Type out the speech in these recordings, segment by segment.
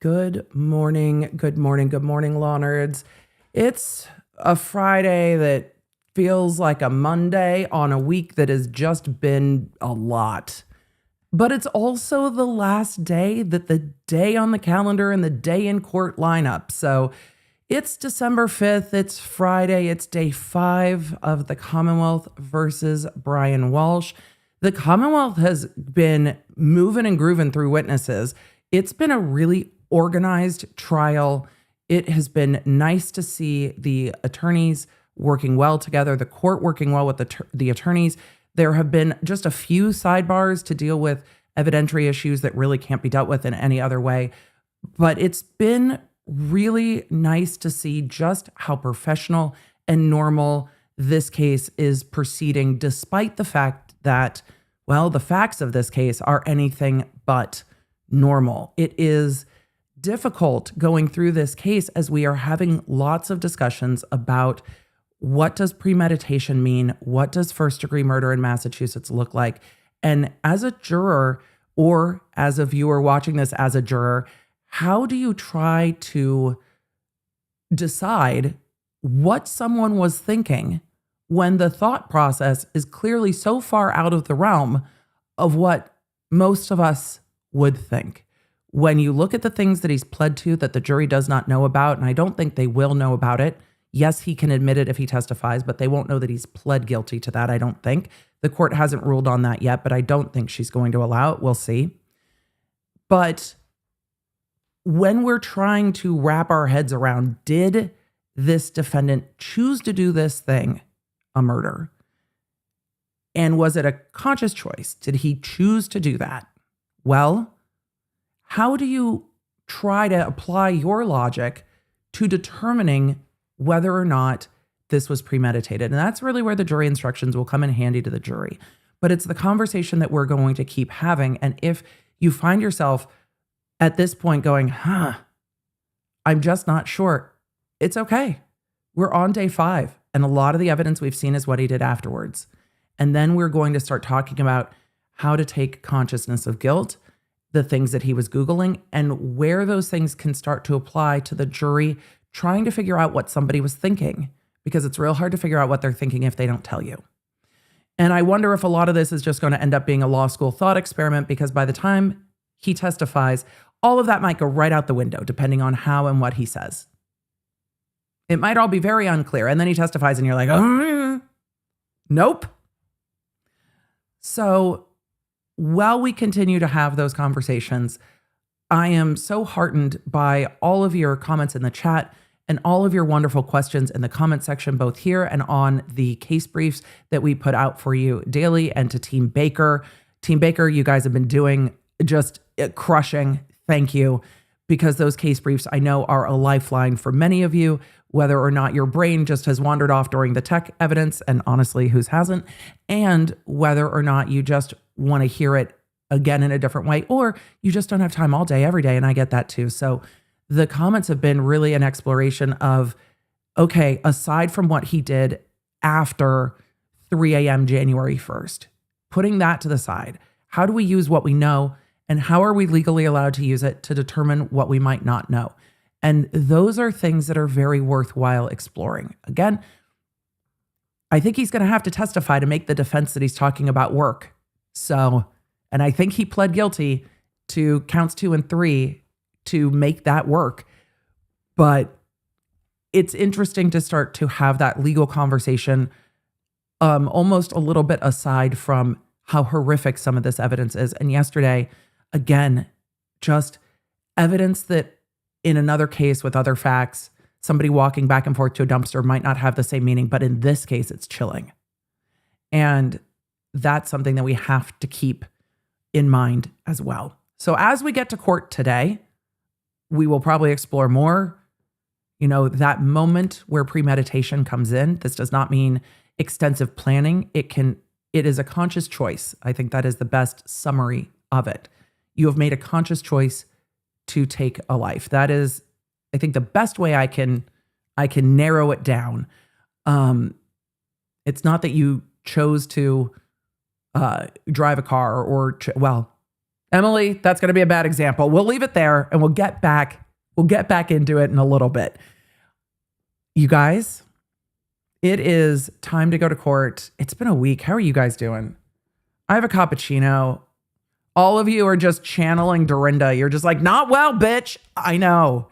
Good morning, good morning, good morning, Law Nerds. It's a Friday that feels like a Monday on a week that has just been a lot. But it's also the last day that the day on the calendar and the day in court line up. So it's December 5th, it's Friday, it's day 5 of the Commonwealth versus Brian Walshe. The Commonwealth has been moving and grooving through witnesses. It's been a really organized trial. It has been nice to see the attorneys working well together, the court working well with the attorneys. There have been just a few sidebars to deal with evidentiary issues that really can't be dealt with in any other way. But it's been really nice to see just how professional and normal this case is proceeding, despite the fact that, well, the facts of this case are anything but normal. It is difficult going through this case as we are having lots of discussions about what does premeditation mean? What does first-degree murder in Massachusetts look like? And as a juror, or as a viewer watching this as a juror, how do you try to decide what someone was thinking when the thought process is clearly so far out of the realm of what most of us would think? When you look at the things that he's pled to that the jury does not know about, and I don't think they will know about it. Yes, he can admit it if he testifies, but they won't know that he's pled guilty to that, I don't think. The court hasn't ruled on that yet, but I don't think she's going to allow it. We'll see. But when we're trying to wrap our heads around, did this defendant choose to do this thing, a murder? And was it a conscious choice? Did he choose to do that? Well, how do you try to apply your logic to determining whether or not this was premeditated? And that's really where the jury instructions will come in handy to the jury. But it's the conversation that we're going to keep having. And if you find yourself at this point going, I'm just not sure, it's okay. We're on day 5. And a lot of the evidence we've seen is what he did afterwards. And then we're going to start talking about how to take consciousness of guilt, the things that he was Googling, and where those things can start to apply to the jury trying to figure out what somebody was thinking, because it's real hard to figure out what they're thinking if they don't tell you. And I wonder if a lot of this is just going to end up being a law school thought experiment, because by the time he testifies, all of that might go right out the window, depending on how and what he says. It might all be very unclear. And then he testifies and you're like, nope. So while we continue to have those conversations, I am so heartened by all of your comments in the chat and all of your wonderful questions in the comment section, both here and on the case briefs that we put out for you daily, and to Team Baker. Team Baker, you guys have been doing just crushing. Thank you. Because those case briefs I know are a lifeline for many of you, whether or not your brain just has wandered off during the tech evidence, and honestly, whose hasn't, and whether or not you just want to hear it again in a different way, or you just don't have time all day, every day, and I get that too. So the comments have been really an exploration of, okay, aside from what he did after 3 a.m. January 1st, putting that to the side, how do we use what we know, and how are we legally allowed to use it to determine what we might not know? And those are things that are very worthwhile exploring. Again, I think he's going to have to testify to make the defense that he's talking about work. So, and I think he pled guilty to counts 2 and 3 to make that work. But it's interesting to start to have that legal conversation, almost a little bit aside from how horrific some of this evidence is. And yesterday, again, just evidence that in another case with other facts, somebody walking back and forth to a dumpster might not have the same meaning, but in this case, it's chilling. And that's something that we have to keep in mind as well. So as we get to court today, we will probably explore more, that moment where premeditation comes in. This does not mean extensive planning. It is a conscious choice. I think that is the best summary of it. You have made a conscious choice to take a life. That is, I think, the best way I can narrow it down. It's not that you chose to drive a car Emily, that's going to be a bad example. We'll leave it there and we'll get back into it in a little bit. You guys, it is time to go to court. It's been a week. How are you guys doing? I have a cappuccino. All of you are just channeling Dorinda. You're just like, not well, bitch. I know.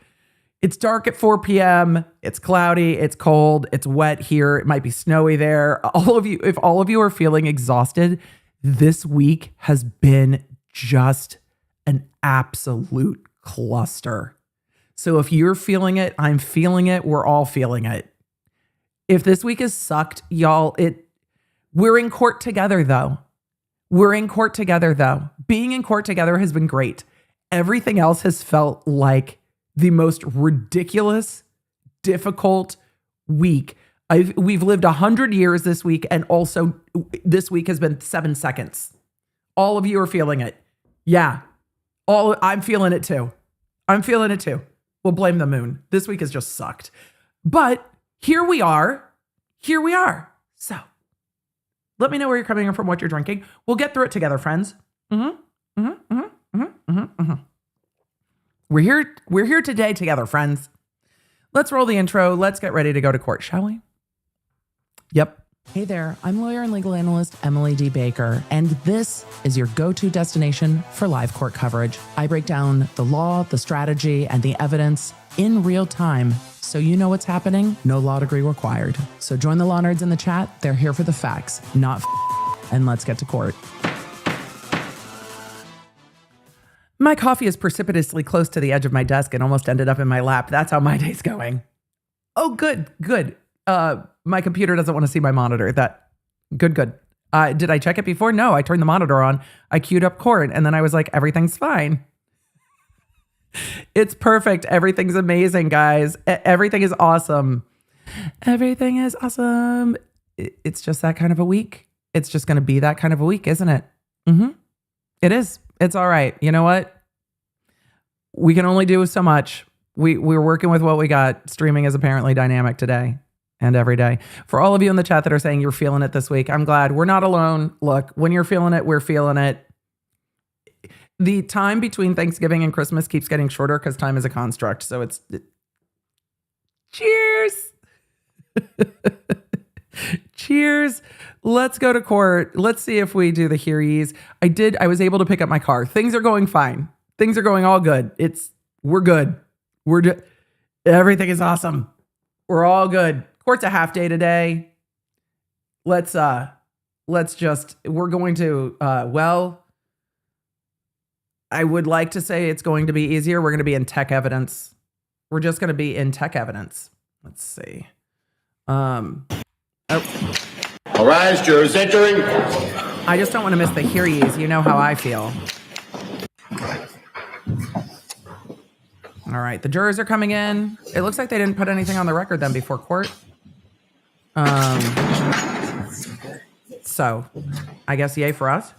It's dark at 4 p.m. It's cloudy. It's cold. It's wet here. It might be snowy there. If all of you are feeling exhausted, this week has been just an absolute cluster. So if you're feeling it, I'm feeling it. We're all feeling it. If this week has sucked, y'all, we're in court together though. Being in court together has been great. Everything else has felt like the most ridiculous, difficult week. We've lived 100 years this week, and also this week has been 7 seconds. All of you are feeling it. Yeah. I'm feeling it too. We'll blame the moon. This week has just sucked. But here we are. So let me know where you're coming in from, what you're drinking. We'll get through it together, friends. We're here today together, friends. Let's roll the intro. Let's get ready to go to court, shall we? Yep. Hey there, I'm lawyer and legal analyst Emily D. Baker, and this is your go-to destination for live court coverage. I break down the law, the strategy, and the evidence in real time, so you know what's happening. No law degree required. So join the law nerds in the chat. They're here for the facts, not and let's get to court. My coffee is precipitously close to the edge of my desk and almost ended up in my lap. That's how my day's going. Oh, good. My computer doesn't want to see my monitor. Good. Did I check it before? No, I turned the monitor on. I queued up court, and then I was like, everything's fine. It's perfect. Everything's amazing, guys. Everything is awesome. It's just that kind of a week. It's just going to be that kind of a week, isn't it? It is. It's all right. You know what? We can only do so much. We're working with what we got. Streaming is apparently dynamic today and every day. For all of you in the chat that are saying you're feeling it this week, I'm glad. We're not alone. Look, when you're feeling it, we're feeling it. The time between Thanksgiving and Christmas keeps getting shorter because time is a construct. So cheers. Cheers. Let's go to court. Let's see if we do the hear ye's. I was able to pick up my car. Things are going fine. Things are going all good. We're good. Everything is awesome. We're all good. Court's a half day today. We're going to, I would like to say it's going to be easier. We're going to be in tech evidence. We're just going to be in tech evidence. Let's see. All rise, jurors entering. I just don't want to miss the hear ye's. You know how I feel. All right, the jurors are coming in. It looks like they didn't put anything on the record then before court. So I guess yay for us.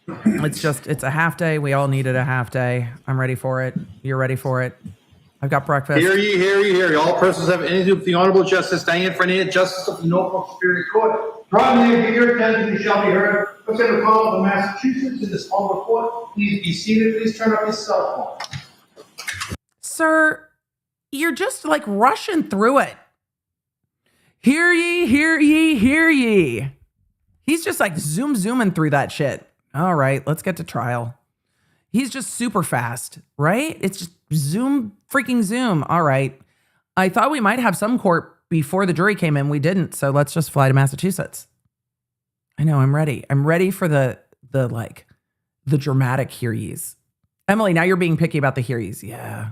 It's a half day. We all needed a half day. I'm ready for it. You're ready for it. I've got breakfast. Hear ye. All persons have anything to do with the Honorable Justice Diane Fernandez, Justice of the Norfolk Superior Court. Draw near to your attention, you shall be heard. What's in the call of the Massachusetts in this honorable court? Please be seated. Please turn up your cell phone. Sir, you're just like rushing through it. Hear ye. He's just like zooming through that shit. All right, let's get to trial. He's just super fast, right? It's just zoom. All right. I thought we might have some court before the jury came in. We didn't. So let's just fly to Massachusetts. I know. I'm ready. I'm ready for the dramatic hear ye's. Emily, now you're being picky about the hear ye's. Yeah.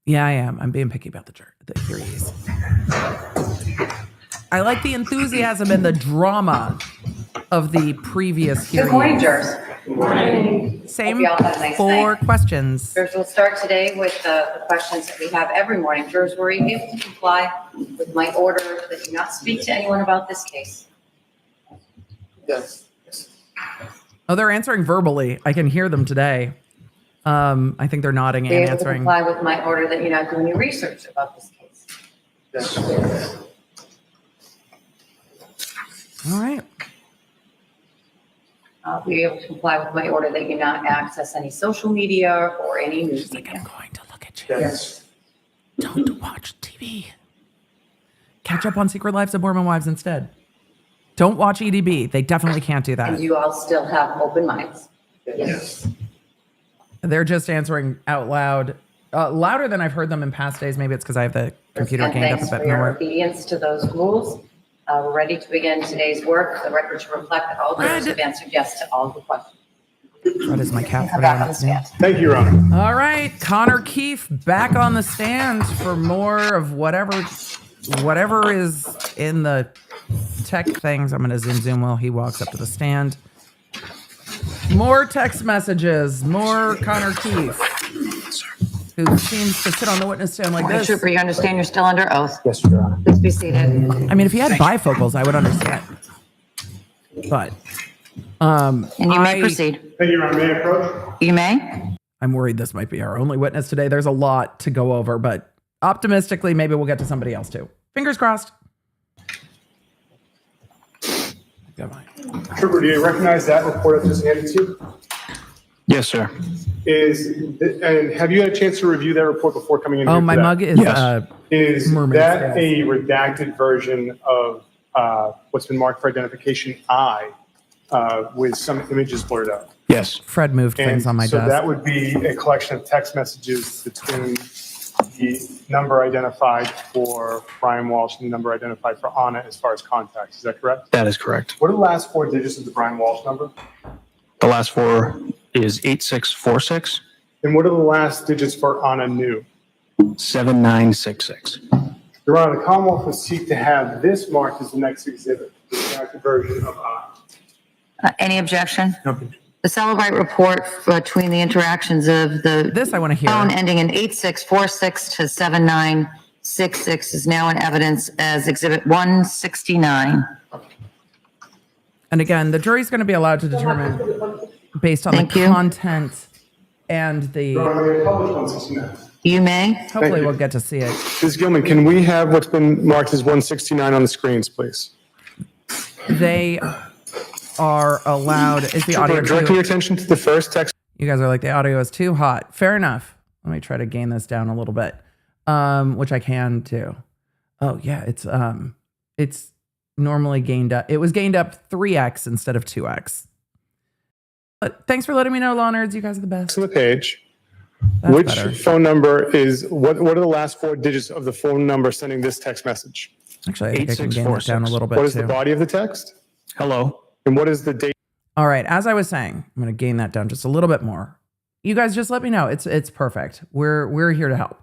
Yeah, I am. I'm being picky about the hear ye's. I like the enthusiasm and the drama of the previous hearings. Good morning, jurors. Good morning. Same four questions. Jurors, we'll start today with the questions that we have every morning. Jurors, were you able to comply with my order that you not speak to anyone about this case? Yes. Oh, they're answering verbally. I can hear them today. I think they're nodding and answering. Comply with my order that you not do any research about this case? Yes. All right. I'll be able to comply with my order that you not access any social media or any news I'm media. going to look at you. Yes. Don't watch TV. Catch up on Secret Lives of Mormon Wives instead. Don't watch EDB. They definitely can't do And that. you all still have open minds. Yes. They're just answering out loud, louder than I've heard them in past days. Maybe it's because I have the computer And gained up a thanks bit for your more. obedience to those rules. We're ready to begin today's work. The record should reflect that all jurors have answered yes to all of the questions. That is my cat. Come back on the stand. Thank you, Your Honor. All right, Connor Keefe back on the stand for more of whatever is in the tech things. I'm going to zoom while he walks up to the stand. More text messages, more Connor Keefe, who seems to sit on the witness stand like this. Trooper, you understand you're still under oath. Yes, Your Honor. Please be seated. I mean, if he had bifocals, I would understand. But And you may proceed. Thank you, Your Honor. May I approach? You may. I'm worried this might be our only witness today. There's a lot to go over, but optimistically, maybe we'll get to somebody else too. Fingers crossed. Trooper, do you recognize that report I just handed to you? Yes, sir. And have you had a chance to review that report before coming in? Oh, here my today? mug is Yes. Is mermaid that scales. a redacted version of what's been marked for identification I with some images blurred out? Yes. Fred moved things on my so desk. that would be a collection of text messages between the number identified for Brian Walshe and the number identified for Anna as far as contacts. Is that correct? That is correct. What are the last four digits of the Brian Walshe number? The last four is 8646 And what are the last digits for Anna New? 7966. Your Honor, the Commonwealth would seek to have this redacted as the next exhibit, the redacted version of I. Any objection? No. The Cellphone report between the interactions of the This I want to hear. phone ending in 8646 to 7966 is now in evidence as Exhibit 169. And again, the jury's going to be allowed to determine based on Thank the you. content and the. Your Honor, may I publish 169? You may. Hopefully, you. we'll get to see it. Ms. Gilman, can we have what's been marked as 169 on the screens, please? They are allowed. Is the audio Directing your too? attention to the first text. You guys are like, the audio is too hot. Fair enough. Let me try to gain this down a little bit, which I can too. Oh yeah, it's normally gained up. It was gained up 3x instead of 2x. But thanks for letting me know, Law Nerds. You guys are the best. On the page. That's Which better. phone number is, what are the last four digits of the phone number sending this text message? Actually, I think I can gain that down a 8646. little bit What is the too. body of the text? Hello. And what is the date? All right, as I was saying, I'm going to gain that down just a little bit more. You guys just let me know. It's perfect. We're here to help.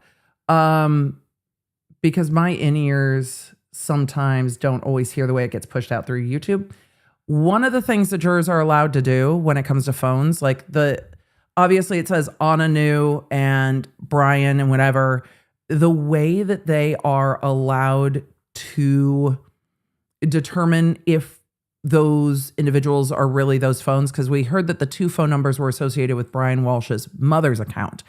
Because my in-ears sometimes don't always hear the way it gets pushed out through YouTube. One of the things that jurors are allowed to do when it comes to phones, like obviously it says Anna New and Brian and whatever, the way that they are allowed to determine if those individuals are really those phones, because we heard that the two phone numbers were associated with Brian Walsh's mother's account.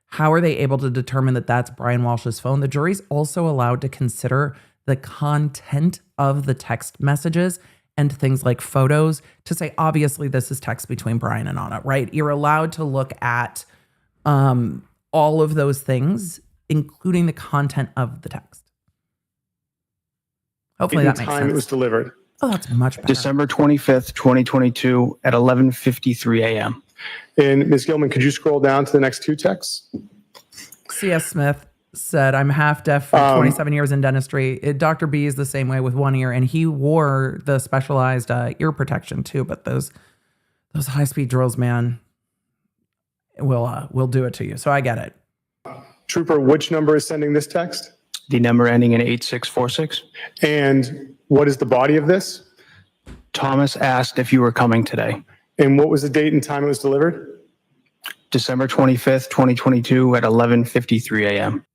How are they able to determine that that's Brian Walsh's phone? The jury's also allowed to consider the content of the text messages and things like photos to say, obviously, this is text between Brian and Anna, right? You're allowed to look at all of those things, including the content of the text. Hopefully In that makes time sense. it was delivered. Oh, that's much better. December 25th, 2022 at 11:53 a.m. And Ms. Gilman, could you scroll down to the next two texts? C.S. Smith said, I'm half deaf for 27 years in dentistry. Dr. B is the same way with one ear, and he wore the specialized ear protection too. But those high-speed drills, man, will do it to you. So I get it. Trooper, which number is sending this text? The number ending in 8646. And what is the body of this? Thomas asked if you were coming today. And what was the date and time it was delivered? December 25th, 2022 at 11:53 a.m.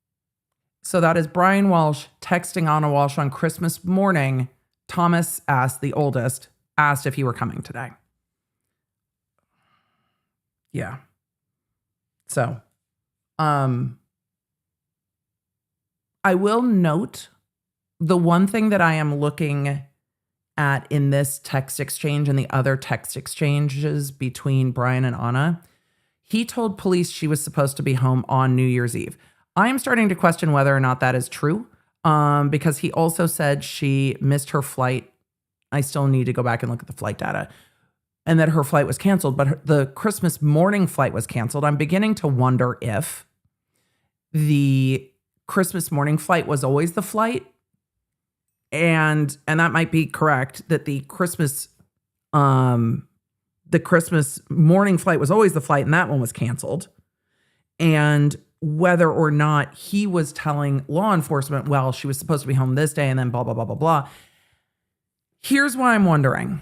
So that is Brian Walsh texting Anna Walsh on Christmas morning. Thomas asked, the oldest, asked if you were coming today. Yeah. So, I will note the one thing that I am looking in this text exchange and the other text exchanges between Brian and Anna, he told police she was supposed to be home on New Year's Eve. I am starting to question whether or not that is true, because he also said she missed her flight. I still need to go back and look at the flight data, and that her flight was canceled, but the Christmas morning flight was canceled. I'm beginning to wonder if the Christmas morning flight was always the flight. And that might be correct, that the Christmas morning flight was always the flight and that one was canceled. And whether or not he was telling law enforcement, well, she was supposed to be home this day and then blah, blah, blah, blah, blah. Here's why I'm wondering.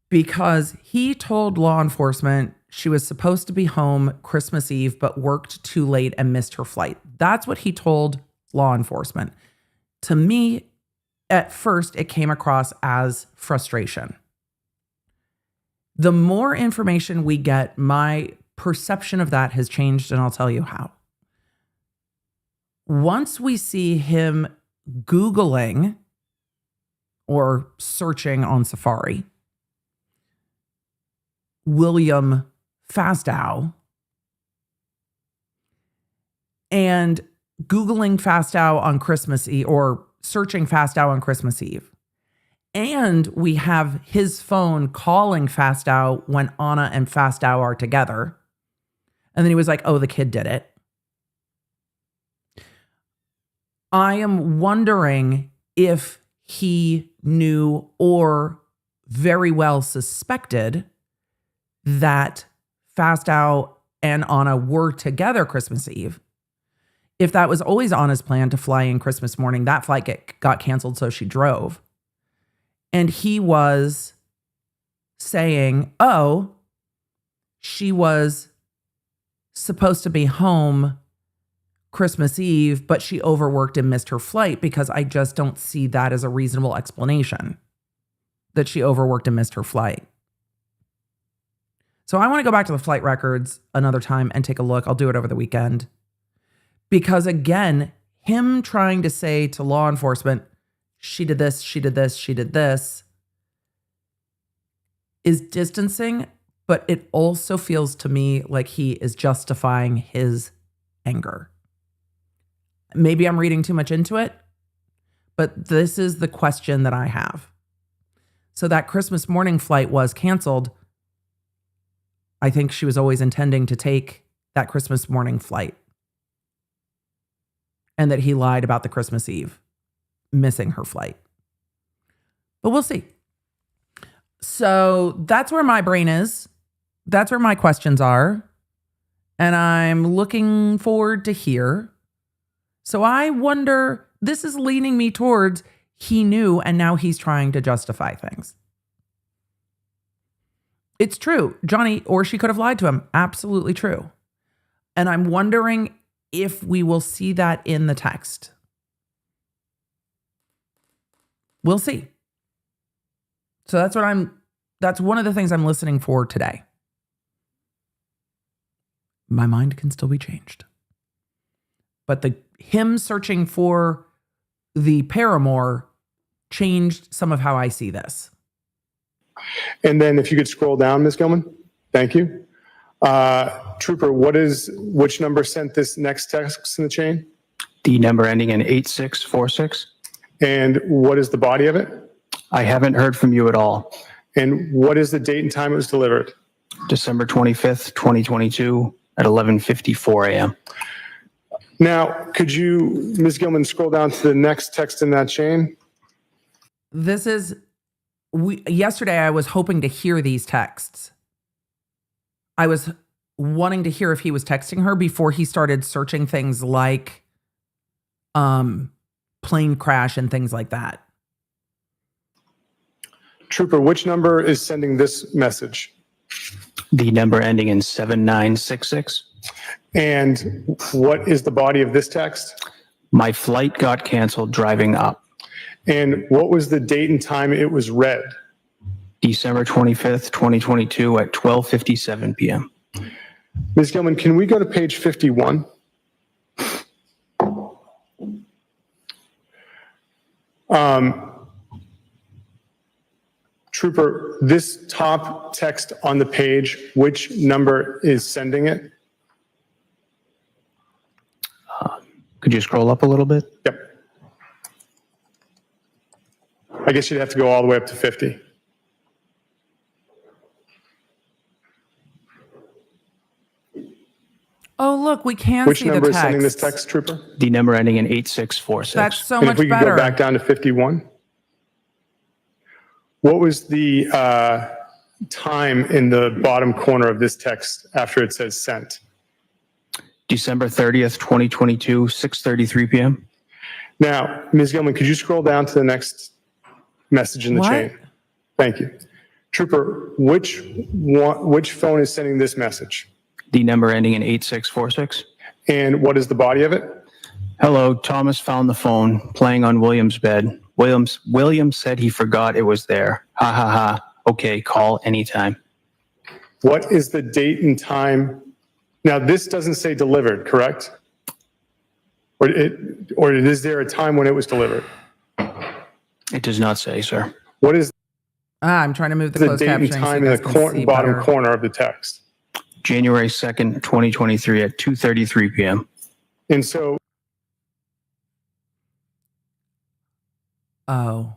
Because he told law enforcement she was supposed to be home Christmas Eve, but worked too late and missed her flight. That's what he told law enforcement. To me, at first, it came across as frustration. The more information we get, my perception of that has changed, and I'll tell you how. Once we see him Googling or searching on Safari, William Fastow, and Googling Fastow on Christmas Eve, or searching Fastow on Christmas Eve. And we have his phone calling Fastow when Anna and Fastow are together. And then he was like, oh, the kid did it. I am wondering if he knew or very well suspected that Fastow and Anna were together Christmas Eve. If that was always Anna's plan to fly in Christmas morning, that flight got canceled, so she drove. And he was saying, oh, she was supposed to be home Christmas Eve, but she overworked and missed her flight, because I just don't see that as a reasonable explanation, that she overworked and missed her flight. So I want to go back to the flight records another time and take a look. I'll do it over the weekend. Because again, him trying to say to law enforcement, she did this, she did this, she did this, is distancing, but it also feels to me like he is justifying his anger. Maybe I'm reading too much into it, but this is the question that I have. So that Christmas morning flight was canceled. I think she was always intending to take that Christmas morning flight. And that he lied about the Christmas Eve missing her flight. But we'll see. So that's where my brain is. That's where my questions are. And I'm looking forward to hear. So I wonder, this is leaning me towards he knew and now he's trying to justify things. It's true. Johnny, or she could have lied to him. Absolutely true. And I'm wondering if we will see that in the text. We'll see. So that's one of the things I'm listening for today. My mind can still be changed. But him searching for the paramour changed some of how I see this. And then if you could scroll down, Ms. Gilman. Thank you. Trooper, which number sent this next text in the chain? The number ending in 8646. And what is the body of it? I haven't heard from you at all. And what is the date and time it was delivered? December 25th, 2022 at 11:54 a.m. Now, could you, Ms. Gilman, scroll down to the next text in that chain? Yesterday I was hoping to hear these texts. I was wanting to hear if he was texting her before he started searching things like plane crash and things like that. Trooper, which number is sending this message? The number ending in 7966. And what is the body of this text? My flight got canceled driving up. And what was the date and time it was read? December 25th, 2022 at 12:57 p.m. Ms. Gilman, can we go to page 51? Trooper, this top text on the page, which number is sending it? Could you scroll up a little bit? Yep. I guess you'd have to go all the way up to 50. Oh, look, we can Which see the number is text. sending this text, Trooper? The number ending in 8646. That's so And much if we could better. go back down to 51. What was the time in the bottom corner of this text after it says sent? December 30th, 2022, 6:33 p.m. Now, Ms. Gilman, could you scroll down to the next message in the What? chain? Thank you. Trooper, which phone is sending this message? The number ending in 8646. And what is the body of it? Hello, Thomas found the phone playing on William's bed. William said he forgot it was there. Ha ha ha. Okay, call anytime. What is the date and time? Now, this doesn't say delivered, correct? Or is there a time when it was delivered? It does not say, sir. What is I'm trying to move the the closed date and captioning so time you in guys the can see bottom better. corner of the text? January 2nd, 2023 at 2:33 p.m. And so, Oh.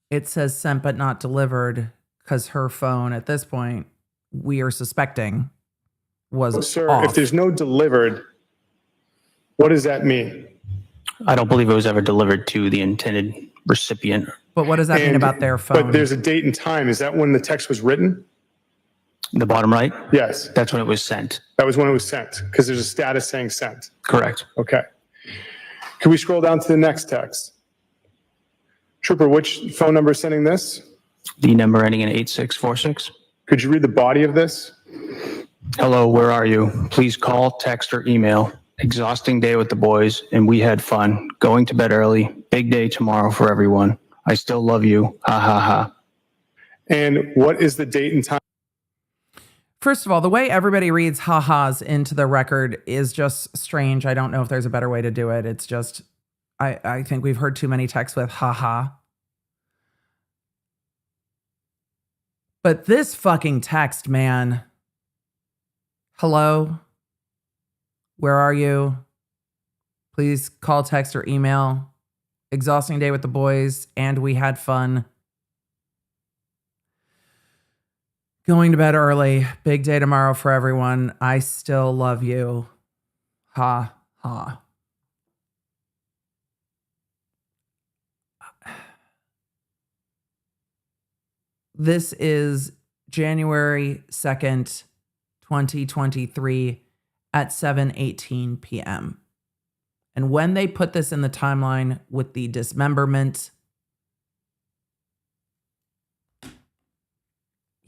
It says sent but not delivered because her phone at this point, we are suspecting, was sir, off. if there's no delivered, what does that mean? I don't believe it was ever delivered to the intended recipient. But what does that mean And- about their phone? But there's a date and time. Is that when the text was written? The bottom right, Yes, that's when it was sent. that was when it was sent, because there's a status saying sent. Correct. Okay. Can we scroll down to the next text? Trooper, which phone number is sending this? The number ending in 8646. Could you read the body of this? Hello, where are you? Please call, text, or email. Exhausting day with the boys, and we had fun. Going to bed early. Big day tomorrow for everyone. I still love you. Ha ha ha. And what is the date and time? First of all, the way everybody reads ha-has into the record is just strange. I don't know if there's a better way to do it. It's just, I think we've heard too many texts with ha-ha. But this fucking text, man. Hello? Where are you? Please call, text, or email. Exhausting day with the boys, and we had fun. Going to bed early. Big day tomorrow for everyone. I still love you. Ha, ha. This is January 2nd, 2023 at 7:18 p.m. And when they put this in the timeline with the dismemberment,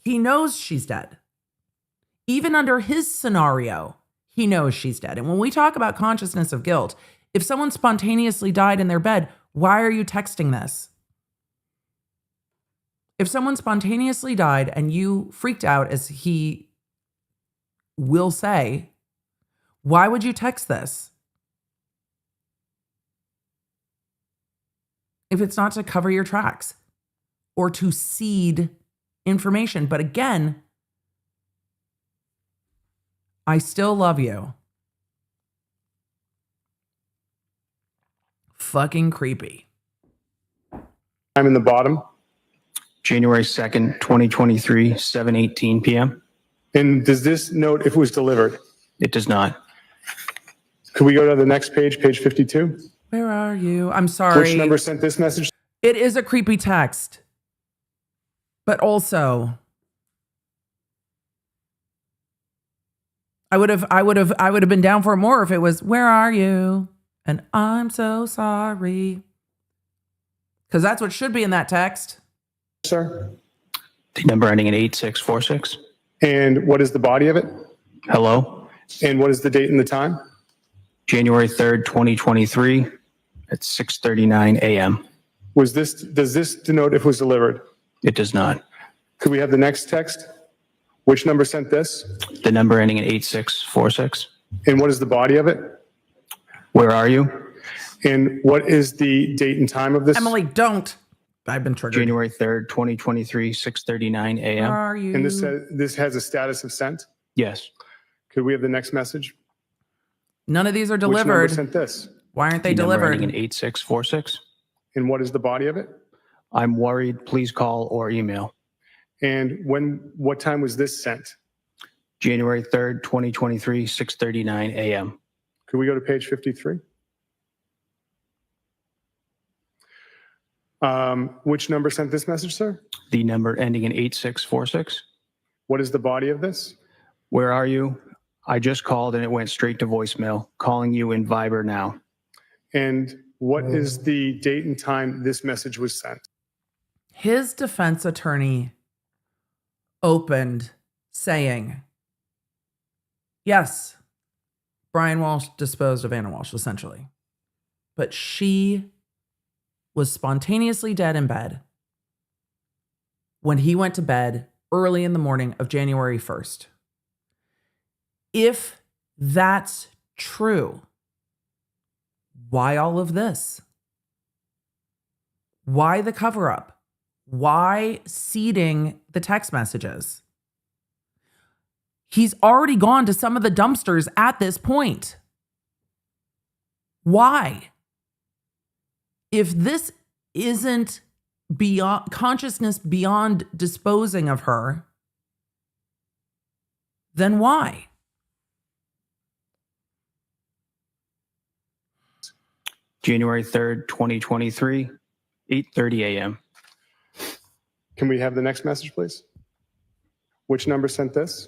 he knows she's dead. Even under his scenario, he knows she's dead. And when we talk about consciousness of guilt, if someone spontaneously died in their bed, why are you texting this? If someone spontaneously died and you freaked out, as he will say, why would you text this? If it's not to cover your tracks or to seed information. But again, I still love you. Fucking creepy. Time in the bottom. January 2nd, 2023, 7:18 p.m. And does this note if it was delivered? It does not. Could we go to the next page, page 52? Where are you? I'm sorry. Which number sent this message? It is a creepy text. But also, I would have been down for more if it was, where are you? And I'm so sorry. Because that's what should be in that text. Sir? The number ending in 8646. And what is the body of it? Hello, And what is the date and the time? January 3rd, 2023 at 6:39 a.m. Does this denote if it was delivered? It does not. Could we have the next text? Which number sent this? The number ending in 8646. And what is the body of it? Where are you? And what is the date and time of this? Emily, don't. I've been triggered. January 3rd, 2023, 6:39 Where a.m. are you? And this has a status of sent? Yes. Could we have the next message? None of these are Which number delivered. sent this? Why aren't they The number delivered? ending in 8646. And what is the body of it? I'm worried. Please call or email. And what time was this sent? January 3rd, 2023, 6:39 a.m. Could we go to page 53? Which number sent this message, sir? The number ending in 8646. What is the body of this? Where are you? I just called and it went straight to voicemail. Calling you in Viber now. And what is the date and time this message was sent? His defense attorney opened saying, yes, Brian Walsh disposed of Anna Walsh, essentially. But she was spontaneously dead in bed when he went to bed early in the morning of January 1st. If that's true, why all of this? Why the cover up? Why seeding the text messages? He's already gone to some of the dumpsters at this point. Why? If this isn't beyond consciousness beyond disposing of her, then why? January 3rd, 2023, 8:30 a.m. Can we have the next message, please? Which number sent this?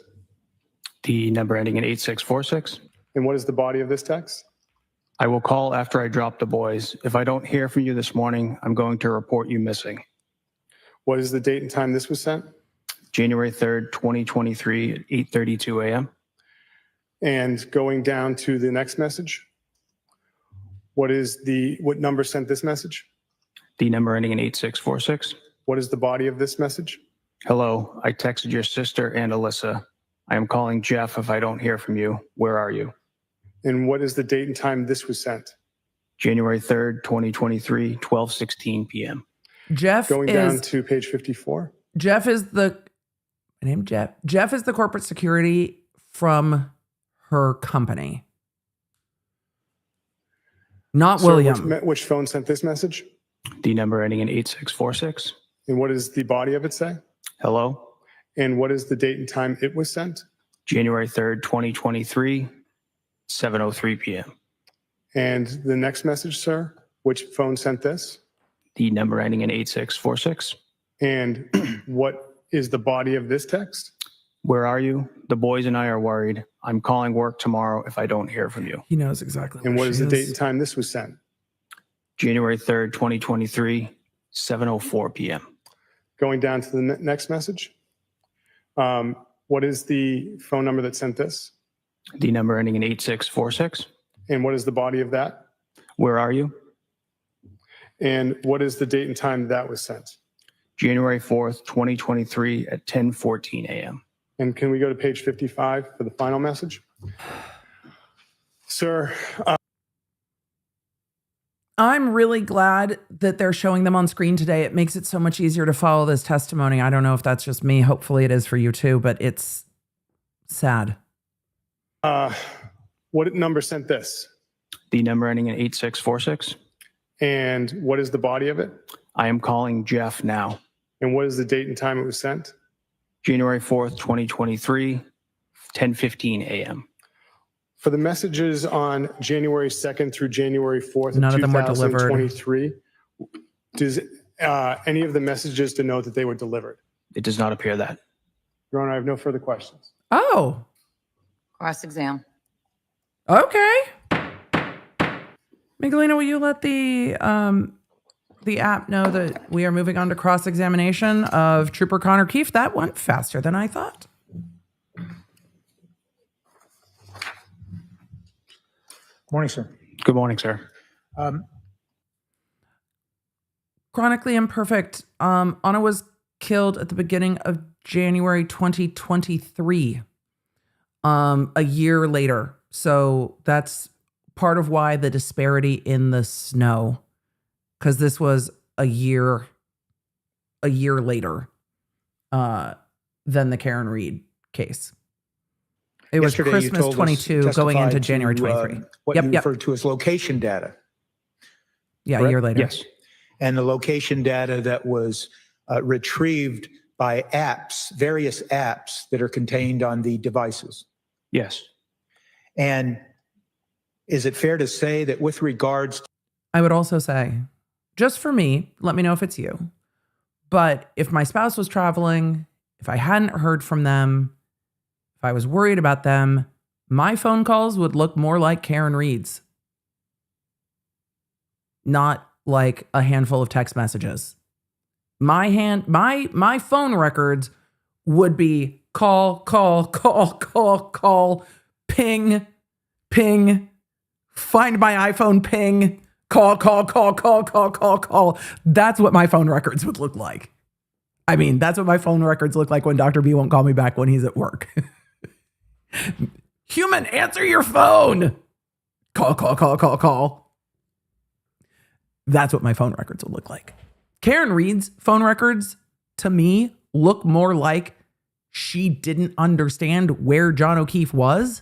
The number ending in 8646. And what is the body of this text? I will call after I drop the boys. If I don't hear from you this morning, I'm going to report you missing. What is the date and time this was sent? January 3rd, 2023 at 8:32 a.m. And going down to the next message, what number sent this message? The number ending in 8646. What is the body of this message? Hello, I texted your sister and Alyssa. I am calling Jeff if I don't hear from you. Where are you? And what is the date and time this was sent? January 3rd, 2023, 12:16 p.m. Jeff Going down is to page 54. Jeff is the my name Jeff. Jeff is the corporate security from her company. Not Sir, William. which phone sent this message? The number ending in 8646. And what does the body of it say? Hello, And what is the date and time it was sent? January 3rd, 2023, 7:03 p.m. And the next message, sir, which phone sent this? The number ending in 8646. And what is the body of this text? Where are you? The boys and I are worried. I'm calling work tomorrow if I don't hear from you. He knows exactly And where what is she the date and time this was sent? January 3rd, 2023, 7:04 p.m. Going down to the next message. What is the phone number that sent this? The number ending in 8646. And what is the body of that? Where are you? And what is the date and time that was sent? January 4th, 2023 at 10:14 a.m. And can we go to page 55 for the final message? Sir, I'm really glad that they're showing them on screen today. It makes it so much easier to follow this testimony. I don't know if that's just me. Hopefully it is for you too, but it's sad. what number sent this? The number ending in 8646. And what is the body of it? I am calling Jeff now. And what is the date and time it was sent? January 4th, 2023, 10:15 a.m. For the messages on January 2nd through January 4th None of of them were delivered. 2023, does any of the messages denote that they were delivered? It does not appear that. Your Honor, I have no further questions. Oh, Cross-exam. okay. Miguelina, will you let the app know that we are moving on to cross-examination of Trooper Connor Keefe? That went faster than I thought. Morning, sir. Good morning, sir. Chronically imperfect. Anna was killed at the beginning of January 2023. A year later. So that's part of why the disparity in the snow, because this was a year later than the Karen Reed case. It was Yesterday, you Christmas told us- 22 going into testified January to, 23. What Yep, you yep. referred to as location data. Yeah, a correct? year later. Yes. And the location data that was retrieved by apps, various apps that are contained on the devices. Yes. And is it fair to say that with regards to I would also say, just for me, let me know if it's you. But if my spouse was traveling, if I hadn't heard from them, if I was worried about them, my phone calls would look more like Karen Reed's, not like a handful of text messages. My phone records would be call, ping, find my iPhone, ping, call. That's what my phone records would look like. I mean, that's what my phone records look like when Dr. B won't call me back when he's at work. Human, answer your phone. Call. That's what my phone records would look like. Karen Reed's phone records, to me, look more like she didn't understand where John O'Keefe was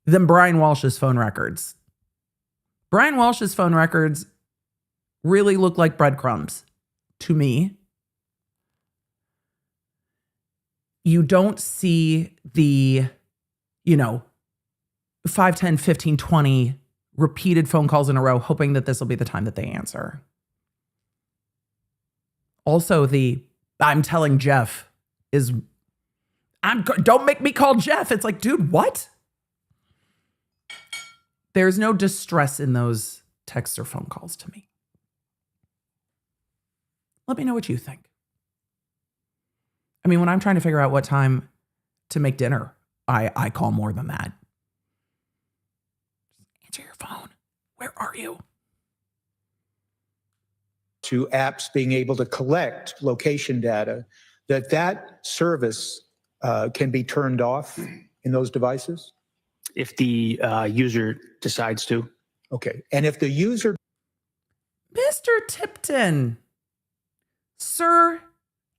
than Brian Walsh's phone records. Brian Walsh's phone records really look like breadcrumbs to me. You don't see the, 5, 10, 15, 20 repeated phone calls in a row, hoping that this will be the time that they answer. Also, I'm telling Jeff is, don't make me call Jeff. It's like, dude, what? There's no distress in those texts or phone calls to me. Let me know what you think. I mean, when I'm trying to figure out what time to make dinner, I call more than that. Answer your phone. Where are you? to apps being able to collect location data, that service can be turned off in those devices? If the user decides to. Okay. And if the user Mr. Tipton, sir,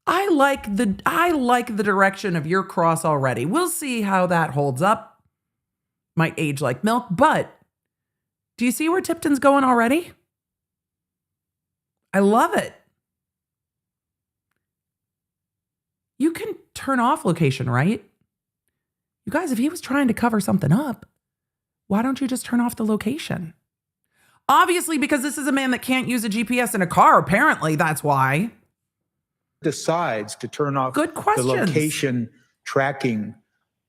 I like the direction of your cross already. We'll see how that holds up. Might age like milk, but do you see where Tipton's going already? I love it. You can turn off location, right? You guys, if he was trying to cover something up, why don't you just turn off the location? Obviously, because this is a man that can't use a GPS in a car. Apparently, that's why. decides to turn off Good the questions. location tracking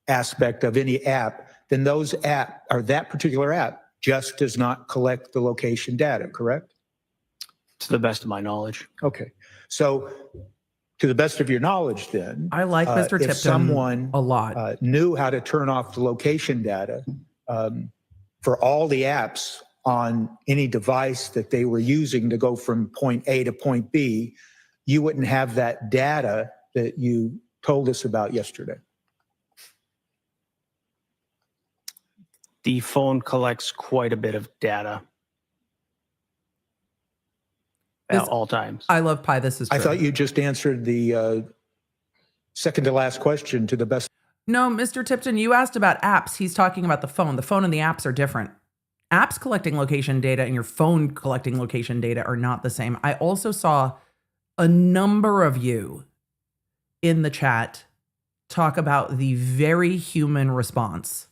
aspect of any app, then that particular app just does not collect the location data, correct? To the best of my knowledge. Okay. So to the best of your knowledge then, I like Mr. Tipton if someone a lot. knew how to turn off the location data for all the apps on any device that they were using to go from point A to point B, you wouldn't have that data that you told us about yesterday. The phone collects quite a bit of data at This- all times. I love pie. This is true. I thought you just answered the second to last question to the best. No, Mr. Tipton, you asked about apps. He's talking about the phone. The phone and the apps are different. Apps collecting location data and your phone collecting location data are not the same. I also saw a number of you in the chat talk about the very human response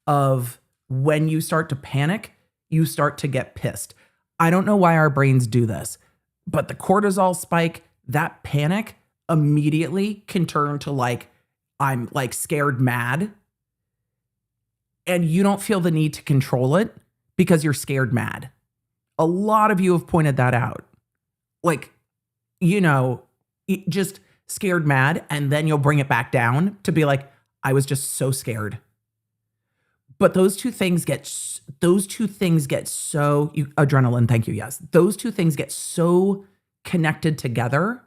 of when you start to panic, you start to get pissed. I don't know why our brains do this, but the cortisol spike, that panic immediately can turn to like, I'm like scared mad. And you don't feel the need to control it because you're scared mad. A lot of you have pointed that out. Like, just scared mad, and then you'll bring it back down to be like, I was just so scared. But those two things get so adrenaline. Thank you. Yes. Those two things get so connected together.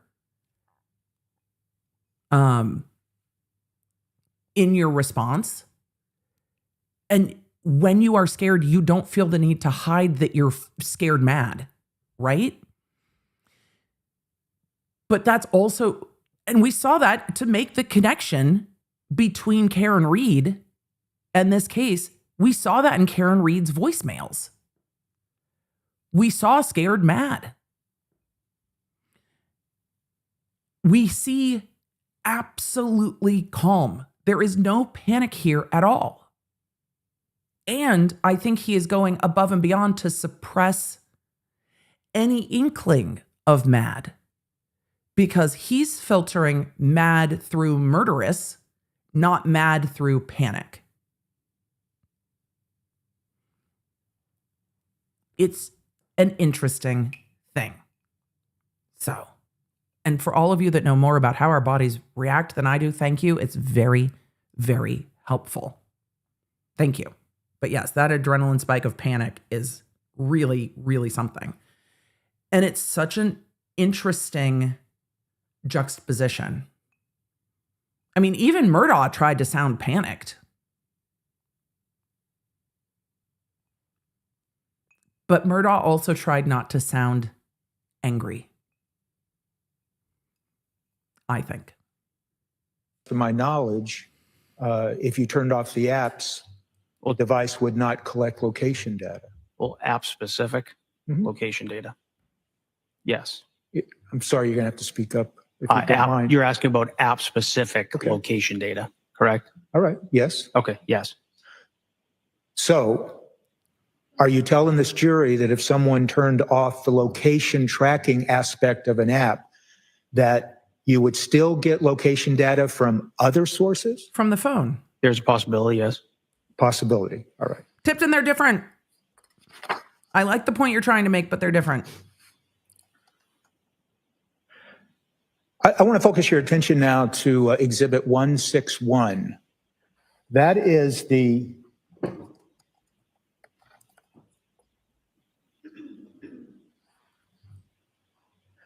In your response. And when you are scared, you don't feel the need to hide that you're scared mad, right? But that's also, and we saw that to make the connection between Karen Reed and this case. We saw that in Karen Reed's voicemails. We saw scared mad. We see absolutely calm. There is no panic here at all. And I think he is going above and beyond to suppress any inkling of mad, because he's filtering mad through murderous, not mad through panic. It's an interesting thing. So, and for all of you that know more about how our bodies react than I do, thank you. It's very, very helpful. Thank you. But yes, that adrenaline spike of panic is really, really something. And it's such an interesting juxtaposition. I mean, even Murdaugh tried to sound panicked. But Murdaugh also tried not to sound angry, I think. To my knowledge, if you turned off the apps, the device would not collect location data. Well, app specific Mhm. location data. Yes. I'm sorry, you're going to have to speak up if you don't mind. You're asking about app specific Okay. location data, correct? All right, yes. Okay, yes. So are you telling this jury that if someone turned off the location tracking aspect of an app, that you would still get location data from other sources? From the phone. There's a possibility, yes. Possibility. All right. Tipton, they're different. I like the point you're trying to make, but they're different. I want to focus your attention now to Exhibit 161. That is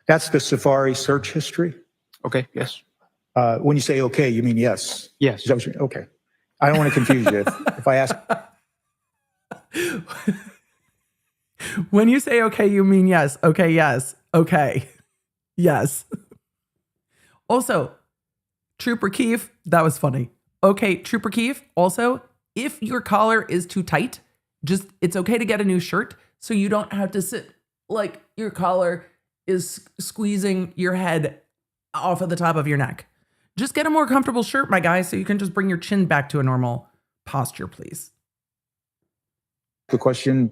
that's the Safari search history. Okay, yes. When you say okay, you mean yes. Yes. Is that what okay. I don't want to confuse you. If I ask, When you say okay, you mean yes. Okay, yes. Okay. Yes. Also, Trooper Keefe, that was funny. Okay, Trooper Keefe, also, if your collar is too tight, just it's okay to get a new shirt so you don't have to sit like your collar is squeezing your head off of the top of your neck. Just get a more comfortable shirt, my guy, so you can just bring your chin back to a normal posture, please. the question,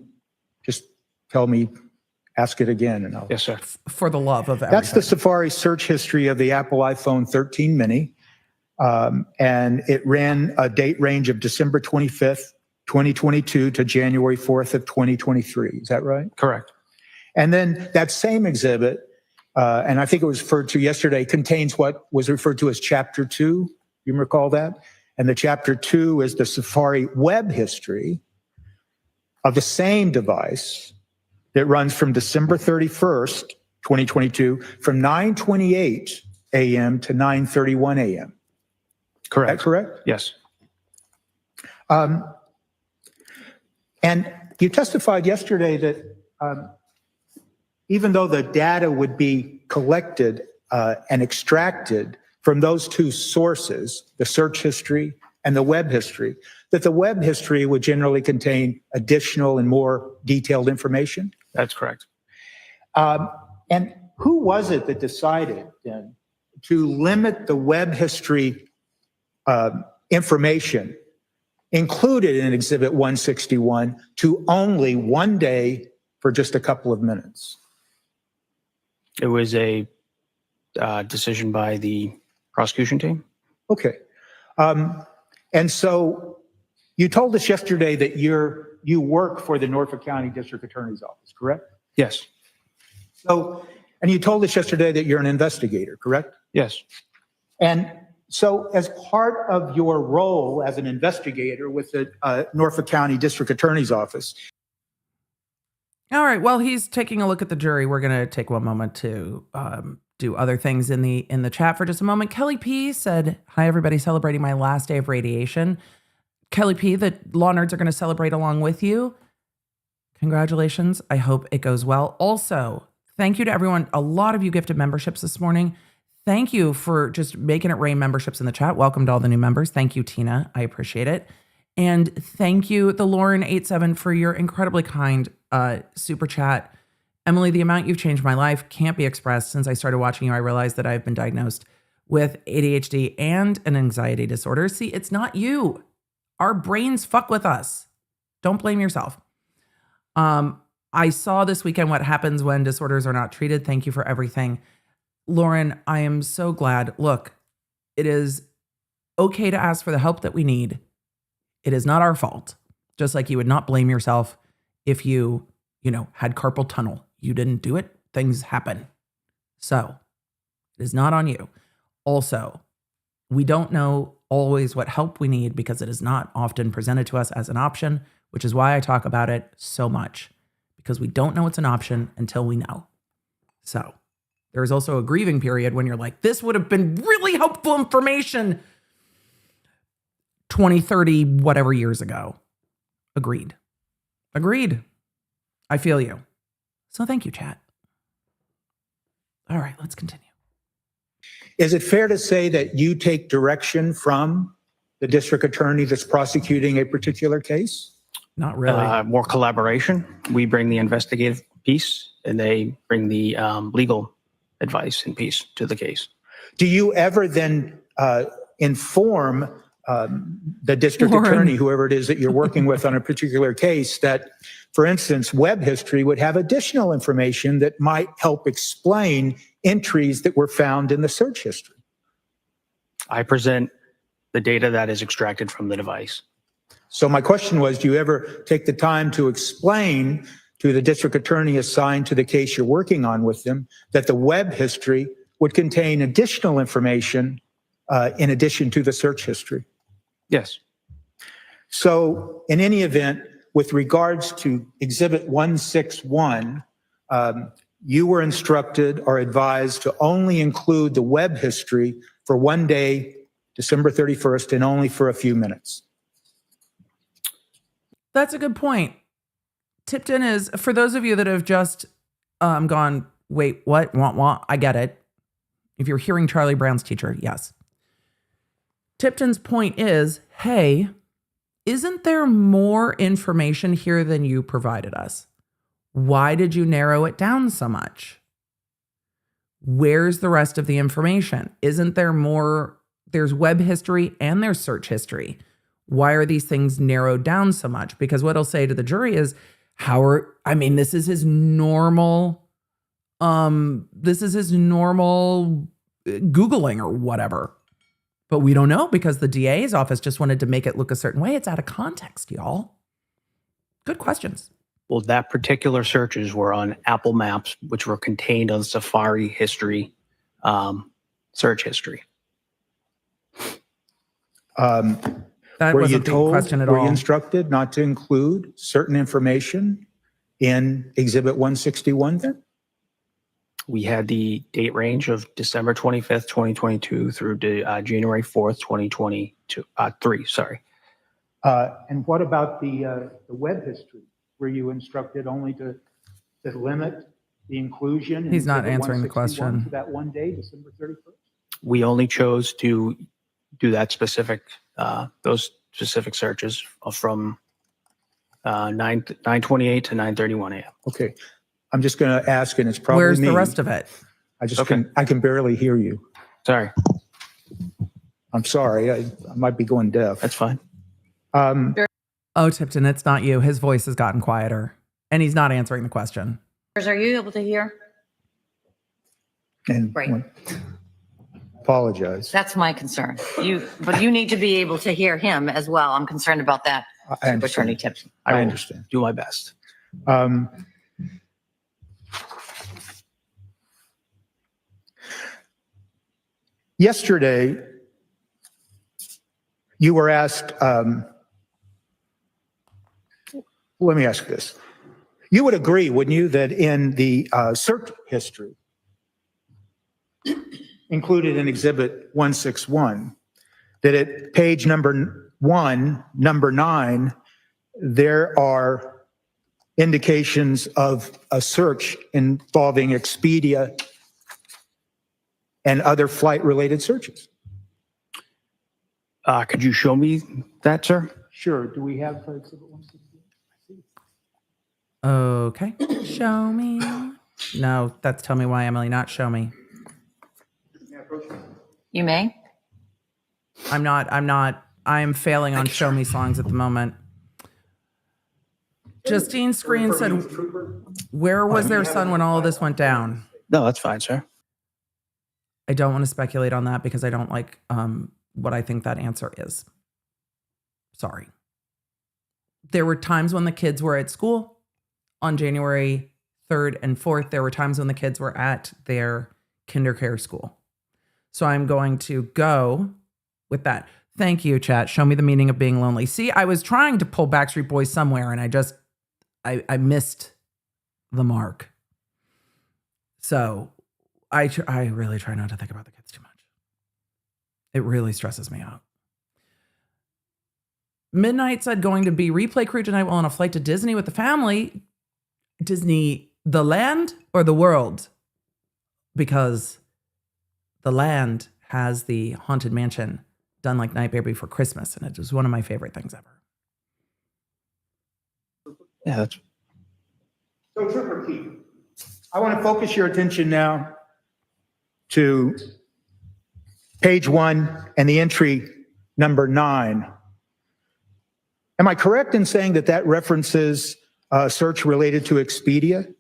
just tell me, ask it again, and I'll. Yes, sir. For the love of everything. That's the Safari search history of the Apple iPhone 13 mini. And it ran a date range of December 25th, 2022 to January 4th of 2023. Is that right? Correct. And then that same exhibit, and I think it was referred to yesterday, contains what was referred to as Chapter 2. You recall that? And the Chapter 2 is the Safari web history of the same device that runs from December 31st, 2022, from 9:28 a.m. to 9:31 a.m. Correct. Is that correct? Yes. And you testified yesterday that even though the data would be collected and extracted from those two sources, the search history and the web history, that the web history would generally contain additional and more detailed information? That's correct. And who was it that decided then to limit the web history information included in Exhibit 161 to only 1 day for just a couple of minutes? It was a decision by the prosecution team. Okay. And so you told us yesterday that you work for the Norfolk County District Attorney's Office, correct? Yes. So, and you told us yesterday that you're an investigator, correct? Yes. And so as part of your role as an investigator with the Norfolk County District Attorney's Office. All right. Well, he's taking a look at the jury. We're going to take one moment to do other things in the chat for just a moment. Kelly P said, "Hi, everybody, celebrating my last day of radiation. Kelly P, that Law Nerds are going to celebrate along with you. Congratulations. I hope it goes well. Also, thank you to everyone. A lot of you gifted memberships this morning. Thank you for just making it rain memberships in the chat. Welcome to all the new members. Thank you, Tina. I appreciate it. And thank you, the Lauren87, for your incredibly kind super chat. Emily, the amount you've changed my life can't be expressed. Since I started watching you, I realized that I've been diagnosed with ADHD and an anxiety disorder. See, it's not you. Our brains fuck with us. Don't blame yourself. I saw this weekend what happens when disorders are not treated. Thank you for everything. Lauren, I am so glad. Look, it is okay to ask for the help that we need. It is not our fault. Just like you would not blame yourself if you had carpal tunnel. You didn't do it. Things happen. So it is not on you. Also, we don't know always what help we need because it is not often presented to us as an option, which is why I talk about it so much, because we don't know it's an option until we know. So there is also a grieving period when you're like, this would have been really helpful information 20, 30, whatever years ago. Agreed. I feel you. So thank you, chat. All right, let's continue. Is it fair to say that you take direction from the district attorney that's prosecuting a particular case? Not really. More collaboration. We bring the investigative piece and they bring the legal advice and piece to the case. Do you ever then inform the district Lauren. attorney, whoever it is that you're working with on a particular case, that, for instance, web history would have additional information that might help explain entries that were found in the search history? I present the data that is extracted from the device. So my question was, do you ever take the time to explain to the district attorney assigned to the case you're working on with them that the web history would contain additional information in addition to the search history? Yes. So in any event, with regards to Exhibit 161, you were instructed or advised to only include the web history for one day, December 31st, and only for a few minutes. That's a good point. Tipton is, for those of you that have just gone, wait, what, want, I get it. If you're hearing Charlie Brown's teacher, yes. Tipton's point is, hey, isn't there more information here than you provided us? Why did you narrow it down so much? Where's the rest of the information? Isn't there more? There's web history and there's search history. Why are these things narrowed down so much? Because what he'll say to the jury is, this is his normal, Googling or whatever. But we don't know because the DA's office just wanted to make it look a certain way. It's out of context, y'all. Good questions. Well, that particular searches were on Apple Maps, which were contained on Safari history, search history. That Were you wasn't the told, question at were all. you instructed not to include certain information in Exhibit 161 then? We had the date range of December 25th, 2022 through January 4th, 2023, sorry. And what about the web history? Were you instructed only to limit the inclusion? in He's not Exhibit answering the 161 question. To that one day, December 31st? We only chose to do that specific, those specific searches from 9:28 to 9:31 a.m. Okay. I'm just going to ask, and it's probably Where's me. the rest of it? I can barely hear you. Sorry, I'm sorry. I might be going deaf. that's fine. Oh, Tipton, it's not you. His voice has gotten quieter and he's not answering the question. Are you able to hear? And Right. apologize. That's my concern. But you need to be able to hear him as well. I'm concerned about that. I understand. Attorney Tipton. I will understand. do my best. Yesterday, you were asked, let me ask this. You would agree, wouldn't you, that in the search history included in Exhibit 161, that at page number 1, number 9, there are indications of a search involving Expedia and other flight-related searches. Could you show me that, sir? Sure. Do we have Exhibit 160? Okay. Show me. No, that's tell me why, Emily, not show me. You may. I'm failing on show me songs at the moment. Justine's screen said, where was their son when all of this went down? No, that's fine, sir. I don't want to speculate on that because I don't like what I think that answer is. Sorry. There were times when the kids were at school on January 3rd and 4th. There were times when the kids were at their kindercare school. So I'm going to go with that. Thank you, chat. Show me the meaning of being lonely. See, I was trying to pull Backstreet Boys somewhere and I missed the mark. So I really try not to think about the kids too much. It really stresses me out. Midnight said going to be replay crew tonight while on a flight to Disney with the family. Disney, the land or the world? Because the land has the Haunted Mansion done like Nightmare Before Christmas, and it was one of my favorite things ever. Yeah, that's So, Trooper Keefe, I want to focus your attention now to page 1 and the entry number 9. Am I correct in saying that that references a search related to Expedia?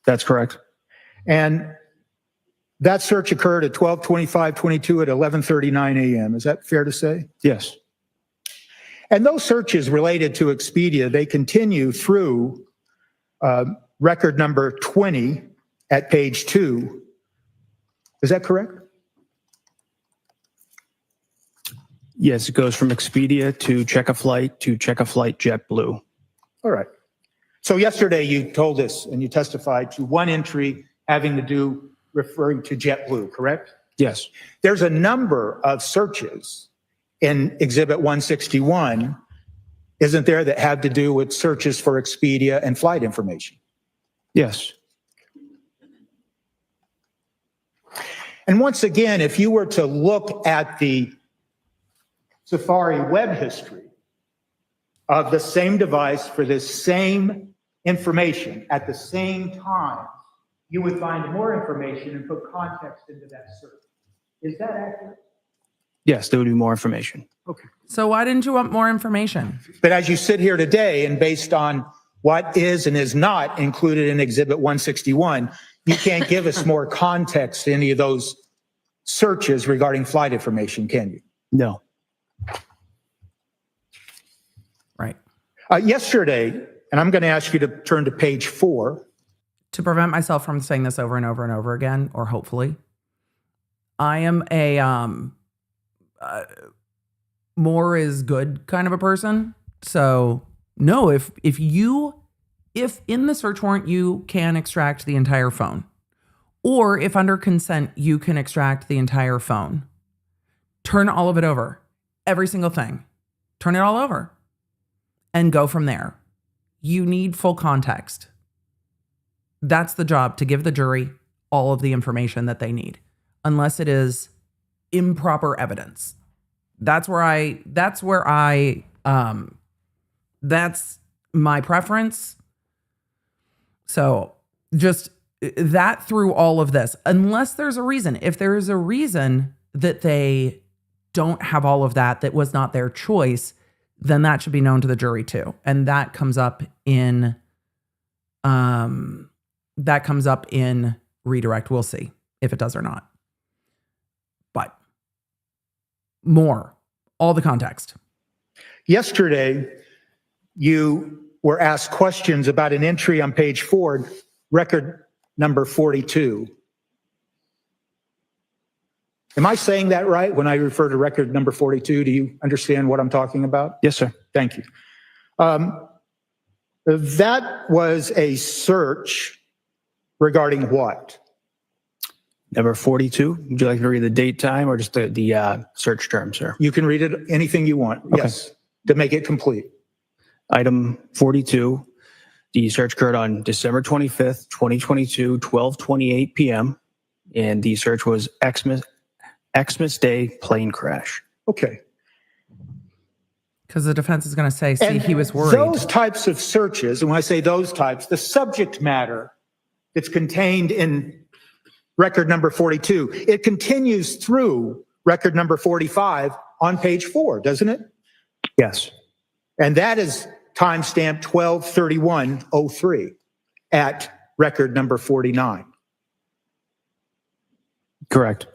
that's correct. And that search occurred at 12:25:22 at 11:39 a.m. Is that fair to say? Yes. And those searches related to Expedia, they continue through record number 20 at page 2. Is that correct? Yes, it goes from Expedia to Check a Flight to Check a Flight JetBlue. All right. So yesterday you told us and you testified to one entry having to do referring to JetBlue, correct? Yes. There's a number of searches in Exhibit 161, isn't there, that have to do with searches for Expedia and flight information? Yes. And once again, if you were to look at the Safari web history of the same device for this same information at the same time, you would find more information and put context into that search. Is that accurate? Yes, there would be more information. Okay. So why didn't you want more information? But as you sit here today and based on what is and is not included in Exhibit 161, you can't give us more context to any of those searches regarding flight information, can you? No. Right. Yesterday, and I'm going to ask you to turn to page 4. To prevent myself from saying this over and over and over again, or hopefully, I am a more is good kind of a person. So no, if in the search warrant you can extract the entire phone, or if under consent you can extract the entire phone, turn all of it over, every single thing, turn it all over, and go from there. You need full context. That's the job, to give the jury all of the information that they need, unless it is improper evidence. That's my preference. So just that through all of this, unless there's a reason. If there is a reason that they don't have all of that, that was not their choice, then that should be known to the jury too. And that comes up in redirect. We'll see if it does or not. But more, all the context. Yesterday, you were asked questions about an entry on page 4, record number 42. Am I saying that right when I refer to record number 42? Do you understand what I'm talking about? Yes, sir. Thank you. That was a search regarding what? Number 42. Would you like to read the date, time, or just the search term, sir? You can read it anything you want. Yes, to make it complete. Item 42. The search occurred on December 25th, 2022, 12:28 p.m. And the search was Xmas Day plane crash. Okay. Because the defense is going to say, see, And he was worried. those types of searches, and when I say those types, the subject matter that's contained in record number 42, it continues through record number 45 on page 4, doesn't it? Yes. And that is timestamp 12/31/03 at record number 49. Correct.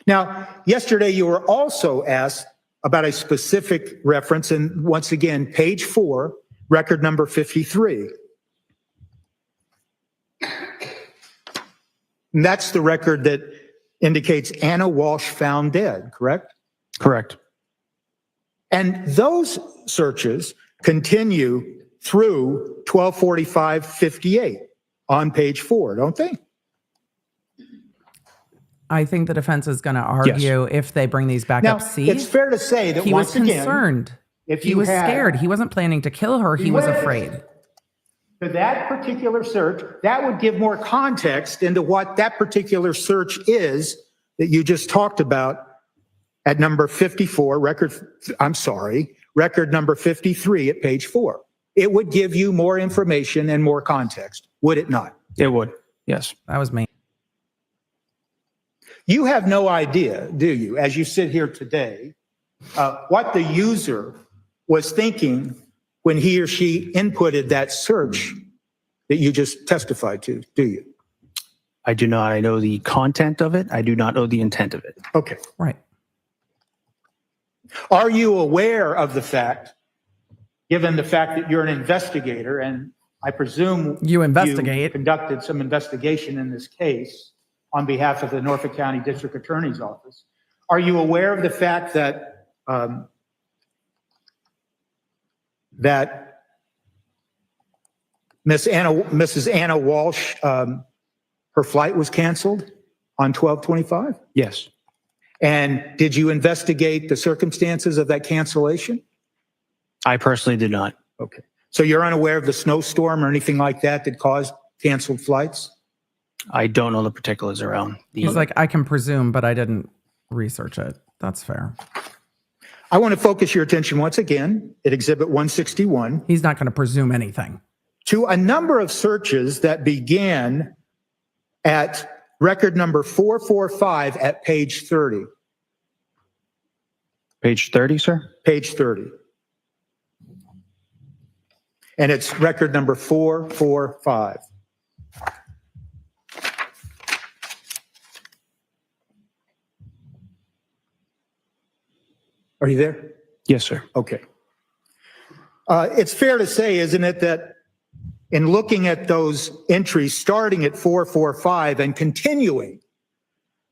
Now, yesterday you were also asked about a specific reference, and once again, page 4, record number 53. And that's the record that indicates Anna Walshe found dead, correct? Correct. And those searches continue through 12:45:58 on page 4, don't they? I think the defense is going to argue if they bring these back Now, up. See, it's fair to say that he was once again, concerned. if He you was had- scared. He wasn't planning to kill her. He was was. afraid. for that particular search, that would give more context into what that particular search is that you just talked about at number 54, record number 53 at page 4. It would give you more information and more context, would it not? It would. Yes. That was me. You have no idea, do you, as you sit here today, what the user was thinking when he or she inputted that search that you just testified to, do you? I do not. I know the content of it. I do not know the intent of it. Okay. Right. Are you aware of the fact, given the fact that you're an investigator, and I presume You investigate. you conducted some investigation in this case on behalf of the Norfolk County District Attorney's Office, are you aware of the fact that that Mrs. Anna Walshe, her flight was canceled on 12/25? Yes. And did you investigate the circumstances of that cancellation? I personally did not. Okay. So you're unaware of the snowstorm or anything like that that caused canceled flights? I don't know the particulars around the. He's like, I can presume, but I didn't research it. That's fair. I want to focus your attention once again at Exhibit 161 He's not going to presume anything. to a number of searches that began at record number 445 at page 30. Page 30, sir? Page 30. And it's record number 445. Are you there? Yes, sir. Okay. It's fair to say, isn't it, that in looking at those entries starting at 445 and continuing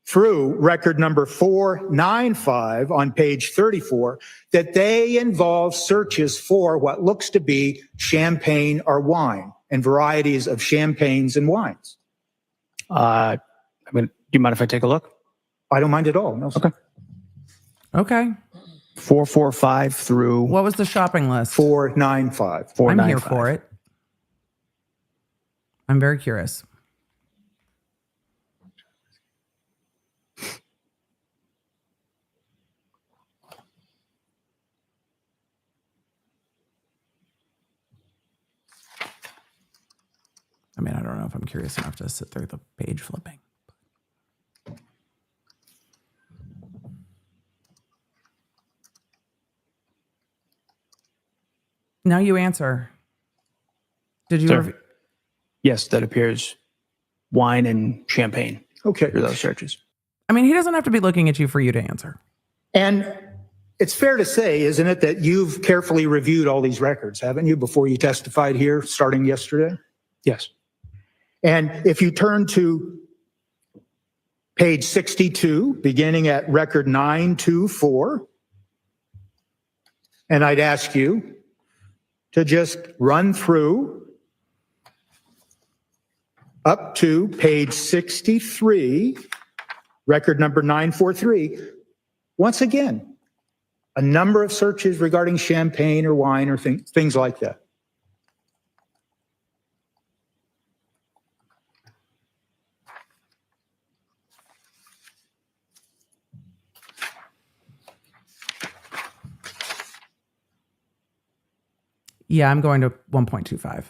through record number 495 on page 34, that they involve searches for what looks to be champagne or wine and varieties of champagnes and wines? I mean, do you mind if I take a look? I don't mind at all. No, sir. Okay. Okay. 445 through What was the shopping list? 495. I'm here 495. for it. I'm very curious. I mean, I don't know if I'm curious enough to sit through the page flipping. Now you answer. Did you? Sir. Yes, that appears wine and champagne Okay. through those searches. I mean, he doesn't have to be looking at you for you to answer. And it's fair to say, isn't it, that you've carefully reviewed all these records, haven't you, before you testified here starting yesterday? Yes. And if you turn to page 62, beginning at record 924, and I'd ask you to just run through up to page 63 record number 943. Once again, a number of searches regarding champagne or wine or things like that. Yeah, I'm going to 1.25.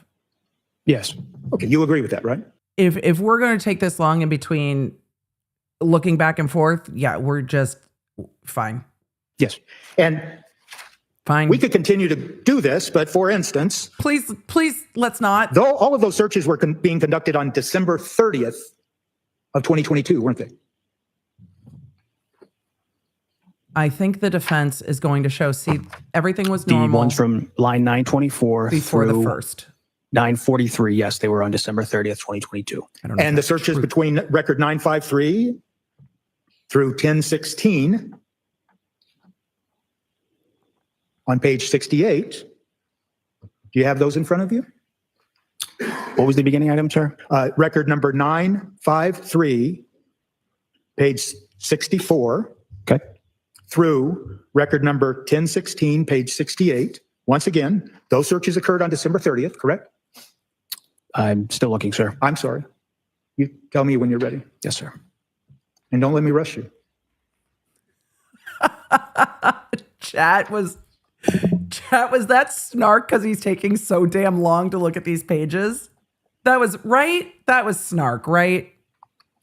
Yes. Okay, you agree with that, right? If we're going to take this long in between looking back and forth, yeah, we're just fine. Yes. And Fine. we could continue to do this, but for instance, please, let's not. though all of those searches were being conducted on December 30th of 2022, weren't they? I think the defense is going to show, see, everything was The normal ones from line 924 before the through first. 943, yes, they were on December 30th, 2022. I don't know. And the searches between record 953 through 1016 on page 68. Do you have those in front of you? What was the beginning item, sir? Record number 953, page 64, Okay. through record number 1016, page 68. Once again, those searches occurred on December 30th, correct? I'm still looking, sir. I'm sorry. You tell me when you're ready. Yes, sir. And don't let me rush you. Chat was that snark because he's taking so damn long to look at these pages? That was right. That was snark, right?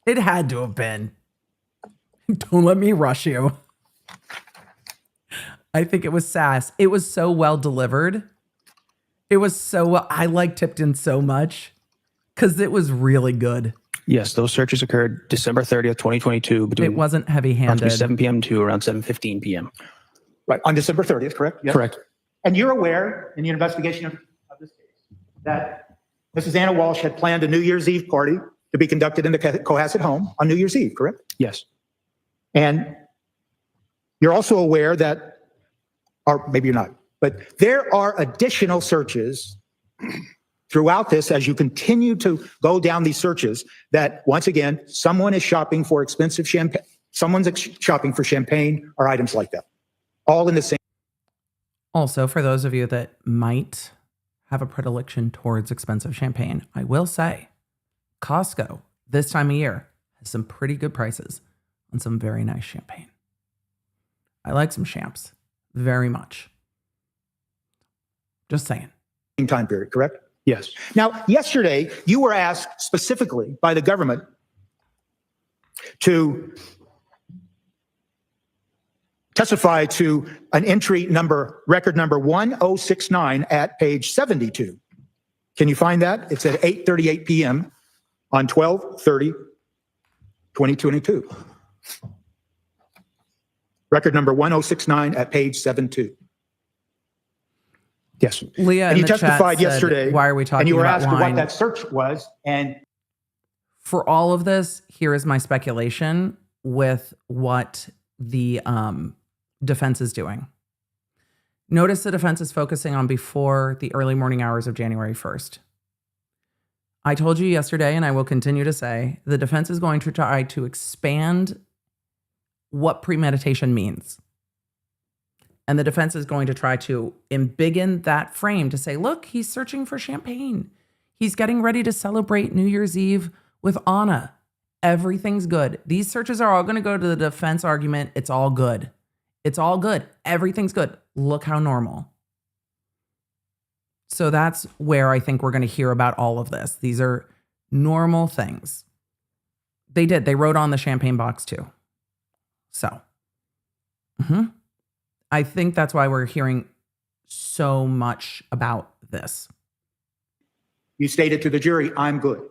It had to have been. Don't let me rush you. I think it was sass. It was so well delivered. It was so well. I like Tipton so much because it was really good. Yes, those searches occurred December 30th, 2022 between It wasn't heavy-handed. 7 p.m. to around 7:15 p.m. Right, on December 30th, correct? Yes. Correct. And you're aware in the investigation of this case that Mrs. Anna Walshe had planned a New Year's Eve party to be conducted in the Cohasset home on New Year's Eve, correct? Yes. And you're also aware that, or maybe you're not, but there are additional searches throughout this as you continue to go down these searches that, once again, someone is shopping for expensive champagne, someone's shopping for champagne or items like that, all in the same. Also, for those of you that might have a predilection towards expensive champagne, I will say Costco this time of year has some pretty good prices on some very nice champagne. I like some champs very much. Just saying. Time period, correct? Yes. Now, yesterday, you were asked specifically by the government to testify to an entry number, record number 1069 at page 72. Can you find that? It's at 8:38 p.m. on 12/30/2022. Record number 1069 at page 72. Yes. Leah And in you the chat testified said, yesterday. why are we talking And you were about asked wine? what that search was. And For all of this, here is my speculation with what the defense is doing. Notice the defense is focusing on before the early morning hours of January 1st. I told you yesterday, and I will continue to say, the defense is going to try to expand what premeditation means. And the defense is going to try to embiggen that frame to say, look, he's searching for champagne. He's getting ready to celebrate New Year's Eve with Anna. Everything's good. These searches are all going to go to the defense argument. It's all good. It's all good. Everything's good. Look how normal. So that's where I think we're going to hear about all of this. These are normal things. They did. They wrote on the champagne box too. So, I think that's why we're hearing so much about this. you stated to the jury, I'm good.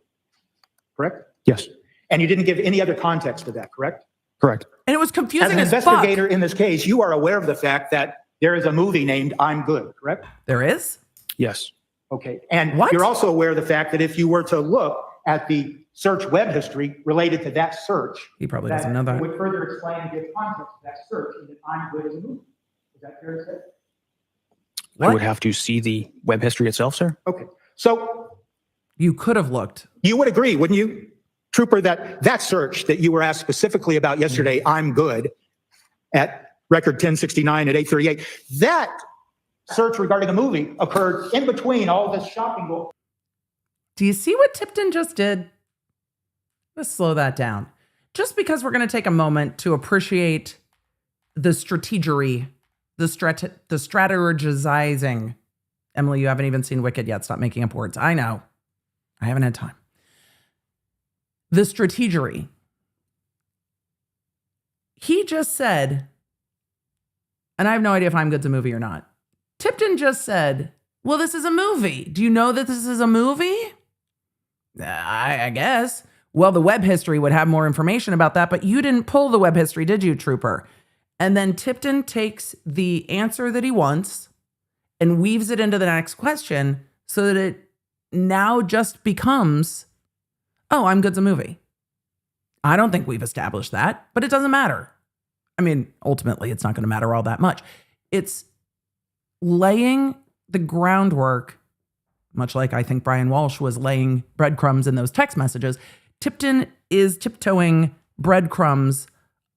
Correct? Yes. And you didn't give any other context to that, correct? Correct. And it was As confusing an as investigator fuck. in this case, you are aware of the fact that there is a movie named I'm Good, correct? There is? Yes. Okay. And What? you're also aware of the fact that if you were to look at the search web history related to that search, He probably doesn't know that. it would further explain and give context to that search and that I'm Good is a movie. Is that fair to say? I would have to see the web history itself, sir. Okay. So You could have looked. you would agree, wouldn't you, Trooper, that search that you were asked specifically about yesterday, I'm good, at record 1069 at 8:38, that search regarding a movie occurred in between all this shopping. Do you see what Tipton just did? Let's slow that down. Just because we're going to take a moment to appreciate the strategery, the strategizing. Emily, you haven't even seen Wicked yet. Stop making up words. I know. I haven't had time. The strategery. He just said, and I have no idea if I'm Good's a movie or not. Tipton just said, well, this is a movie. Do you know that this is a movie? I guess. Well, the web history would have more information about that, but you didn't pull the web history, did you, Trooper? And then Tipton takes the answer that he wants and weaves it into the next question so that it now just becomes, oh, I'm Good's a movie. I don't think we've established that, but it doesn't matter. I mean, ultimately, it's not going to matter all that much. It's laying the groundwork, much like I think Brian Walshe was laying breadcrumbs in those text messages. Tipton is tiptoeing breadcrumbs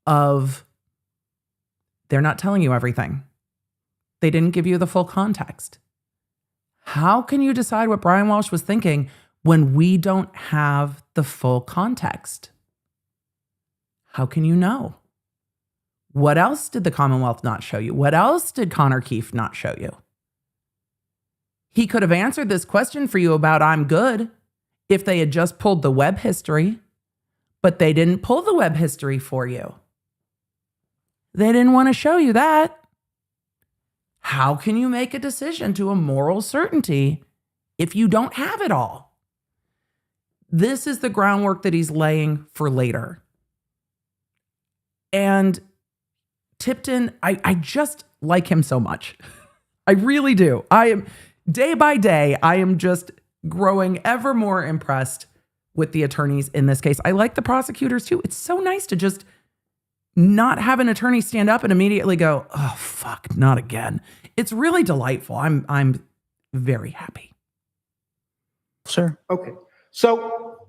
of, they're not telling you everything. They didn't give you the full context. How can you decide what Brian Walshe was thinking when we don't have the full context? How can you know? What else did the Commonwealth not show you? What else did Connor Keefe not show you? He could have answered this question for you about I'm good if they had just pulled the web history, but they didn't pull the web history for you. They didn't want to show you that. How can you make a decision to a moral certainty if you don't have it all? This is the groundwork that he's laying for later. And Tipton, I just like him so much. I really do. I am, day by day, I am just growing ever more impressed with the attorneys in this case. I like the prosecutors too. It's so nice to just not have an attorney stand up and immediately go, oh, fuck, not again. It's really delightful. I'm very happy. Sir? Okay. So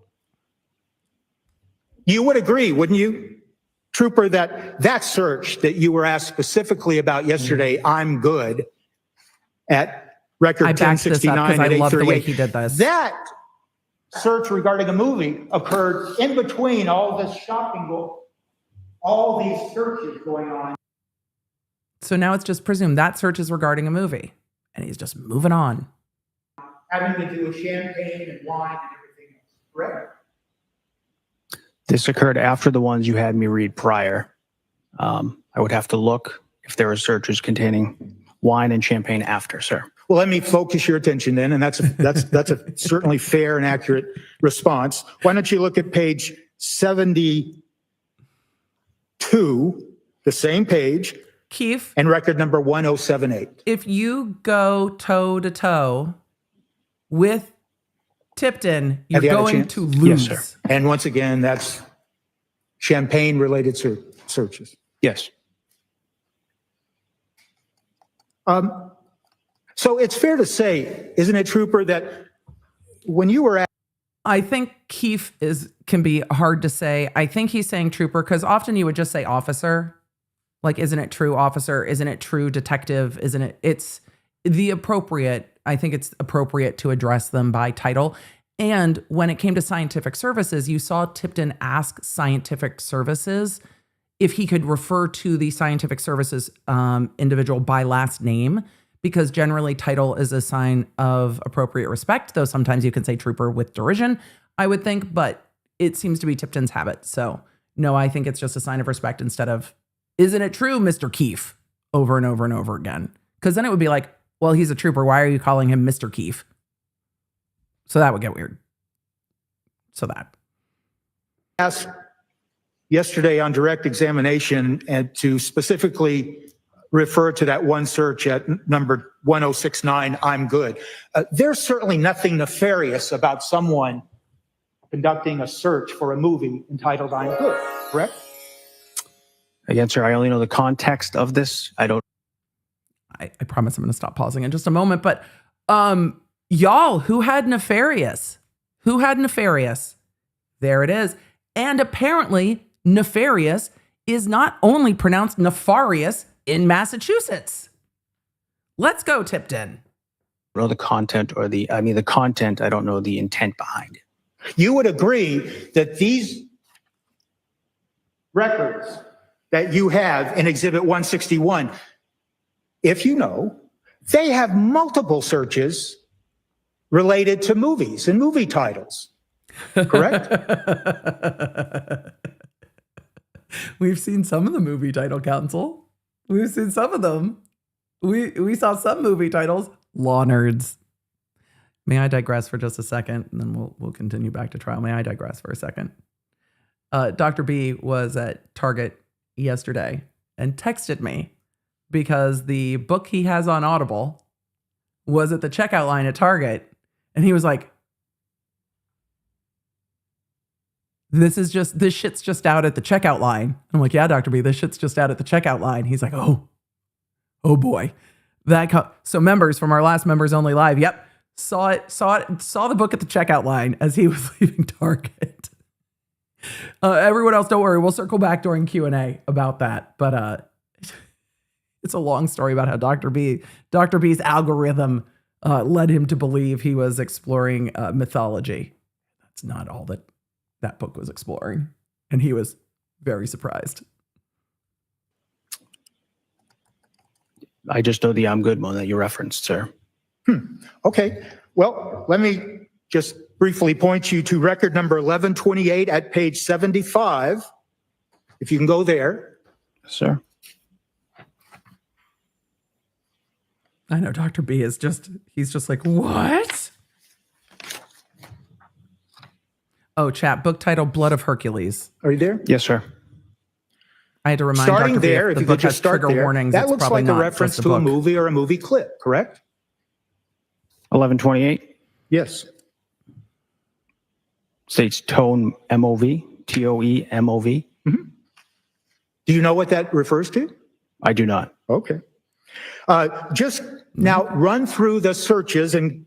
you would agree, wouldn't you, Trooper, that search that you were asked specifically about yesterday, I'm good, at record I backed this up 1069 because I at love the way 8:38, he did this. that search regarding a movie occurred in between all this shopping, all these searches going on. So now it's just presumed that search is regarding a movie. And he's just moving on. Having to do with champagne and wine and everything else, correct? This occurred after the ones you had me read prior. I would have to look if there were searches containing wine and champagne after, sir. Well, let me focus your attention then, and that's a certainly fair and accurate response. Why don't you look at page 72, the same page, Keefe, and record number 1078. if you go toe to toe with Tipton, you're Have you had a going chance? to lose. Yes, sir. And once again, that's champagne-related searches. Yes. So it's fair to say, isn't it, Trooper, that when you were at I think Keefe can be hard to say. I think he's saying trooper because often you would just say officer. Like, isn't it true officer? Isn't it true detective? Isn't it? It's the appropriate. I think it's appropriate to address them by title. And when it came to scientific services, you saw Tipton ask scientific services if he could refer to the scientific services individual by last name, because generally title is a sign of appropriate respect, though sometimes you can say trooper with derision, I would think, but it seems to be Tipton's habit. So no, I think it's just a sign of respect instead of, isn't it true, Mr. Keefe, over and over and over again? Because then it would be like, well, he's a trooper. Why are you calling him Mr. Keefe? So that would get weird. So that. asked yesterday on direct examination and to specifically refer to that one search at number 1069, I'm good. There's certainly nothing nefarious about someone conducting a search for a movie entitled I'm Good, correct? Again, sir, I only know the context of this. I don't. I promise I'm going to stop pausing in just a moment. But y'all, who had Nefarious? Who had Nefarious? There it is. And apparently, Nefarious is not only pronounced Nefarious in Massachusetts. Let's go, Tipton. I don't know the content or the content, I don't know the intent behind it. You would agree that these records that you have in Exhibit 161, if you know, they have multiple searches related to movies and movie titles, correct? We've seen some of the movie title, Council. We've seen some of them. We saw some movie titles. Law nerds. May I digress for just a second, and then we'll continue back to trial. May I digress for a second? Dr. B was at Target yesterday and texted me because the book he has on Audible was at the checkout line at Target, and he was like, this shit's just out at the checkout line. I'm like, yeah, Dr. B, this shit's just out at the checkout line. He's like, oh boy. So members from our last members only live. Yep. Saw the book at the checkout line as he was leaving Target. Everyone else, don't worry. We'll circle back during Q&A about that. But it's a long story about how Dr. B's algorithm led him to believe he was exploring mythology. That's not all that book was exploring. And he was very surprised. I just know the I'm good one that you referenced, sir. Okay. Well, let me just briefly point you to record number 1128 at page 75. If you can go there. Sir. I know Dr. B he's just like, what? Oh, chat, book title, Blood of Hercules. Are you there? Yes, sir. I had to remind Starting Dr. B there, if if the you book could has just start trigger there, warnings, that it's looks probably like a not reference just to a book. movie or a movie clip, correct? 1128 Yes. states tone MOV, TOE-MOV. Do you know what that refers to? I do not. Okay. Just now run through the searches and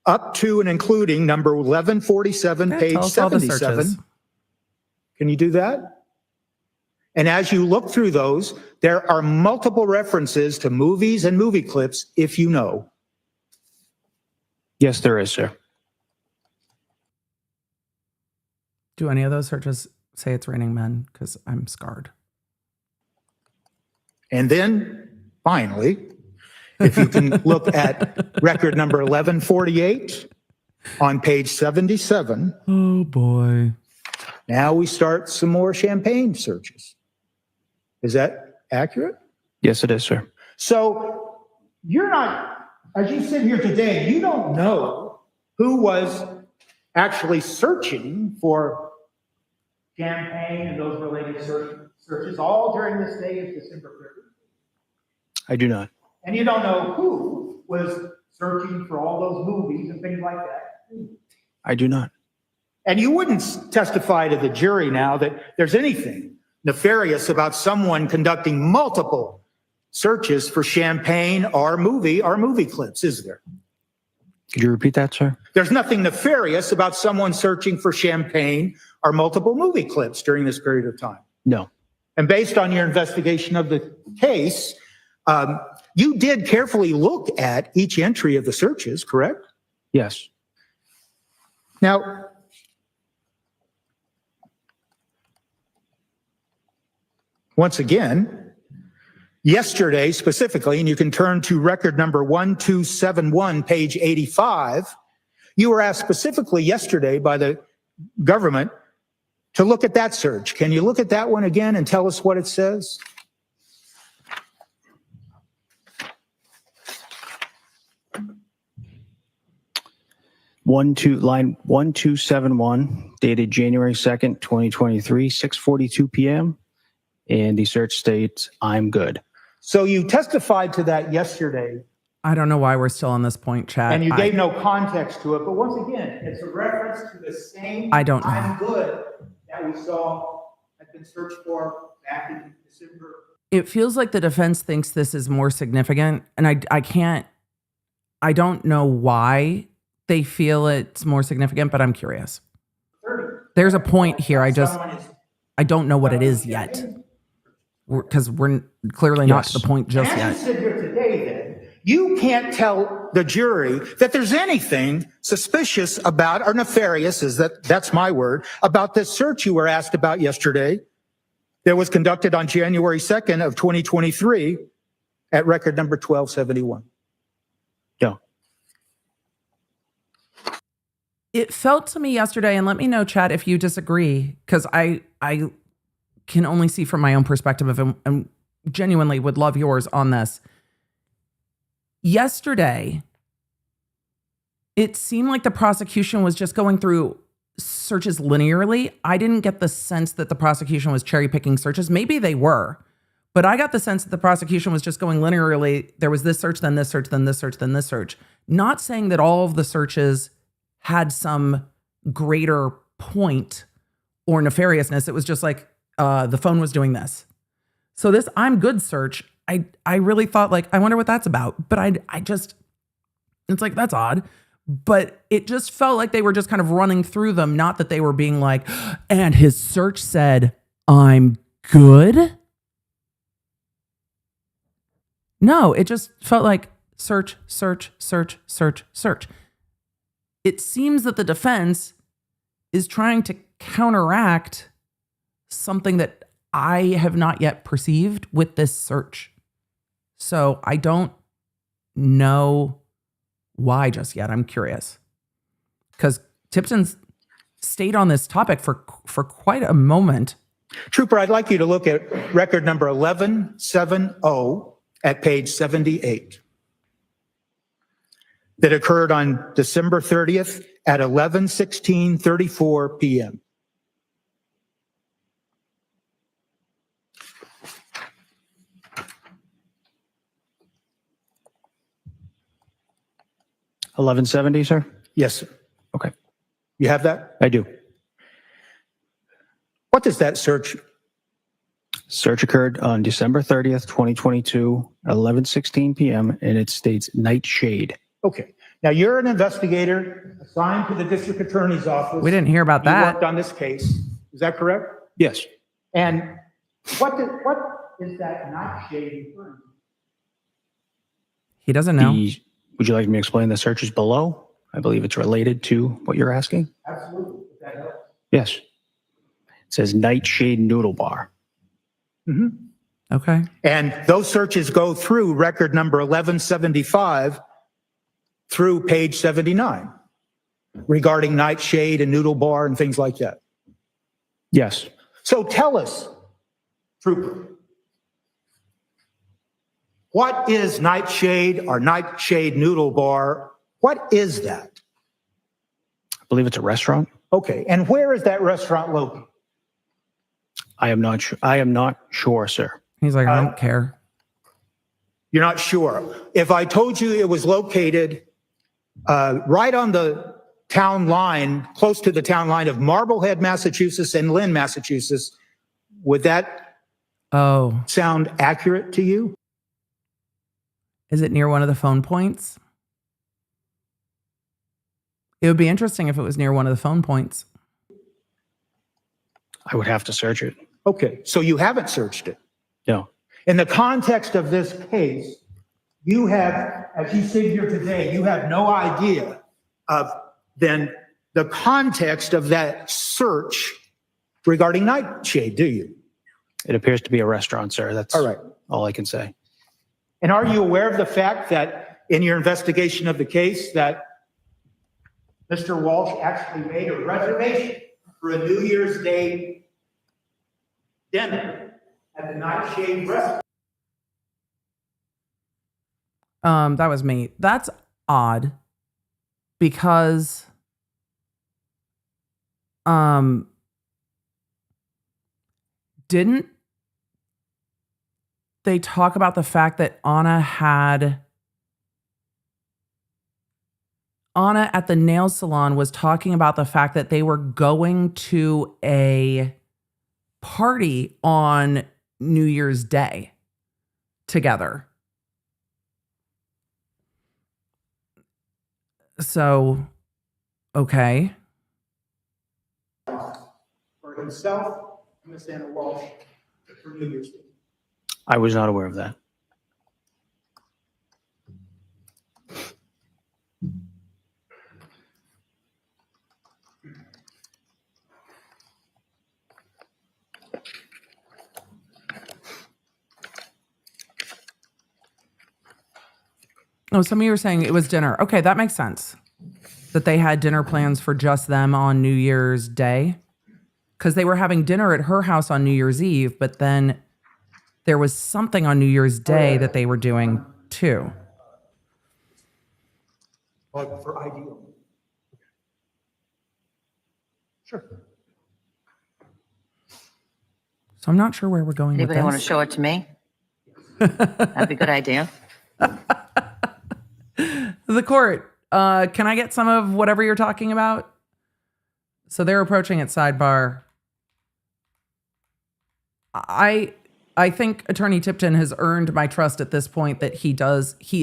up to and including number 1147, Yeah, page tell us all the 77. searches. Can you do that? And as you look through those, there are multiple references to movies and movie clips, if you know. Yes, there is, sir. Do any of those searches say it's raining men? Because I'm scarred. And then finally, if you can look at record number 1148 on page 77, Oh boy. now we start some more champagne searches. Is that accurate? Yes, it is, sir. So you're not, as you sit here today, you don't know who was actually searching for champagne and those related searches all during this day of December 30th. I do not. And you don't know who was searching for all those movies and things like that. I do not. And you wouldn't testify to the jury now that there's anything nefarious about someone conducting multiple searches for champagne or movie clips, is there? Could you repeat that, sir? There's nothing nefarious about someone searching for champagne or multiple movie clips during this period of time. No. And based on your investigation of the case, you did carefully look at each entry of the searches, correct? Yes. Now, once again, yesterday specifically, and you can turn to record number 1271, page 85, you were asked specifically yesterday by the government to look at that search. Can you look at that one again and tell us what it says? Line 1271, dated January 2nd, 2023, 6:42 p.m. And the search states, I'm good. So you testified to that yesterday, I don't know why we're still on this point, chat. and you gave no context to it. But once again, it's a reference to the same I don't know. I'm good that we saw had been searched for back in December. It feels like the defense thinks this is more significant, and I don't know why they feel it's more significant, but I'm curious. 30. There's a point here. Someone is- I don't know what it is yet. Because we're clearly not to the Yes. point just As you yet. sit here today, then, you can't tell the jury that there's anything suspicious about or nefarious, that's my word, about this search you were asked about yesterday that was conducted on January 2nd of 2023 at record number 1271. No. It felt to me yesterday, and let me know, Chad, if you disagree, because I can only see from my own perspective and genuinely would love yours on this. Yesterday, it seemed like the prosecution was just going through searches linearly. I didn't get the sense that the prosecution was cherry picking searches. Maybe they were, but I got the sense that the prosecution was just going linearly. There was this search, then this search, then this search, then this search. Not saying that all of the searches had some greater point or nefariousness. It was just like the phone was doing this. So this I'm good search, I really thought like, I wonder what that's about. But I just, it's like, that's odd. But it just felt like they were just kind of running through them. Not that they were being like, and his search said, I'm good. No, it just felt like search, search, search, search, search. It seems that the defense is trying to counteract something that I have not yet perceived with this search. So I don't know why just yet. I'm curious. Because Tipton's stayed on this topic for quite a moment. Trooper, I'd like you to look at record number 1170 at page 78. That occurred on December 30th at 11:16:34 p.m. $11.70, sir? Yes, sir. Okay, You have that? I do. What does that search? Search occurred on December 30th, 2022, 11:16 p.m., and it states nightshade. Okay. Now, you're an investigator assigned to the district attorney's office. We didn't hear about You that. worked on this case. Is that correct? Yes. And what is that nightshade referring to? He doesn't know. Would you like me to explain the searches below? I believe it's related to what you're asking. Absolutely. If that helps. Yes. It says nightshade noodle bar. Okay. And those searches go through record number 1175 through page 79 regarding nightshade and noodle bar and things like that. Yes. So tell us, Trooper, what is nightshade or nightshade noodle bar? What is that? I believe it's a restaurant. Okay. And where is that restaurant located? I am not sure. I am not sure, sir. He's like, I don't care. You're not sure. If I told you it was located right on the town line, close to the town line of Marblehead, Massachusetts and Lynn, Massachusetts, would that sound accurate to you? Is it near one of the phone points? It would be interesting if it was near one of the phone points. I would have to search it. Okay. So you haven't searched it. No. In the context of this case, you have, as you sit here today, you have no idea of then the context of that search regarding nightshade, do you? It appears to be a restaurant, sir. That's All right. all I can say. And are you aware of the fact that in your investigation of the case that Mr. Walsh actually made a reservation for a New Year's Day dinner at the Nightshade restaurant? That was me. That's odd because didn't they talk about the fact that Anna at the nail salon was talking about the fact that they were going to a party on New Year's Day together. So, okay. for himself and Miss Anna Walshe for New Year's Eve. I was not aware of that. Oh, some of you were saying it was dinner. Okay, that makes sense. That they had dinner plans for just them on New Year's Day. Because they were having dinner at her house on New Year's Eve, but then there was something on New Year's Day that they were doing too. But for ideal. Sure. So I'm not sure where we're going Anybody with want to this. show it to me? That'd be a good idea. The court, can I get some of whatever you're talking about? So they're approaching at sidebar. I think Attorney Tipton has earned my trust at this point that he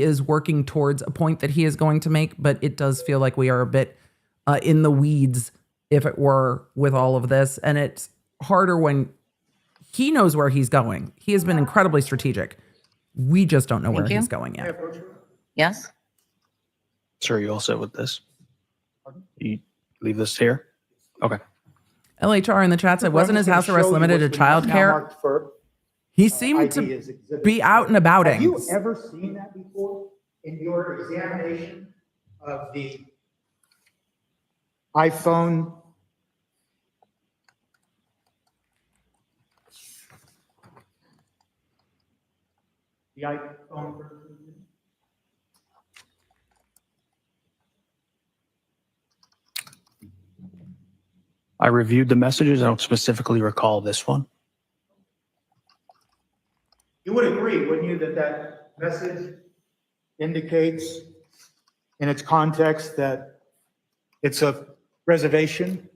is working towards a point that he is going to make, but it does feel like we are a bit in the weeds, if it were, with all of this. And it's harder when he knows where he's going. He has been incredibly strategic. We just don't know where you. he's going yet. Yes? Sir, you all set with this? You leave this here? Okay. LHR in the chat said, wasn't his house arrest limited to childcare? He seemed to be out and about. Have you ever seen that before in your examination of the iPhone? The iPhone version? I reviewed the messages. I don't specifically recall this one. You would agree, wouldn't you, that that message indicates in its context that it's a reservation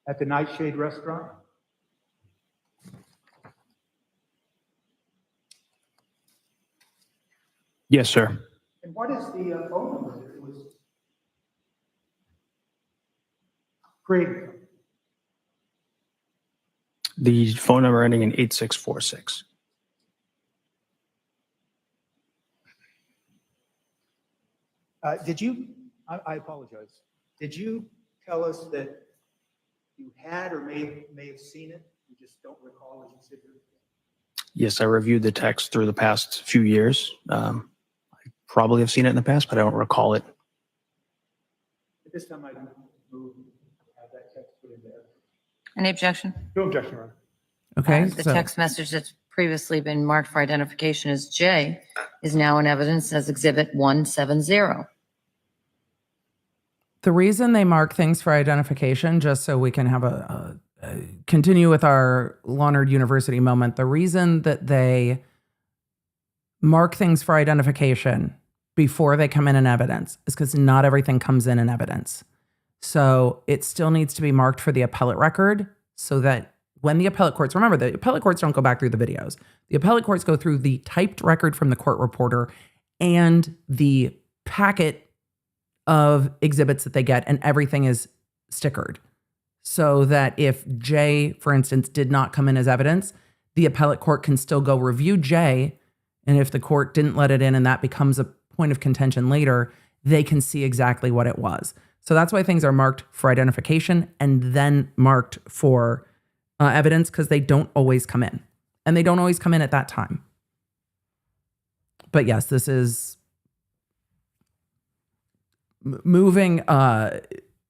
at the Nightshade Restaurant? Yes, sir. And what is the phone number that it was created from? The phone number ending in 8646. I apologize. Did you tell us that you had or may have seen it? You just don't recall as you sit here? Yes, I reviewed the text through the past few years. I probably have seen it in the past, but I don't recall it. At this time, I move to have that text put in there. Any objection? No objection, Your Honor. Okay. The so- text message that's previously been marked for identification as J is now in evidence as Exhibit 170. The reason they mark things for identification, just so we can have continue with our Leonard University moment, the reason that they mark things for identification before they come in evidence is because not everything comes in evidence. So it still needs to be marked for the appellate record so that when the appellate courts, remember, the appellate courts don't go back through the videos. The appellate courts go through the typed record from the court reporter and the packet of exhibits that they get, and everything is stickered. So that if J, for instance, did not come in as evidence, the appellate court can still go review J, and if the court didn't let it in and that becomes a point of contention later, they can see exactly what it was. So that's why things are marked for identification and then marked for evidence, because they don't always come in. And they don't always come in at that time. But yes, this is moving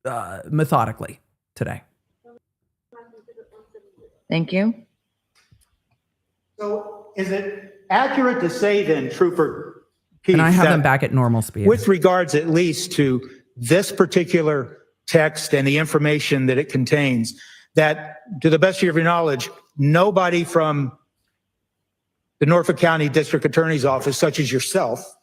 methodically today. Thank you. So is it accurate to say then, Trooper Keefe, And I have that them back at normal speed. with regards at least to this particular text and the information that it contains, that to the best of your knowledge, nobody from the Norfolk County District Attorney's Office, such as yourself,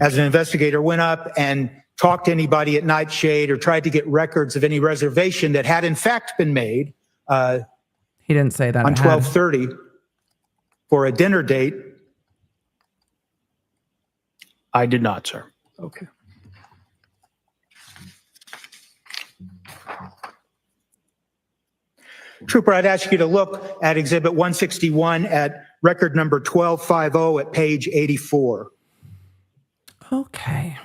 as an investigator, went up and talked to anybody at Nightshade or tried to get records of any reservation that had in fact been made He didn't say that. on it had. 12/30 for a dinner date? I did not, sir. Okay. Trooper, I'd ask you to look at Exhibit 161 at record number 1250 at page 84. Okay.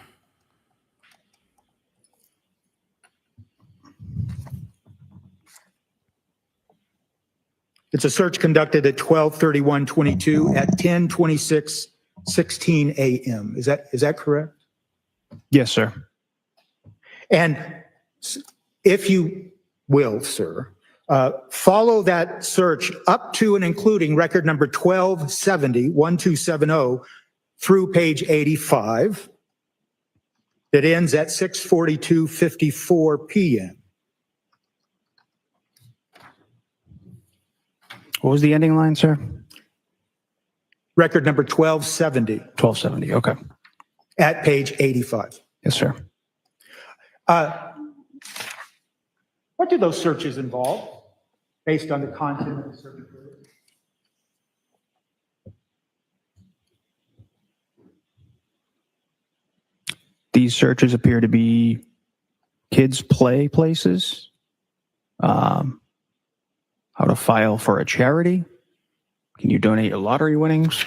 It's a search conducted at 12/31/22 at 10:26:16 a.m. Is that correct? Yes, sir. And if you will, sir, follow that search up to and including record number 1270 through page 85 that ends at 6:42:54 p.m. What was the ending line, sir? Record number 1270 1270. Okay. at page 85. Yes, sir. What do those searches involve based on the content of the search? These searches appear to be kids' play places, how to file for a charity, can you donate your lottery winnings,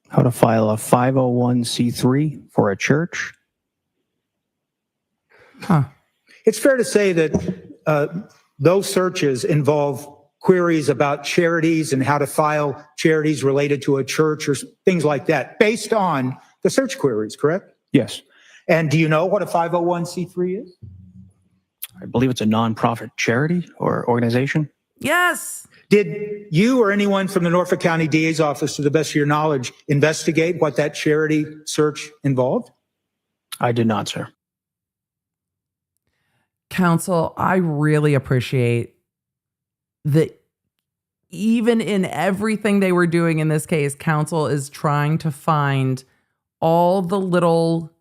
how to file a 501c3 for a church. Huh. It's fair to say that those searches involve queries about charities and how to file charities related to a church or things like that, based on the search queries, correct? Yes, And do you know what a 501c3 is? I believe it's a nonprofit charity or organization. Yes. Did you or anyone from the Norfolk County DA's office, to the best of your knowledge, investigate what that charity search involved? I did not, sir. Counsel, I really appreciate that even in everything they were doing in this case, counsel is trying to find all the little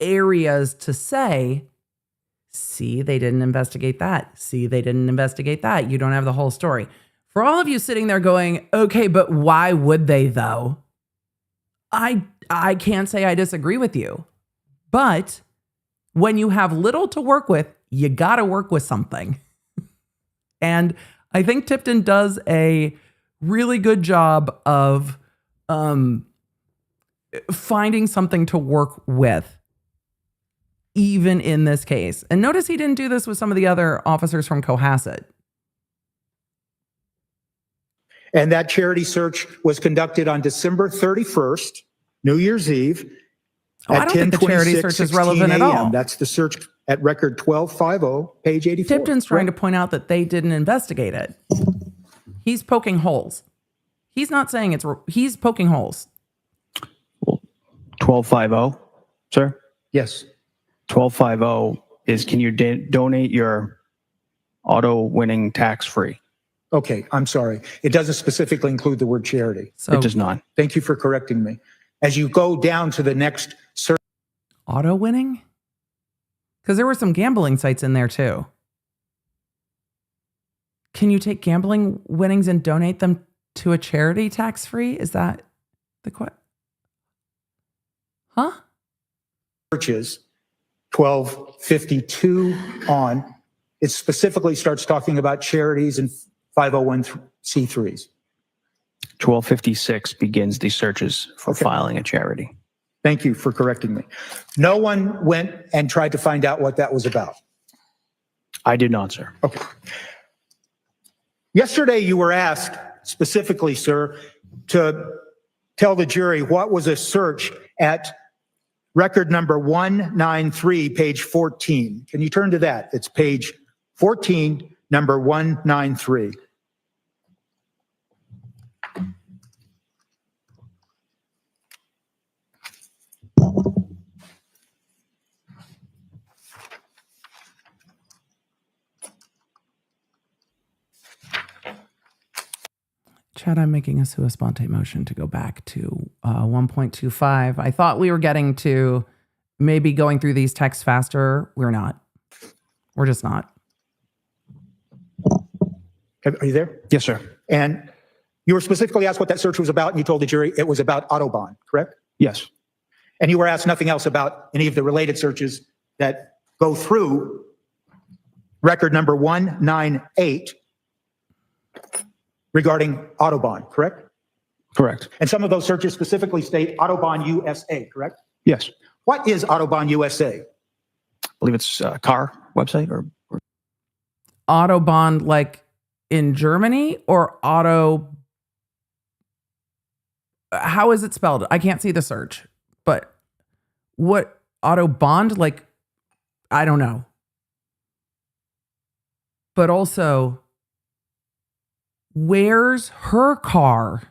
areas to say, see, they didn't investigate that. See, they didn't investigate that. You don't have the whole story. For all of you sitting there going, okay, but why would they though? I can't say I disagree with you. But when you have little to work with, you got to work with something. And I think Tipton does a really good job of finding something to work with, even in this case. And notice he didn't do this with some of the other officers from Cohasset. And that charity search was conducted on December 31st, New Year's Eve. I don't think the charity search is relevant at all. That's the search at record 1250, page 84. Tipton's trying to point out that they didn't investigate it. He's poking holes. He's not saying he's poking holes. Well, 1250, sir? Yes. 1250 is, can you donate your auto winning tax free? Okay, I'm sorry. It doesn't specifically include the word charity. So It does not. Thank you for correcting me. As you go down to the next search, auto winning? Because there were some gambling sites in there too. Can you take gambling winnings and donate them to a charity tax free? Is that the question? Huh? searches, 1252 on, it specifically starts talking about charities and 501c3s. 1256 begins the searches for Okay. filing a charity. Thank you for correcting me. No one went and tried to find out what that was about. I did not, sir. Okay. Yesterday, you were asked specifically, sir, to tell the jury what was a search at record number 193, page 14. Can you turn to that? It's page 14, number 193. Chad, I'm making a sua sponte motion to go back to 1.25. I thought we were getting to maybe going through these texts faster. We're not. We're just not. Are you there? Yes, sir. And you were specifically asked what that search was about, and you told the jury it was about Autobahn, correct? Yes. And you were asked nothing else about any of the related searches that go through record number 198 regarding Autobahn, correct? Correct. And some of those searches specifically state Autobahn USA, correct? Yes. What is Autobahn USA? I believe it's a car website or Autobahn, like in Germany, or auto? How is it spelled? I can't see the search, but what Autobahn? Like, I don't know. But also, where's her car?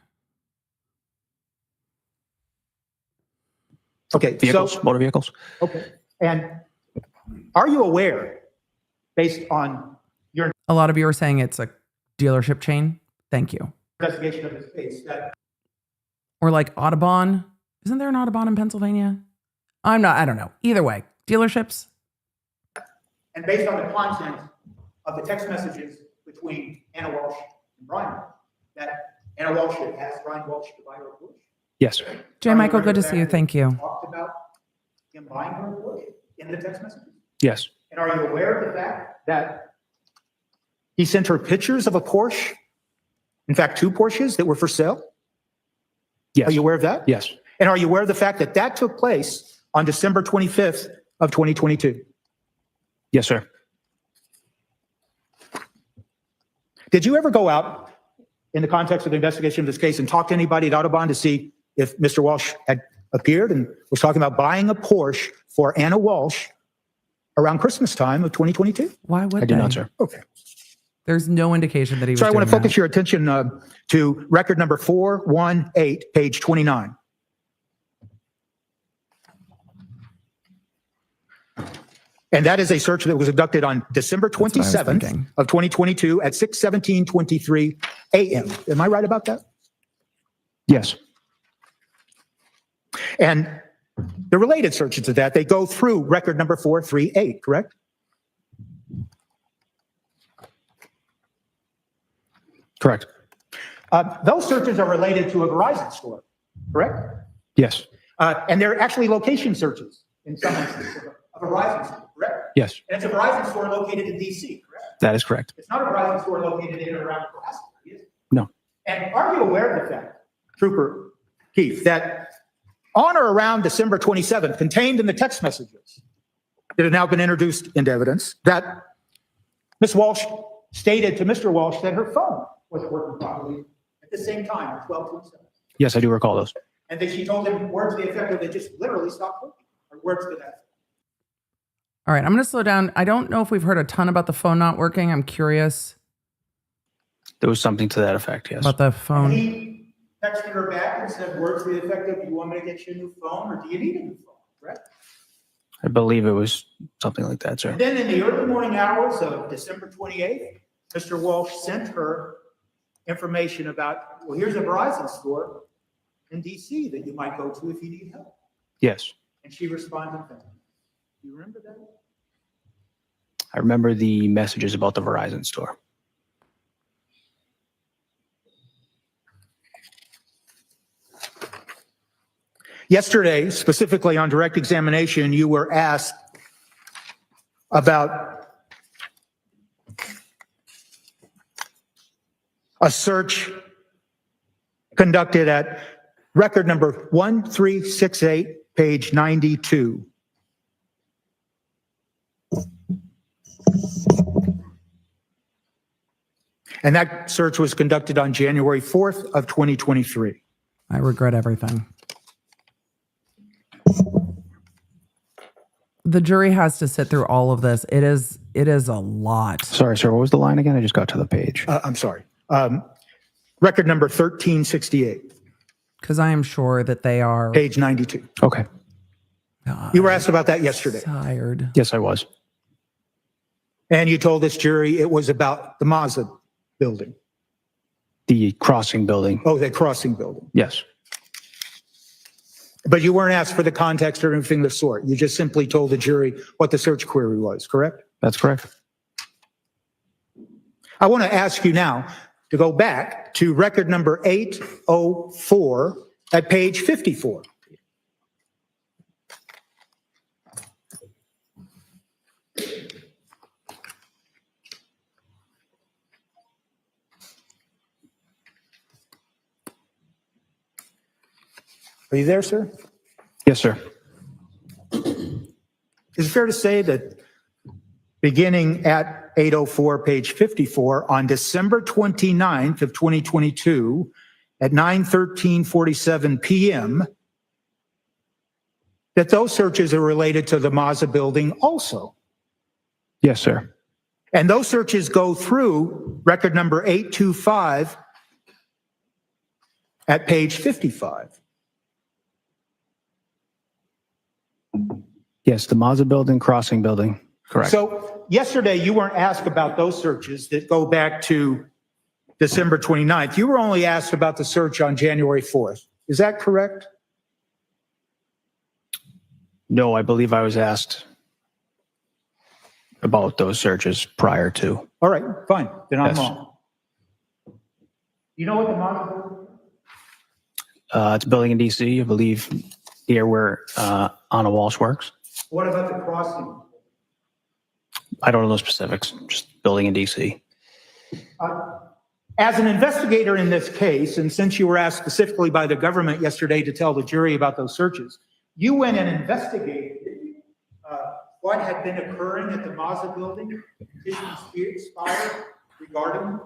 Okay, vehicles, so, motor vehicles. okay. And are you aware, based on your A lot of you are saying it's a dealership chain. Thank you. investigation of this case, that Or like Audubon. Isn't there an Audubon in Pennsylvania? I don't know. Either way, dealerships. and based on the content of the text messages between Anna Walshe and Brian, that Anna Walshe has Brian Walshe to buy her a Porsche? Yes. J. Michael, good to see you. Thank you. Talked about him buying her a Porsche in the text messages? Yes. And are you aware of the fact that he sent her pictures of a Porsche? In fact, 2 Porsches that were for sale? Yes. Are you aware of that? Yes. And are you aware of the fact that that took place on December 25th of 2022? Yes, sir. Did you ever go out in the context of the investigation of this case and talk to anybody at Autobahn to see if Mr. Walshe had appeared and was talking about buying a Porsche for Anna Walshe around Christmas time of 2022? Why would I did they? not, sir. Okay. There's no indication that he was So I want to doing focus that. your attention to record number 418, page 29. And that is a search that was conducted on December what I was 27th thinking. of 2022 at 6:17:23 a.m. Am I right about that? Yes. And the related searches to that, they go through record number 438, correct? Correct. Those searches are related to a Verizon store, correct? Yes. And they're actually location searches in some instances of a Verizon store, correct? Yes. And it's a Verizon store located in DC, correct? That is correct. It's not a Verizon store located in or around Alaska, is it? No. And are you aware of the fact, Trooper Keefe, that on or around December 27th, contained in the text messages that have now been introduced into evidence, that Ms. Walshe stated to Mr. Walshe that her phone wasn't working properly at the same time, at 12:27. Yes, I do recall those. And then she told him words to the effect of, it just literally stopped working, or words to that effect. All right, I'm going to slow down. I don't know if we've heard a ton about the phone not working. I'm curious There was something to that effect. Yes. about the phone. He texted her back and said words to the effect of, do you want me to get you a new phone, or do you need a new phone, correct? I believe it was something like that, sir. Then in the early morning hours of December 28th, Mr. Walshe sent her information about, well, here's a Verizon store in DC that you might go to if you need help. Yes. And she responded back. Do you remember that? I remember the messages about the Verizon store. Yesterday, specifically on direct examination, you were asked about a search conducted at record number 1368, page 92. And that search was conducted on January 4th of 2023. I regret everything. The jury has to sit through all of this. It is a lot. Sorry, sir. What was the line again? I just got to the page. I'm sorry. Record number 1368, Because I am sure that they are page 92. Okay. You were asked about that yesterday. tired. Yes, I was. And you told this jury it was about the Mazda building. The crossing building. Oh, the crossing building. Yes. But you weren't asked for the context or anything of the sort. You just simply told the jury what the search query was, correct? That's correct. I want to ask you now to go back to record number 804 at page 54. Are you there, sir? Yes, sir. Is it fair to say that beginning at 8:04, page 54, on December 29th of 2022, at 9:13:47 p.m., that those searches are related to the Mazda building also? Yes, sir. And those searches go through record number 825 at page 55. Yes, the Mazda building, crossing building. Correct. So yesterday, you weren't asked about those searches that go back to December 29th. You were only asked about the search on January 4th. Is that correct? No, I believe I was asked about those searches prior to. All right, fine. Then I'm Yes. wrong. You know what the Mazda building? It's a building in DC, I believe, near where Anna Walshe works. What about the crossing? I don't know the specifics, just building in DC. As an investigator in this case, and since you were asked specifically by the government yesterday to tell the jury about those searches, you went and investigated what had been occurring at the Mazda building, Tipton Spire, regarding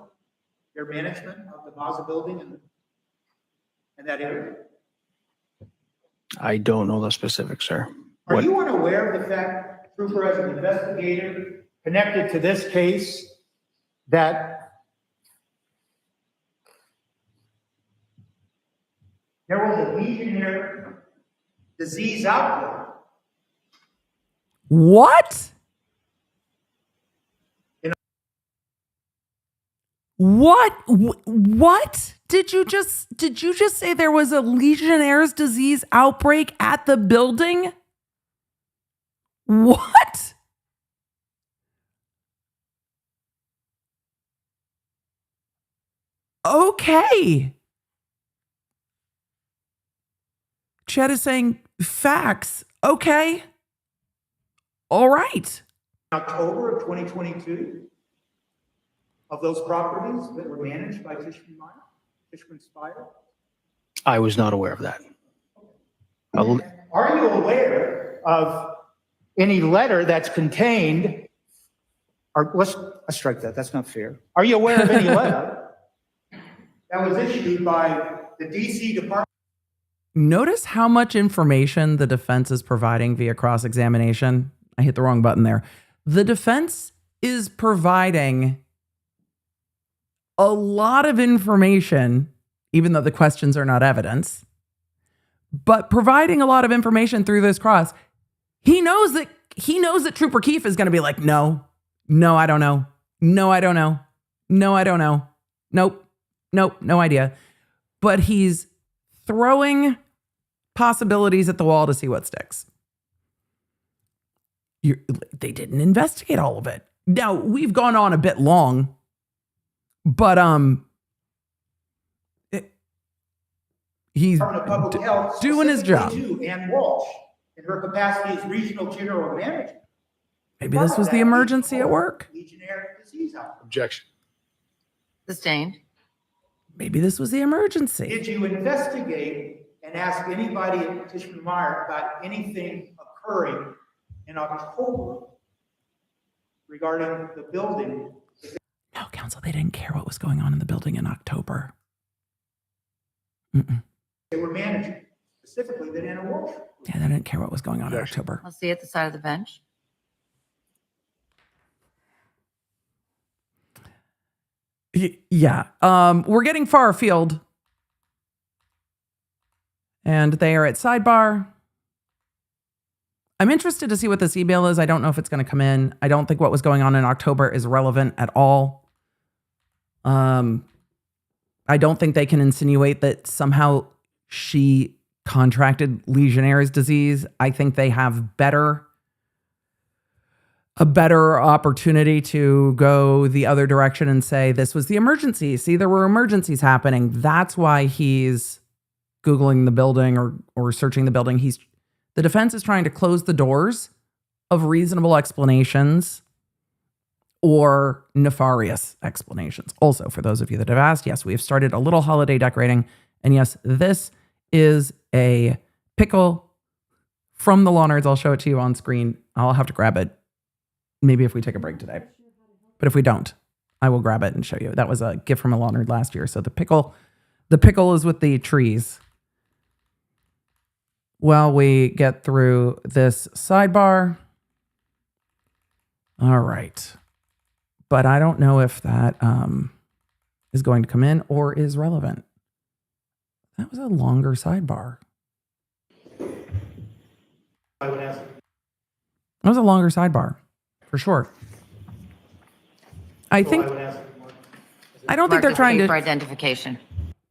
their management of the Mazda building and that area. I don't know the specifics, sir. Are What- you unaware of the fact, Trooper, as an investigator connected to this case, that there was a Legionnaire disease outbreak? What? What? Did you just say there was a Legionnaires disease outbreak at the building? What? Okay. Chet is saying facts. Okay. All right. October of 2022, of those properties that were managed by Tishman Spire? I was not aware of that. Are you aware of any letter that's contained, or let's strike that, that's not fair. Are you aware of any letter that was issued by the DC Department? Notice how much information the defense is providing via cross-examination. I hit the wrong button there. The defense is providing a lot of information, even though the questions are not evidence, but providing a lot of information through this cross. He knows that Trooper Keefe is going to be like, no, I don't know. No, I don't know. No, I don't know. Nope, no idea. But he's throwing possibilities at the wall to see what sticks. They didn't investigate all of it. Now, we've gone on a bit long, but he's Department of Public Health, doing his job. specifically to Ann Walsh in her capacity as regional general manager. Maybe this was the emergency at work. Legionnaire disease outbreak. Objection. Sustained. Maybe this was the emergency. Did you investigate and ask anybody at Tishman Meyer about anything occurring in October regarding the building? No, counsel, they didn't care what was going on in the building in October. Mm-mm. They were managing, specifically that Anna Walsh. Yeah, they didn't care what was going on in Objection. October. I'll see you at the side of the bench. Yeah. We're getting far afield. And they are at sidebar. I'm interested to see what this email is. I don't know if it's going to come in. I don't think what was going on in October is relevant at all. I don't think they can insinuate that somehow she contracted Legionnaire's disease. I think they have a better opportunity to go the other direction and say, this was the emergency. See, there were emergencies happening. That's why he's Googling the building or searching the building. The defense is trying to close the doors of reasonable explanations or nefarious explanations. Also, for those of you that have asked, yes, we have started a little holiday decorating. And yes, this is a pickle from the Law Nerds. I'll show it to you on screen. I'll have to grab it maybe if we take a break today. But if we don't, I will grab it and show you. That was a gift from a Law Nerd last year. So the pickle is with the trees. While we get through this sidebar. All right. But I don't know if that is going to come in or is relevant. That was a longer sidebar. I would ask. That was a longer sidebar, for sure. I don't think they're trying For to. identification.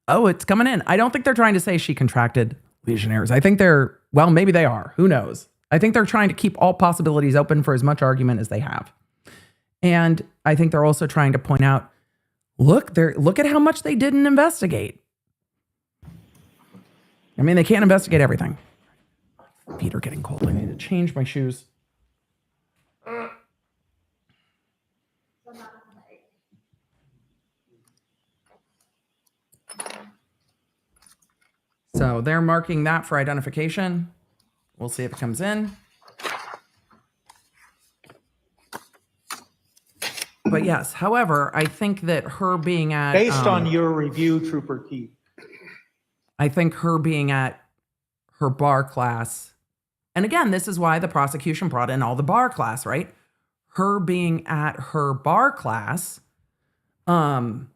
Oh, it's coming in. I don't think they're trying to say she contracted Legionnaires. I think maybe they are. Who knows? I think they're trying to keep all possibilities open for as much argument as they have. And I think they're also trying to point out, look at how much they didn't investigate. I mean, they can't investigate everything. Feet are getting cold. I need to change my shoes. So they're marking that for identification. We'll see if it comes in. But yes, however, I think that her being at... Based on your review, Trooper Keefe. I think her being at her bar class, and again, this is why the prosecution brought in all the bar class, right? Her being at her bar class earlier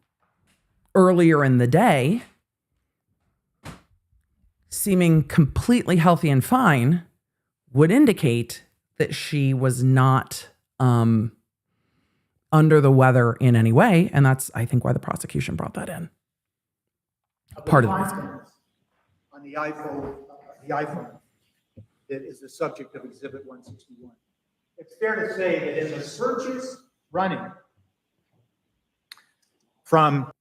in the day, seeming completely healthy and fine, would indicate that she was not under the weather in any way. And that's, I think, why the prosecution brought that in. Part of the reason. On the iPhone that is the subject of Exhibit 161. It's fair to say that in the searches running from...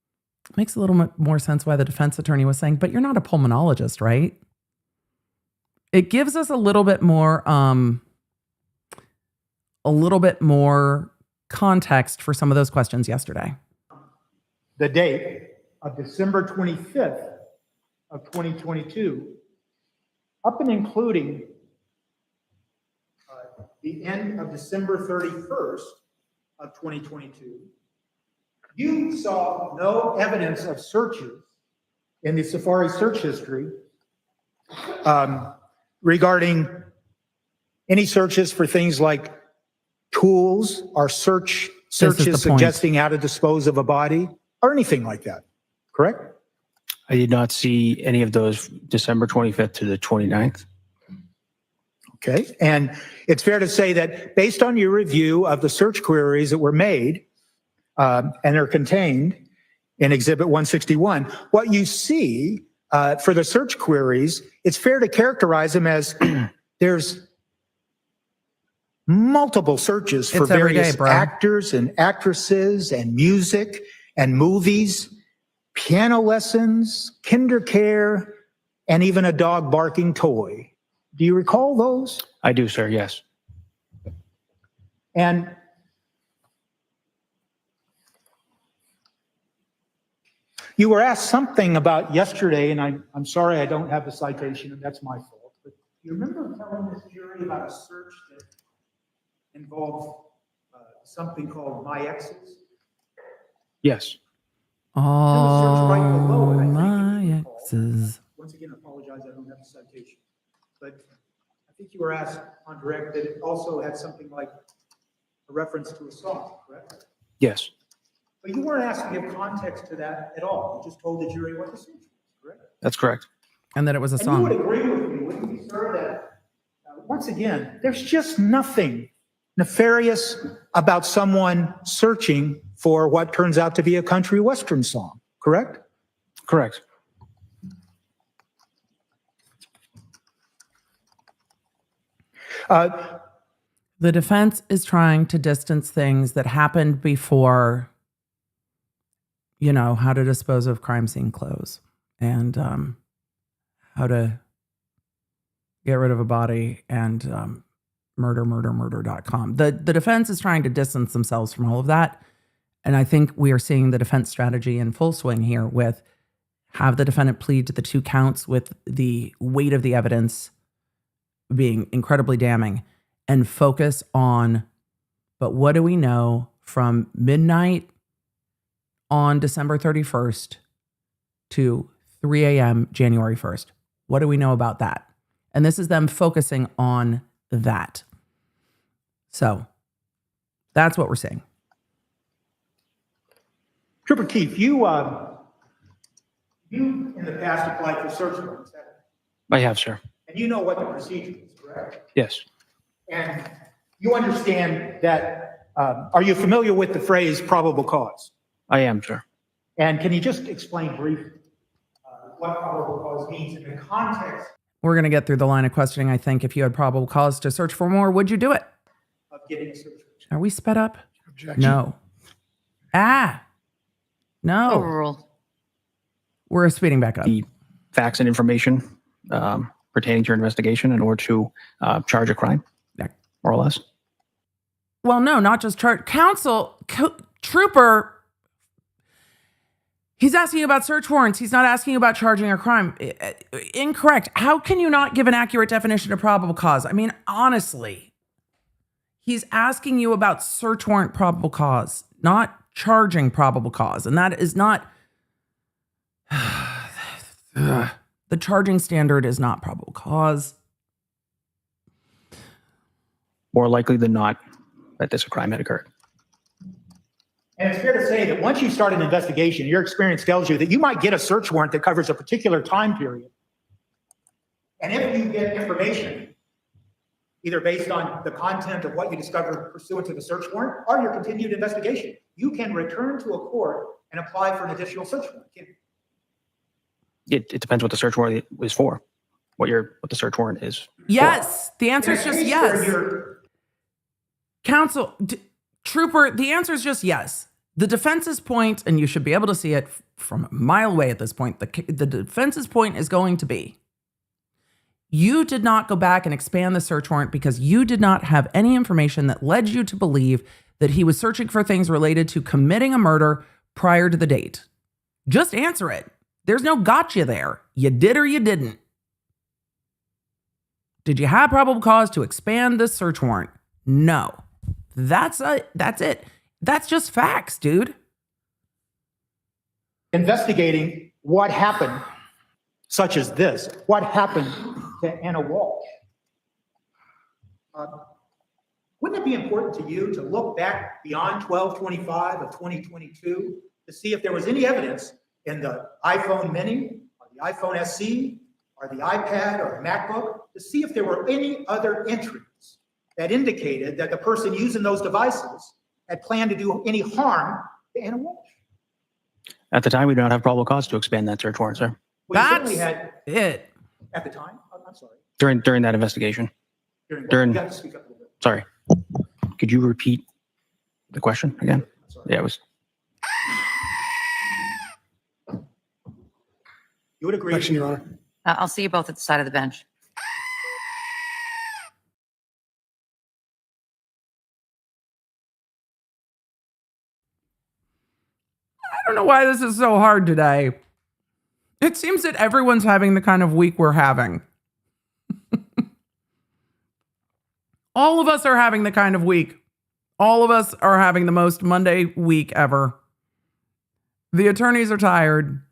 Makes a little bit more sense why the defense attorney was saying, but you're not a pulmonologist, right? It gives us a little bit more context for some of those questions yesterday. The date of December 25th of 2022, up and including the end of December 31st of 2022, you saw no evidence of searches in the Safari search history regarding any searches for things like tools or searches suggesting how to dispose of a body or anything like that, correct? I did not see any of those December 25th to the 29th. Okay, and it's fair to say that based on your review of the search queries that were made and are contained in Exhibit 161, what you see for the search queries, it's fair to characterize them as there's multiple searches for various actors and actresses and music and movies, piano lessons, kinder care, and even a dog barking toy. Do you recall those? I do, sir, yes. And you were asked something about yesterday, and I'm sorry I don't have the citation, and that's my fault. But you remember telling this jury about a search that involved something called My Exes? Yes. All my exes. Once again, I apologize, I don't have the citation. But I think you were asked on direct that it also had something like a reference to a song, correct? Yes. But you weren't asked to give context to that at all. You just told the jury what the search was, correct? That's correct. And that it was a And song. you would agree with me, wouldn't you, sir, that once again, there's just nothing nefarious about someone searching for what turns out to be a country western song, correct? Correct. The defense is trying to distance things that happened before, how to dispose of crime scene clothes and how to get rid of a body and murder.com. The defense is trying to distance themselves from all of that. And I think we are seeing the defense strategy in full swing here with have the defendant plead to the 2 counts with the weight of the evidence being incredibly damning, and focus on, but what do we know from midnight on December 31st to 3 a.m. January 1st? What do we know about that? And this is them focusing on that. So that's what we're seeing. Trooper Keefe, you in the past applied for search warrants, I have, sir. and you know what the procedure is, correct? Yes. And you understand that, are you familiar with the phrase probable cause? I am, sir. And can you just explain briefly what probable cause means in the context We're going to get through the line of questioning. I think if you had probable cause to search for more, would you do it? of getting a search warrant? Are we sped up? Objection. No. No. Overruled. We're speeding back up. The facts and information pertaining to your investigation in order to charge a crime, Yeah. more or less. Well, no, not just charge. Trooper, he's asking about search warrants. He's not asking about charging a crime. Incorrect. How can you not give an accurate definition of probable cause? I mean, honestly, he's asking you about search warrant probable cause, not charging probable cause. And that is not, the charging standard is not probable cause. More likely than not that this crime had occurred. And it's fair to say that once you start an investigation, your experience tells you that you might get a search warrant that covers a particular time period. And if you get information, either based on the content of what you discovered pursuant to the search warrant or your continued investigation, you can return to a court and apply for an additional search warrant. It depends what the search warrant is for, what the search warrant is. Yes. The answer is just yes. Counsel, Trooper, the answer is just yes. The defense's point, and you should be able to see it from a mile away at this point, the defense's point is going to be, you did not go back and expand the search warrant because you did not have any information that led you to believe that he was searching for things related to committing a murder prior to the date. Just answer it. There's no gotcha there. You did or you didn't. Did you have probable cause to expand the search warrant? No. That's it. That's just facts, dude. Investigating what happened, such as this, what happened to Anna Walshe. Wouldn't it be important to you to look back beyond 12/25 of 2022 to see if there was any evidence in the iPhone Mini or the iPhone SE or the iPad or the MacBook to see if there were any other entries that indicated that the person using those devices had planned to do any harm to Anna Walshe? At the time, we did not have probable cause to expand that search warrant, sir. Well, you That's certainly had it. at the time. I'm sorry. During that investigation. You got to speak up a little bit. Sorry. Could you repeat the question again? I'm sorry. Yeah, it was. You would agree. Objection, Your Honor. I'll see you both at the side of the bench. I don't know why this is so hard today. It seems that everyone's having the kind of week we're having. All of us are having the kind of week. All of us are having the most Monday week ever. The attorneys are tired.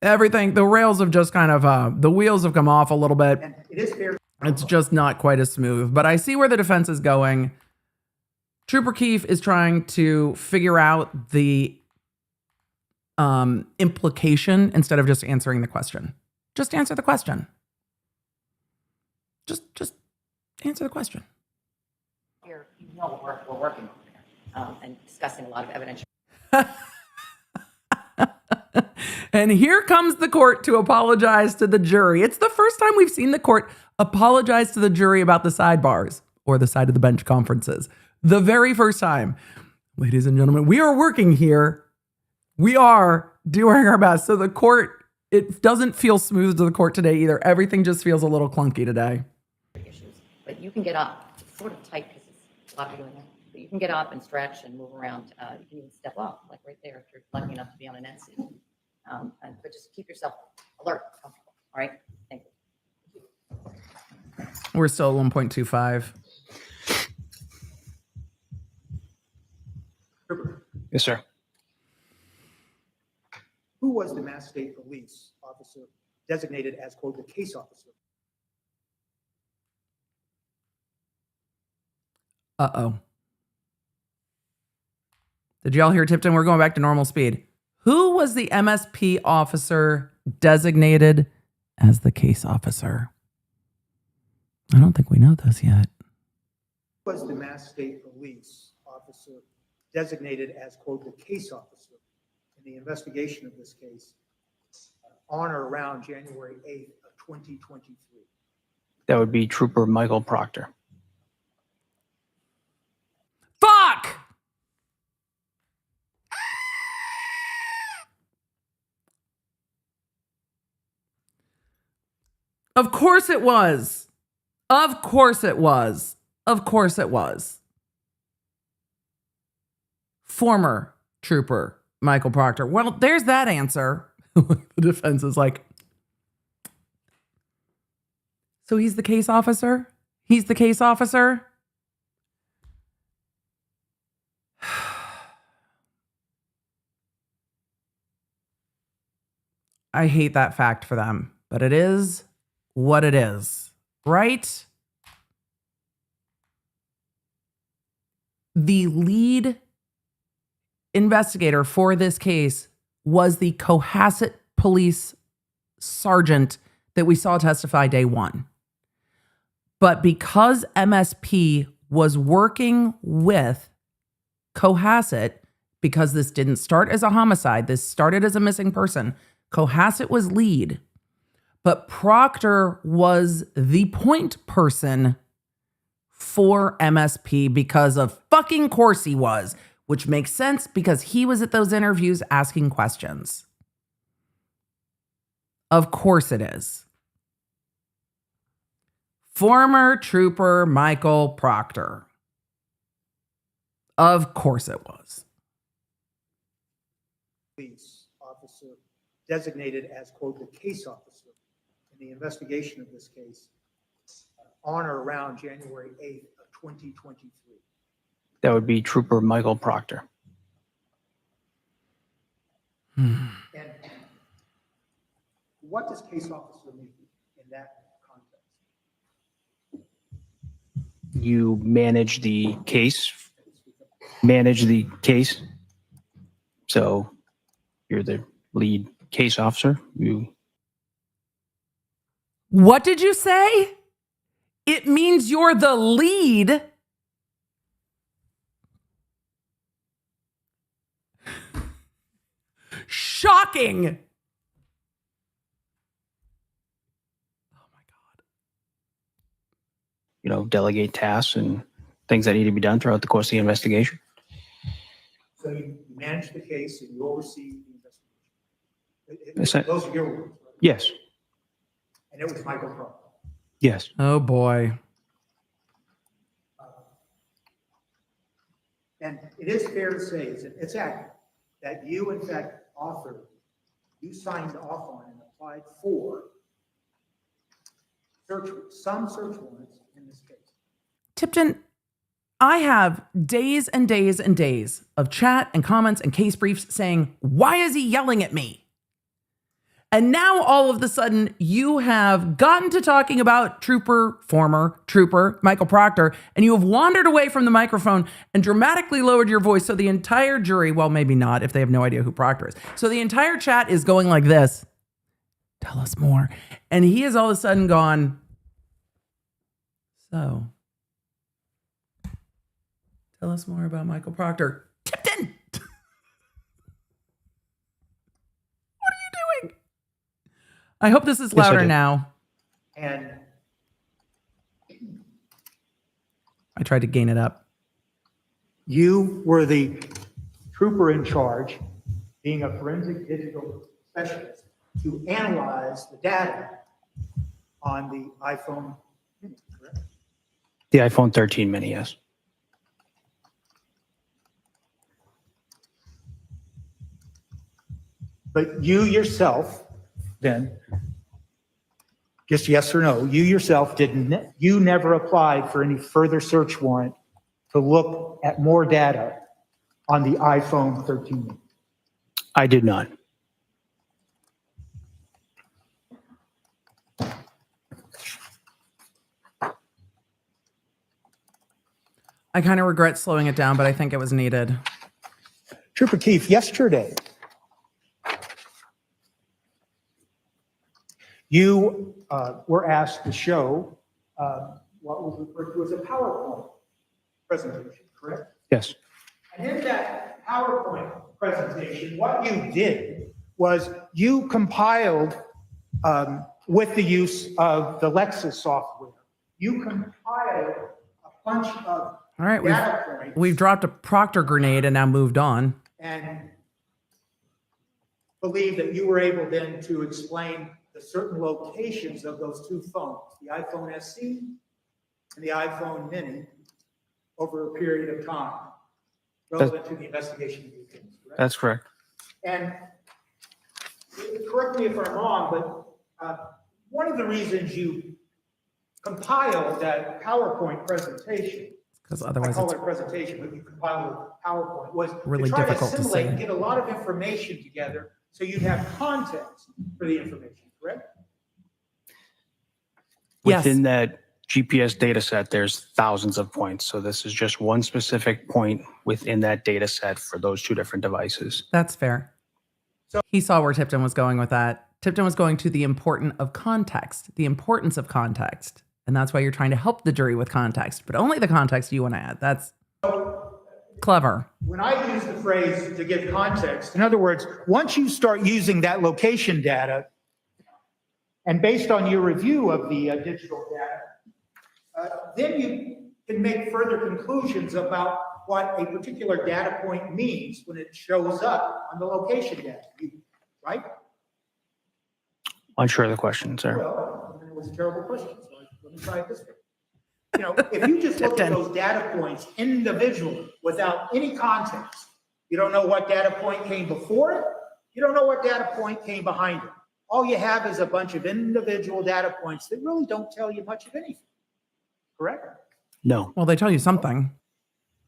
Everything, the rails have just kind of, the wheels have come off a little bit. And it is fair. It's just not quite as smooth, but I see where the defense is going. Trooper Keefe is trying to figure out the implication instead of just answering the question. Just answer the question. Just answer the question. You know we're working on there and discussing a lot of evidence. And here comes the court to apologize to the jury. It's the first time we've seen the court apologize to the jury about the sidebars or the side of the bench conferences. The very first time. Ladies and gentlemen, we are working here. We are doing our best. So the court, it doesn't feel smooth to the court today either. Everything just feels a little clunky today. Issues, but you can get up. It's sort of tight because it's a lot of doing that. But you can get up and stretch and move around. You can even step up, like right there, if you're lucky enough to be on an end seat. And just keep yourself alert, comfortable, all right? Thank you. We're still at 1.25. Yes, sir. Who was the Mass State Police officer designated as, quote, the case officer? Uh-oh. Did y'all hear Tipton? We're going back to normal speed. Who was the MSP officer designated as the case officer? I don't think we know this yet. Who was the Mass State Police officer designated as, quote, the case officer in the investigation of this case on or around January 8th of 2023? That would be Trooper Michael Proctor. Fuck! Of course it was. Of course it was. Of course it was. Former Trooper Michael Proctor. Well, there's that answer. The defense is like, so he's the case officer? He's the case officer? I hate that fact for them, but it is what it is, right? The lead investigator for this case was the Cohasset police sergeant that we saw testify day one. But because MSP was working with Cohasset, because this didn't start as a homicide, this started as a missing person, Cohasset was lead, but Proctor was the point person for MSP because of fucking course he was, which makes sense because he was at those interviews asking questions. Of course it is. Former Trooper Michael Proctor. Of course it was. Police officer designated as, quote, the case officer in the investigation of this case on or around January 8th of 2023. That would be Trooper Michael Proctor. And what does case officer mean in that context? You manage the case. So you're the lead case officer. What did you say? It means you're the lead. Shocking. Oh my God. Delegate tasks and things that need to be done throughout the course of the investigation. So you manage the case and you oversee the Yes, investigation. Those are your words, right? Yes. And it was Michael Proctor. Yes. Oh boy. And it is fair to say, it's accurate, that you in fact you signed off on and applied for some search warrants in this case. Tipton, I have days and days and days of chat and comments and case briefs saying, why is he yelling at me? And now all of a sudden you have gotten to talking about former Trooper Michael Proctor, and you have wandered away from the microphone and dramatically lowered your voice. So the entire jury, well, maybe not if they have no idea who Proctor is. So the entire chat is going like this. Tell us more. And he has all of a sudden gone, so tell us more about Michael Proctor. Tipton! What are you doing? I hope this is Yes, I louder did. now. And I tried to gain it up. you were the trooper in charge, being a forensic digital specialist, to analyze the data on the iPhone mini, correct? The iPhone 13 mini, yes. But you yourself then, just yes or no, you yourself you never applied for any further search warrant to look at more data on the iPhone 13? I did not. I kind of regret slowing it down, but I think it was needed. Trooper Keefe, yesterday, you were asked to show what was referred to as a PowerPoint presentation, correct? Yes. And in that PowerPoint presentation, what you did was you compiled, with the use of the Lexis software, you compiled a bunch of All right, data points we've dropped a Proctor grenade and now moved on. and believe that you were able then to explain the certain locations of those two phones, the iPhone SE and the iPhone Mini, over a period of time, relevant to the investigation of these things, correct? That's correct. And correct me if I'm wrong, but one of the reasons you compiled that PowerPoint presentation, Because I otherwise call it's it a presentation, but you compiled a PowerPoint, was really to try difficult to to assimilate say. and get a lot of information together so you'd have context for the information, correct? Yes. Within that GPS data set, there's thousands of points. So this is just one specific point within that data set for those two different devices. That's fair. He saw where Tipton was going with that. Tipton was going to the importance of context. And that's why you're trying to help the jury with context, but only the context you want to add. That's clever. When I use the phrase to give context, in other words, once you start using that location data, and based on your review of the digital data, then you can make further conclusions about what a particular data point means when it shows up on the location data, right? Unsure of the question, sir. Well, it was a terrible question, so let me try it this way. You know, if you just look at those data points individually without any context, you don't know what data point came before it, you don't know what data point came behind it. All you have is a bunch of individual data points that really don't tell you much of anything. Correct? No, Well, they tell you something.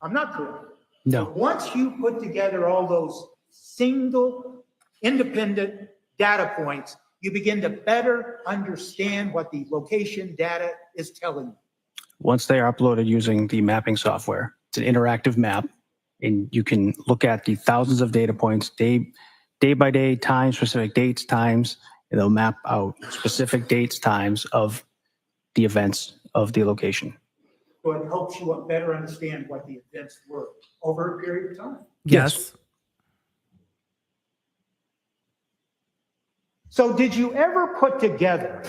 I'm not correct. no. Once you put together all those single independent data points, you begin to better understand what the location data is telling you. Once they are uploaded using the mapping software, it's an interactive map, and you can look at the thousands of data points day by day, time, specific dates, times, and they'll map out specific dates, times of the events of the location. So it helps you better understand what the events were over a period of time. Yes. So did you ever put together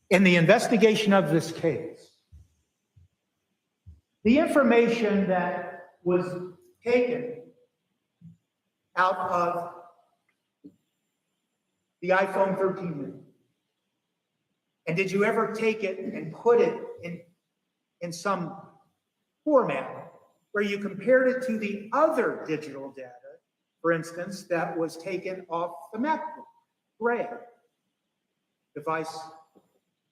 in the investigation of this case the information that was taken out of the iPhone 13 mini? And did you ever take it and put it in some format where you compared it to the other digital data, for instance, that was taken off the MacBook Gray, device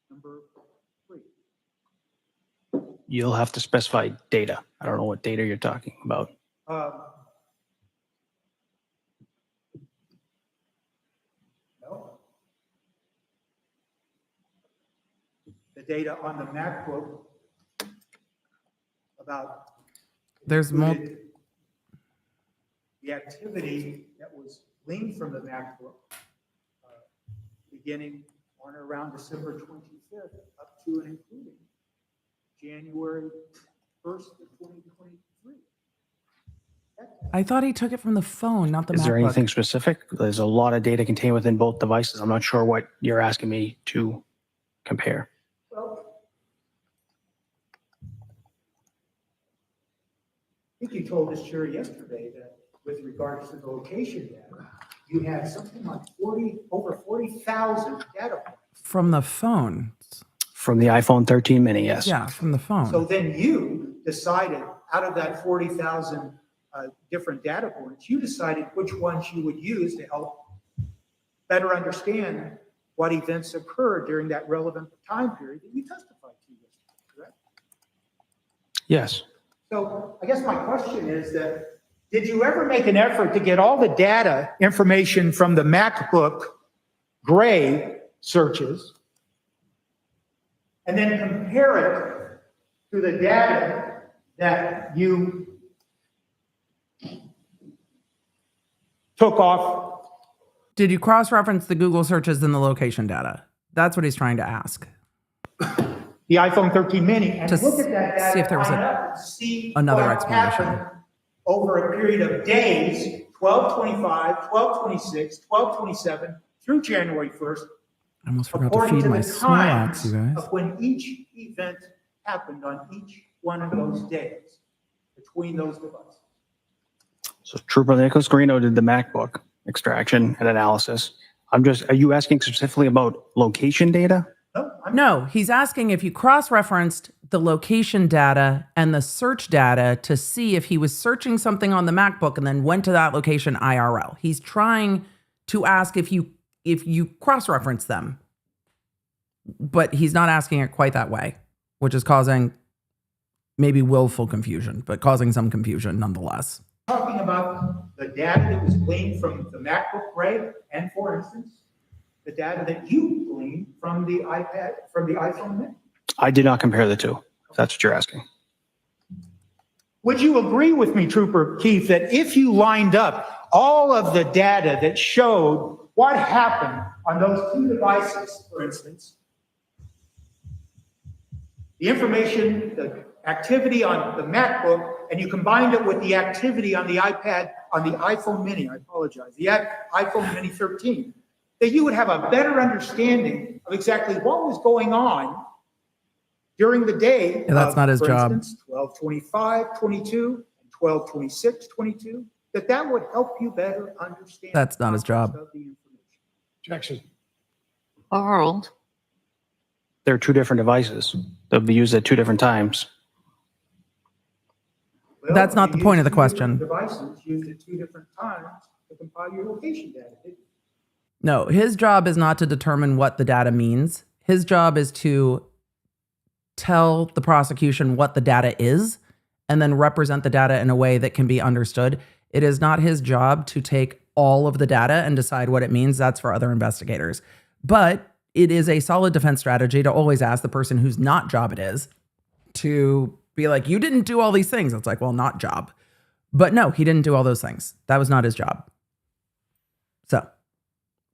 number 3? You'll have to specify data. I don't know what data you're talking about. No. The data on the MacBook about There's included the activity that was gleaned from the MacBook beginning on or around December 25th up to and including January 1st of 2023. I thought he took it from the phone, not the Is there MacBook. anything specific? There's a lot of data contained within both devices. I'm not sure what you're asking me to compare. Well, I think you told this jury yesterday that with regards to the location data, you had something like over 40,000 data points. From the phone. From the iPhone 13 mini, yes. Yeah, from the phone. So then you decided, out of that 40,000 different data points, you decided which ones you would use to help better understand what events occurred during that relevant time period that you testified to yesterday, correct? Yes. So I guess my question is that, did you ever make an effort to get all the data information from the MacBook Gray searches and then compare it to the data that you took off? Did you cross-reference the Google searches and the location data? That's what he's trying to ask. The iPhone 13 mini and To look at that data, see if there was line up and see another what explanation. happened over a period of days, 12/25, 12/26, 12/27 through January 1st, I almost forgot to according feed to my the Snorlax, times you guys. of when each event happened on each one of those days between those devices. So Trooper Nicholas Guarino did the MacBook extraction and analysis. Are you asking specifically about location data? No, he's asking if you cross-referenced the location data and the search data to see if he was searching something on the MacBook and then went to that location IRL. He's trying to ask if you cross-reference them, but he's not asking it quite that way, which is causing maybe willful confusion, but causing some confusion nonetheless. Talking about the data that was gleaned from the MacBook Gray and, for instance, the data that you gleaned from the iPad, from the iPhone mini. I did not compare the two, if that's what you're asking. Would you agree with me, Trooper Keefe, that if you lined up all of the data that showed what happened on those two devices, for instance, the information, the activity on the MacBook, and you combined it with the activity on the iPad, on the iPhone mini, I apologize, the iPhone mini 13, that you would have a better understanding of exactly what was going on during the day. Yeah, that's not his for job. Instance, 12/25/22 and 12/26/22, that would help you better understand. That's not his the job. context of the information. Objection. Overruled. They're two different devices. They'll be used at two different times. Well, That's not you the point of the used two question. different Devices used at two different times to compile your location data. No, his job is not to determine what the data means. His job is to tell the prosecution what the data is and then represent the data in a way that can be understood. It is not his job to take all of the data and decide what it means. That's for other investigators. But it is a solid defense strategy to always ask the person whose not job it is to be like, you didn't do all these things. It's like, well, not job. But no, he didn't do all those things. That was not his job. So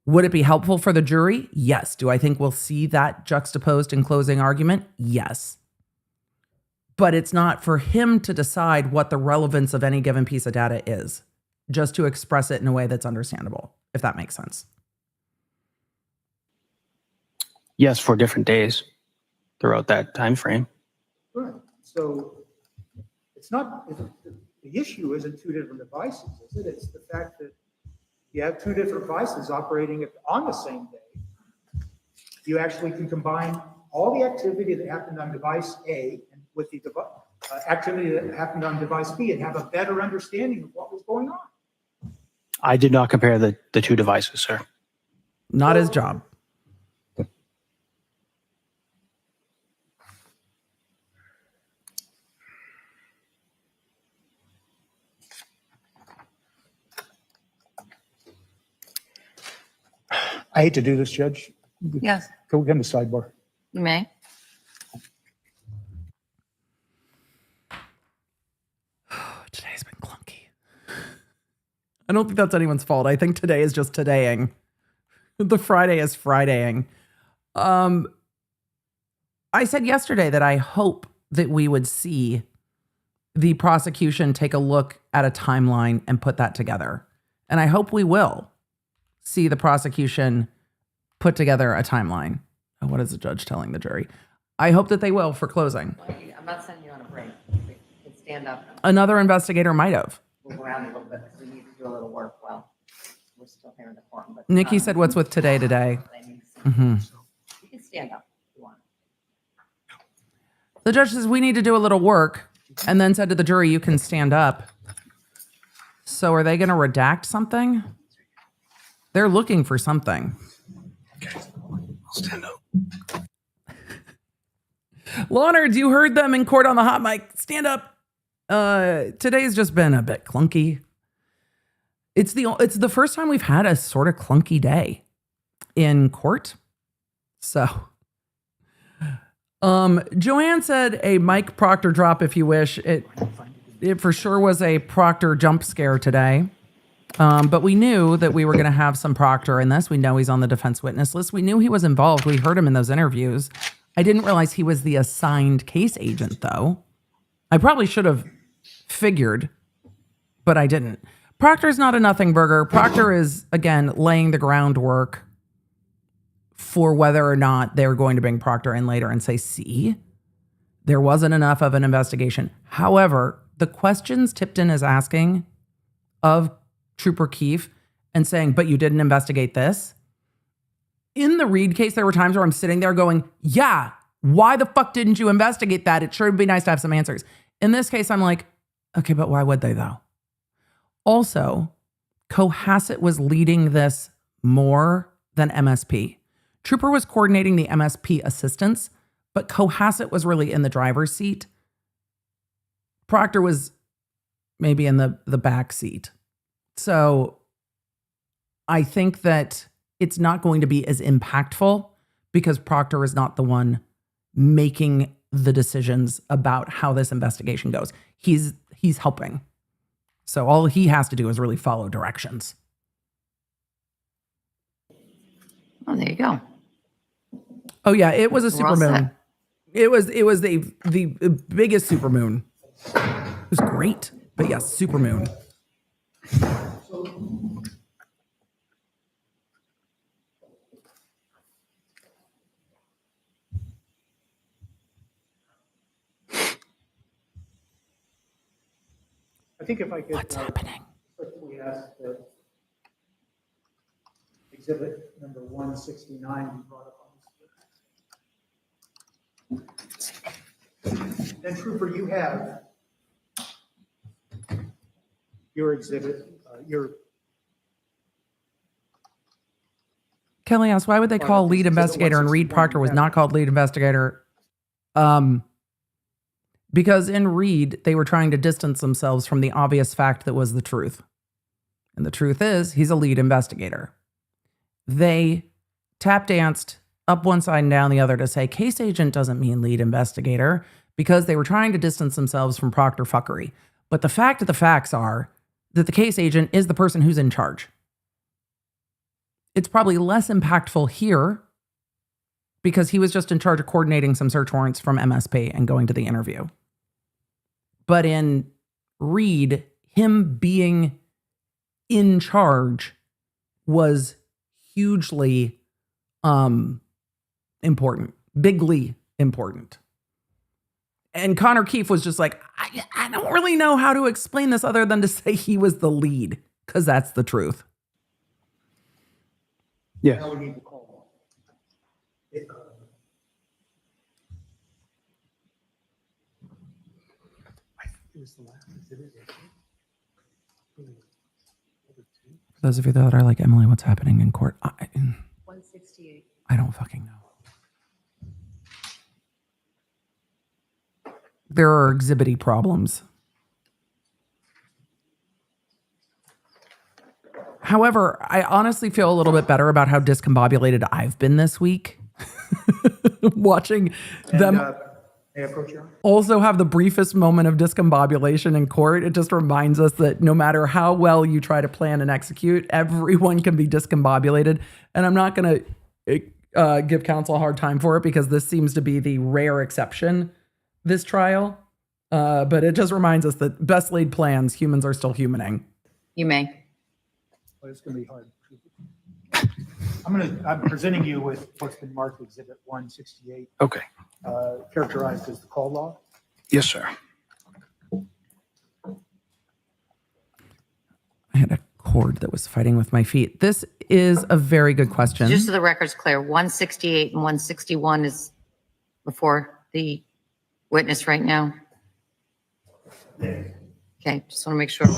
would it be helpful for the jury? Yes. Do I think we'll see that juxtaposed in closing argument? Yes. But it's not for him to decide what the relevance of any given piece of data is, just to express it in a way that's understandable, if that makes sense. Yes, for different days throughout that time frame. Right. So it's not, the issue isn't two different devices, is it? It's the fact that you have two different devices operating on the same day. You actually can combine all the activity that happened on device A and with the activity that happened on device B and have a better understanding of what was going on. I did not compare the two devices, sir. Not his job. I hate to do this, Judge. Yes, Can we come to sidebar? you may. Today's been clunky. I don't think that's anyone's fault. I think today is just todaying. The Friday is Fridaying. I said yesterday that I hope that we would see the prosecution take a look at a timeline and put that together. And I hope we will see the prosecution put together a timeline. Oh, what is the judge telling the jury? I hope that they will for closing. I'm not sending you on a break. You can stand up and Another investigator might have. move around a little bit because we need to do a little work. Well, we're still here in the forum. But, Nikki said, what's with today? Mm-hmm. You can stand up if you want. The judge says we need to do a little work and then said to the jury, you can stand up. So are they going to redact something? They're looking for something. I'll stand up. Lawnards, you heard them in court on the hot mic. Stand up. Today's just been a bit clunky. It's the first time we've had a sort of clunky day in court. So, Joanne said a Mike Proctor drop if you wish. It for sure was a Proctor jump scare today. But we knew that we were going to have some Proctor in this. We know he's on the defense witness list. We knew he was involved. We heard him in those interviews. I didn't realize he was the assigned case agent, though. I probably should have figured, but I didn't. Proctor's not a nothing burger. Proctor is, again, laying the groundwork for whether or not they're going to bring Proctor in later and say, see, there wasn't enough of an investigation. However, the questions Tipton is asking of Trooper Keefe and saying, but you didn't investigate this. In the Reed case, there were times where I'm sitting there going, yeah, why the fuck didn't you investigate that? It sure would be nice to have some answers. In this case, I'm like, okay, but why would they though? Also, Cohasset was leading this more than MSP. Trooper was coordinating the MSP assistance, but Cohasset was really in the driver's seat. Proctor was maybe in the back seat. So I think that it's not going to be as impactful because Proctor is not the one making the decisions about how this investigation goes. He's helping. So all he has to do is really follow directions. Oh, there you go. Oh yeah, it was a We're all supermoon. set. It was the biggest supermoon. It was great. But yes, supermoon. I think if I could. What's happening? Quickly ask the exhibit number 169 you brought up on this. Then Trooper, you have your exhibit, Kelly asked, why would they call lead investigator and Reed Proctor was not called lead investigator? Because in Reed, they were trying to distance themselves from the obvious fact that was the truth. And the truth is, he's a lead investigator. They tap danced up one side and down the other to say case agent doesn't mean lead investigator because they were trying to distance themselves from Proctor fuckery. But the fact of the facts are that the case agent is the person who's in charge. It's probably less impactful here because he was just in charge of coordinating some search warrants from MSP and going to the interview. But in Reed, him being in charge was hugely important, bigly important. And Connor Keefe was just like, I don't really know how to explain this other than to say he was the lead, because that's the truth. Yes. now we need to call. It was the last exhibit. For those of you that are like, Emily, what's happening in court? 168. I don't fucking know. There are exhibity problems. However, I honestly feel a little bit better about how discombobulated I've been this week. Watching them May I approach you? also have the briefest moment of discombobulation in court. It just reminds us that no matter how well you try to plan and execute, everyone can be discombobulated. And I'm not going to give counsel a hard time for it because this seems to be the rare exception, this trial. But it just reminds us that best laid plans, humans are still humaning. You may. But it's going to be hard. I'm presenting you with what's been marked Exhibit 168, Okay. characterized as the call log. Yes, sir. I had a cord that was fighting with my feet. This is a very good question. Just so the record's clear, 168 and 161 is before the witness right now. Okay, just want to make sure.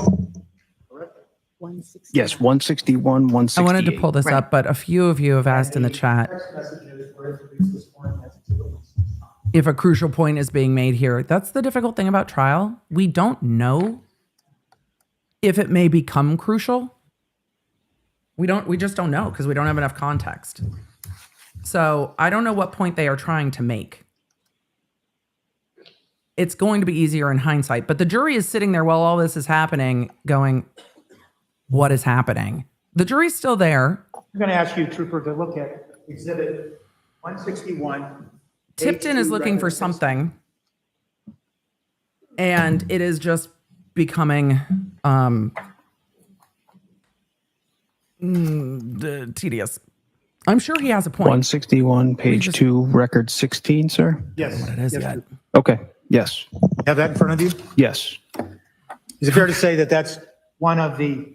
Yes, 161, 168. I wanted to pull this Right. up, but a few of you have asked in the chat Text messages were introduced this morning as exhibit 169. if a crucial point is being made here. That's the difficult thing about trial. We don't know if it may become crucial. We just don't know because we don't have enough context. So I don't know what point they are trying to make. It's going to be easier in hindsight, but the jury is sitting there while all this is happening going, what is happening? The jury's still there. I'm going to ask you, Trooper, to look at exhibit 161. Tipton is looking for something, and it is just becoming tedious. I'm sure he has a point. 161, page 2, record 16, sir? Yes. What it is yes, yet. Trooper. Okay, yes, Have that in front of you? yes. Is it fair to say that that's one of the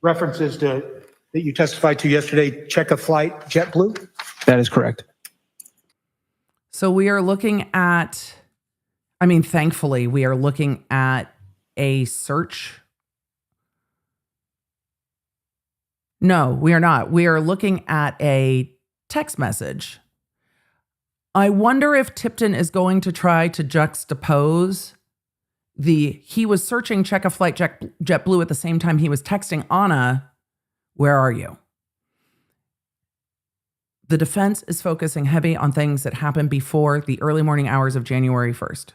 references that you testified to yesterday, check a flight, JetBlue? That is correct. So we are looking at, thankfully, we are looking at a search. No, we are not. We are looking at a text message. I wonder if Tipton is going to try to juxtapose he was searching check a flight JetBlue at the same time he was texting Anna, where are you? The defense is focusing heavy on things that happened before the early morning hours of January 1st.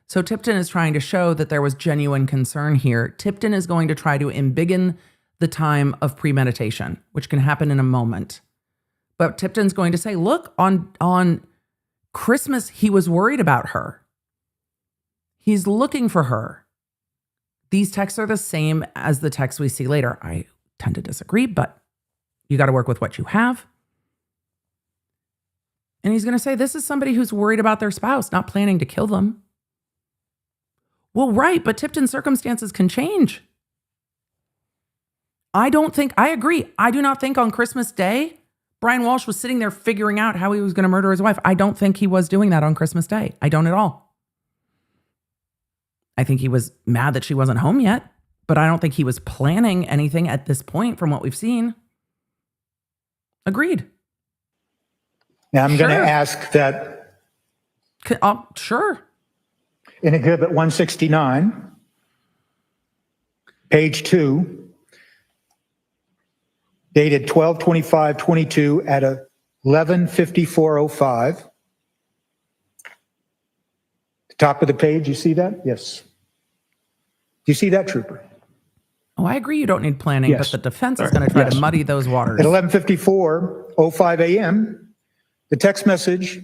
So Tipton is trying to show that there was genuine concern here. Tipton is going to try to embiggen the time of premeditation, which can happen in a moment. But Tipton's going to say, look, on Christmas, he was worried about her. He's looking for her. These texts are the same as the texts we see later. I tend to disagree, but you got to work with what you have. And he's going to say, this is somebody who's worried about their spouse, not planning to kill them. Well, right, but Tipton's circumstances can change. I agree. I do not think on Christmas Day, Brian Walshe was sitting there figuring out how he was going to murder his wife. I don't think he was doing that on Christmas Day. I don't at all. I think he was mad that she wasn't home yet, but I don't think he was planning anything at this point from what we've seen. Agreed. Now, I'm going to Sure. ask that Sure. in exhibit 169, page 2, dated 12/25/22 at 11:54:05. The top of the page, you see that? Yes. Do you see that, Trooper? Oh, I agree you don't need planning, Yes. but the defense is going to try Yes. to muddy those waters. At 11:54:05 a.m., the text message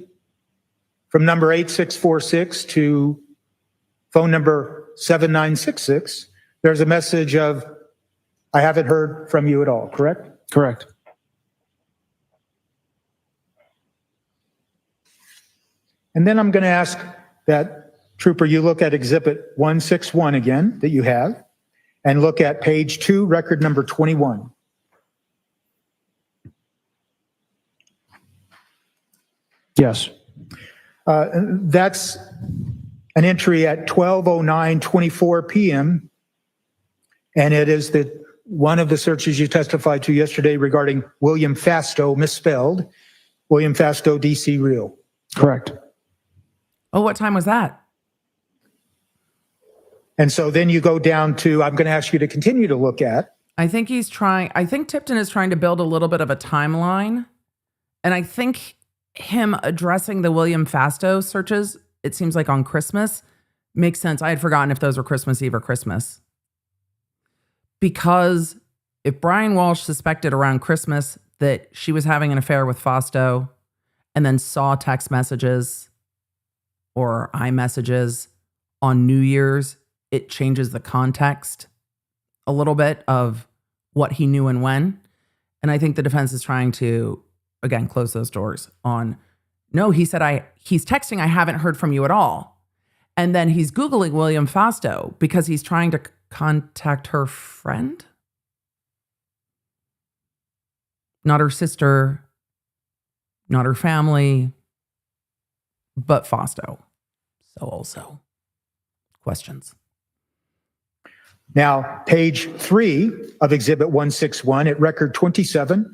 from number 8646 to phone number 7966, there's a message of, I haven't heard from you at all, correct? Correct. And then I'm going to ask that, Trooper, you look at exhibit 161 again that you have, and look at page 2, record number 21. Yes. That's an entry at 12:09:24 p.m. And it is one of the searches you testified to yesterday regarding William Fasto, misspelled, William Fasto, DC Real. Correct. Oh, what time was that? And so then you go down to, I'm going to ask you to continue to look at. I think Tipton is trying to build a little bit of a timeline. And I think him addressing the William Fasto searches, it seems like on Christmas, makes sense. I had forgotten if those were Christmas Eve or Christmas. Because if Brian Walshe suspected around Christmas that she was having an affair with Fasto and then saw text messages or iMessages on New Year's, it changes the context a little bit of what he knew and when. And I think the defense is trying to, again, close those doors on, no, he said, he's texting, I haven't heard from you at all. And then he's Googling William Fasto because he's trying to contact her friend. Not her sister, not her family, but Fasto. So also questions. Now, page 3 of Exhibit 161 at record 27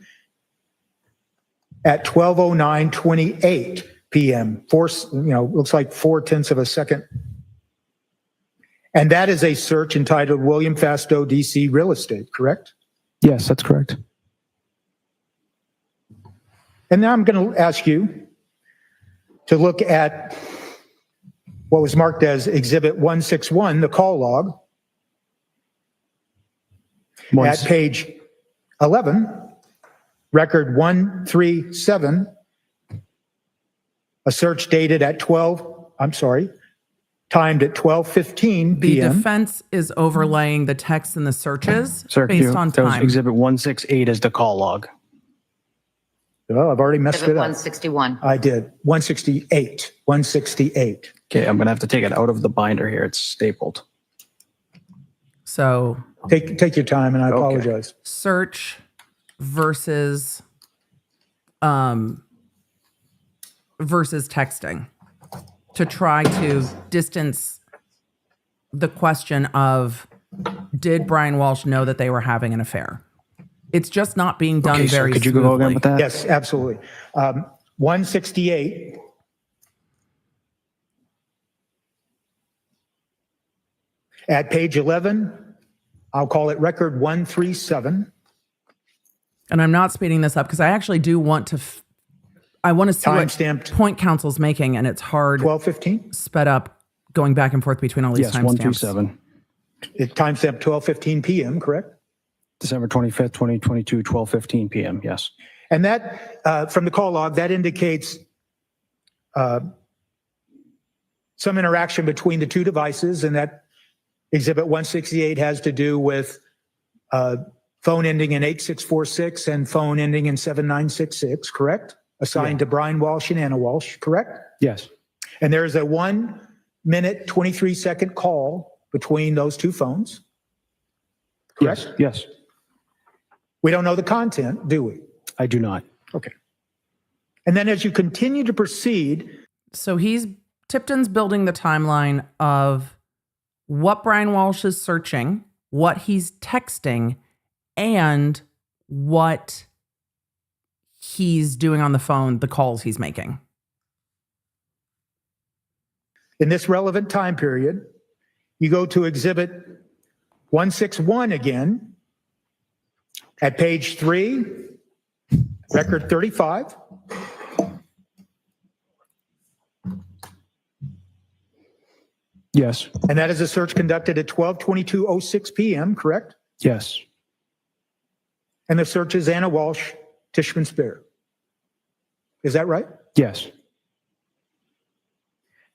at 12:09:28 p.m. Looks like 0.4 of a second. And that is a search entitled William Fastow, DC Real Estate, correct? Yes, that's correct. And now I'm going to ask you to look at what was marked as Exhibit 161, the call log, at page 11, record 137, a search dated at timed at 12:15 The p.m. defense is overlaying the text and the searches Sir, based on that was time. Exhibit 168 is the call log. Oh, I've already messed Exhibit it up. 161. I did. 168. 168. Okay, I'm gonna have to take it out of the binder here. It's stapled. So Take your time, and I apologize. search versus versus texting to try to distance the question of, did Brian Walshe know that they were having an affair? It's just not being done Okay, sir, very could you smoothly. go again with that? Yes, absolutely. 168. At page 11, I'll call it record 137. And I'm not speeding this up because I actually do want to. I want to see what Timestamped. point counsel's making, and it's hard 12:15. sped up going back and forth between all these Yes, timestamps. 137. It timestamped 12:15 p.m., correct? December 25th, 2022, 12:15 p.m. Yes. And that, from the call log, that indicates some interaction between the two devices, and that Exhibit 168 has to do with phone ending in 8646 and phone ending in 7966, correct? Assigned to Brian Walshe and Anna Walshe, correct? Yes. And there is a 1 minute, 23-second call between those two phones. Yes. Yes. We don't know the content, do we? I do not. Okay. And then as you continue to proceed, So Tipton's building the timeline of what Brian Walshe is searching, what he's texting, and what he's doing on the phone, the calls he's making. in this relevant time period, you go to Exhibit 161 again at page 3, record 35. Yes. And that is a search conducted at 12:22:06 p.m., correct? Yes. And the search is Anna Walshe, Tishman Spear. Is that right? Yes.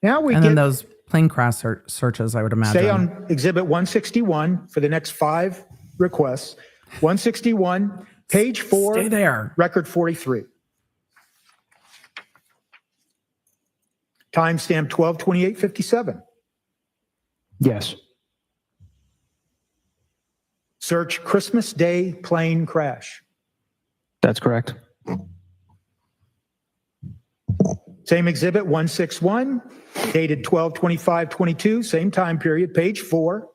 Now we And get, then those plane crash searches, I would imagine. stay on Exhibit 161 for the next 5 requests. 161, page 4, Stay there. record 43. Timestamp 12:28:57. Yes. Search Christmas Day plane crash. That's correct. Same exhibit 161, dated 12/25/22, same time period, page 4,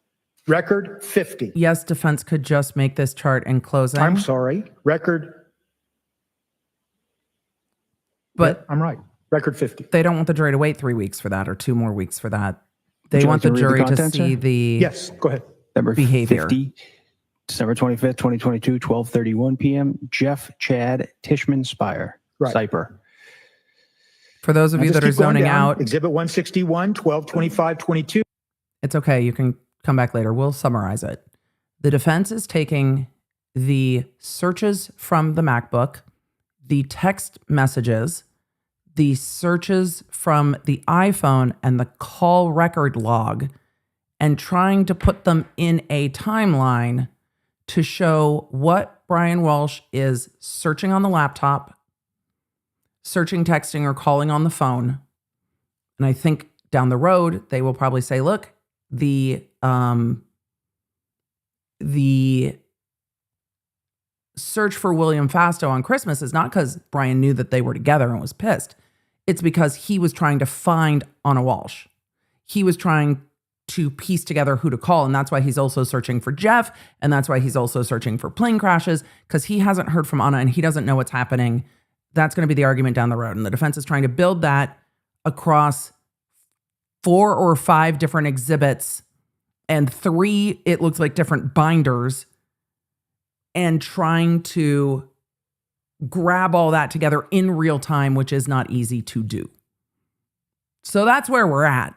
record 50. Yes, defense could just make this chart in closing. I'm sorry, record, But I'm right, record 50. they don't want the jury to wait 3 weeks for that or 2 more weeks for that. They Would you want like the to read the jury to content, see sir? the Yes, go ahead. Number behavior. 50, December 25th, 2022, 12:31 p.m. Jeff Chad Tishman Spire. Right. Cyper. For those of Now you just that are keep going zoning down. out, Exhibit 161, 12/25/22. it's okay. You can come back later. We'll summarize it. The defense is taking the searches from the MacBook, the text messages, the searches from the iPhone, and the call record log, and trying to put them in a timeline to show what Brian Walshe is searching on the laptop, searching, texting, or calling on the phone. And I think down the road, they will probably say, look, the search for William Fastow on Christmas is not because Brian knew that they were together and was pissed. It's because he was trying to find Anna Walshe. He was trying to piece together who to call. And that's why he's also searching for Jeff. And that's why he's also searching for plane crashes, because he hasn't heard from Anna and he doesn't know what's happening. That's going to be the argument down the road. And the defense is trying to build that across 4 or 5 different exhibits and 3, it looks like, different binders, and trying to grab all that together in real time, which is not easy to do. So that's where we're at.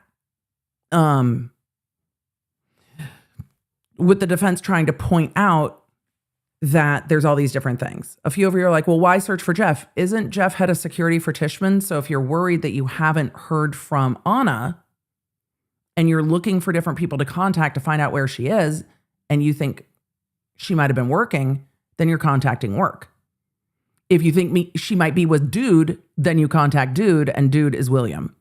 With the defense trying to point out that there's all these different things. A few of you are like, well, why search for Jeff? Isn't Jeff head of security for Tishman? So if you're worried that you haven't heard from Anna and you're looking for different people to contact to find out where she is, and you think she might have been working, then you're contacting work. If you think she might be with Dude, then you contact Dude, and Dude is William.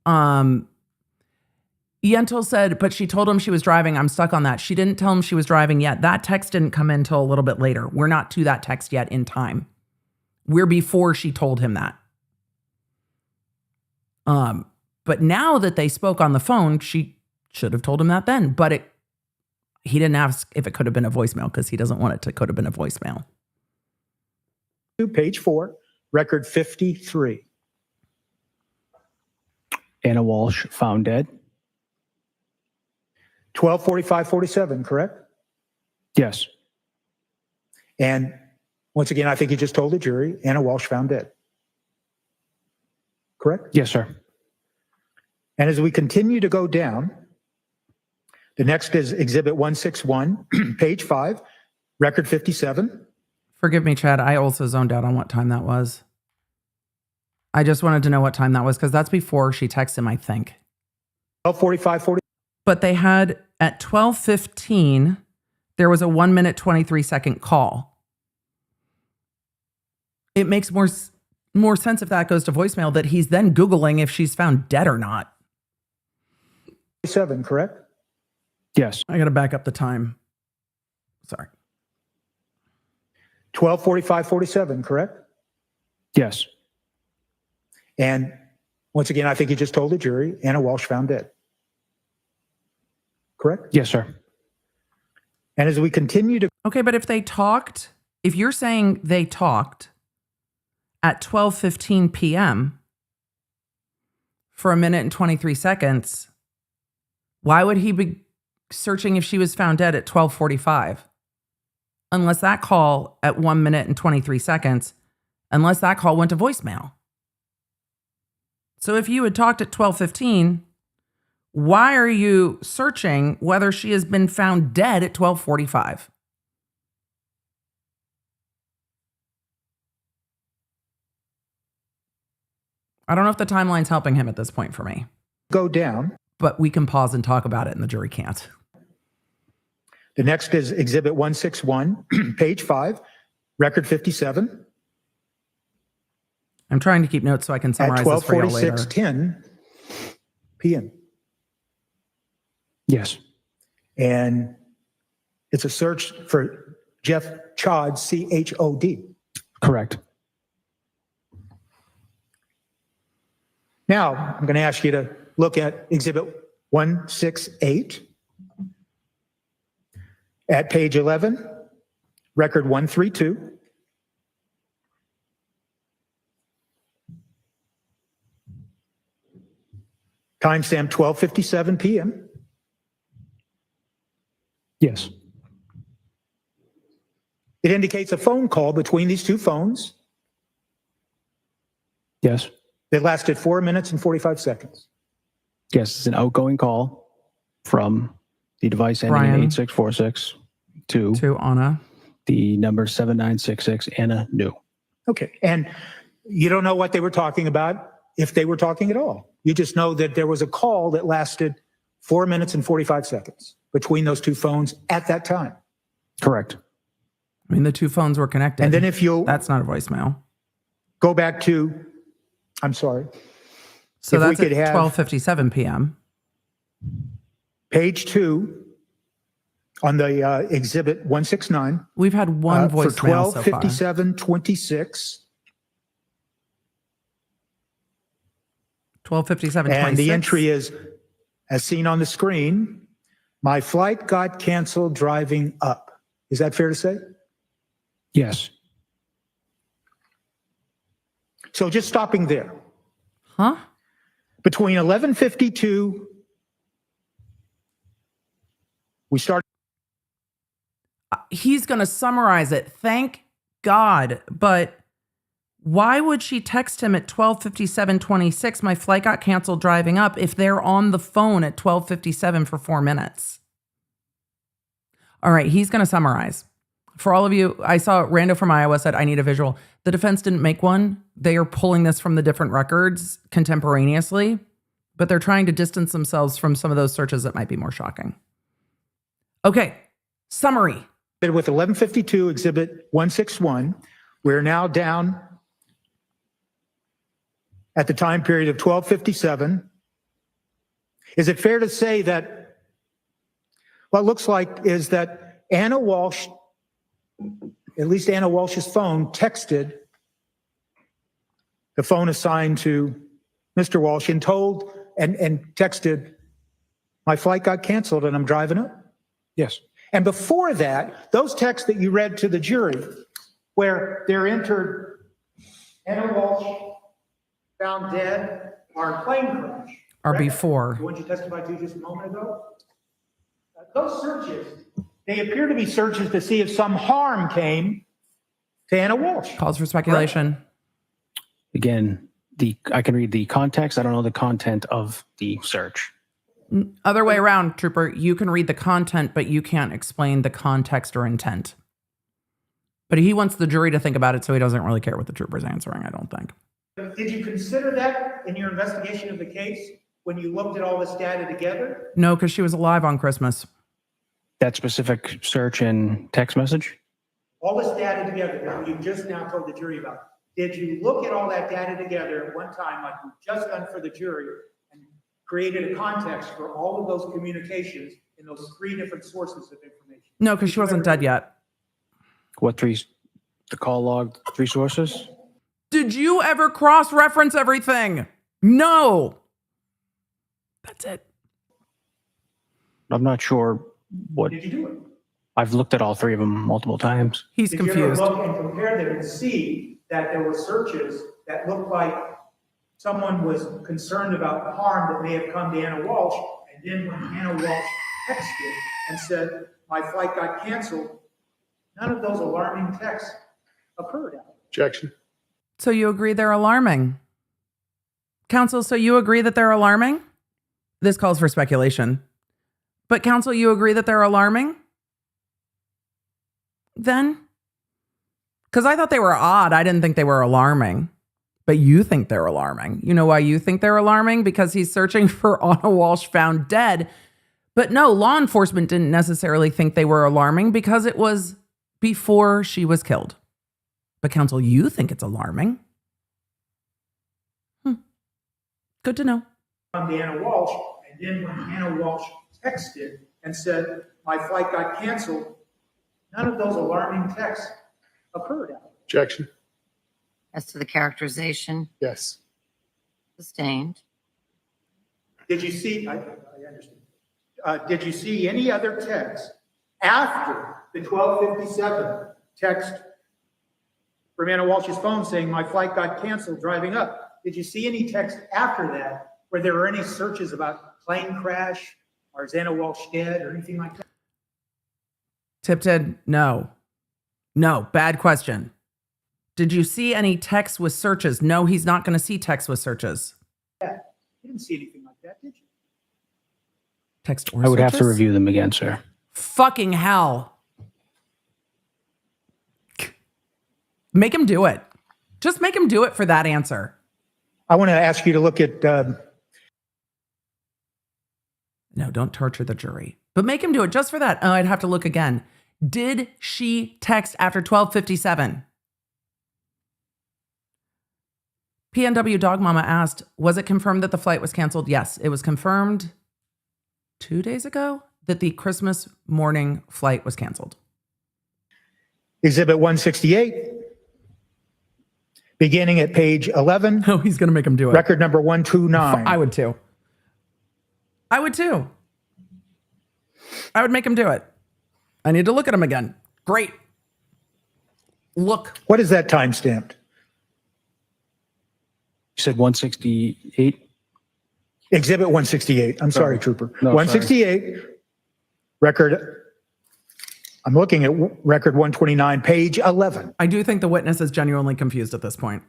Yentl said, but she told him she was driving. I'm stuck on that. She didn't tell him she was driving yet. That text didn't come in until a little bit later. We're not to that text yet in time. We're before she told him that. But now that they spoke on the phone, she should have told him that then. But he didn't ask if it could have been a voicemail, because he doesn't want it to could have been a voicemail. Page 4, record 53. Anna Walshe found dead. 12:45:47, correct? Yes. And once again, I think you just told the jury, Anna Walshe found dead. Correct? Yes, sir. And as we continue to go down, the next is Exhibit 161, page 5, record 57. Forgive me, Chad. I also zoned out on what time that was. I just wanted to know what time that was, because that's before she texted him, I think. 12:45:40. But they had, at 12:15, there was a 1 minute, 23 second call. It makes more sense if that goes to voicemail, that he's then Googling if she's found dead or not. 7, correct? Yes. I got to back up the time. Sorry. 12:45:47, correct? Yes. And once again, I think you just told the jury, Anna Walshe found dead. Correct? Yes, sir. And as we continue to Okay, but if they talked, if you're saying they talked at 12:15 p.m. for 1 minute and 23 seconds, why would he be searching if she was found dead at 12:45? Unless that call at 1 minute and 23 seconds, unless that call went to voicemail. So if you had talked at 12:15, why are you searching whether she has been found dead at 12:45? I don't know if the timeline's helping him at this point for me, go down, but we can pause and talk about it and the jury can't. the next is Exhibit 161, page 5, record 57. I'm trying to keep notes so I can At summarize this for you later. 12:46:10 p.m. Yes. And it's a search for Jeff Chod, C-H-O-D. Correct. Now, I'm going to ask you to look at Exhibit 168 at page 11, record 132. Timestamp 12:57 p.m. Yes. It indicates a phone call between these two phones Yes. that lasted 4 minutes and 45 seconds. Yes. It's an outgoing call from the device ending in Brian. 8646 to To Anna. the number 7966 Anna New. Okay. And you don't know what they were talking about, if they were talking at all. You just know that there was a call that lasted 4 minutes and 45 seconds between those two phones at that time. Correct. I mean, the two phones were connected. And then if you That's not a voicemail. go back to, I'm sorry, So if we that's at could have- 12:57 p.m. page 2 on the Exhibit 169. We've had one For voicemail so far. 12:57:26. 12:57:26. And the entry is, as seen on the screen, my flight got canceled driving up. Is that fair to say? Yes. So just stopping there. Huh? Between 11:52, we started. He's going to summarize it. Thank God. But why would she text him at 12:57:26? My flight got canceled driving up if they're on the phone at 12:57 for 4 minutes. All right, he's going to summarize. For all of you, I saw Rando from Iowa said, I need a visual. The defense didn't make one. They are pulling this from the different records contemporaneously, but they're trying to distance themselves from some of those searches that might be more shocking. Okay, summary. With 1152 Exhibit 161, we're now down at the time period of 1257. Is it fair to say that what looks like is that Anna Walshe, at least Anna Walsh's phone, texted the phone assigned to Mr. Walshe and told and texted, my flight got canceled and I'm driving up? Yes. And before that, those texts that you read to the jury, where they're entered, Anna Walshe found dead, or plane crash. Or correct? before. The ones you testified to just a moment ago? Those searches, they appear to be searches to see if some harm came to Anna Walshe. Calls for speculation. Again, I can read the context. I don't know the content of the search. Other way around, Trooper, you can read the content, but you can't explain the context or intent. But he wants the jury to think about it, so he doesn't really care what the trooper's answering, I don't think. Did you consider that in your investigation of the case when you looked at all this data together? No, because she was alive on Christmas. That specific search and text message? All this data together that you just now told the jury about. Did you look at all that data together at one time, like you've just done for the jury, and created a context for all of those communications in those three different sources of information? No, because she wasn't dead yet. What three? The call log, 3 sources? Did you ever cross-reference everything? No. That's it. I'm not sure what. Did you do it? I've looked at all 3 of them multiple times. He's Did you confused. ever look and compare them and see that there were searches that looked like someone was concerned about the harm that may have come to Anna Walshe, and then when Anna Walshe texted and said, my flight got canceled, none of those alarming texts occurred. Objection. So you agree they're alarming? Counsel, so you agree that they're alarming? This calls for speculation. But counsel, you agree that they're alarming? Then? Because I thought they were odd. I didn't think they were alarming. But you think they're alarming. You know why you think they're alarming? Because he's searching for Anna Walshe found dead. But no, law enforcement didn't necessarily think they were alarming because it was before she was killed. But counsel, you think it's alarming. Good to know. Come to Anna Walshe, and then when Anna Walshe texted and said, my flight got canceled, none of those alarming texts occurred. Objection. As to the characterization, Yes. sustained. Did you see, I understand. Did you see any other text after the 1257 text from Anna Walsh's phone saying my flight got canceled driving up? Did you see any text after that where there were any searches about plane crash or is Anna Walshe dead or anything like that? Tipton, no. No, bad question. Did you see any texts with searches? No, he's not going to see texts with searches. Yeah, you didn't see anything like that, did you? Text or I would have to searches? review them again, sir. Fucking hell. Make him do it. Just make him do it for that answer. I want to ask you to look at, No, don't torture the jury. But make him do it just for that. Oh, I'd have to look again. Did she text after 1257? PNW Dog Mama asked, was it confirmed that the flight was canceled? Yes, it was confirmed 2 days ago that the Christmas morning flight was canceled. Exhibit 168. beginning at page 11, Oh, he's going to make him do it. record number 129. I would too. I would too. I would make him do it. I need to look at him again. Great. Look. What is that time stamped? You said 168? Exhibit 168. I'm sorry, Trooper. No, 168, record, I'm looking at record 129, page 11. I do think the witness is genuinely confused at this point.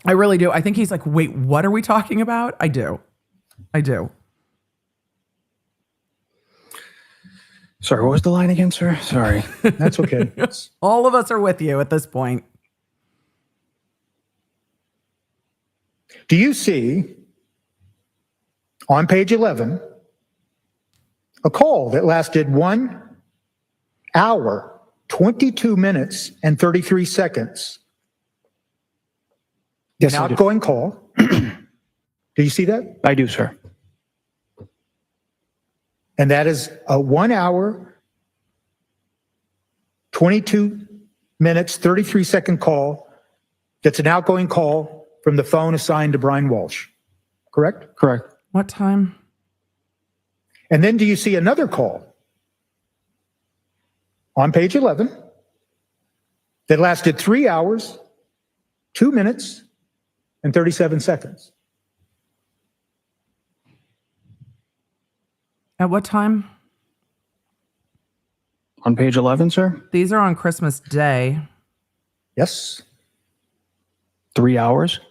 I really do. I think he's like, wait, what are we talking about? I do. Sorry, what was the line again, sir? Sorry. That's okay. All of us are with you at this point. Do you see on page 11 a call that lasted 1 hour, 22 minutes, and 33 seconds? Yes, An I do. outgoing call. Do you see that? I do, sir. And that is a 1 hour, 22 minutes, 33 second call. That's an outgoing call from the phone assigned to Brian Walshe, correct? Correct. What time? And then do you see another call on page 11 that lasted 3 hours, 2 minutes, and 37 seconds? At what time? On page 11, sir? These are on Christmas Day. Yes? 3 hours?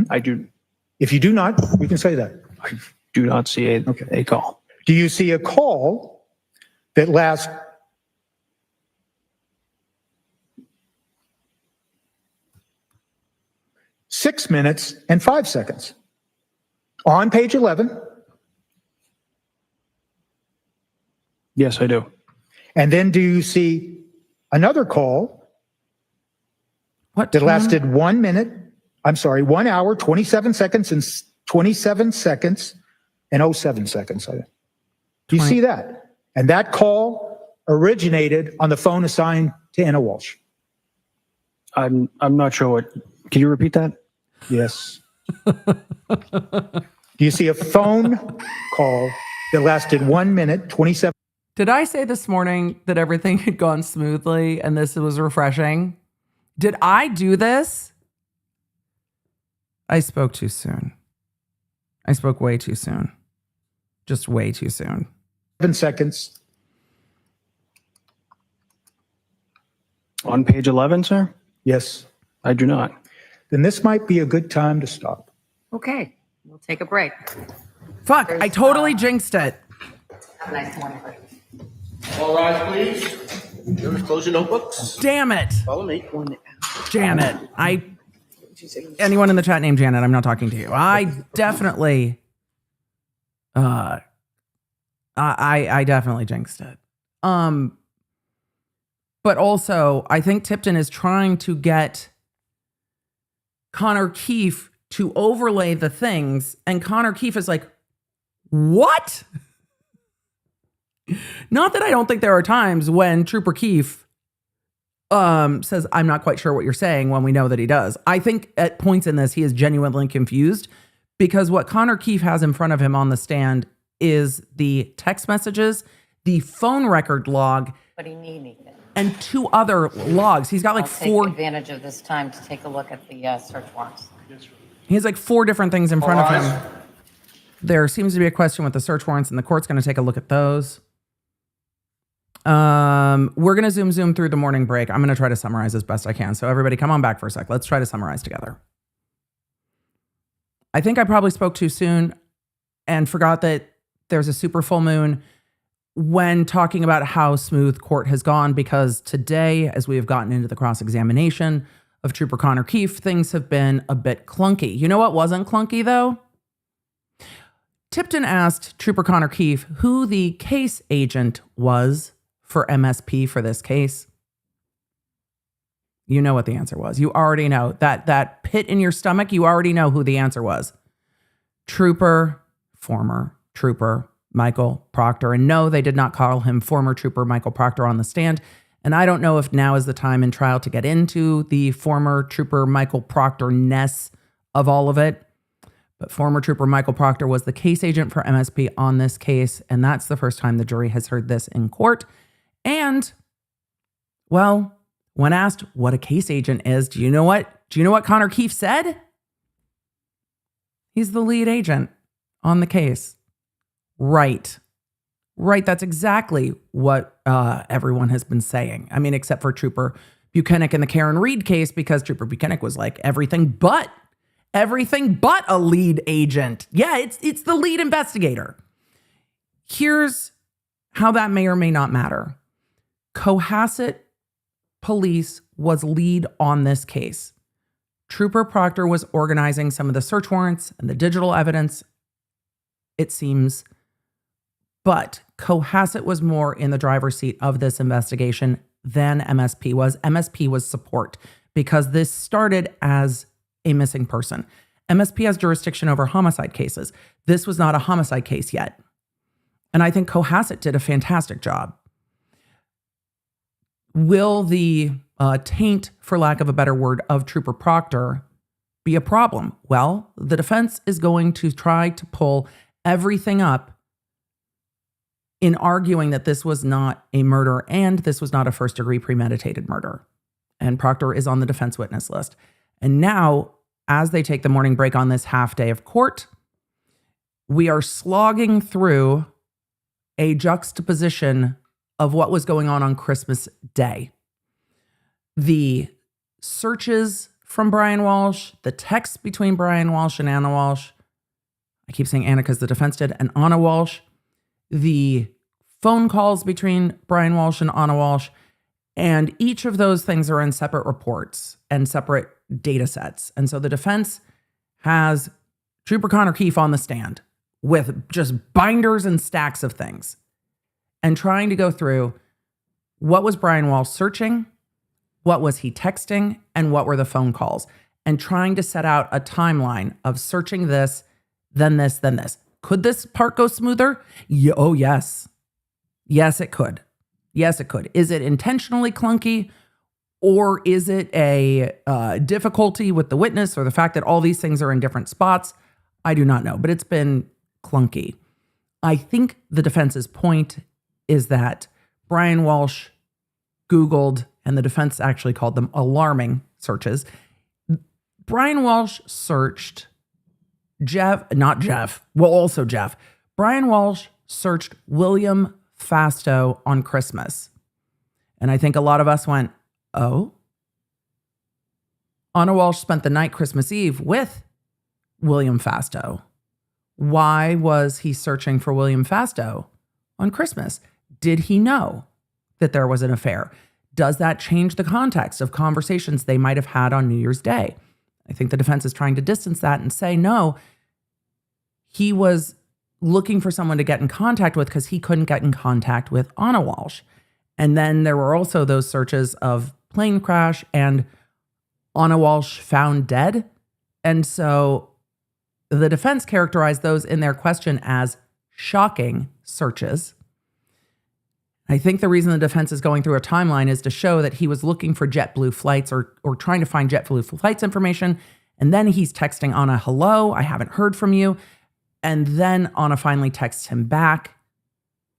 I do If you do not, we can say that. not see a call. Do you see a call that lasts 6 minutes and 5 seconds? On page 11, Yes, I do. and then do you see another call What that time? lasted 1 minute, 1 hour, 27 seconds and 27 seconds and 07 seconds. Do you 20. see that? And that call originated on the phone assigned to Anna Walshe. I'm not sure what. Can you repeat that? Yes. Do you see a phone call that lasted 1 minute, 27? Did I say this morning that everything had gone smoothly and this was refreshing? Did I do this? I spoke too soon. I spoke way too soon. Just way too soon. 7 seconds. On page 11, sir? Yes. I do not. Then this might be a good time to stop. Okay, we'll take a break. Fuck, I totally jinxed it. Have a nice morning. All rise, please. Close your notebooks. Damn it. Follow me. Janet. Anyone in the chat named Janet, I'm not talking to you. I definitely I definitely jinxed it. But also, I think Tipton is trying to get Connor Keefe to overlay the things, and Connor Keefe is like, what? Not that I don't think there are times when Trooper Keefe says, I'm not quite sure what you're saying, when we know that he does. I think at points in this, he is genuinely confused, because what Connor Keefe has in front of him on the stand is the text messages, the phone record log, What do you need, Ethan? and 2 other logs. He's got like I'll 4. take advantage of this time to take a look at the search warrants. He has like 4 different things in front of him. There seems to be a question with the search warrants, and the court's going to take a look at those. We're going to zoom through the morning break. I'm going to try to summarize as best I can. So everybody come on back for a sec. Let's try to summarize together. I think I probably spoke too soon and forgot that there's a super full moon when talking about how smooth court has gone, because today, as we have gotten into the cross-examination of Trooper Connor Keefe, things have been a bit clunky. You know what wasn't clunky, though? Tipton asked Trooper Connor Keefe who the case agent was for MSP for this case. You know what the answer was. You already know that pit in your stomach. You already know who the answer was. Former Trooper Michael Proctor. And no, they did not call him former Trooper Michael Proctor on the stand. And I don't know if now is the time in trial to get into the former Trooper Michael Proctor-ness of all of it. But former Trooper Michael Proctor was the case agent for MSP on this case. And that's the first time the jury has heard this in court. And, well, when asked what a case agent is, do you know what Connor Keefe said? He's the lead agent on the case. Right. That's exactly what everyone has been saying. I mean, except for Trooper Buchanan in the Karen Reed case, because Trooper Buchanan was like everything but a lead agent. Yeah, it's the lead investigator. Here's how that may or may not matter. Cohasset Police was lead on this case. Trooper Proctor was organizing some of the search warrants and the digital evidence, it seems. But Cohasset was more in the driver's seat of this investigation than MSP was. MSP was support because this started as a missing person. MSP has jurisdiction over homicide cases. This was not a homicide case yet. And I think Cohasset did a fantastic job. Will the taint, for lack of a better word, of Trooper Proctor be a problem? Well, the defense is going to try to pull everything up in arguing that this was not a murder and this was not a first-degree premeditated murder. And Proctor is on the defense witness list. And now, as they take the morning break on this half day of court, we are slogging through a juxtaposition of what was going on Christmas Day. The searches from Brian Walshe, the texts between Brian Walshe and Anna Walshe, I keep saying Anna because the defense did, and Anna Walshe, the phone calls between Brian Walshe and Anna Walshe, and each of those things are in separate reports and separate data sets. And so the defense has Trooper Connor Keefe on the stand with just binders and stacks of things and trying to go through what was Brian Walshe searching, what was he texting, and what were the phone calls, and trying to set out a timeline of searching this, then this, then this. Could this part go smoother? Oh, yes. Yes, it could. Yes, it could. Is it intentionally clunky, or is it a difficulty with the witness or the fact that all these things are in different spots? I do not know, but it's been clunky. I think the defense's point is that Brian Walshe Googled, and the defense actually called them alarming searches. Brian Walshe searched also Jeff. Brian Walshe searched William Fasto on Christmas. And I think a lot of us went, oh? Anna Walshe spent the night Christmas Eve with William Fasto. Why was he searching for William Fasto on Christmas? Did he know that there was an affair? Does that change the context of conversations they might have had on New Year's Day? I think the defense is trying to distance that and say, no, he was looking for someone to get in contact with because he couldn't get in contact with Anna Walshe. And then there were also those searches of plane crash and Anna Walshe found dead. And so the defense characterized those in their question as shocking searches. I think the reason the defense is going through a timeline is to show that he was looking for JetBlue flights or trying to find JetBlue flights information. And then he's texting Anna, hello, I haven't heard from you. And then Anna finally texts him back.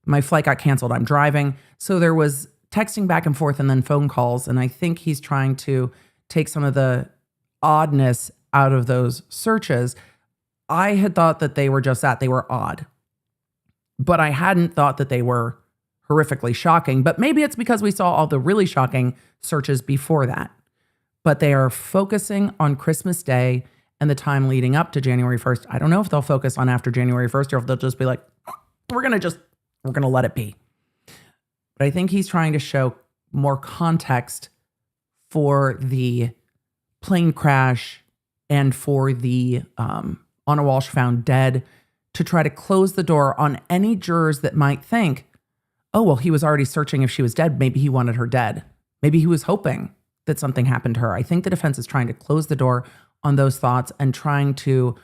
My flight got canceled, I'm driving. So there was texting back and forth and then phone calls. And I think he's trying to take some of the oddness out of those searches. I had thought that they were just that. They were odd. But I hadn't thought that they were horrifically shocking. But maybe it's because we saw all the really shocking searches before that. But they are focusing on Christmas Day and the time leading up to January 1st. I don't know if they'll focus on after January 1st or if they'll just be like, we're going to let it be. But I think he's trying to show more context for the plane crash and for the Anna Walshe found dead to try to close the door on any jurors that might think, oh, well, he was already searching if she was dead. Maybe he wanted her dead. Maybe he was hoping that something happened to her. I think the defense is trying to close the door on those thoughts and trying to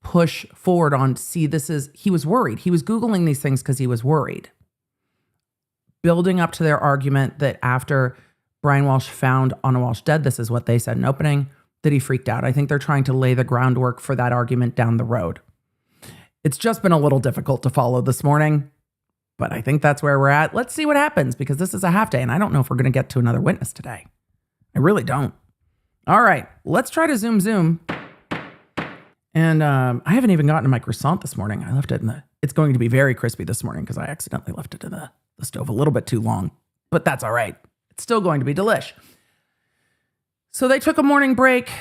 push forward on, he was worried. He was Googling these things because he was worried. building up to their argument that after Brian Walshe found Anna Walshe dead, this is what they said in opening, that he freaked out. I think they're trying to lay the groundwork for that argument down the road. It's just been a little difficult to follow this morning, but I think that's where we're at. Let's see what happens, because this is a half day, and I don't know if we're going to get to another witness today. I really don't. All right, let's try to zoom. And I haven't even gotten to my croissant this morning. I left it in the, it's going to be very crispy this morning because I accidentally left it in the stove a little bit too long, but that's all right. It's still going to be delish. So they took a morning break.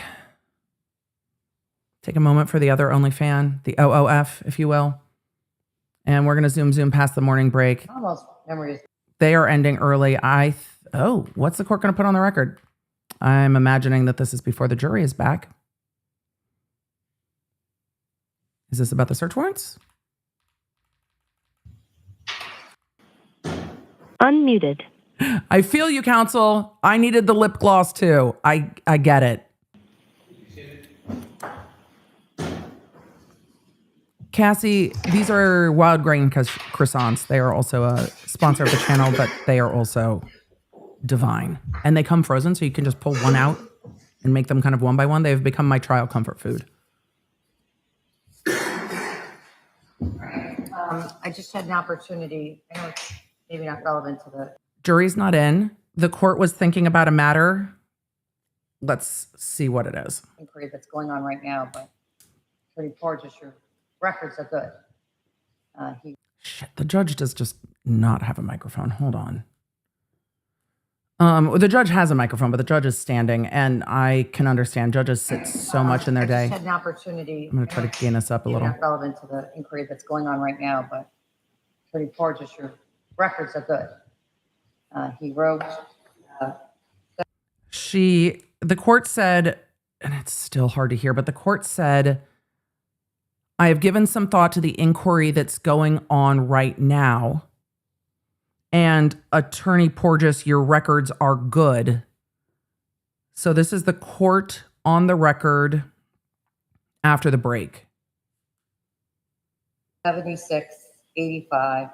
Take a moment for the other only fan, the OOF, if you will. And we're going to zoom past the morning break. Almost memories. They are ending early. What's the court going to put on the record? I'm imagining that this is before the jury is back. Is this about the search warrants? Unmuted. I feel you, counsel. I needed the lip gloss too. I get it. Cassie, these are wild grain croissants. They are also a sponsor of the channel, but they are also divine. And they come frozen, so you can just pull one out and make them kind of one by one. They've become my trial comfort food. I just had an opportunity. I know it's maybe not relevant to the Jury's not in. The court was thinking about a matter. Let's see what it is. inquiry that's going on right now, but Attorney Porges, your records are good. Shit, the judge does just not have a microphone. Hold on. The judge has a microphone, but the judge is standing, and I can understand judges sit so much in their I day. just had an opportunity. I'm going to try to gain us up a Maybe little. not relevant to the inquiry that's going on right now, but Attorney Porges, your records are good. He wrote. The court said, and it's still hard to hear, but the court said, I have given some thought to the inquiry that's going on right now. And Attorney Porges, your records are good. So this is the court on the record after the break. 76, 85,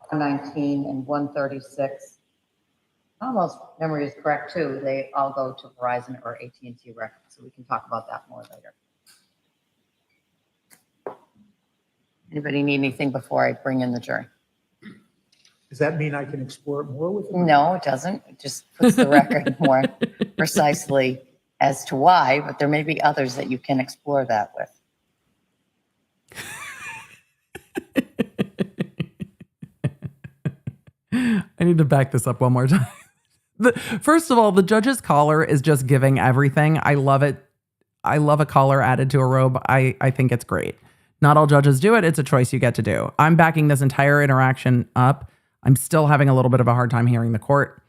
119, and 136. Almost memory is correct too. They all go to Verizon or AT&T records, so we can talk about that more later. Anybody need anything before I bring in the jury? Does that mean I can explore it more with them? No, it doesn't. It just puts the record more precisely as to why, but there may be others that you can explore that with. I need to back this up one more time. First of all, the judge's collar is just giving everything. I love it. I love a collar added to a robe. I think it's great. Not all judges do it. It's a choice you get to do. I'm backing this entire interaction up. I'm still having a little bit of a hard time hearing the court,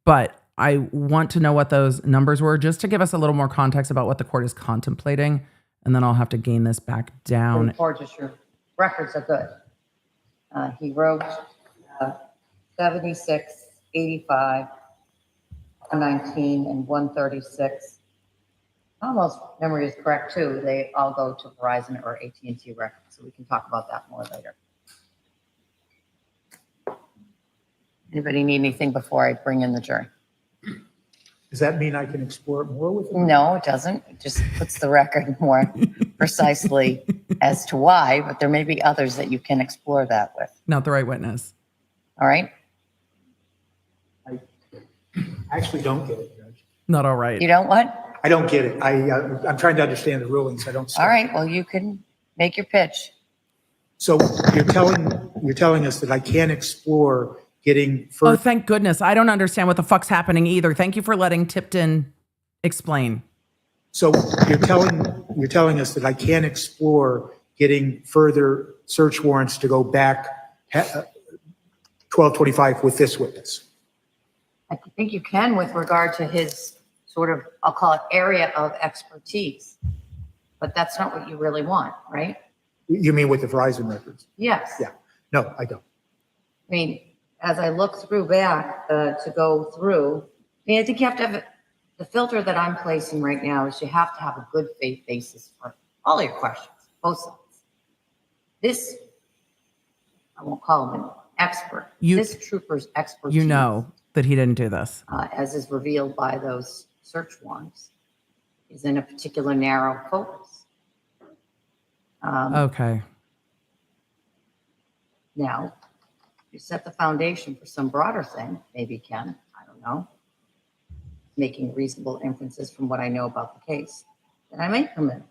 but I want to know what those numbers were just to give us a little more context about what the court is contemplating. And then I'll have to gain this back down. Porges, your records are good. He wrote 76, 85, 119, and 136. Almost memory is correct too. They all go to Verizon or AT&T records, so we can talk about that more later. Anybody need anything before I bring in the jury? Does that mean I can explore it more with them? No, it doesn't. It just puts the record more precisely as to why, but there may be others that you can explore that with. Not the right witness. All right? I actually don't get it, Judge. Not all right. You don't what? I don't get it. I'm trying to understand the rulings. I don't. All right, well, you can make your pitch. So you're telling us that I can't explore getting further. Oh, thank goodness. I don't understand what the fuck's happening either. Thank you for letting Tipton explain. So you're telling us that I can't explore getting further search warrants to go back 1225 with this witness. I think you can with regard to his sort of, I'll call it area of expertise, but that's not what you really want, right? You mean with the Verizon records? Yes. Yeah. No, I don't. I mean, as I look through back to go through, I think you have to have the filter that I'm placing right now is you have to have a good faith basis for all your questions, both sides. This, I won't call him expert. You- This trooper's expertise. You know that he didn't do this. As is revealed by those search warrants, is in a particular narrow focus. Okay. Now, you set the foundation for some broader thing, maybe Ken, I don't know, making reasonable inferences from what I know about the case, then I may come in.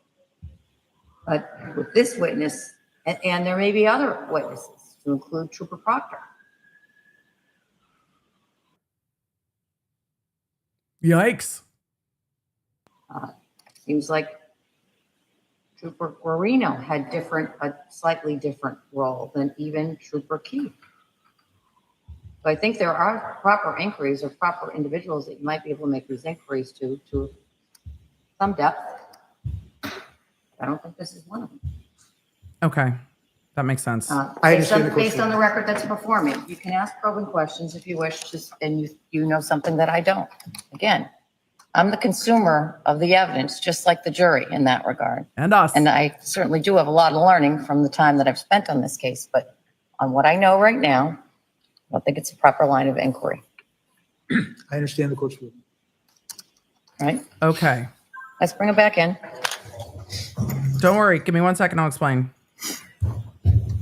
But with this witness, and there may be other witnesses, to include Trooper Proctor. Yikes. Seems like Trooper Guarino had a slightly different role than even Trooper Keefe. So I think there are proper inquiries or proper individuals that you might be able to make these inquiries to some depth. I don't think this is one of them. Okay. That makes sense. I understand the Based question. on the record that's before me, you can ask probing questions if you wish to, and you know something that I don't. Again, I'm the consumer of the evidence, just like the jury in that regard. And us. And I certainly do have a lot of learning from the time that I've spent on this case, but on what I know right now, I don't think it's a proper line of inquiry, I understand the court's ruling. right? Okay. Let's bring it back in. Don't worry. Give me 1 second. I'll explain.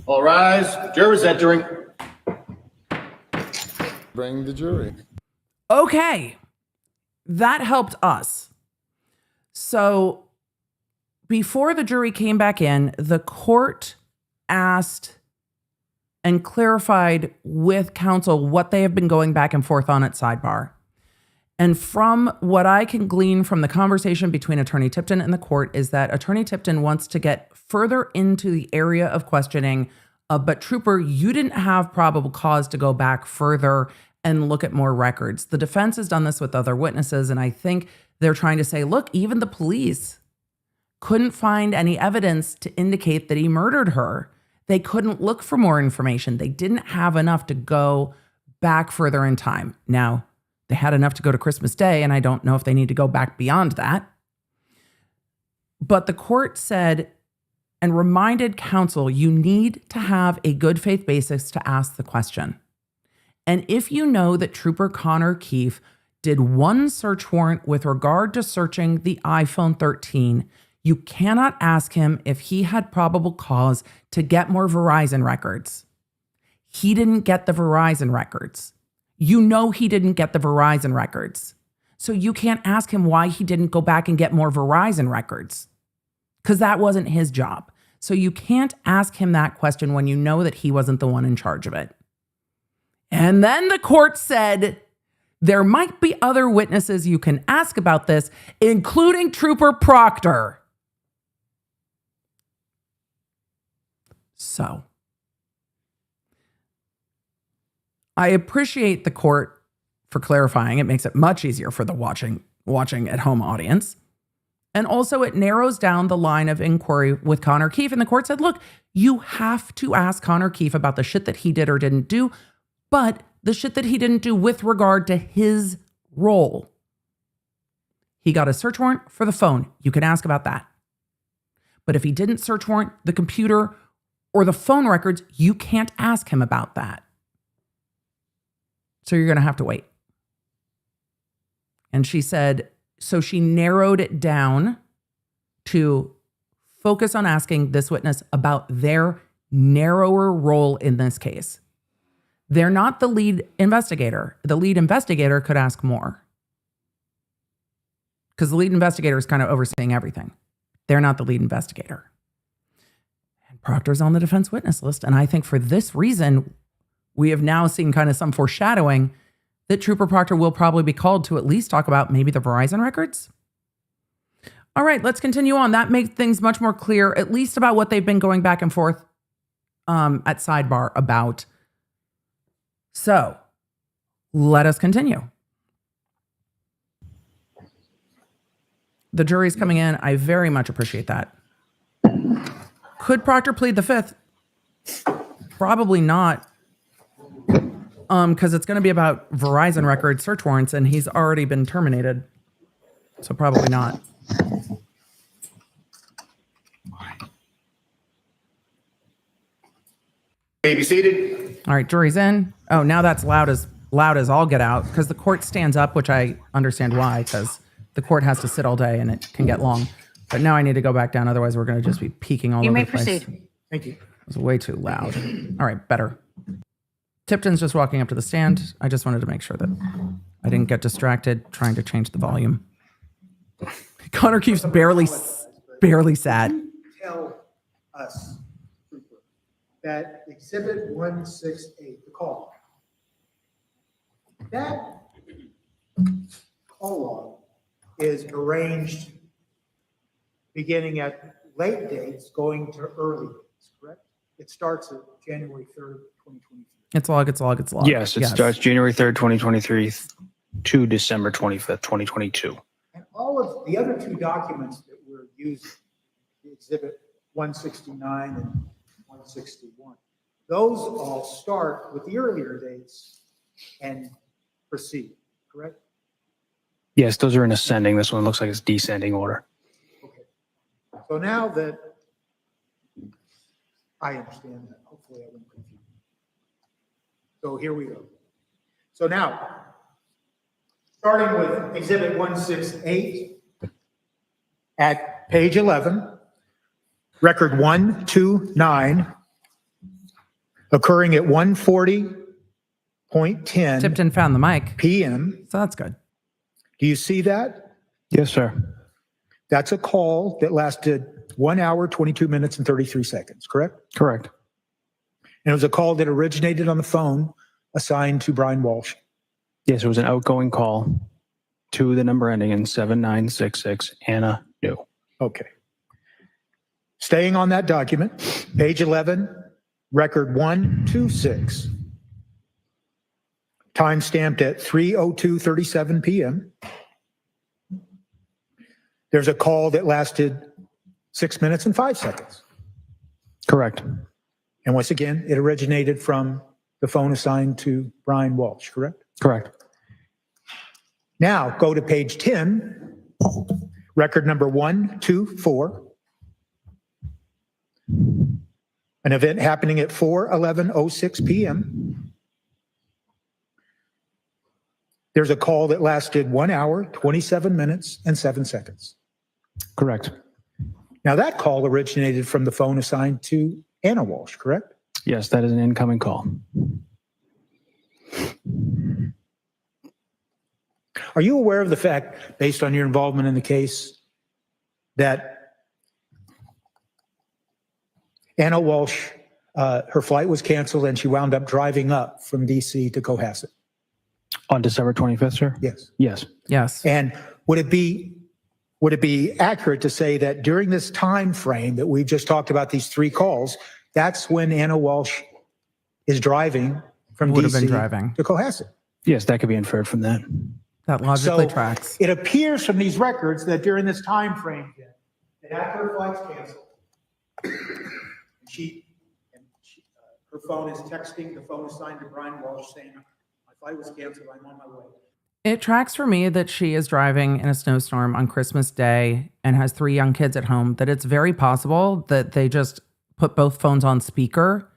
All rise. Jurors entering. Bring the jury. Okay. That helped us. So before the jury came back in, the court asked and clarified with counsel what they have been going back and forth on at sidebar. And from what I can glean from the conversation between Attorney Tipton and the court is that Attorney Tipton wants to get further into the area of questioning, but Trooper, you didn't have probable cause to go back further and look at more records. The defense has done this with other witnesses, and I think they're trying to say, look, even the police couldn't find any evidence to indicate that he murdered her. They couldn't look for more information. They didn't have enough to go back further in time. Now, they had enough to go to Christmas Day, and I don't know if they need to go back beyond that. But the court said and reminded counsel, you need to have a good faith basis to ask the question. And if you know that Trooper Connor Keefe did one search warrant with regard to searching the iPhone 13, you cannot ask him if he had probable cause to get more Verizon records. He didn't get the Verizon records. You know he didn't get the Verizon records. So you can't ask him why he didn't go back and get more Verizon records, because that wasn't his job. So you can't ask him that question when you know that he wasn't the one in charge of it. And then the court said, there might be other witnesses you can ask about this, including Trooper Proctor. So I appreciate the court for clarifying. It makes it much easier for the watching at home audience. And also it narrows down the line of inquiry with Connor Keefe. And the court said, look, you have to ask Connor Keefe about the shit that he did or didn't do, but the shit that he didn't do with regard to his role. He got a search warrant for the phone. You can ask about that. But if he didn't search warrant the computer or the phone records, you can't ask him about that. So you're going to have to wait. And she said, so she narrowed it down to focus on asking this witness about their narrower role in this case. They're not the lead investigator. The lead investigator could ask more, because the lead investigator is kind of overseeing everything. They're not the lead investigator. And Proctor's on the defense witness list. And I think for this reason, we have now seen kind of some foreshadowing that Trooper Proctor will probably be called to at least talk about maybe the Verizon records. All right, let's continue on. That makes things much more clear, at least about what they've been going back and forth at sidebar about. So let us continue. The jury's coming in. I very much appreciate that. Could Proctor plead the fifth? Probably not. Because it's going to be about Verizon record search warrants, and he's already been terminated. So probably not. May be seated. All right, jury's in. Oh, now that's loud as all get out because the court stands up, which I understand why, because the court has to sit all day and it can get long. But now I need to go back down. Otherwise, we're going to just be peeking all You over may the place. proceed. Thank you. It was way too loud. All right, better. Tipton's just walking up to the stand. I just wanted to make sure that I didn't get distracted trying to change the volume. Connor Keefe's barely sat. Tell us, Trooper, that Exhibit 168, the call, that call log is arranged beginning at late dates going to early dates, correct? It starts at January 3rd, 2023. It's log. Yes, it starts January 3rd, 2023 to December 25th, 2022. And all of the other two documents that we're using, the Exhibit 169 and 161, those all start with the earlier dates and proceed, correct? Yes, those are in ascending. This one looks like it's descending order. Okay. So now that I understand that, hopefully I won't confuse you. So here we go. So now, starting with Exhibit 168 at page 11, record 129, occurring at 1:40.10 Tipton found the mic, p.m. so that's good. Do you see that? Yes, sir. That's a call that lasted 1 hour, 22 minutes, and 33 seconds, correct? Correct. And it was a call that originated on the phone assigned to Brian Walshe. Yes, it was an outgoing call to the number ending in 7966, Anna New. Okay. Staying on that document, page 11, record 126, time stamped at 3:02:37 p.m. There's a call that lasted 6 minutes and 5 seconds. Correct. And once again, it originated from the phone assigned to Brian Walshe, correct? Correct. Now go to page 10, record number 124. An event happening at 4:11:06 p.m. There's a call that lasted 1 hour, 27 minutes, and 7 seconds. Correct. Now that call originated from the phone assigned to Anna Walshe, correct? Yes, that is an incoming call. Are you aware of the fact, based on your involvement in the case, that Anna Walshe, her flight was canceled and she wound up driving up from DC to Cohasset? On December 25th, sir? Yes. Yes. Yes. And would it be accurate to say that during this time frame that we've just talked about, these 3 calls, that's when Anna Walshe is driving from Would have been DC driving. to Cohasset? Yes, that could be inferred from that. That logically So tracks. it appears from these records that during this time frame, that after her flight's canceled, her phone is texting, the phone is signed to Brian Walshe saying, my flight was canceled, I'm on my way. It tracks for me that she is driving in a snowstorm on Christmas Day and has 3 young kids at home, that it's very possible that they just put both phones on speaker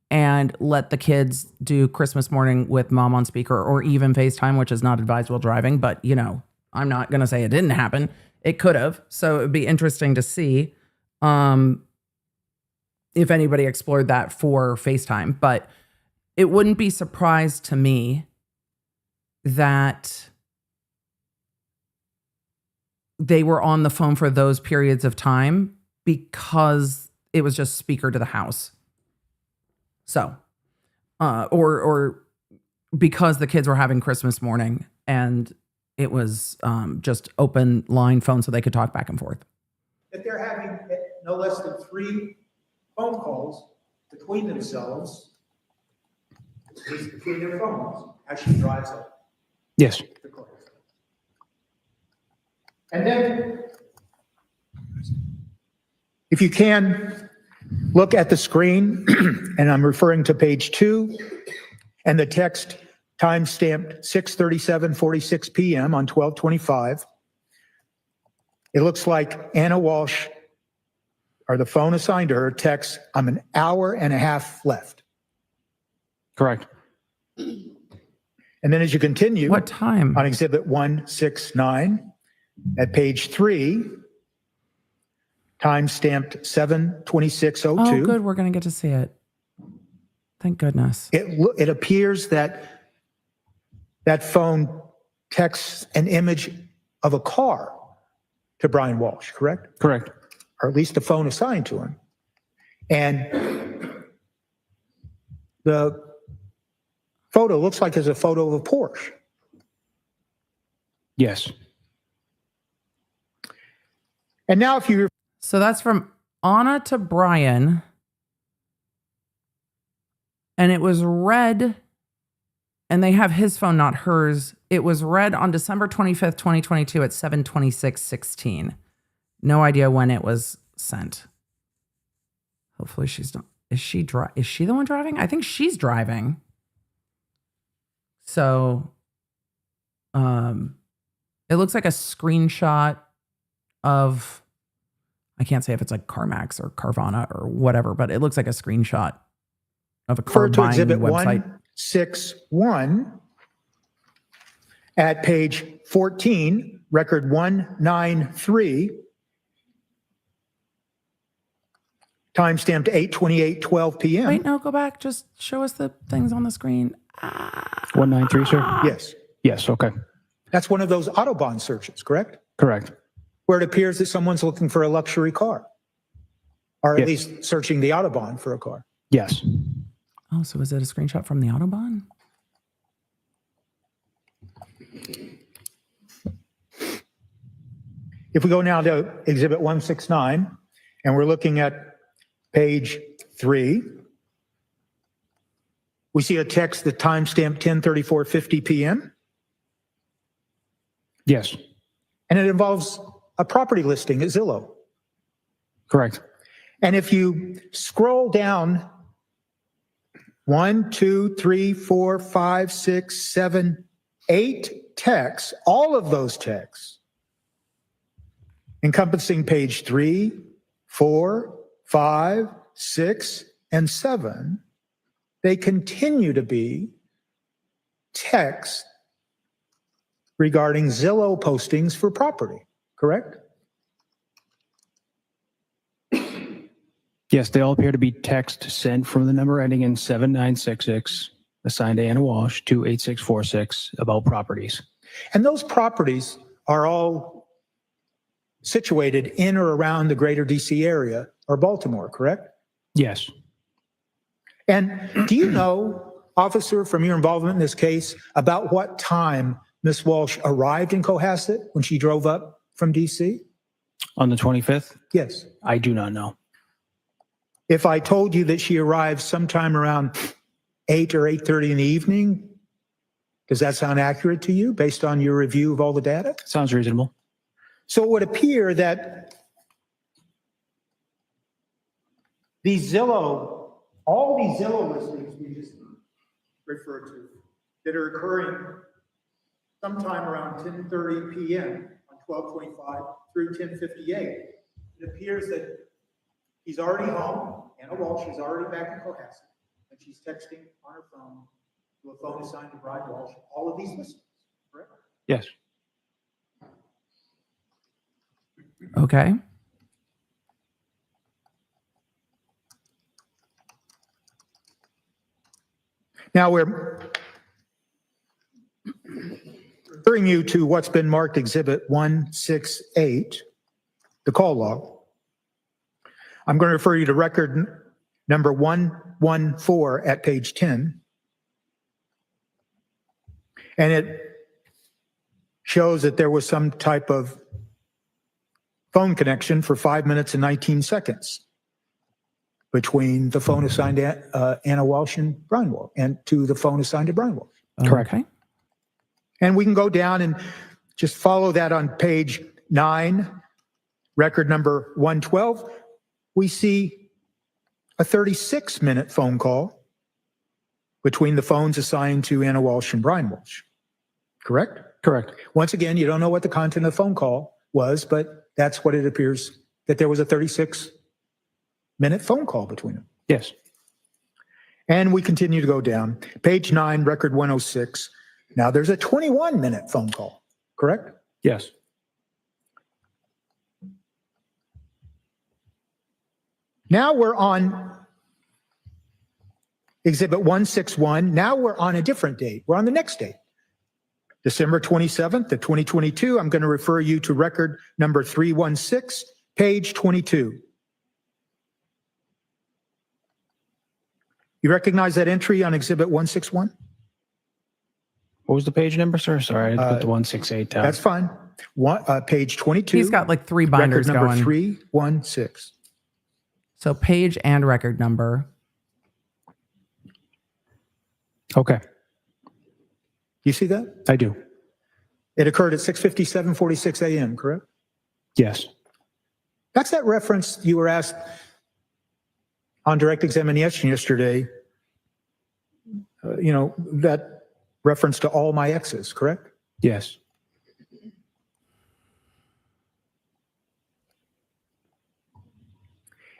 and let the kids do Christmas morning with mom on speaker, or even FaceTime, which is not advised while driving. But, you know, I'm not going to say it didn't happen. It could have. So it would be interesting to see if anybody explored that for FaceTime. But it wouldn't be surprised to me that they were on the phone for those periods of time because it was just speaker to the house. So, or because the kids were having Christmas morning and it was just open line phone so they could talk back and forth. That they're having no less than 3 phone calls between themselves, between their phones, as she drives up. Yes. And then, if you can, look at the screen, and I'm referring to page 2, and the text time-stamped 6:37:46 p.m. on 12/25. It looks like Anna Walshe, or the phone assigned to her, texts, I'm an hour and a half left. Correct. And then as you continue. What time? On Exhibit 169 at page 3, time stamped 7/26/02. Oh, good. We're going to get to see it. Thank goodness. It appears that that phone texts an image of a car to Brian Walshe, correct? Correct. Or at least the phone assigned to him. And the photo looks like it's a photo of a Porsche. Yes. And now if you So that's from Anna to Brian. And it was read, and they have his phone, not hers. It was read on December 25th, 2022 at 7:26:16. No idea when it was sent. Hopefully she's not. Is she the one driving? I think she's driving. So it looks like a screenshot of, I can't say if it's like CarMax or Carvana or whatever, but it looks like a screenshot of a car refer to buying Exhibit website. 161 at page 14, record 193, time stamped 8/28/12 p.m. Wait, no, go back. Just show us the things on the screen. 193, sir? Yes, Yes. Okay. that's one of those Autobahn searches, correct? Correct. Where it appears that someone's looking for a luxury car, or at Yes. least searching the Autobahn for a car. Yes. Oh, so is it a screenshot from the Autobahn? If we go now to Exhibit 169, and we're looking at page 3, we see a text that timestamped 10:34:50 p.m. Yes. and it involves a property listing at Zillow. Correct. And if you scroll down 1, 2, 3, 4, 5, 6, 7, 8 texts, all of those texts encompassing page 3, 4, 5, 6, and 7, they continue to be texts regarding Zillow postings for property, correct? Yes, they all appear to be text sent from the number ending in 7966, assigned to Anna Walshe, to 8646 about properties. And those properties are all situated in or around the greater DC area or Baltimore, correct? Yes. And do you know, officer, from your involvement in this case, about what time Ms. Walshe arrived in Cohasset when she drove up from DC? On the 25th? Yes. I do not know. If I told you that she arrived sometime around 8 or 8:30 in the evening, does that sound accurate to you based on your review of all the data? Sounds reasonable. So it would appear that all these Zillow listings we just referred to that are occurring sometime around 10:30 p.m. on 12/25 through 10:58, it appears that he's already home. Anna Walshe is already back in Cohasset, and she's texting on her phone to a phone assigned to Brian Walshe all of these listings, correct? Yes. Okay. Now we're referring you to what's been marked Exhibit 168, the call log. I'm going to refer you to record number 114 at page 10. And it shows that there was some type of phone connection for 5 minutes and 19 seconds between the phone assigned to Anna Walshe and Brian Walshe, and to the phone assigned to Brian Walshe. Correct. Okay. And we can go down and just follow that on page 9, record number 112. We see a 36-minute phone call between the phones assigned to Anna Walshe and Brian Walshe. Correct? Correct. Once again, you don't know what the content of the phone call was, but that's what it appears, that there was a 36-minute phone call between them. Yes. And we continue to go down. Page 9, record 106. Now there's a 21-minute phone call, correct? Yes. Now we're on Exhibit 161. Now we're on a different date. We're on the next date. December 27th of 2022. I'm going to refer you to record number 316, page 22. You recognize that entry on Exhibit 161? What was the page number, sir? Sorry, I put the 168 down. That's fine. Page 22. He's got like 3 binders record number going. 316. So page and record number. Okay, You see that? I do. It occurred at 6:57:46 a.m., correct? Yes. That's that reference you were asked on direct examination yesterday. That reference to all my exes, correct? Yes.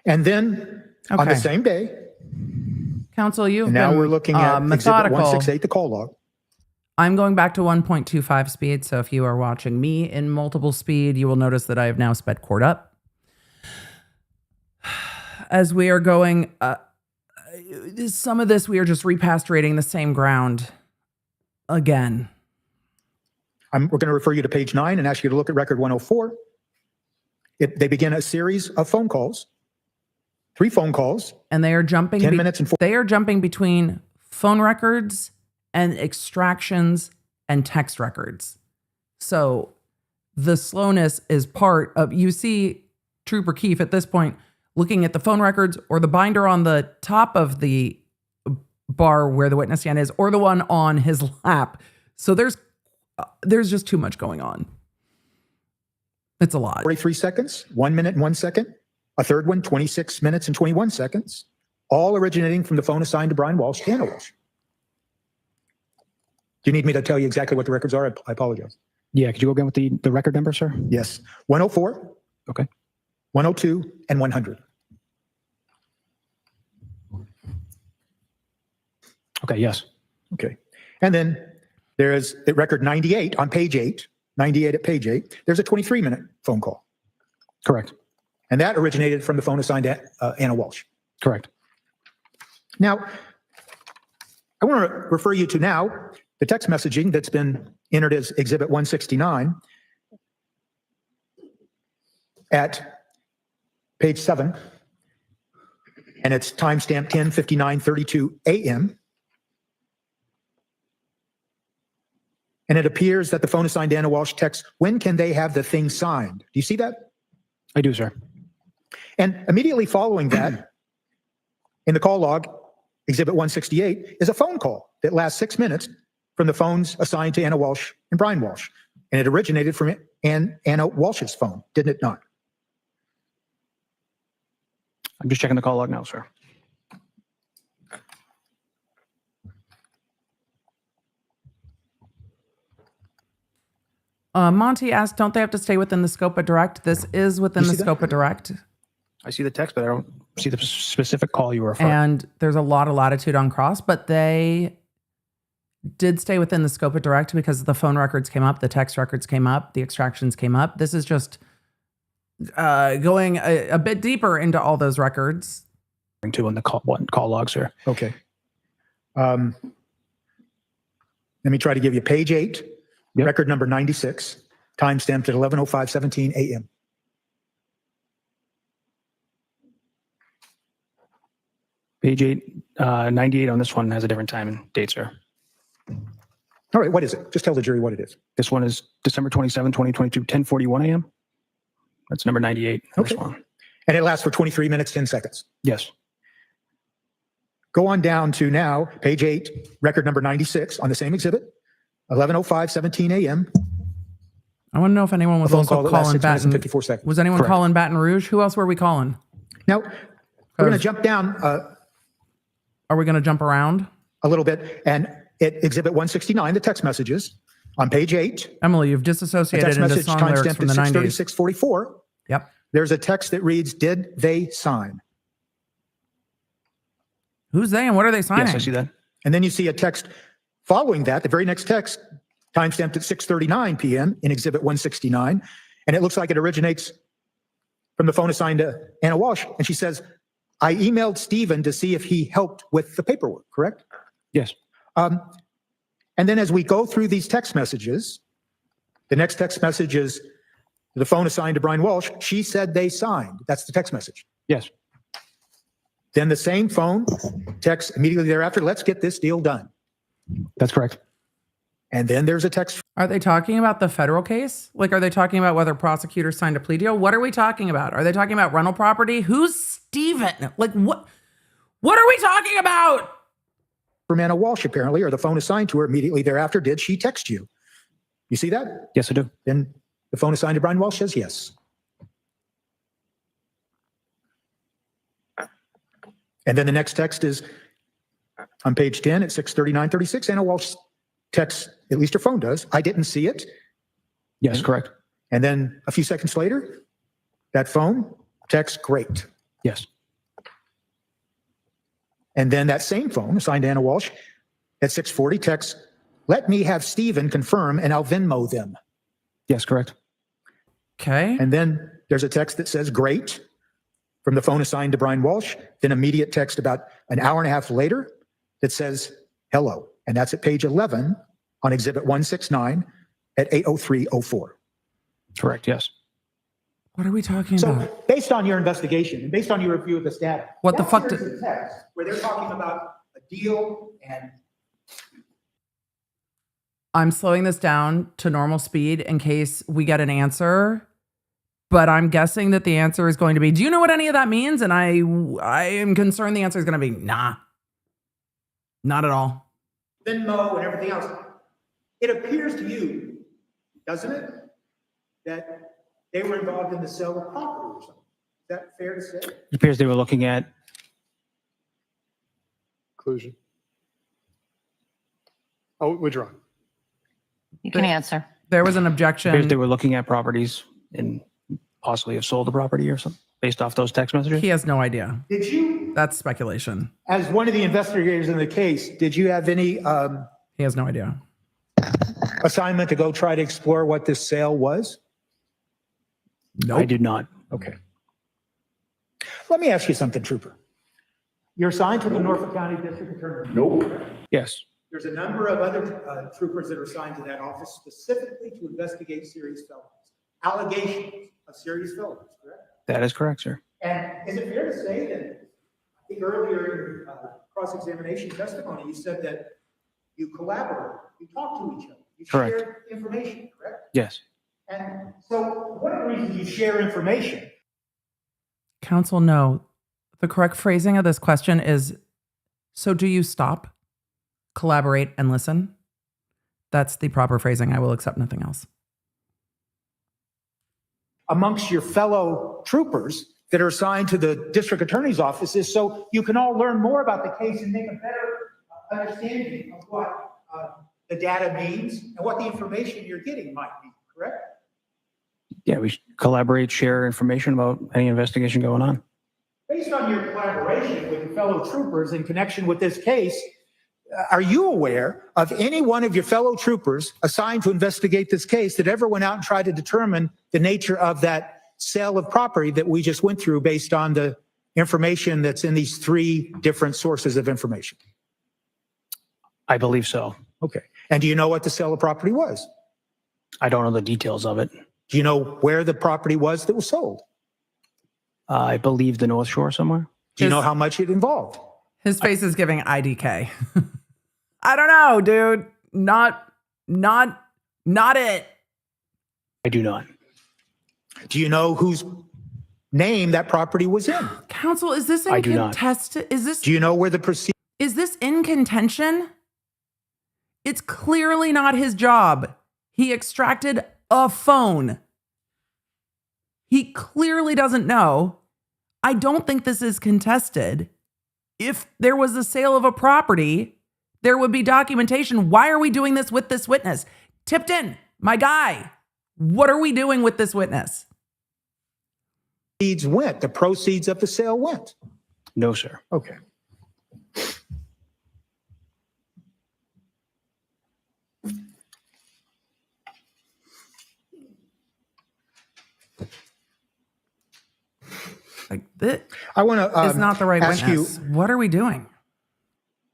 And then on the Okay. same day, Counsel, you've and now been we're looking at Exhibit methodical. 168, the call log. I'm going back to 1.25 speed. So if you are watching me in multiple speed, you will notice that I have now sped court up. As we are going, some of this we are just repastrating the same ground again. We're going to refer you to page 9 and ask you to look at record 104. They begin a series of phone calls, 3 phone calls, And they are jumping 10 minutes and 4. They are jumping between phone records and extractions and text records. So the slowness is part of, you see Trooper Keefe at this point looking at the phone records or the binder on the top of the bar where the witness stand is, or the one on his lap. So there's just too much going on. It's a lot. 43 seconds, 1 minute and 1 second. A third one, 26 minutes and 21 seconds, all originating from the phone assigned to Brian Walshe, Hannah Walshe. Do you need me to tell you exactly what the records are? I apologize. Yeah, could you go again with the record number, sir? Yes, 104, Okay. 102, and 100. Okay, yes. Okay. And then there is at record 98 on page 8, 98 at page 8, there's a 23-minute phone call. Correct. And that originated from the phone assigned to Anna Walshe. Correct. Now, I want to refer you to now the text messaging that's been entered as Exhibit 169 at page 7, and it's timestamp 10:59:32 a.m. And it appears that the phone assigned to Anna Walshe texts, when can they have the thing signed? Do you see that? I do, sir. And immediately following that, in the call log, Exhibit 168 is a phone call that lasts 6 minutes from the phones assigned to Anna Walshe and Brian Walshe. And it originated from Anna Walshe's phone, didn't it not? I'm just checking the call log now, sir. Monty asked, don't they have to stay within the scope of direct? This is within You the see that? scope of direct. I see the text, but I don't see the specific call you refer. And there's a lot of latitude on cross, but they did stay within the scope of direct because the phone records came up, the text records came up, the extractions came up. This is just going a bit deeper into all those records. To in the call log, sir. Okay. Let me try to give you page 8, Yep. record number 96, timestamped at 11:05:17 a.m. Page 8, 98 on this one has a different time and date, sir. All right, what is it? Just tell the jury what it is. This one is December 27, 2022, 10:41 a.m. That's number 98. Okay. This one. And it lasts for 23 minutes, 10 seconds. Yes. Go on down to now, page 8, record number 96 on the same exhibit, 11:05:17 a.m. I want to know if anyone was phone also call that lasts calling 6 minutes and Baton. 54 seconds. Was anyone Correct. calling Baton Rouge? Who else were we calling? Now, we're going to jump down Are we going to jump around? a little bit, and at exhibit 169, the text messages on page 8, Emily, you've the disassociated text into message song lyrics timestamped from the at 90s. 6:36:44. Yep. There's a text that reads, "Did they sign?" Who's they and what are they signing? Yes, I see that. And then you see a text following that, the very next text, timestamped at 6:39 p.m. in Exhibit 169. And it looks like it originates from the phone assigned to Anna Walshe. And she says, I emailed Stephen to see if he helped with the paperwork, correct? Yes. And then as we go through these text messages, the next text message is the phone assigned to Brian Walshe. She said they signed. That's the text message. Yes. Then the same phone text immediately thereafter, let's get this deal done. That's correct. And then there's a text. Are they talking about the federal case? Like, are they talking about whether prosecutors signed a plea deal? What are we talking about? Are they talking about rental property? Who's Steven? Like, what are we talking about? From Anna Walshe, apparently, or the phone assigned to her immediately thereafter. Did she text you? You see that? Yes, I do. Then the phone assigned to Brian Walshe says yes. And then the next text is on page 10 at 6:39:36. Anna Walshe texts, at least her phone does, I didn't see it. Yes, correct. And then a few seconds later, that phone texts, great. Yes. And then that same phone assigned to Anna Walshe at 6:40 texts, let me have Stephen confirm and I'll Venmo them. Yes, correct. Okay. And then there's a text that says, great, from the phone assigned to Brian Walshe. Then immediate text about an hour and a half later that says, hello. And that's at page 11 on Exhibit 169 at 8:03:04. Correct, yes. What are we talking So about? based on your investigation and based on your review of this data, What the now fuck here's did- the text where they're talking about a deal and I'm slowing this down to normal speed in case we get an answer, but I'm guessing that the answer is going to be, do you know what any of that means? And I am concerned the answer is going to be, nah, not at all. Venmo and everything else. It appears to you, doesn't it, that they were involved in the sale of property or something? Is that fair to say? It appears they were looking at, Conclusion. Oh, withdrawn. You can answer. There was an appears objection. they were looking at properties and possibly have sold the property or something based off those text messages. He has no idea. Did you, That's speculation. as one of the investigators in the case, did you have any He has no idea. assignment to go try to explore what this sale was? I did not. Okay. Let me ask you something, Trooper. You're assigned to the Norfolk County District Attorney. Nope. Yes. There's a number of other troopers that are assigned to that office specifically to investigate serious felonies, allegations of serious felonies, correct? That is correct, sir. And is it fair to say that, I think earlier in your cross-examination testimony, you said that you collaborate, you talk to each other, you Correct. share information, correct? Yes. And so one of the reasons you share information, Counsel, no. The correct phrasing of this question is, so do you stop, collaborate, and listen? That's the proper phrasing. I will accept nothing else. amongst your fellow troopers that are assigned to the district attorney's offices, so you can all learn more about the case and make a better understanding of what the data means and what the information you're getting might be, correct? Yeah, we collaborate, share information about any investigation going on. Based on your collaboration with your fellow troopers in connection with this case, are you aware of any one of your fellow troopers assigned to investigate this case that ever went out and tried to determine the nature of that sale of property that we just went through based on the information that's in these three different sources of information? I believe so. Okay. And do you know what the sale of property was? I don't know the details of it. Do you know where the property was that was sold? I believe the North Shore somewhere. Do you know how much it involved? His face is giving IDK. I don't know, dude. Not it. I do not. Do you know whose name that property was in? Counsel, is this in I do not. contested? Do you know where the proceeds? Is this in contention? It's clearly not his job. He extracted a phone. He clearly doesn't know. I don't think this is contested. If there was a sale of a property, there would be documentation. Why are we doing this with this witness? Tipton, my guy, what are we doing with this witness? The proceeds of the sale went. No, sir. Okay. Like, this I want to is not the right ask witness. you, What are we doing?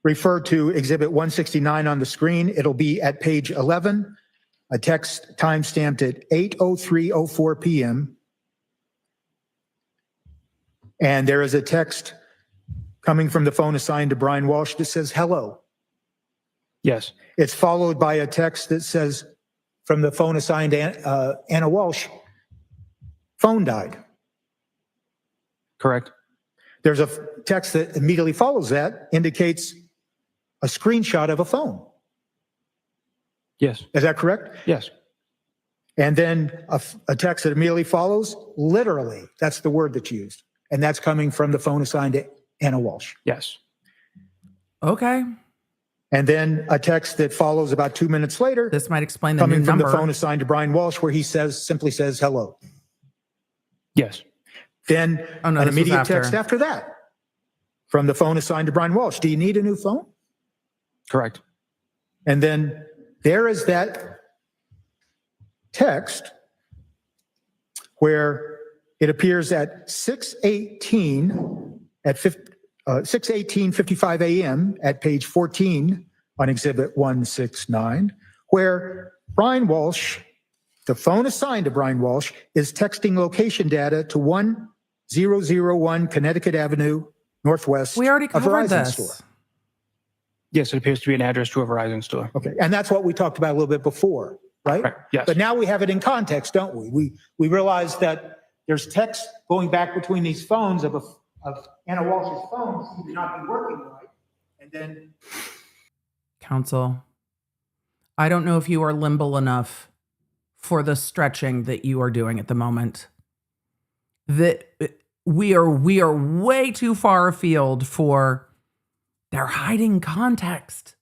refer to Exhibit 169 on the screen. It'll be at page 11, a text timestamped at 8:03:04 p.m. And there is a text coming from the phone assigned to Brian Walshe that says, hello. Yes. It's followed by a text that says, from the phone assigned to Anna Walshe, phone died. Correct. There's a text that immediately follows that, indicates a screenshot of a phone. Yes. Is that correct? Yes. And then a text that immediately follows, literally, that's the word that's used. And that's coming from the phone assigned to Anna Walshe. Yes. Okay. And then a text that follows about 2 minutes later, This might explain the new coming from number. the phone assigned to Brian Walshe, where he simply says hello. Yes. Then Oh, no, an this was immediate after. text after that from the phone assigned to Brian Walshe. Do you need a new phone? Correct. And then there is that text where it appears at 6:18:55 a.m. at page 14 on Exhibit 169, where Brian Walshe, the phone assigned to Brian Walshe, is texting location data to 1001 Connecticut Avenue Northwest. We already a covered Verizon this. store. Yes, it appears to be an address to a Verizon store. Okay, and that's what we talked about a little bit before, right? Right, yes. But now we have it in context, don't we? We realize that there's text going back between these phones of Anna Walsh's phone seems to not be working right. And then Counsel, I don't know if you are limble enough for the stretching that you are doing at the moment. That we are way too far afield for they're hiding context.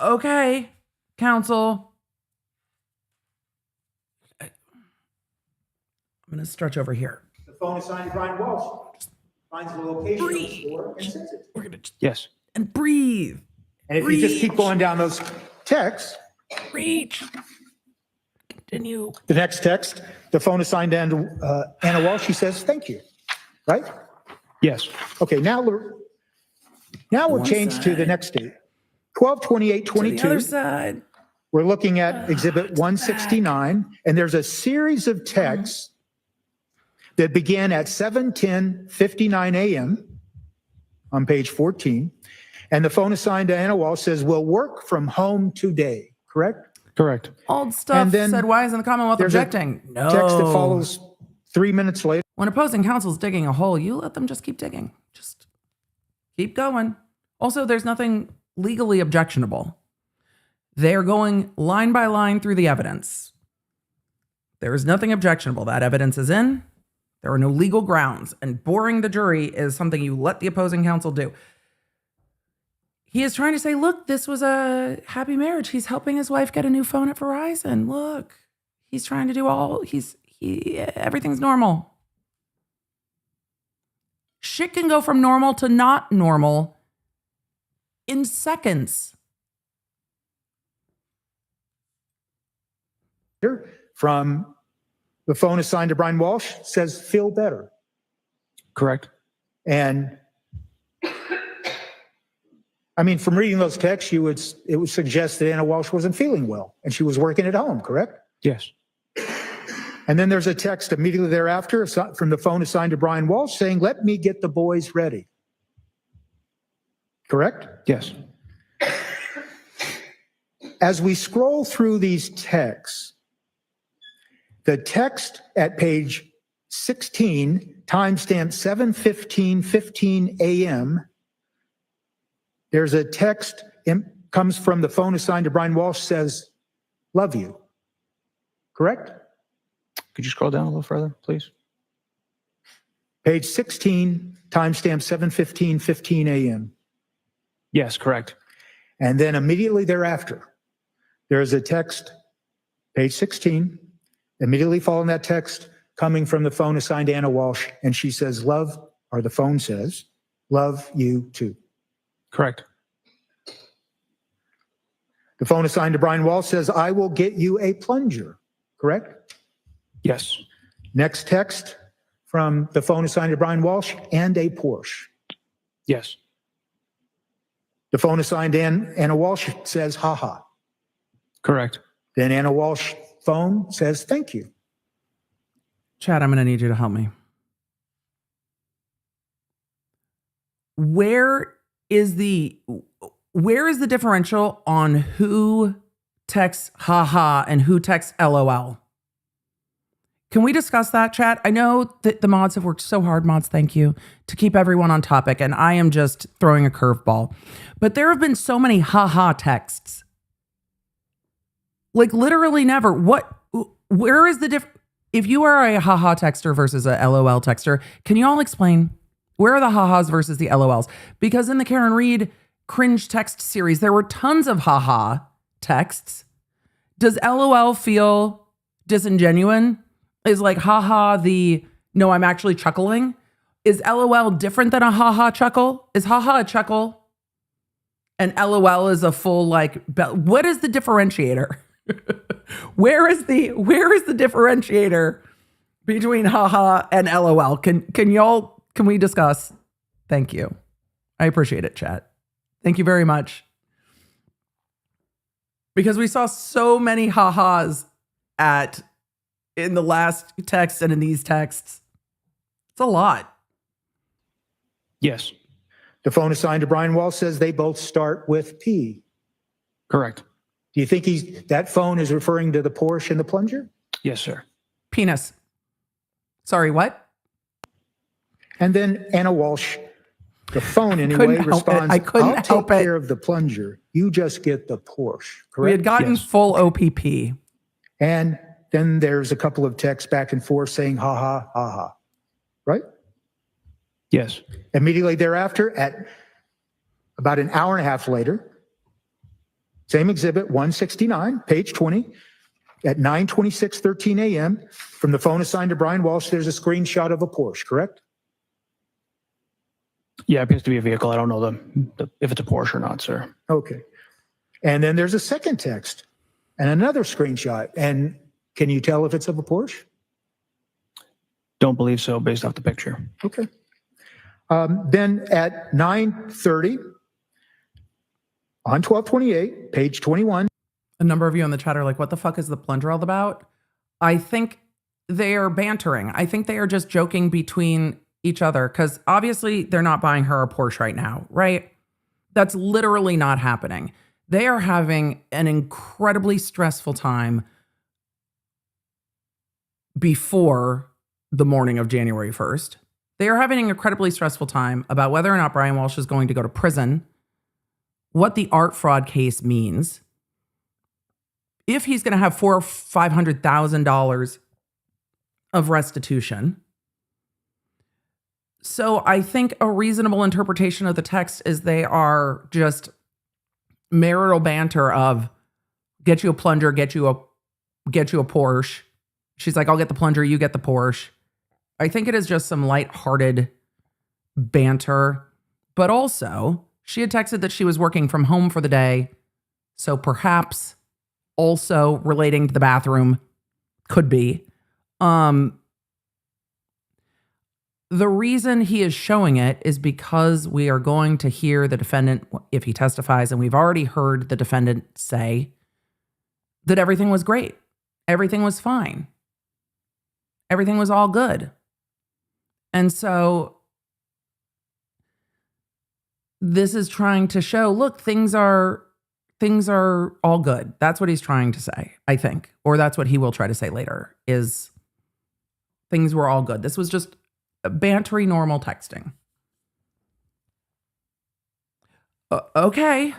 Okay, counsel. I'm going to stretch over here. the phone assigned to Brian Walshe finds the location of the Breathe. store and sends it. We're going to Yes. and breathe. And if you just keep going down those texts, Reach. Continue. the next text, the phone assigned to Anna Walshe, she says, thank you, right? Yes. Okay, now we're changed to the next date. To the other 12/28/22, side. we're looking at Exhibit 169, and there's a series of texts that began at 7:10:59 a.m. on page 14, and the phone assigned to Anna Walshe says, will work from home today, correct? Correct. Old stuff And then said, why isn't the Commonwealth there's a objecting? No. Text that follows 3 minutes later. When opposing counsel's digging a hole, you let them just keep digging. Just keep going. Also, there's nothing legally objectionable. They're going line by line through the evidence. There is nothing objectionable. That evidence is in. There are no legal grounds. And boring the jury is something you let the opposing counsel do. He is trying to say, look, this was a happy marriage. He's helping his wife get a new phone at Verizon. Look, he's trying to do everything's normal. Shit can go from normal to not normal in seconds. From the phone assigned to Brian Walshe says, feel better. Correct. And I mean, from reading those texts, it would suggest that Anna Walshe wasn't feeling well and she was working at home, correct? Yes. And then there's a text immediately thereafter from the phone assigned to Brian Walshe saying, let me get the boys ready. Correct? Yes. As we scroll through these texts, the text at page 16, timestamp 7:15:15 a.m., there's a text comes from the phone assigned to Brian Walshe says, love you. Correct? Could you scroll down a little further, please? Page 16, timestamp 7:15:15 a.m. Yes, correct. And then immediately thereafter, there's a text, page 16, immediately following that text coming from the phone assigned to Anna Walshe, and she says, the phone says, love you too. Correct. The phone assigned to Brian Walsh says, I will get you a plunger, correct? Yes. Next text from the phone assigned to Brian Walsh, and a Porsche. Yes. The phone assigned to Anna Walsh says, haha. Correct. Then Anna Walsh phone says, thank you. Chad, I'm going to need you to help me. Where is the differential on who texts haha and who texts LOL? Can we discuss that, chat? I know that the mods have worked so hard, mods, thank you, to keep everyone on topic, and I am just throwing a curveball. But there have been so many haha texts. Like literally never. Where is the difference? If you are a haha texter versus a LOL texter, can you all explain where are the ha-has versus the LOLs? Because in the Karen Reed cringe text series, there were tons of haha texts. Does LOL feel disingenuous? Is like haha no, I'm actually chuckling? Is LOL different than a haha chuckle? Is haha a chuckle? And LOL is a full what is the differentiator? Where is the differentiator between haha and LOL? Can we discuss? Thank you. I appreciate it, chat. Thank you very much. Because we saw so many ha-has in the last text and in these texts. It's a lot. Yes. The phone assigned to Brian Walsh says they both start with P. Correct. Do you think that phone is referring to the Porsche and the plunger? Yes, sir. Penis. Sorry, what? And then Anna Walsh, the phone anyway, responds, I'll take care of the plunger. You just get the Porsche, correct? We had gotten full OPP. And then there's a couple of texts back and forth saying, ha, ha, ha, ha. Right? Yes. Immediately thereafter, at about an hour and a half later, same exhibit, 169, page 20, at 9:26:13 a.m., from the phone assigned to Brian Walsh, there's a screenshot of a Porsche, correct? Yeah, it appears to be a vehicle. I don't know if it's a Porsche or not, sir. Okay. And then there's a second text and another screenshot. And can you tell if it's of a Porsche? Don't believe so based off the picture. Okay. Then at 9:30 on 12/28, page 21. A number of you in the chat are like, what the fuck is the plunger all about? I think they are bantering. I think they are just joking between each other because obviously they're not buying her a Porsche right now, right? That's literally not happening. They are having an incredibly stressful time before the morning of January 1st. They are having an incredibly stressful time about whether or not Brian Walsh is going to go to prison, what the art fraud case means, if he's going to have $400,000 or $500,000 of restitution. So I think a reasonable interpretation of the text is they are just marital banter of get you a plunger, get you a Porsche. She's like, I'll get the plunger, you get the Porsche. I think it is just some lighthearted banter, but also she had texted that she was working from home for the day. So perhaps also relating to the bathroom could be. The reason he is showing it is because we are going to hear the defendant, if he testifies, and we've already heard the defendant say that everything was great. Everything was fine. Everything was all good. And so this is trying to show, look, things are all good. That's what he's trying to say, I think. Or that's what he will try to say later, is things were all good. This was just bantery, normal texting. Okay.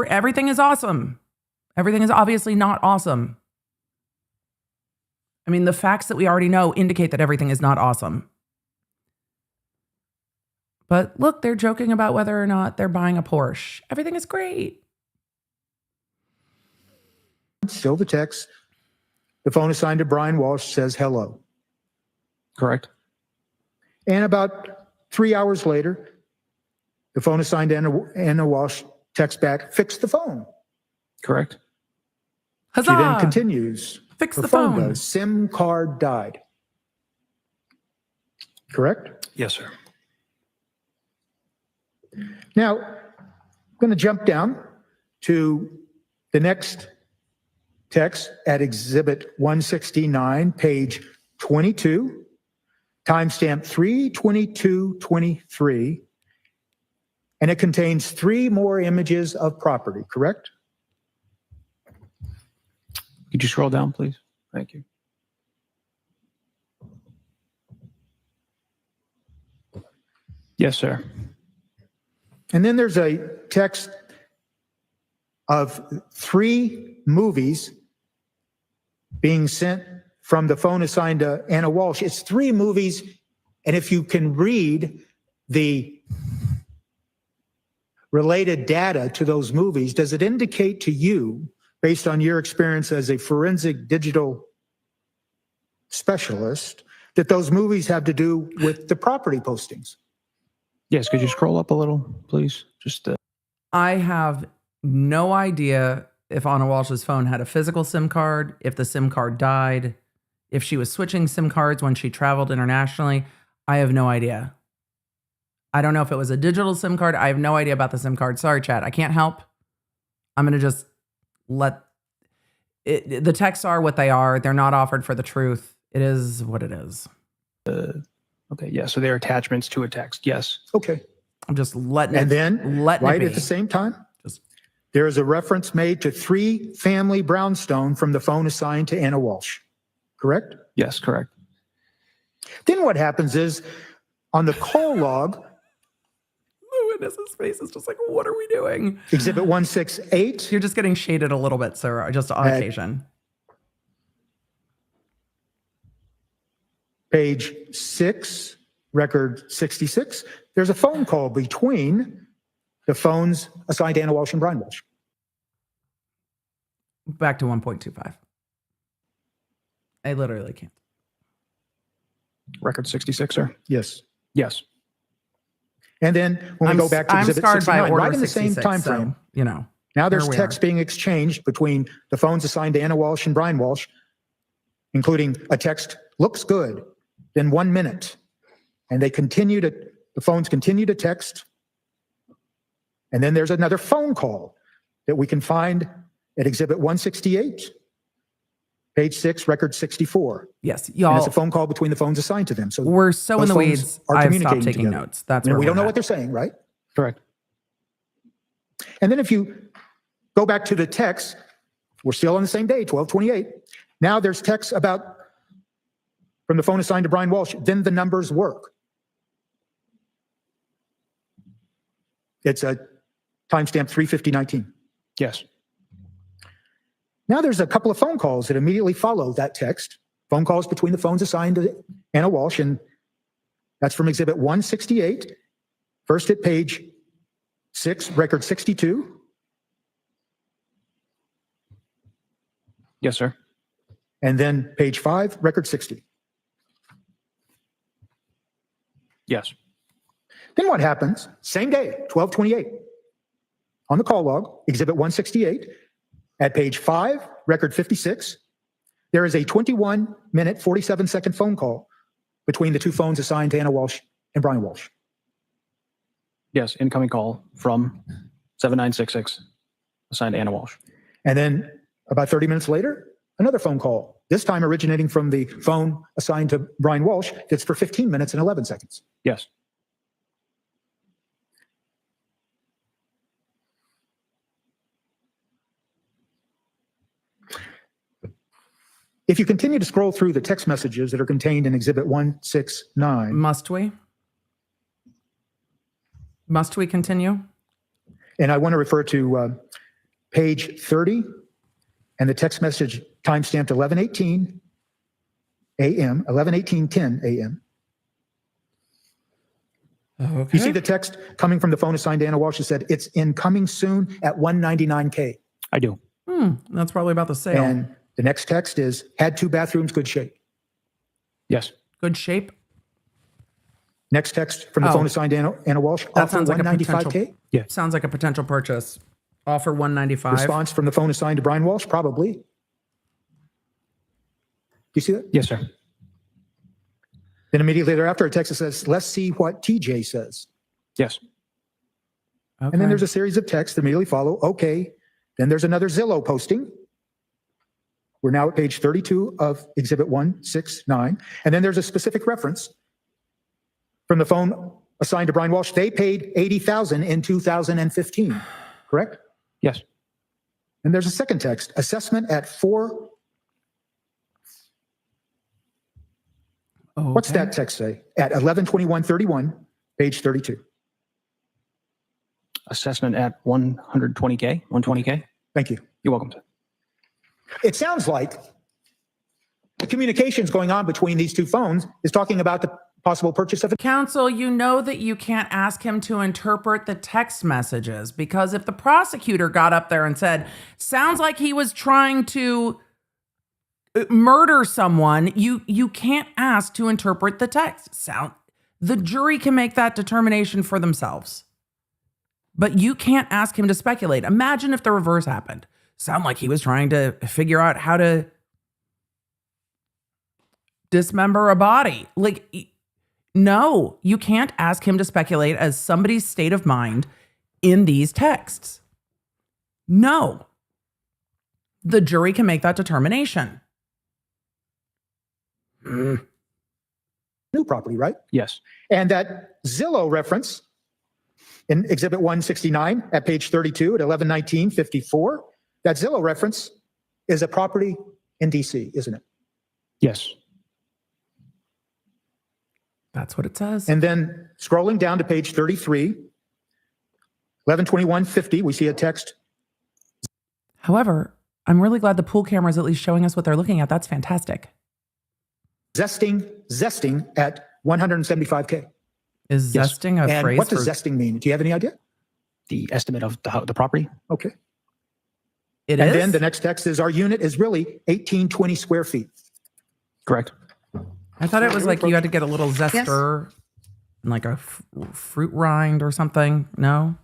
Everything is awesome. Everything is obviously not awesome. I mean, the facts that we already know indicate that everything is not awesome. But look, they're joking about whether or not they're buying a Porsche. Everything is great. Still the text. The phone assigned to Brian Walsh says hello. Correct. And about 3 hours later, The phone assigned to Anna Walsh texts back, fix the phone. Correct? She then Huzzah! continues. Fix Her the phone. goes, SIM card died. Correct? Yes, sir. Now, I'm going to jump down to the next text at Exhibit 169, page 22, timestamp 3/22/23, and it contains 3 more images of property, correct? Could you scroll down, please? Thank you. Yes, sir. And then there's a text of 3 movies being sent from the phone assigned to Anna Walsh. It's 3 movies, and if you can read the related data to those movies, does it indicate to you, based on your experience as a forensic digital specialist, that those movies have to do with the property postings? Yes, could you scroll up a little, please? Just I have no idea if Anna Walsh's phone had a physical SIM card, if the SIM card died, if she was switching SIM cards when she traveled internationally. I have no idea. I don't know if it was a digital SIM card. I have no idea about the SIM card. Sorry, chat. I can't help. I'm going to just let it. The texts are what they are. They're not offered for the truth. It is what it is. okay, yeah. So they're attachments to a text. Yes. Okay. I'm just letting And it. then, letting right it at be. the same time, Just- there is a reference made to 3 family brownstone from the phone assigned to Anna Walsh, correct? Yes, correct. Then what happens is, on the call log, Witness's face is just like, what are we doing? Exhibit 168, You're just getting shaded a little bit, sir, just on occasion. page 6, record 66, there's a phone call between the phones assigned to Anna Walsh and Brian Walsh. Back to 1.25. I literally can't. Record 66, sir? Yes. Yes. And then when we go back to I'm Exhibit scarred by 69, order right in the same 66, time so, frame, you know. now there's here we text are. being exchanged between the phones assigned to Anna Walsh and Brian Walsh, including a text, looks good, then 1 minute. And the phones continue to text. And then there's another phone call that we can find at Exhibit 168, page 6, record 64. Yes, And y'all. it's a phone call between the phones assigned to them. So We're so in those the phones weeds. are I've stopped communicating taking together. notes. That's And where we don't we're know what at. they're saying, right? Correct. And then if you go back to the text, we're still on the same day, 12/28. Now there's text about from the phone assigned to Brian Walsh, then the numbers work. It's a timestamp 3:50:19. Yes. Now there's a couple of phone calls that immediately follow that text. Phone calls between the phones assigned to Anna Walsh, and that's from Exhibit 168, first at page 6, record 62. Yes, sir. And then page 5, record 60. Yes. Then what happens? Same day, 12/28. On the call log, Exhibit 168, at page 5, record 56, there is a 21-minute, 47-second phone call between the 2 phones assigned to Anna Walsh and Brian Walsh. Yes. Incoming call from 7966 assigned to Anna Walsh. And then about 30 minutes later, another phone call, this time originating from the phone assigned to Brian Walsh, that's for 15 minutes and 11 seconds. Yes. If you continue to scroll through the text messages that are contained in Exhibit 169, Must we? Must we continue? and I want to refer to page 30 and the text message timestamped 11:18 a.m., 11:18:10 a.m. Okay. You see the text coming from the phone assigned to Anna Walsh that said, it's incoming soon at 199K. I do. That's probably about the sale. And the next text is, had 2 bathrooms, good shape. Yes. Good shape. Next text from the Oh. phone assigned to Anna Walsh. That Offer sounds like a 195K. Yeah. Sounds like a potential purchase. Offer 195. Response from the phone assigned to Brian Walsh, probably. Do you see that? Yes, sir. Then immediately thereafter, a text that says, let's see what TJ says. Yes. Okay. And then there's a series of texts that immediately follow. Okay. Then there's another Zillow posting. We're now at page 32 of Exhibit 169. And then there's a specific reference from the phone assigned to Brian Walsh. They paid $80,000 in 2015, correct? Yes. And there's a second text, assessment at 4. What's Okay. that text say? At 11/21/31, page 32. Assessment at 120K, 120K. Thank you. You're welcome, sir. It sounds like the communications going on between these two phones is talking about the possible purchase of a. Counsel, you know that you can't ask him to interpret the text messages, because if the prosecutor got up there and said, sounds like he was trying to murder someone, you can't ask to interpret the text. The jury can make that determination for themselves. But you can't ask him to speculate. Imagine if the reverse happened. Sound like he was trying to figure out how to dismember a body. Like, no, you can't ask him to speculate as somebody's state of mind in these texts. No. The jury can make that determination. New property, right? Yes. And that Zillow reference in Exhibit 169 at page 32 at 11/19/54, that Zillow reference is a property in DC, isn't it? Yes. That's what it says. And then scrolling down to page 33, 11/21/50, we see a text. However, I'm really glad the pool camera is at least showing us what they're looking at. That's fantastic. Zesting at 175K. Is Yes. zesting a And phrase what for does zesting mean? Do you have any idea? The estimate of the property. Okay. it And is? then the next text is our unit is really 1820 square feet. Correct. I thought it was like you had to get a little zester and like a fruit rind or something. No?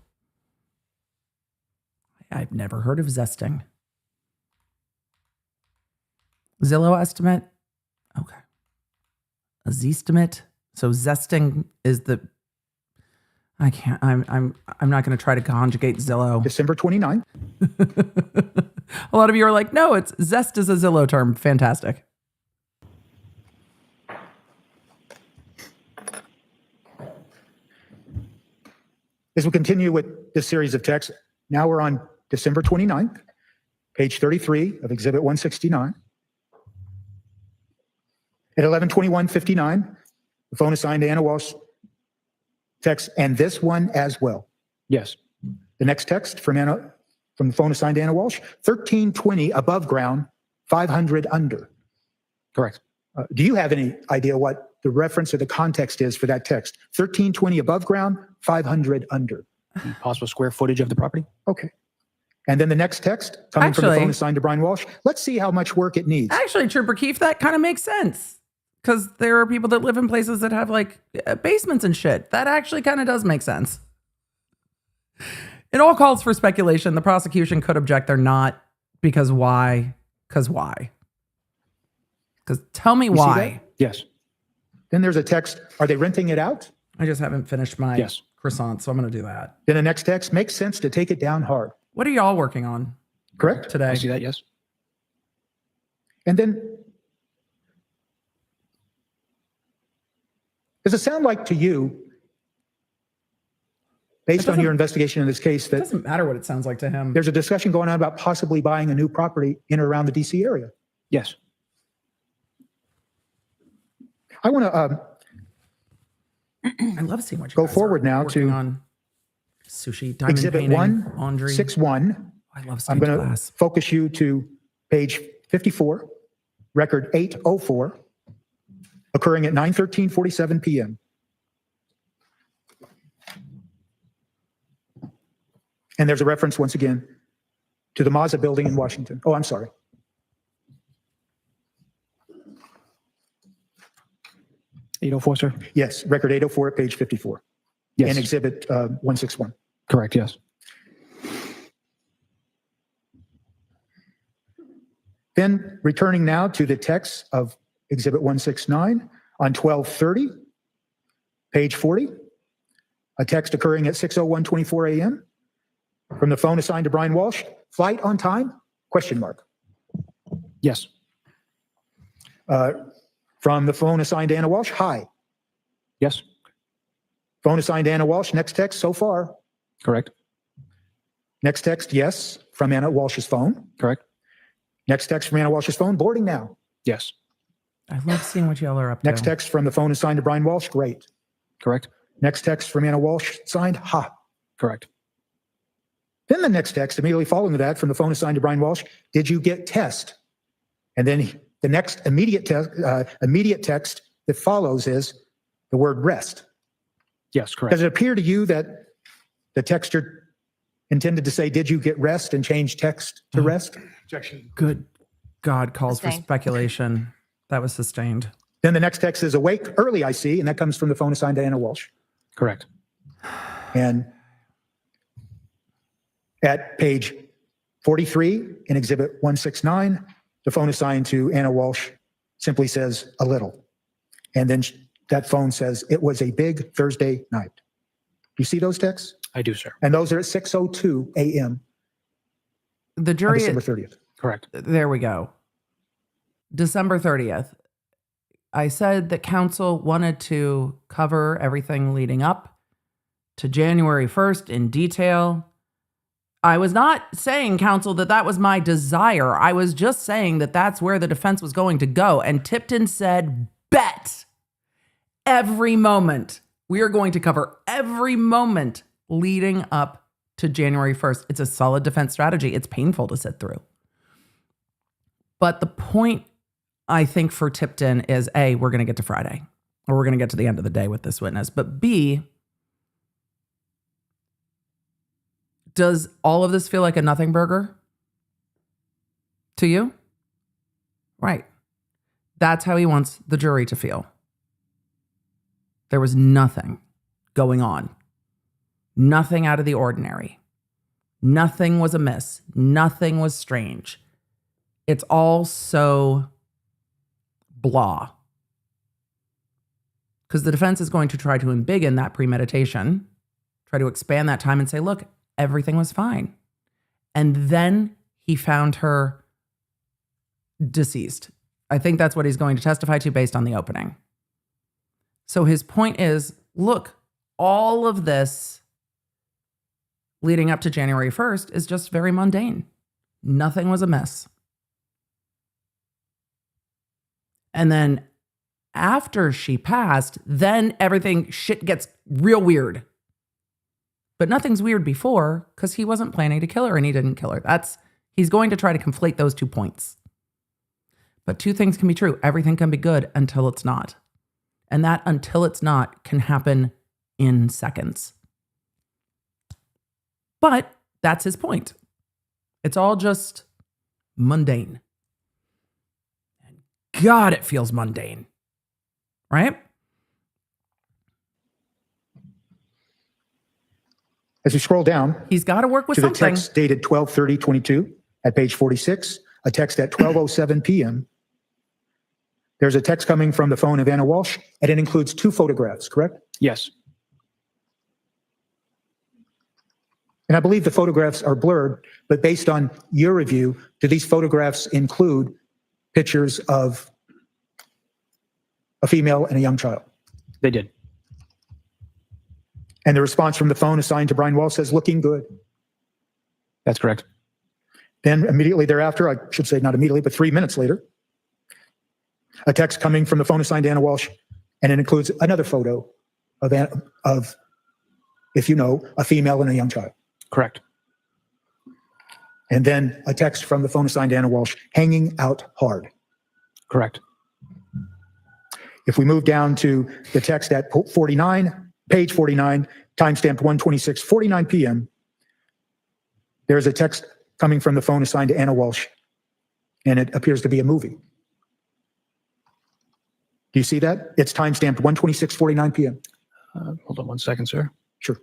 I've never heard of zesting. Zillow estimate? Okay. A zestimate? So zesting is the I can't I'm not going to try to conjugate Zillow. December 29th. A lot of you are like, "No, it's zest is a Zillow term." Fantastic. As we continue with this series of texts, now we're on December 29th, page 33 of Exhibit 169. At 11/21/59, the phone assigned to Anna Walsh text, and this one as well. Yes. The next text from the phone assigned to Anna Walsh, 1320 above ground, 500 under. Correct. Do you have any idea what the reference or the context is for that text? 1320 above ground, 500 under. The possible square footage of the property. Okay. And then the next text coming from the Actually- phone assigned to Brian Walsh. Let's see how much work it needs. Actually, Trooper Keefe, that kind of makes sense. Because there are people that live in places that have like basements and shit. That actually kind of does make sense. It all calls for speculation. The prosecution could object. They're not. Because why? Because why? Because tell me see why. Yes. Then there's a text. Are they renting it out? I just haven't finished my Yes. croissant, so I'm going to do that. Then the next text makes sense to take it down hard. What are y'all working on Correct? today? I see that. Yes. And then does it sound like to you, based on doesn't- your investigation in this case, It that doesn't matter what it sounds like to him. there's a discussion going on about possibly buying a new property in or around the DC area? Yes. I want to I love seeing what you Go guys forward are now working to on. Sushi, diamond Exhibit painting, 161. I love I'm stained going to glass. focus you to page 54, record 804, occurring at 9:13:47 p.m. And there's a reference once again to the Mazda building in Washington. Oh, I'm sorry. 804, sir? Yes, record 804 at page 54. Yes. And exhibit 161. Correct, yes. Then returning now to the text of exhibit 169 on 12/30, page 40, a text occurring at 6:01:24 a.m. from the phone assigned to Brian Walshe. Flight on time? Question mark. Yes. From the phone assigned to Anna Walshe. Hi. Yes. Phone assigned to Anna Walshe. Next text so far. Correct. Next text, yes, from Anna Walsh's phone. Correct. Next text from Anna Walsh's phone. Boarding now. Yes. I love seeing what y'all are up to. Next text from the phone assigned to Brian Walshe. Great. Correct. Next text from Anna Walshe. Signed. Ha. Correct. Then the next text immediately following that from the phone assigned to Brian Walshe. Did you get test? And then the next immediate text that follows is the word rest. Yes, correct. Does it appear to you that the texter intended to say, did you get rest, and change text to rest? Objection. Good God, calls for Sustained. speculation. That was sustained. Then the next text is awake early, I see, and that comes from the phone assigned to Anna Walshe. Correct. And at page 43 in exhibit 169, the phone assigned to Anna Walshe simply says a little. And then that phone says it was a big Thursday night. You see those texts? I do, sir. And those are at 6:02 a.m. The on jury, December 30th. Correct. there we go. December 30th. I said that counsel wanted to cover everything leading up to January 1st in detail. I was not saying, counsel, that that was my desire. I was just saying that that's where the defense was going to go. And Tipton said, bet every moment. We are going to cover every moment leading up to January 1st. It's a solid defense strategy. It's painful to sit through. But the point, I think, for Tipton is A, we're going to get to Friday, or we're going to get to the end of the day with this witness. But B, does all of this feel like a nothing burger to you? Right. That's how he wants the jury to feel. There was nothing going on. Nothing out of the ordinary. Nothing was amiss. Nothing was strange. It's all so blah. Because the defense is going to try to embiggen that premeditation, try to expand that time and say, look, everything was fine. And then he found her deceased. I think that's what he's going to testify to based on the opening. So his point is, look, all of this leading up to January 1st is just very mundane. Nothing was amiss. And then after she passed, then shit gets real weird. But nothing's weird before because he wasn't planning to kill her and he didn't kill her. He's going to try to conflate those 2 points. But 2 things can be true. Everything can be good until it's not. And that until it's not can happen in seconds. But that's his point. It's all just mundane. And God, it feels mundane. Right? As you scroll down He's got to work with to the something. text dated 12/30/22 at page 46, a text at 12:07 p.m. There's a text coming from the phone of Anna Walshe, and it includes 2 photographs, correct? Yes. And I believe the photographs are blurred, but based on your review, do these photographs include pictures of a female and a young child? They did. And the response from the phone assigned to Brian Walshe says, looking good. That's correct. Then immediately thereafter, I should say not immediately, but 3 minutes later, a text coming from the phone assigned to Anna Walshe, and it includes another photo of, if you know, a female and a young child. Correct. And then a text from the phone assigned to Anna Walshe, hanging out hard. Correct. If we move down to the text at 49, page 49, timestamped 1:26:49 p.m., there's a text coming from the phone assigned to Anna Walshe, and it appears to be a movie. Do you see that? It's timestamped 1:26:49 p.m. Hold on one second, sir. Sure.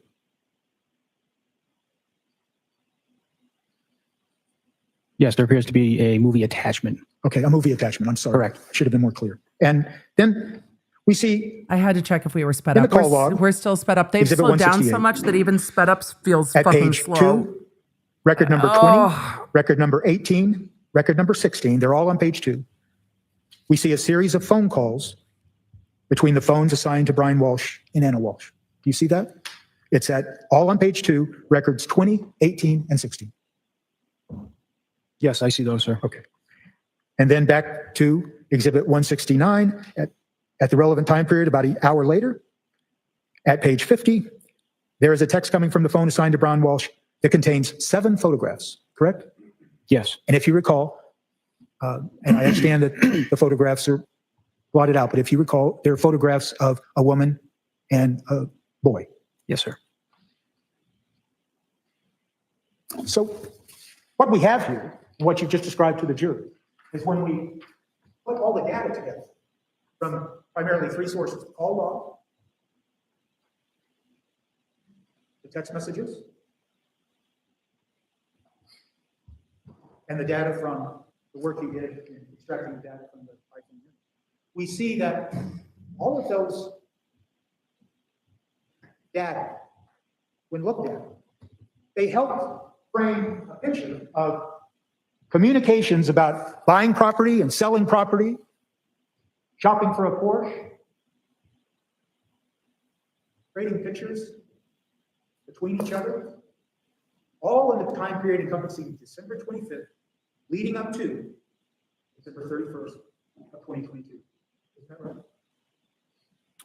Yes, there appears to be a movie attachment. Okay, a movie attachment. I'm sorry. Correct. Should have been more clear. And then we see I had to check if we were sped In the up. call log, We're still sped up. They've Exhibit slowed down so 168. much that even sped up feels at fucking page slow. 2, record number 20, record number 18, record number 16. They're all on page 2. We see a series of phone calls between the phones assigned to Brian Walshe and Anna Walshe. Do you see that? It's all on page 2, records 20, 18, and 16. Yes, I see those, sir. Okay. And then back to Exhibit 169 at the relevant time period, about an hour later, at page 50, there is a text coming from the phone assigned to Brian Walshe that contains 7 photographs, correct? Yes. And if you recall, and I understand that the photographs are blotted out, but if you recall, they're photographs of a woman and a boy. Yes, sir. So what we have here, what you just described to the jury, is when we put all the data together from primarily 3 sources: the call log, the text messages, and the data from the work you did in extracting the data from the iPhone. We see that all of those data, when looked at, they help frame a picture of communications about buying property and selling property, shopping for a Porsche, trading pictures between each other, all in the time period encompassing December 25th, leading up to December 31st of 2022. Is that right?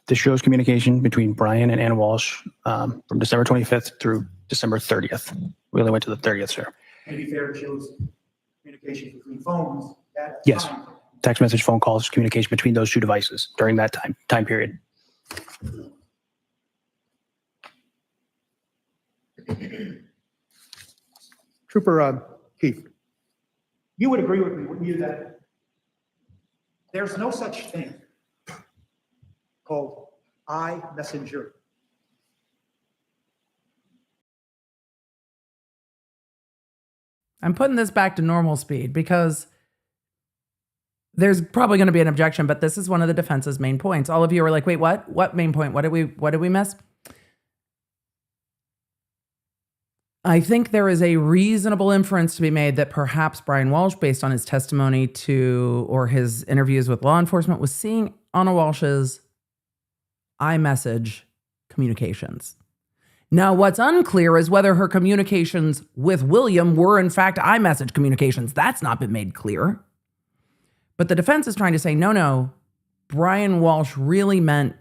This shows communication between Brian and Anna Walshe from December 25th through December 30th. We only went to the 30th, sir. To be fair, it shows communication between phones at Yes. time. Text message, phone calls, communication between those 2 devices during that time period. Trooper Keefe, you would agree with me, wouldn't you, that there's no such thing called iMessenger? I'm putting this back to normal speed because there's probably going to be an objection, but this is one of the defense's main points. All of you are like, wait, what? What main point? What did we miss? I think there is a reasonable inference to be made that perhaps Brian Walshe, based on his testimony to or his interviews with law enforcement, was seeing Anna Walsh's iMessage communications. Now, what's unclear is whether her communications with William were in fact iMessage communications. That's not been made clear. But the defense is trying to say, no, Brian Walshe really meant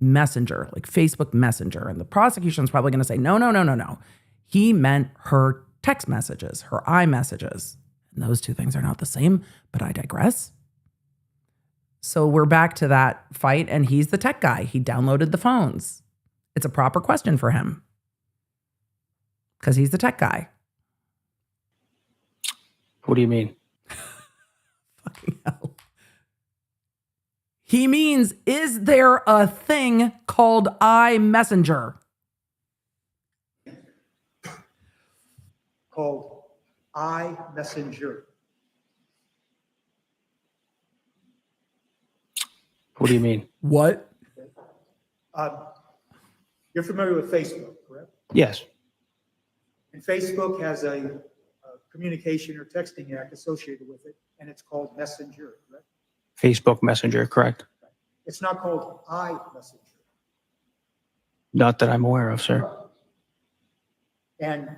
Messenger, like Facebook Messenger. And the prosecution's probably going to say, no. He meant her text messages, her iMessages. And those 2 things are not the same, but I digress. So we're back to that fight, and he's the tech guy. He downloaded the phones. It's a proper question for him because he's the tech guy. What do you mean? Fucking hell. He means, is there a thing called iMessenger? Called iMessenger. What do you mean? What? You're familiar with Facebook, correct? Yes. And Facebook has a communication or texting act associated with it, and it's called Messenger, correct? Facebook Messenger, correct? It's not called iMessenger. Not that I'm aware of, sir. And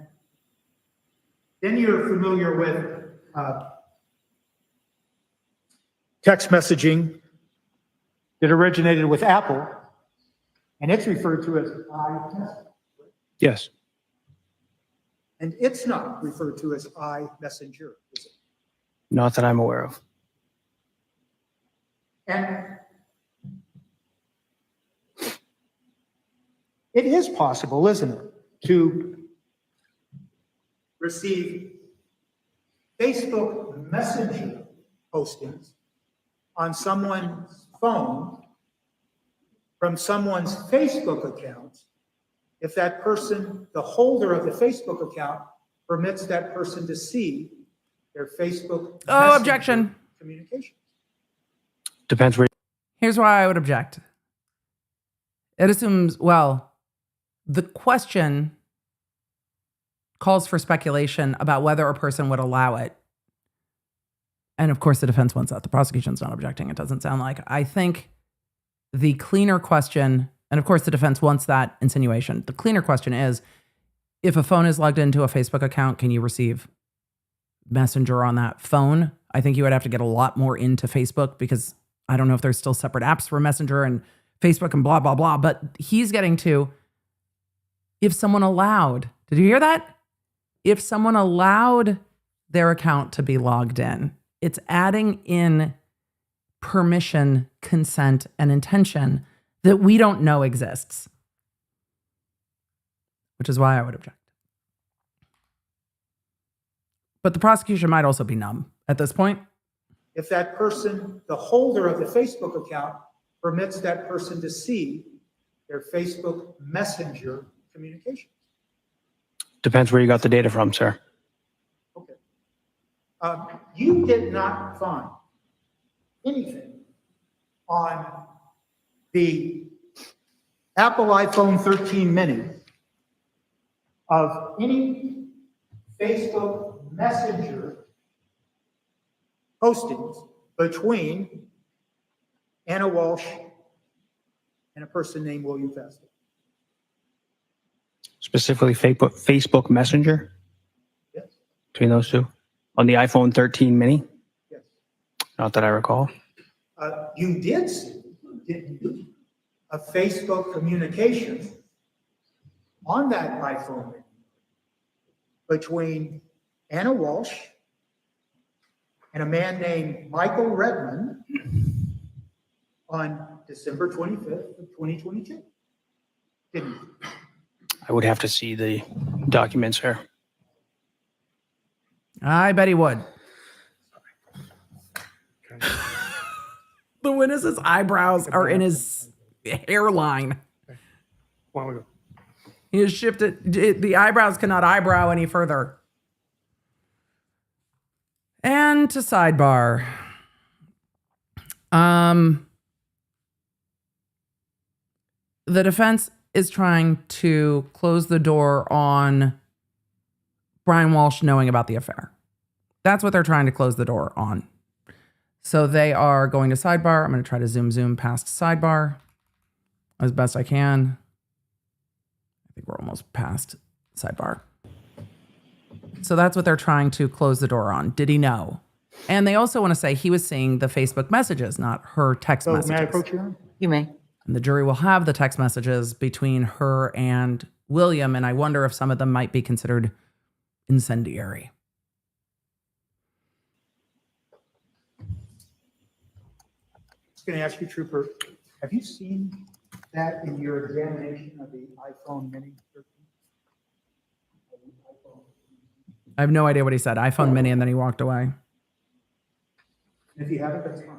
then you're familiar with text messaging that originated with Apple, and it's referred to as iMessage. Yes. And it's not referred to as iMessenger, is it? Not that I'm aware of. And it is possible, isn't it, to receive Facebook Messenger postings on someone's phone from someone's Facebook account if that person, the holder of the Facebook account, permits that person to see their Facebook Oh, Messenger objection. communications. Depends where. Here's why I would object. It assumes, well, the question calls for speculation about whether a person would allow it. And of course, the defense wants that. The prosecution's not objecting. It doesn't sound like. I think the cleaner question, and of course, the defense wants that insinuation. The cleaner question is, if a phone is logged into a Facebook account, can you receive Messenger on that phone? I think you would have to get a lot more into Facebook because I don't know if there's still separate apps for Messenger and Facebook and blah, blah, blah. But he's getting to, if someone allowed, did you hear that? If someone allowed their account to be logged in, it's adding in permission, consent, and intention that we don't know exists, which is why I would object. But the prosecution might also be numb at this point. If that person, the holder of the Facebook account, permits that person to see their Facebook Messenger communications. Depends where you got the data from, sir. Okay. You did not find anything on the Apple iPhone 13 mini of any Facebook Messenger postings between Anna Walshe and a person named William Fasto. Specifically Facebook Messenger Yes. between those two on the iPhone 13 mini. Yes. Not that I recall. You did see, didn't you, a Facebook communication on that iPhone between Anna Walshe and a man named Michael Redmond on December 25th of 2022. Didn't you? I would have to see the documents here. I bet he would. The witness's eyebrows are in his hairline. Why don't we go? He has shifted. The eyebrows cannot eyebrow any further. And to sidebar. The defense is trying to close the door on Brian Walshe knowing about the affair. That's what they're trying to close the door on. So they are going to sidebar. I'm going to try to zoom past sidebar as best I can. I think we're almost past sidebar. So that's what they're trying to close the door on. Did he know? And they also want to say he was seeing the Facebook messages, not her text So messages. may I approach you? Honor? You may. And the jury will have the text messages between her and William, and I wonder if some of them might be considered incendiary. I was going to ask you, Trooper, have you seen that in your examination of the iPhone Mini 13? I have no idea what he said. iPhone mini, and then he walked away. If you haven't, that's fine.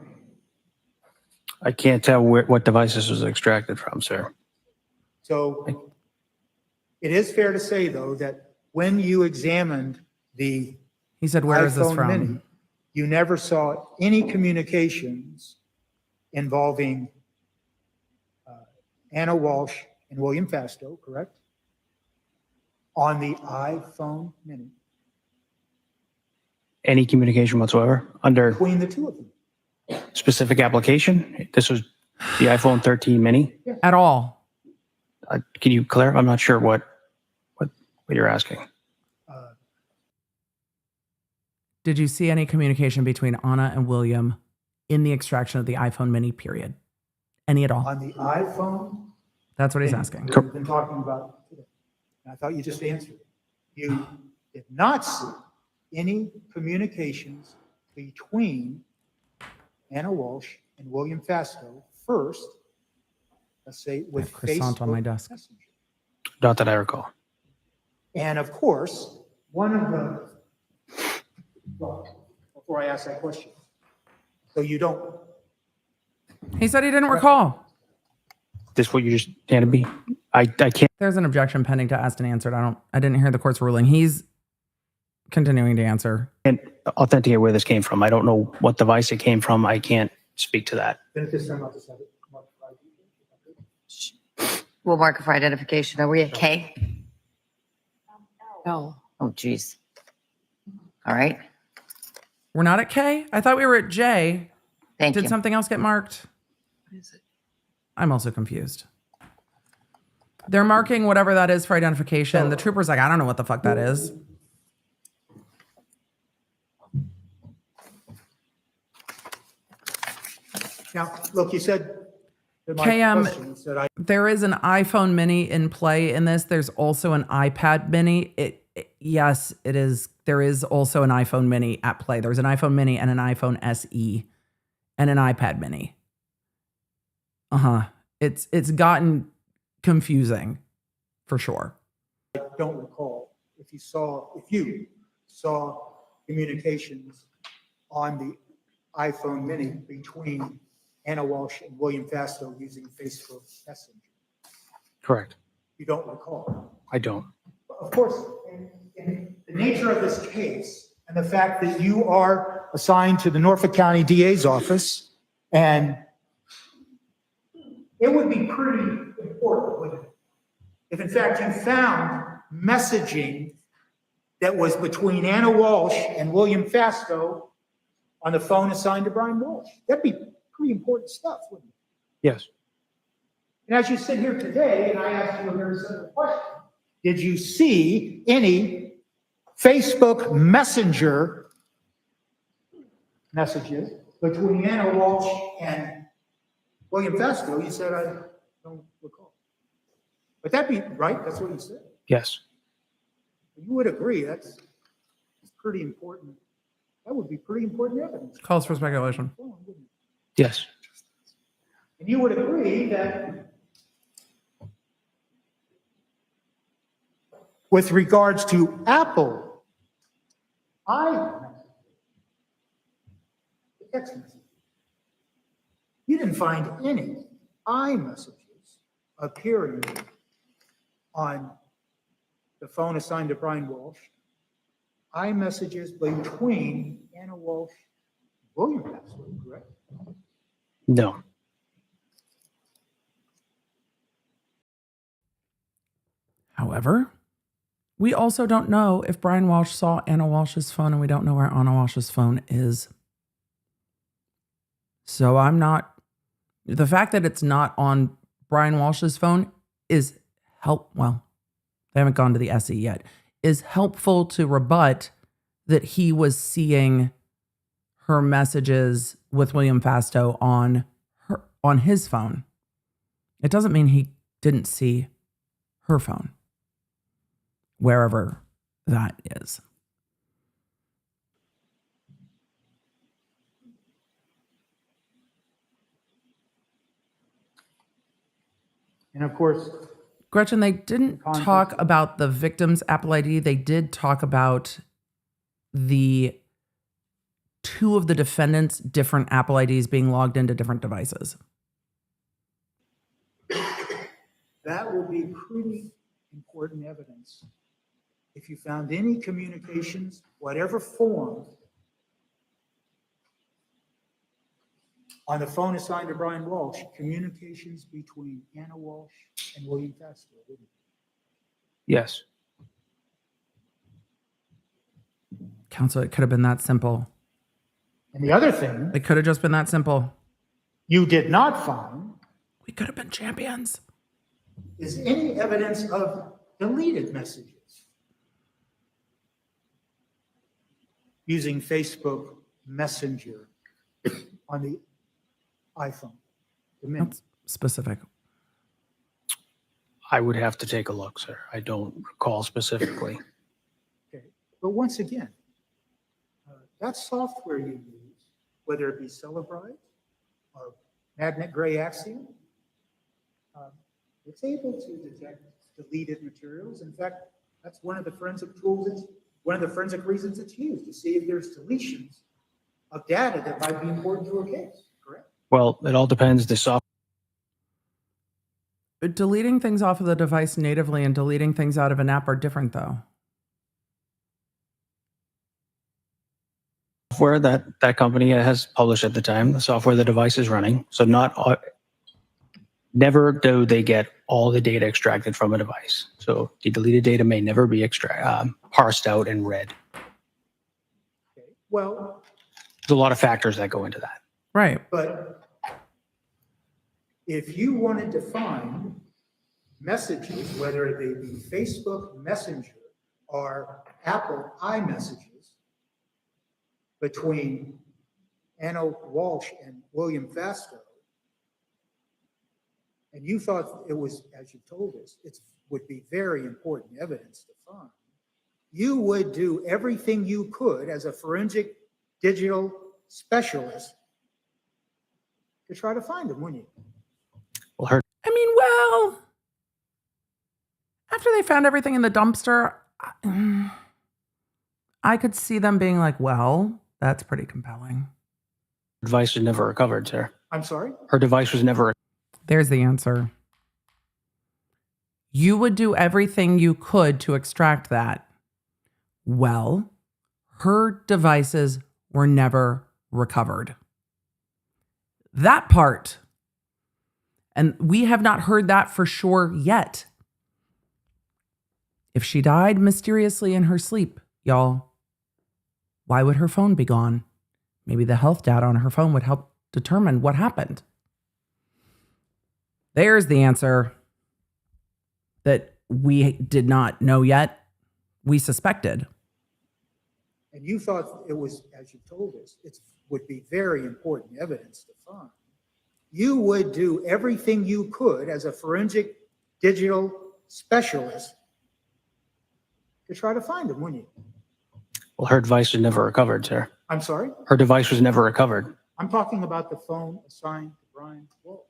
I can't tell what device this was extracted from, sir. So it is fair to say, though, that when you examined the He said, where is this iPhone from? Mini, you never saw any communications involving Anna Walshe and William Fasto, correct? On the iPhone Mini, Any communication whatsoever under between the two of them. specific application? This was the iPhone 13 mini. At all. Can you clarify? I'm not sure what you're asking. Did you see any communication between Anna and William in the extraction of the iPhone mini, period? Any at all? On the iPhone That's what he's asking. that we've been talking about today. And I thought you just answered it. You did not see any communications between Anna Walshe and William Fasto first, let's say with croissant on my Facebook desk. Messenger. Not that I recall. And of course, one of the, well, before I ask that question, so you don't He said he didn't recall. This what you just handed me? I can't. There's an objection pending to asked and answered. I didn't hear the court's ruling. He's continuing to answer. And authenticate where this came from. I don't know what device it came from. I can't speak to that. Then at this time, I'll just have it marked by- We'll mark it for identification. Are we at K? No. Oh, geez. All right. We're not at K? I thought we were at J. Thank Did you. something else get marked? I'm also confused. They're marking whatever that is for identification. The trooper's like, I don't know what the fuck that is. Now, look, you said, in my KM, question, you said there is an iPhone mini in play in this. There's also an iPad mini. Yes, it is. There is also an iPhone mini at play. There's an iPhone mini and an iPhone SE and an iPad mini. It's gotten confusing for sure. I don't recall if you saw communications on the iPhone mini between Anna Walshe and William Fastow using Facebook Messenger. Correct. You don't recall. I don't. Of course, in the nature of this case and the fact that you are assigned to the Norfolk County DA's office, and it would be pretty important, wouldn't it? If in fact you found messaging that was between Anna Walshe and William Fastow on the phone assigned to Brian Walshe. That'd be pretty important stuff, wouldn't it? Yes. And as you sit here today, and I asked you a very simple question, did you see any Facebook Messenger messages between Anna Walshe and William Fastow? You said, I don't recall. But that'd be right, that's what you said. Yes. You would agree that's pretty important. That would be pretty important evidence. Calls for speculation. Yes. And you would agree that with regards to Apple, the text message, you didn't find any iMessages appearing on the phone assigned to Brian Walshe, iMessages between Anna Walshe and William Fastow, correct? No. However, we also don't know if Brian Walshe saw Anna Walsh's phone, and we don't know where Anna Walsh's phone is. So the fact that it's not on Brian Walsh's phone is well, they haven't gone to the SE yet, is helpful to rebut that he was seeing her messages with William Fastow on his phone. It doesn't mean he didn't see her phone, wherever that is. And of course, Gretchen, they didn't talk about the victim's Apple ID. They did talk about the two of the defendants' different Apple IDs being logged into different devices. that will be pretty important evidence. If you found any communications, whatever form, on the phone assigned to Brian Walshe, communications between Anna Walshe and William Fastow, wouldn't it? Yes. Counsel, it could have been that simple. And the other thing It could have just been that simple. you did not find We could have been champions. is any evidence of deleted messages using Facebook Messenger on the iPhone. The Mini. That's specific. I would have to take a look, sir. I don't recall specifically. Okay. But once again, that software you use, whether it be Cellphone or Magnet Gray Axiom, it's able to detect deleted materials. In fact, that's one of the forensic tools, one of the forensic reasons it's used, to see if there's deletions of data that might be important to a case, correct? Well, it all depends. The software Deleting things off of the device natively and deleting things out of an app are different, though. that company has published at the time, the software the device is running. So never do they get all the data extracted from a device. So the deleted data may never be parsed out and read. Well, There's a lot of factors that go into that. Right. but if you wanted to find messages, whether they be Facebook Messenger or Apple iMessages between Anna Walshe and William Fasto, and you thought it was, as you told us, it would be very important evidence to find, you would do everything you could as a forensic digital specialist to try to find them, wouldn't you? Well, I mean, well, after they found everything in the dumpster, I could see them being like, well, that's pretty compelling. her device was never recovered, sir. I'm sorry? Her device was never. There's the answer. You would do everything you could to extract that. Well, her devices were never recovered. That part. And we have not heard that for sure yet. If she died mysteriously in her sleep, y'all, why would her phone be gone? Maybe the health data on her phone would help determine what happened. There's the answer that we did not know yet. We suspected. And you thought it was, as you told us, it would be very important evidence to find. You would do everything you could as a forensic digital specialist to try to find them, wouldn't you? Well, her device was never recovered, sir. I'm sorry? Her device was never recovered. I'm talking about the phone assigned to Brian Walsh.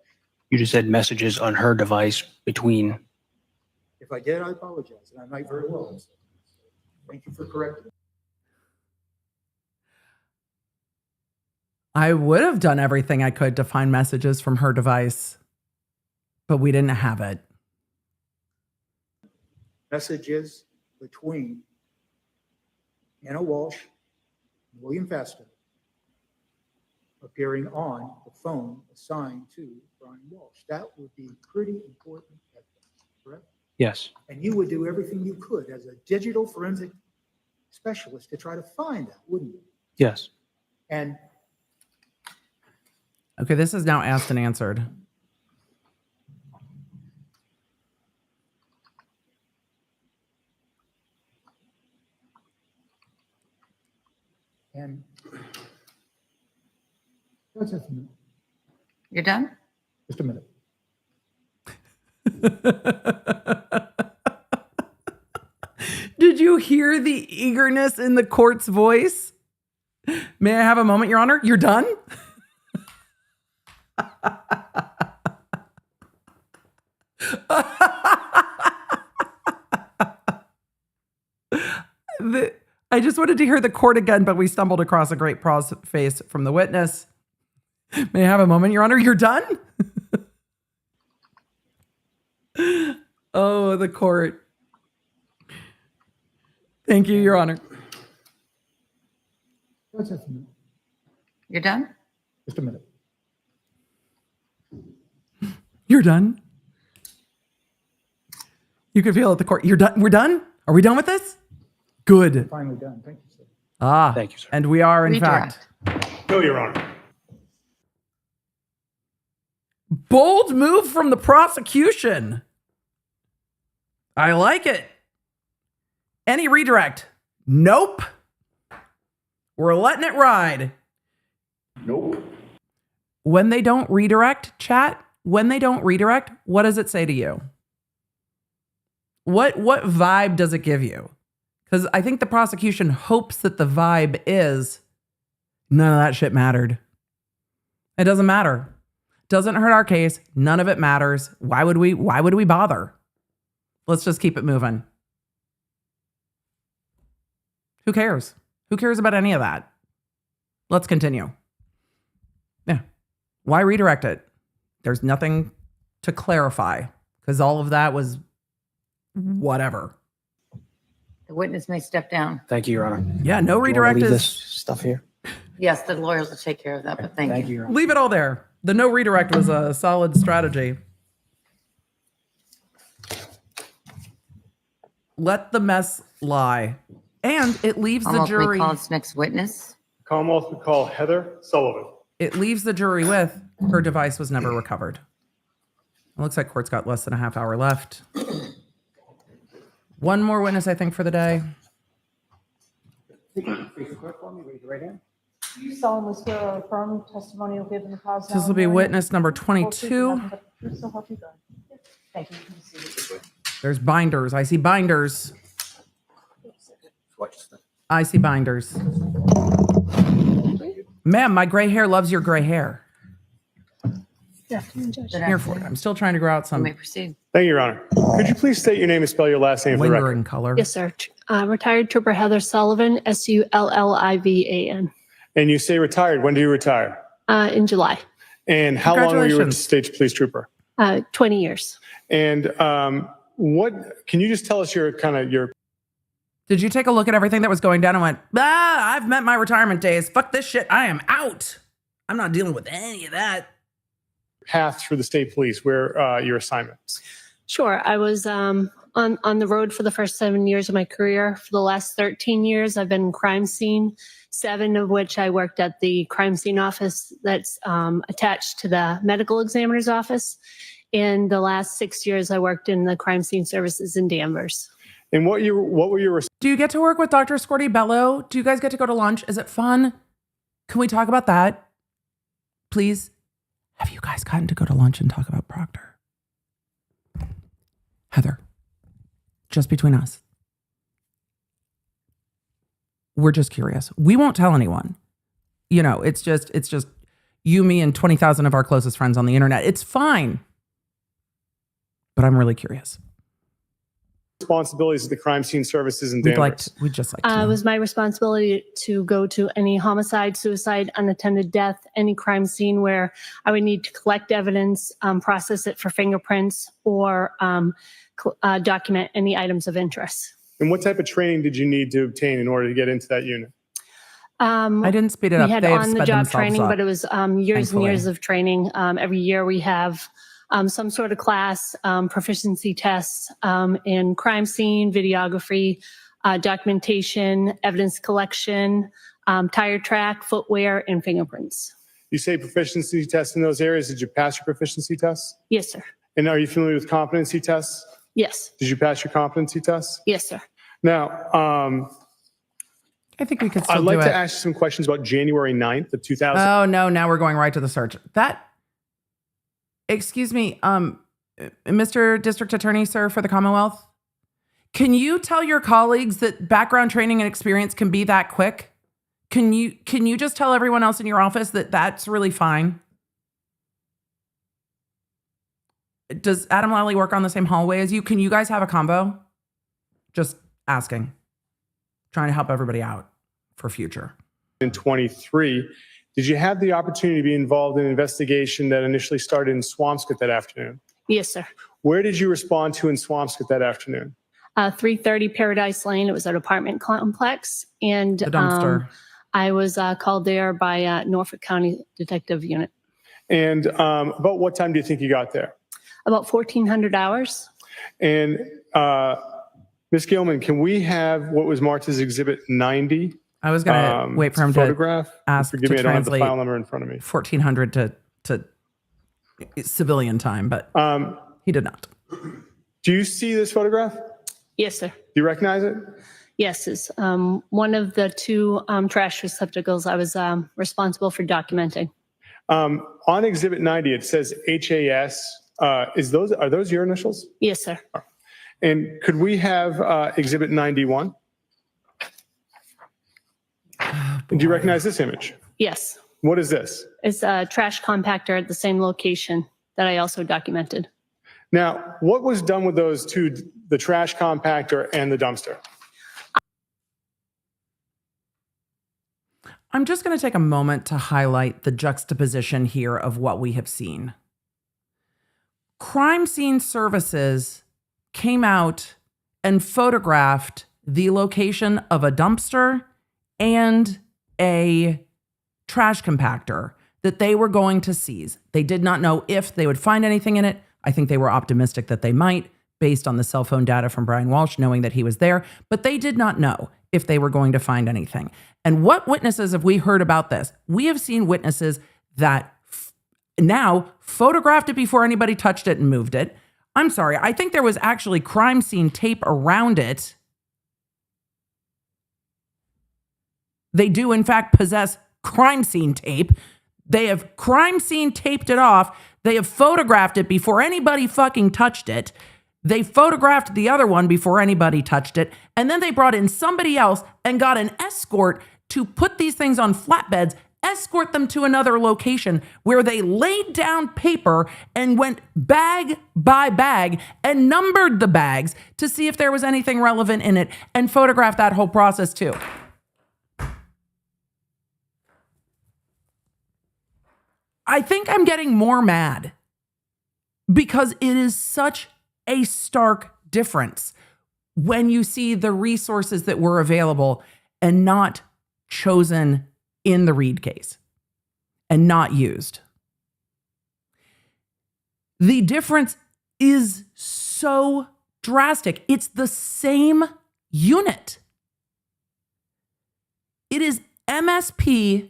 You just said messages on her device between. If I did, I apologize, and I might very well. Thank you for correcting me. I would have done everything I could to find messages from her device, but we didn't have it. Messages between Anna Walshe and William Fasto appearing on the phone assigned to Brian Walsh. That would be pretty important evidence, correct? Yes. And you would do everything you could as a digital forensic specialist to try to find that, wouldn't you? Yes. And Okay, this is now asked and answered. just a minute. You're done? Just a minute. Did you hear the eagerness in the court's voice? May I have a moment, Your Honor? You're done? I just wanted to hear the court again, but we stumbled across a great pause face from the witness. May I have a moment, Your Honor? You're done? Oh, the court. Thank you, Your Honor. Just a minute. You're done? Just a minute. You're done? You can feel it at the court. You're done? We're done? Are we done with this? Good. Finally done. Thank you, sir. Thank you, sir. And we are, in Redirect. fact. No, Your Honor. Bold move from the prosecution. I like it. Any redirect? Nope. We're letting it ride. Nope. When they don't redirect, chat, when they don't redirect, what does it say to you? What vibe does it give you? Because I think the prosecution hopes that the vibe is none of that shit mattered. It doesn't matter. Doesn't hurt our case. None of it matters. Why would we bother? Let's just keep it moving. Who cares? Who cares about any of that? Let's continue. Yeah. Why redirect it? There's nothing to clarify because all of that was whatever. The witness may step down. Thank you, Your Honor. Yeah, no Do you wanna redirect leave is this stuff here? Yes, the lawyers will take care of that, but thank you. Your Honor. leave it all there. The no redirect was a solid strategy. Let the mess lie. And it leaves the Almost jury. recall its next witness. Commonwealth would call Heather Sullivan. It leaves the jury with her device was never recovered. It looks like court's got less than a half hour left. One more witness, I think, for the day. You solemnly swear or affirm testimony you'll give in the cause. This will be witness number 22. So help you God. Thank you. You can see it. There's binders. I see binders. I see binders. Ma'am, my gray hair loves your gray hair. Good afternoon, Judge. Good Here for it. afternoon. I'm still trying to grow out You some may proceed. Thank you, Your Honor. Could you please state your name and spell your last name for the record? lingering color. Yes, sir. Retired Trooper Heather Sullivan, Sullivan. And you say retired. When do you retire? In July, And how long were you a Congratulations. state police trooper? 20 years. And what can you just tell us your Did you take a look at everything that was going down and went, I've met my retirement days. Fuck this shit. I am out. I'm not dealing with any of that. path through the state police, where your assignments? Sure. I was on the road for the first 7 years of my career. For the last 13 years, I've been in crime scene, 7 of which I worked at the crime scene office that's attached to the medical examiner's office. In the last 6 years, I worked in the crime scene services in Danvers. And what were your Do you get to work with Dr. Scorty Bello? Do you guys get to go to lunch? Is it fun? Can we talk about that? Please? Have you guys gotten to go to lunch and talk about Proctor? Heather, just between us. We're just curious. We won't tell anyone. You know, it's just you, me, and 20,000 of our closest friends on the internet. It's fine. But I'm really curious. responsibilities of the crime scene services in Danvers? We'd just like to It know. was my responsibility to go to any homicide, suicide, unattended death, any crime scene where I would need to collect evidence, process it for fingerprints, or document any items of interest. And what type of training did you need to obtain in order to get into that unit? I didn't speed it up. We had They have on-the-job sped themselves training, up, but it was years thankfully. and years of training. Every year we have some sort of class, proficiency tests in crime scene, videography, documentation, evidence collection, tire track, footwear, and fingerprints. You say proficiency tests in those areas. Did you pass your proficiency tests? Yes, sir. And are you familiar with competency tests? Yes. Did you pass your competency tests? Yes, sir. Now, I think we could still I'd like do to it. ask you some questions about January 9th of 2000. Oh, no, now we're going right to the search. Excuse me, Mr. District Attorney, sir, for the Commonwealth, can you tell your colleagues that background training and experience can be that quick? Can you just tell everyone else in your office that that's really fine? Does Adam Lally work on the same hallway as you? Can you guys have a combo? Just asking. Trying to help everybody out for future. In 23, did you have the opportunity to be involved in an investigation that initially started in Swampscott that afternoon? Yes, sir. Where did you respond to in Swampscott that afternoon? 330 Paradise Lane. It was an apartment complex. And The dumpster. I was called there by Norfolk County Detective Unit. And about what time do you think you got there? About 1,400 hours. And Ms. Gilman, can we have what was marked as Exhibit 90? I was going to wait for him to photograph? ask Forgive to me, I don't have the translate file number in front of me. 1,400 to civilian time, but he did not. Do you see this photograph? Yes, sir. Do you recognize it? Yes, it's one of the 2 trash receptacles I was responsible for documenting. On Exhibit 90, it says HAS. Are those your initials? Yes, sir. And could we have Exhibit 91? Do you recognize this image? Yes. What is this? It's a trash compactor at the same location that I also documented. Now, what was done with those 2, the trash compactor and the dumpster? I'm just going to take a moment to highlight the juxtaposition here of what we have seen. Crime Scene Services came out and photographed the location of a dumpster and a trash compactor that they were going to seize. They did not know if they would find anything in it. I think they were optimistic that they might, based on the cell phone data from Brian Walshe, knowing that he was there, but they did not know if they were going to find anything. And what witnesses have we heard about this? We have seen witnesses that now photographed it before anybody touched it and moved it. I'm sorry, I think there was actually crime scene tape around it. They do, in fact, possess crime scene tape. They have crime scene taped it off. They have photographed it before anybody fucking touched it. They photographed the other one before anybody touched it. And then they brought in somebody else and got an escort to put these things on flatbeds, escort them to another location where they laid down paper and went bag by bag and numbered the bags to see if there was anything relevant in it and photographed that whole process too. I think I'm getting more mad because it is such a stark difference when you see the resources that were available and not chosen in the Reed case and not used. The difference is so drastic. It's the same unit. It is MSP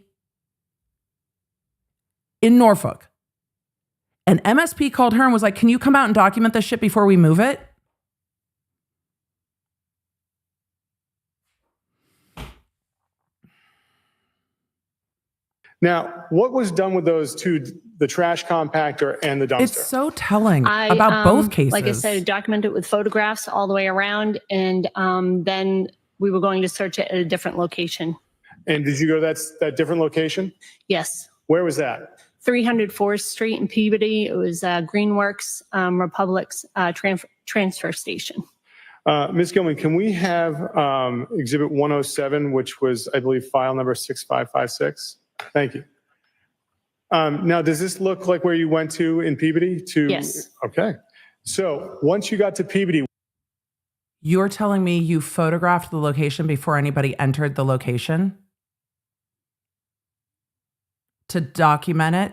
in Norfolk. And MSP called her and was like, can you come out and document this shit before we move it? Now, what was done with those two, the trash compactor and the dumpster? It's so telling about both cases. Like I said, I documented it with photographs all the way around, and then we were going to search it at a different location. And did you go to that different location? Yes. Where was that? 300 Forest Street in Peabody. It was Greenworks Republic's transfer station. Ms. Gilman, can we have Exhibit 107, which was, I believe, file number 6556? Thank you. Now, does this look like where you went to in Peabody? Yes. Okay. So once you got to Peabody. You're telling me you photographed the location before anybody entered the location? To document it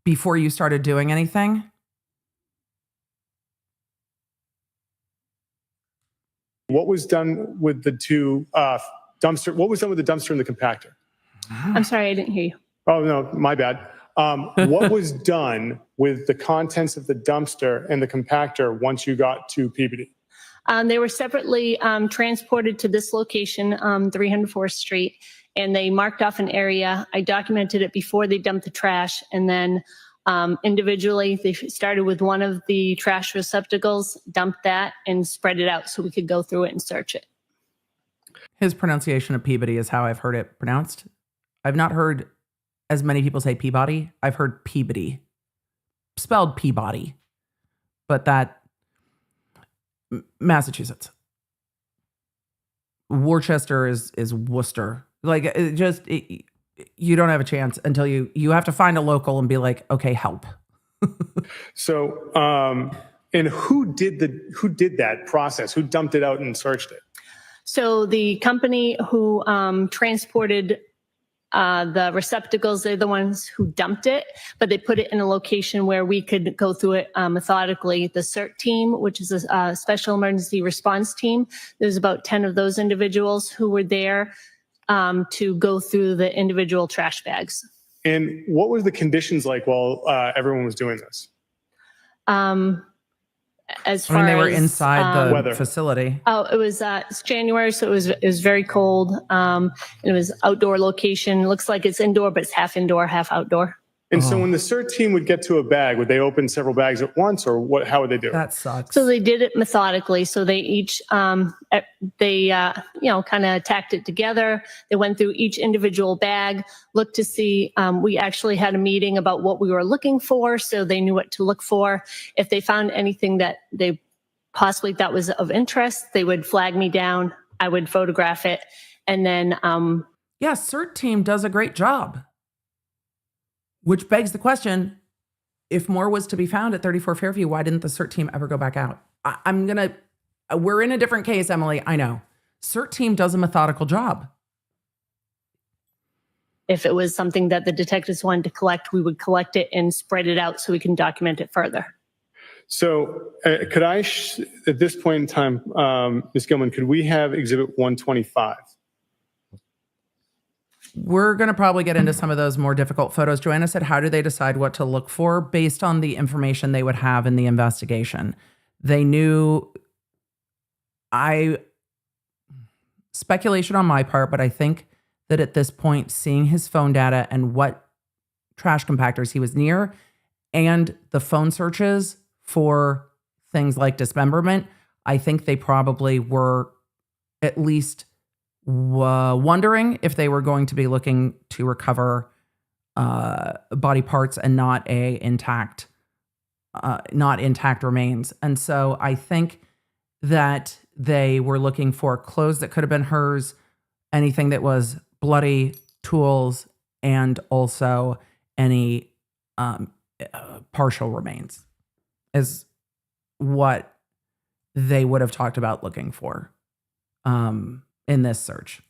before you started doing anything? What was done with the two dumpster? What was done with the dumpster and the compactor? I'm sorry, I didn't hear you. Oh, no, my bad. What was done with the contents of the dumpster and the compactor once you got to Peabody? They were separately transported to this location, 304th Street, and they marked off an area. I documented it before they dumped the trash, and then individually, they started with one of the trash receptacles, dumped that, and spread it out so we could go through it and search it. His pronunciation of Peabody is how I've heard it pronounced. I've not heard as many people say Peabody. I've heard Peabody, spelled Peabody, but that Massachusetts. Worcester is Worcester. Like you don't have a chance until you have to find a local and be like, okay, help. So, and who did that process? Who dumped it out and searched it? So the company who transported the receptacles, they're the ones who dumped it, but they put it in a location where we could go through it methodically. The CERT team, which is a special emergency response team, there's about 10 of those individuals who were there to go through the individual trash bags. And what was the conditions like while everyone was doing this? As far as they were inside the weather facility. Oh, it's January, so it was very cold. It was outdoor location. It looks like it's indoor, but it's half indoor, half outdoor. And so when the CERT team would get to a bag, would they open several bags at once, or what? How would they do it? That sucks. So they did it methodically. So they each, kind of tacked it together. They went through each individual bag, looked to see, we actually had a meeting about what we were looking for. So they knew what to look for. If they found anything that they possibly thought was of interest, they would flag me down. I would photograph it. And then, Yeah, CERT team does a great job. Which begs the question, if more was to be found at 34 Fairview, why didn't the CERT team ever go back out? We're in a different case, Emily, I know. CERT team does a methodical job. If it was something that the detectives wanted to collect, we would collect it and spread it out so we can document it further. So could I, at this point in time, Ms. Gilman, could we have Exhibit 125? We're going to probably get into some of those more difficult photos. Joanna said, how do they decide what to look for? Based on the information they would have in the investigation. They knew, speculation on my part, but I think that at this point, seeing his phone data and what trash compactors he was near and the phone searches for things like dismemberment, I think they probably were at least wondering if they were going to be looking to recover body parts and not intact remains. And so I think that they were looking for clothes that could have been hers, anything that was bloody, tools, and also any partial remains is what they would have talked about looking for in this search.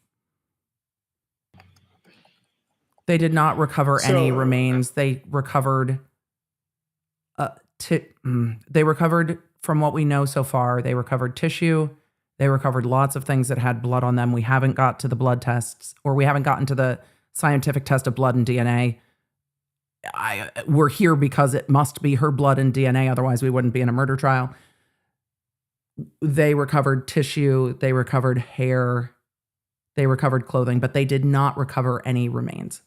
They did not recover any remains. They recovered they recovered, from what we know so far, they recovered tissue. They recovered lots of things that had blood on them. We haven't got to the blood tests, or we haven't gotten to the scientific test of blood and DNA. We're here because it must be her blood and DNA. Otherwise, we wouldn't be in a murder trial. They recovered tissue. They recovered hair. They recovered clothing, but they did not recover any remains.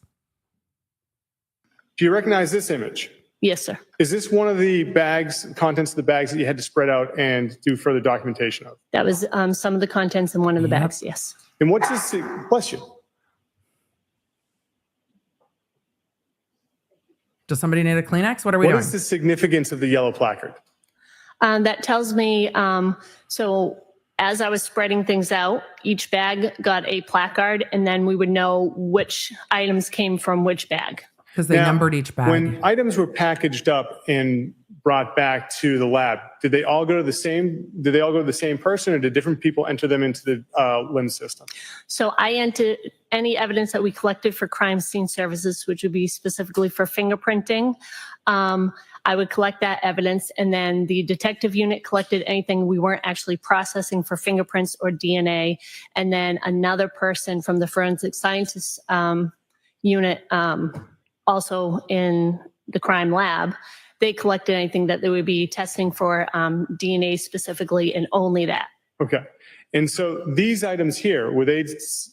Do you recognize this image? Yes, sir. Is this one of the bags, contents of the bags that you had to spread out and do further documentation of? That was some of the contents in one of the bags, yes. And what's this? Bless you. Does somebody need a Kleenex? What are we doing? What is the significance of the yellow placard? That tells me, so as I was spreading things out, each bag got a placard, and then we would know which items came from which bag. Because they numbered each bag. When items were packaged up and brought back to the lab, did they all go to the same person, or did different people enter them into the LIMS system? So I entered any evidence that we collected for crime scene services, which would be specifically for fingerprinting. I would collect that evidence, and then the detective unit collected anything we weren't actually processing for fingerprints or DNA. And then another person from the forensic scientists unit, also in the crime lab, they collected anything that they would be testing for DNA specifically, and only that. Okay. And so these items here, were they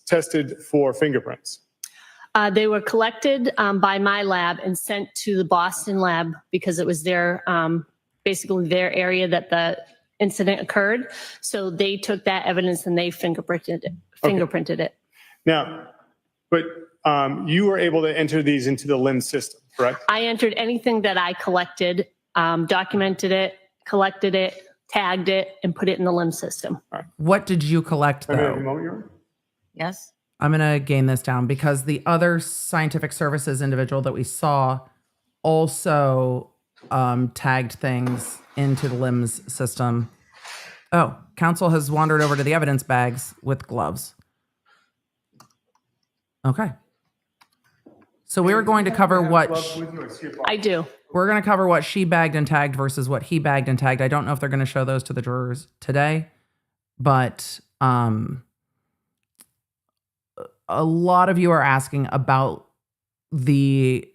tested for fingerprints? They were collected by my lab and sent to the Boston lab because it was their, basically their area that the incident occurred. So they took that evidence and they fingerprinted it. Now, but you were able to enter these into the LIMS system, correct? I entered anything that I collected, documented it, collected it, tagged it, and put it in the LIMS system. What did you collect, though? Yes? I'm going to gain this down because the other scientific services individual that we saw also tagged things into the LIMS system. Oh, counsel has wandered over to the evidence bags with gloves. Okay. So we were going to cover what... I do. We're going to cover what she bagged and tagged versus what he bagged and tagged. I don't know if they're going to show those to the jurors today, but a lot of you are asking about the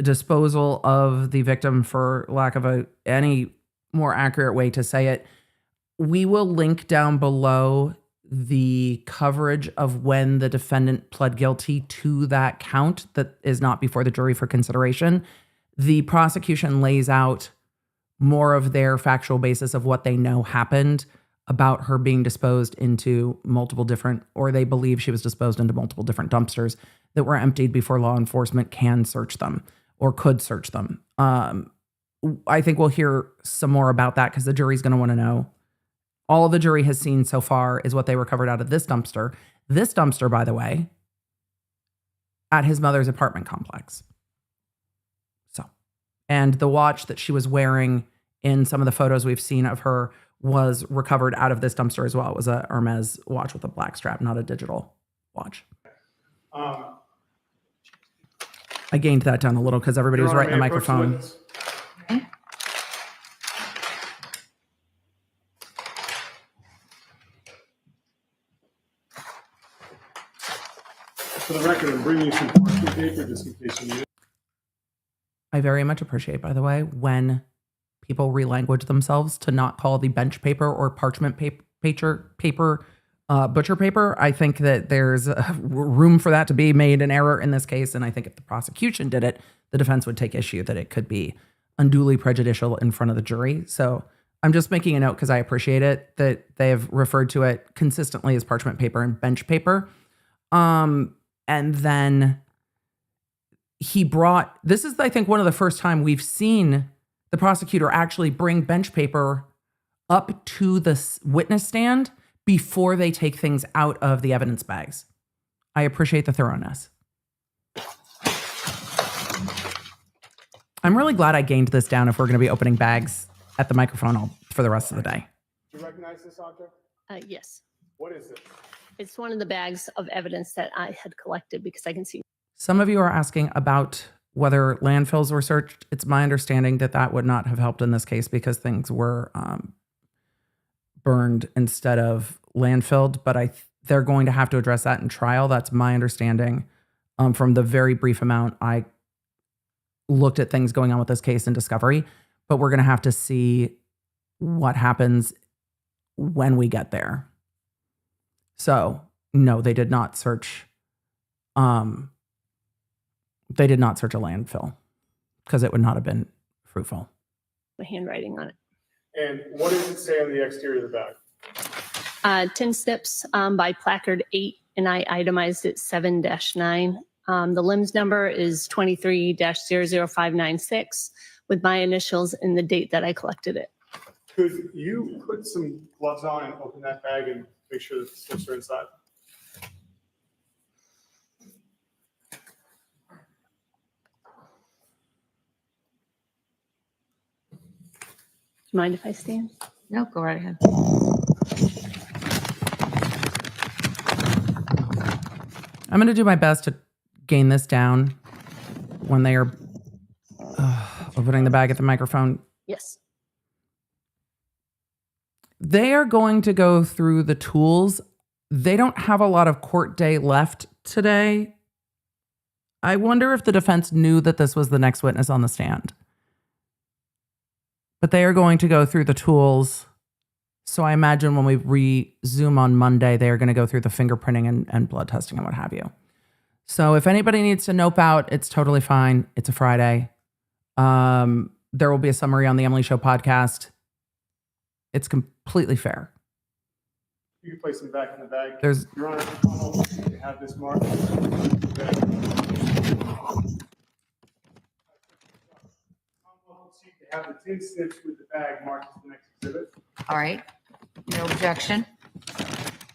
disposal of the victim, for lack of any more accurate way to say it. We will link down below the coverage of when the defendant pled guilty to that count that is not before the jury for consideration. The prosecution lays out more of their factual basis of what they know happened about her being disposed into multiple different, or they believe she was disposed into multiple different dumpsters that were emptied before law enforcement can search them or could search them. I think we'll hear some more about that because the jury's going to want to know. All the jury has seen so far is what they recovered out of this dumpster. This dumpster, by the way, at his mother's apartment complex. So, and the watch that she was wearing in some of the photos we've seen of her was recovered out of this dumpster as well. It was a Hermes watch with a black strap, not a digital watch. I gained that down a little because everybody was right in the microphone. For the record, I'm bringing you some parchment paper just in case you need it. I very much appreciate, by the way, when people relanguage themselves to not call the bench paper or parchment butcher paper. I think that there's room for that to be made an error in this case. And I think if the prosecution did it, the defense would take issue that it could be unduly prejudicial in front of the jury. So I'm just making a note because I appreciate it that they have referred to it consistently as parchment paper and bench paper. And then this is, I think, one of the first time we've seen the prosecutor actually bring bench paper up to the witness stand before they take things out of the evidence bags. I appreciate the thoroughness. I'm really glad I gained this down if we're going to be opening bags at the microphone for the rest of the day. Do you recognize this object? Yes. What is it? It's one of the bags of evidence that I had collected because I can see. Some of you are asking about whether landfills were searched. It's my understanding that that would not have helped in this case because things were burned instead of landfilled, but they're going to have to address that in trial. That's my understanding. From the very brief amount I looked at things going on with this case in discovery, but we're going to have to see what happens when we get there. So no, they did not search. They did not search a landfill because it would not have been fruitful. The handwriting on it. And what does it say on the exterior of the bag? Tin snips by placard 8, and I itemized it 7-9. The limbs number is 23-00596 with my initials and the date that I collected it. Could you put some gloves on and open that bag and make sure that the snips are inside? Do you mind if I stand? No, go right ahead. I'm going to do my best to gain this down when they are opening the bag at the microphone. Yes. They are going to go through the tools. They don't have a lot of court day left today. I wonder if the defense knew that this was the next witness on the stand. But they are going to go through the tools. So I imagine when we resume on Monday, they are going to go through the fingerprinting and blood testing and what have you. So if anybody needs to nope out, it's totally fine. It's a Friday. There will be a summary on the Emily Show podcast. It's completely fair. You can place them back in the bag. There's Your Honor, you have this mark. Have the tin snips with the bag marked as the next exhibit. All right, no objection.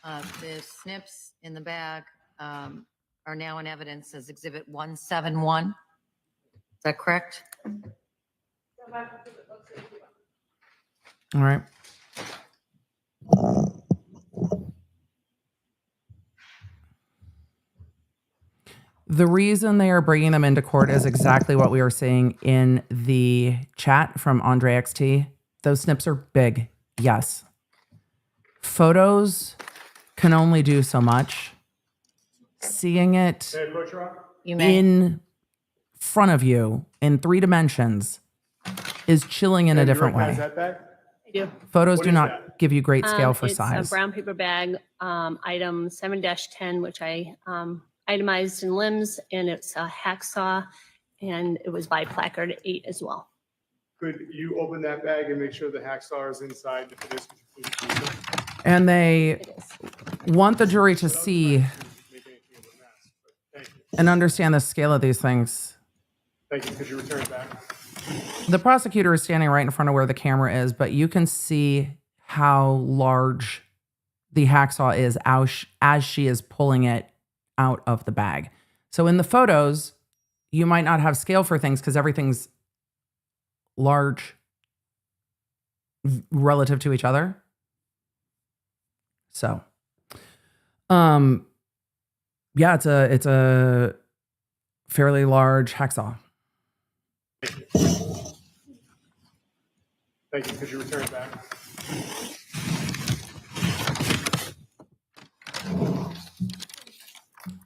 The snips in the bag are now in evidence as Exhibit 171. Is that correct? all right. The reason they are bringing them into court is exactly what we were seeing in the chat from Andre XT. Those snips are big. Yes. Photos can only do so much. Seeing it May I approach, Your Honor? You may. in front of you in 3 dimensions is chilling in a different You recognize way. that bag? I do. Photos What do is not that? give you great scale for it's size. a brown paper bag, item 7-10, which I itemized in limbs, and it's a hacksaw, and it was by placard 8 as well. Could you open that bag and make sure the hacksaw is inside? If it is, could you please do so? And they It is. want the jury to see Make anything of a mess, but thank you. and understand the scale of these things. Thank you. Could you return it back? The prosecutor is standing right in front of where the camera is, but you can see how large the hacksaw is as she is pulling it out of the bag. So in the photos, you might not have scale for things because everything's large relative to each other. So, yeah, it's a fairly large hacksaw. Thank you. Could you return it back?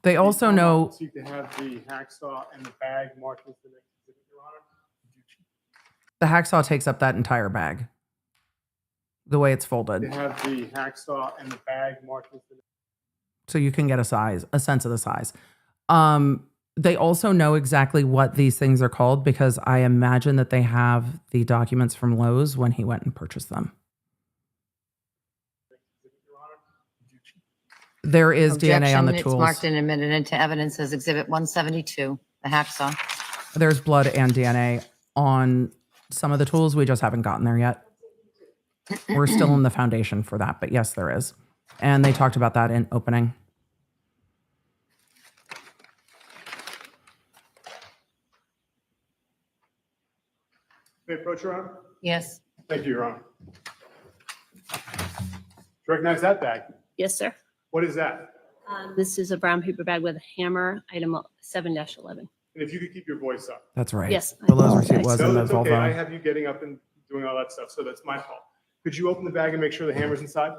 They also know Seek to have the hacksaw and the bag marked as the next exhibit, Your Honor. the hacksaw takes up that entire bag, the way it's To folded. have the hacksaw and the bag marked as the next. So you can get a sense of the size. They also know exactly what these things are called because I imagine that they have the documents from Lowe's when he went and purchased them. There is DNA on the Objection, tools. It's marked and admitted into evidence as Exhibit 172, the hacksaw. There's blood and DNA on some of the tools. We just haven't gotten there yet. We're still in the foundation for that, but yes, there is. And they talked about that in opening. May I approach, Your Honor? Yes. Thank you, Your Honor. Do you recognize that bag? Yes, sir. What is that? This is a brown paper bag with a hammer, item 7-11. And if you could keep your voice up. That's right. Yes. The Lowe's receipt was No, in the that's okay. I Volvo. have you getting up and doing all that stuff, so that's my fault. Could you open the bag and make sure the hammer's inside?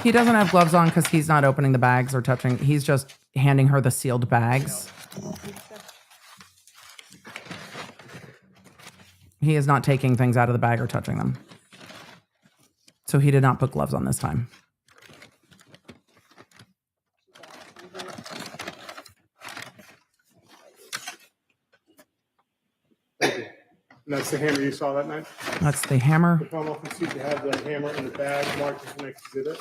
He doesn't have gloves on because he's not opening the bags or touching. He's just handing her the sealed bags. He is not taking things out of the bag or touching them. So he did not put gloves on this time. And that's the hammer you saw that night? That's the hammer. The Commonwealth would seek to have the hammer in the bag marked as the next exhibit.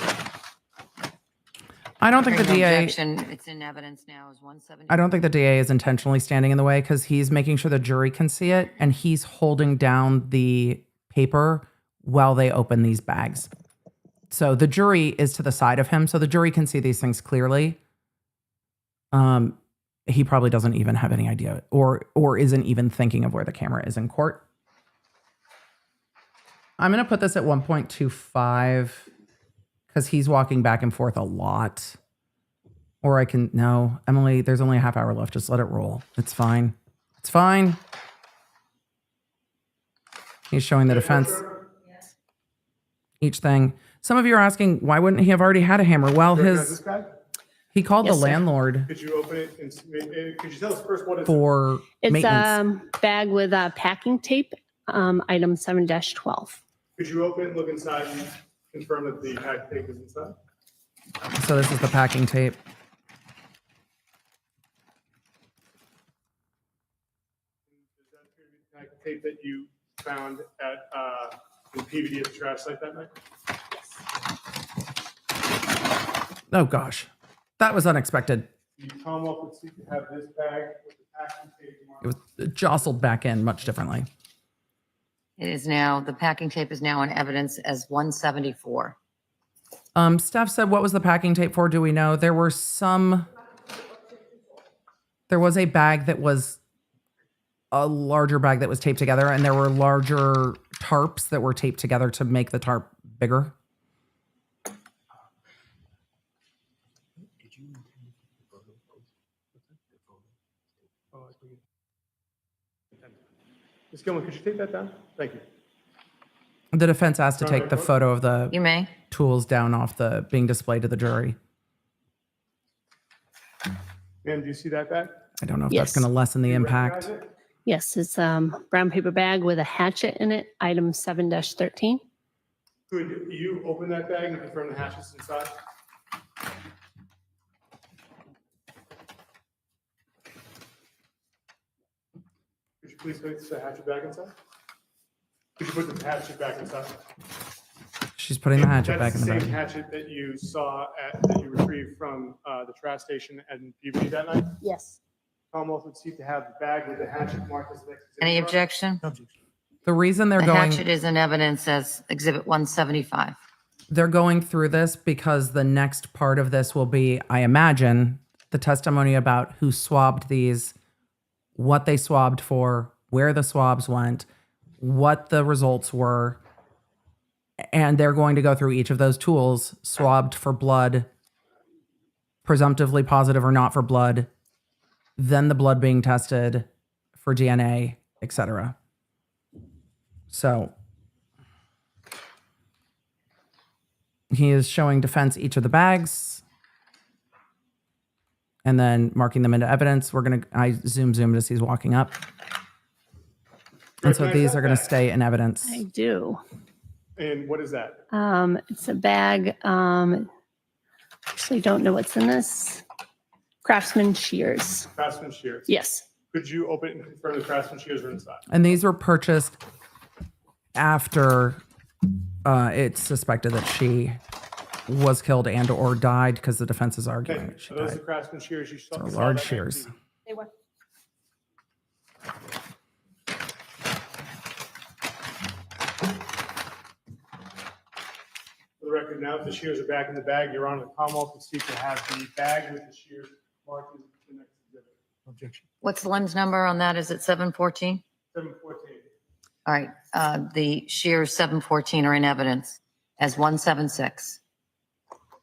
I don't think the Hearing no DA. objection, it's in evidence now as 170. I don't think the DA is intentionally standing in the way because he's making sure the jury can see it and he's holding down the paper while they open these bags. So the jury is to the side of him, so the jury can see these things clearly. He probably doesn't even have any idea or isn't even thinking of where the camera is in court. I'm going to put this at 1.25 because he's walking back and forth a lot. Or I can, no, Emily, there's only a half hour left. Just let it roll. It's fine. It's fine. He's showing the defense. Each thing. Some of you are asking, why wouldn't he have already had a hammer? Well, Do you recognize this bag? he called Yes, the sir. landlord Could you open it and could you tell us first what it's? for It's maintenance. a bag with packing tape, item 7-12. Could you open it, look inside, and confirm that the pack tape is inside? So this is the packing tape. Does that appear to be the pack tape that you found at the PVD at the trash site that night? Oh gosh, that was unexpected. The Commonwealth would seek to have this bag with the packing tape marked. It was jostled back in much differently. It is now, the packing tape is now in evidence as 174. Steph said, what was the packing tape for? Do we know? There was a bag that was a larger bag that was taped together, and there were larger tarps that were taped together to make the tarp bigger. Ms. Gilman, could you take that down? Thank you. The defense asked to take the photo of the You may. tools down off the being displayed to the jury. Ma'am, do you see that bag? I don't know if Yes. that's going to lessen the Do you impact. recognize it? Yes, it's brown paper bag with a hatchet in it, item 7-13. Could you open that bag and confirm the hatchet's inside? Could you please place the hatchet back inside? Could you put the hatchet back inside? She's putting the hatchet back in the That's the bag. same hatchet that you saw that you retrieved from the trash station and PVD that night? Yes. Commonwealth would seek to have the bag with the hatchet marked as next. Any objection? The reason The hatchet is in evidence as Exhibit 175. they're going through this because the next part of this will be, I imagine, the testimony about who swabbed these, what they swabbed for, where the swabs went, what the results were. And they're going to go through each of those tools, swabbed for blood, presumptively positive or not for blood, then the blood being tested for DNA, etc. So he is showing defense each of the bags and then marking them into evidence. I zoomed as he's walking up. And so these are going to stay in evidence. I do. And what is that? It's a bag. Actually, don't know what's in this. Craftsman shears. Craftsman shears. Yes. Could you open it and confirm the craftsman shears are inside? And these were purchased after it's suspected that she was killed and or died, because the defense is arguing Okay, that she so those are died. the craftsman shears you saw. They're saw large that shears. night? They were. For the record, now that the shears are back in the bag, Your Honor, the Commonwealth would seek to have the bag with the shears marked as the next exhibit. Objection. What's the lens number on that? Is it 714? 714. All right, the shears 714 are in evidence as 176.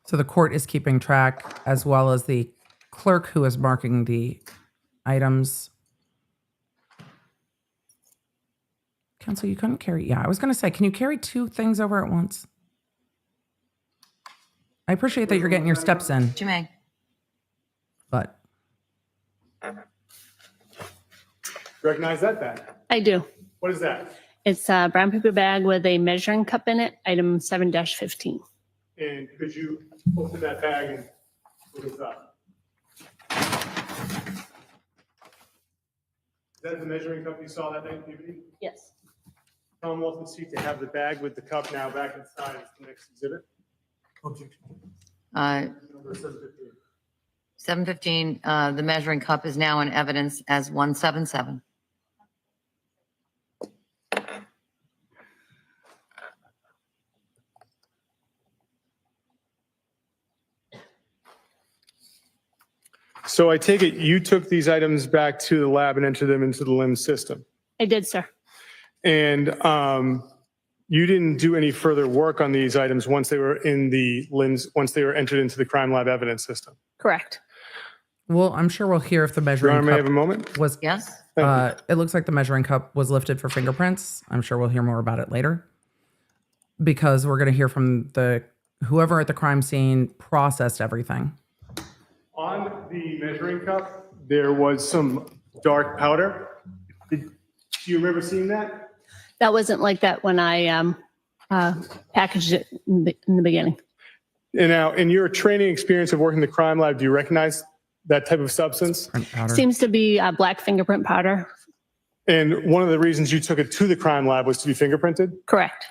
So the court is keeping track, as well as the clerk who is marking the items. Counsel, you couldn't carry. Yeah, I was going to say, can you carry two things over at once? I appreciate that you're getting your steps in, You may. but Recognize that bag. I do. What is that? It's a brown paper bag with a measuring cup in it, item 7-15. And could you open that bag and look inside? Is that the measuring cup you saw that night, DVD? Yes. Commonwealth would seek to have the bag with the cup now back inside as the next exhibit. Objection. Number 715. 715, the measuring cup is now in evidence as 177. So I take it you took these items back to the lab and entered them into the LIMS system. I did, sir. And you didn't do any further work on these items once they were in the LIMS, once they were entered into the crime lab evidence system. Correct. well, I'm sure we'll hear if the Your measuring Honor, may I have a cup moment? was. Yes? It looks like the measuring cup was lifted for fingerprints. I'm sure we'll hear more about it later, because we're going to hear from whoever at the crime scene processed everything. On the measuring cup, there was some dark powder. Do you remember seeing that? That wasn't like that when I packaged it in the beginning. And now, in your training experience of working in the crime lab, do you recognize that type of substance? Print powder. Seems to be black fingerprint powder. And one of the reasons you took it to the crime lab was to be fingerprinted? Correct.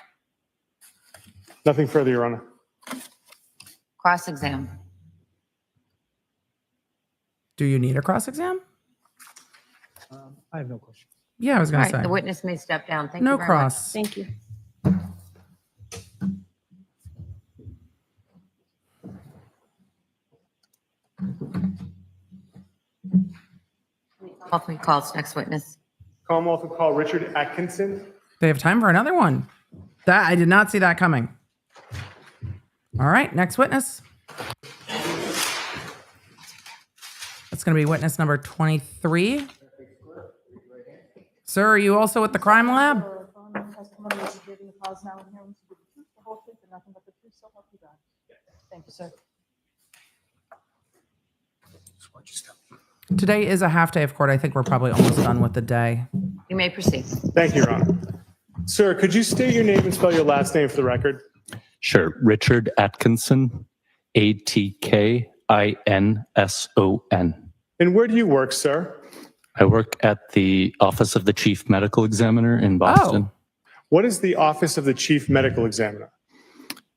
Nothing further, Your Honor. Cross-exam. Do you need a cross-exam? I have no question. Yeah, I was All going to right, the say. witness may step down. Thank you No very much. cross. Thank you. Hopefully calls next witness. Commonwealth will call Richard Atkinson. They have time for another one. I did not see that coming. All right, next witness. That's going to be witness number 23. Sir, are you also at the crime lab? Thank you, sir. Today is a half day of court. I think we're probably almost done with the day. You may proceed. Thank you, Your Honor. Sir, could you state your name and spell your last name for the record? Sure. Richard Atkinson, Atkinson. And where do you work, sir? I work at the Office of the Chief Medical Examiner in Boston. What is the Office of the Chief Medical Examiner?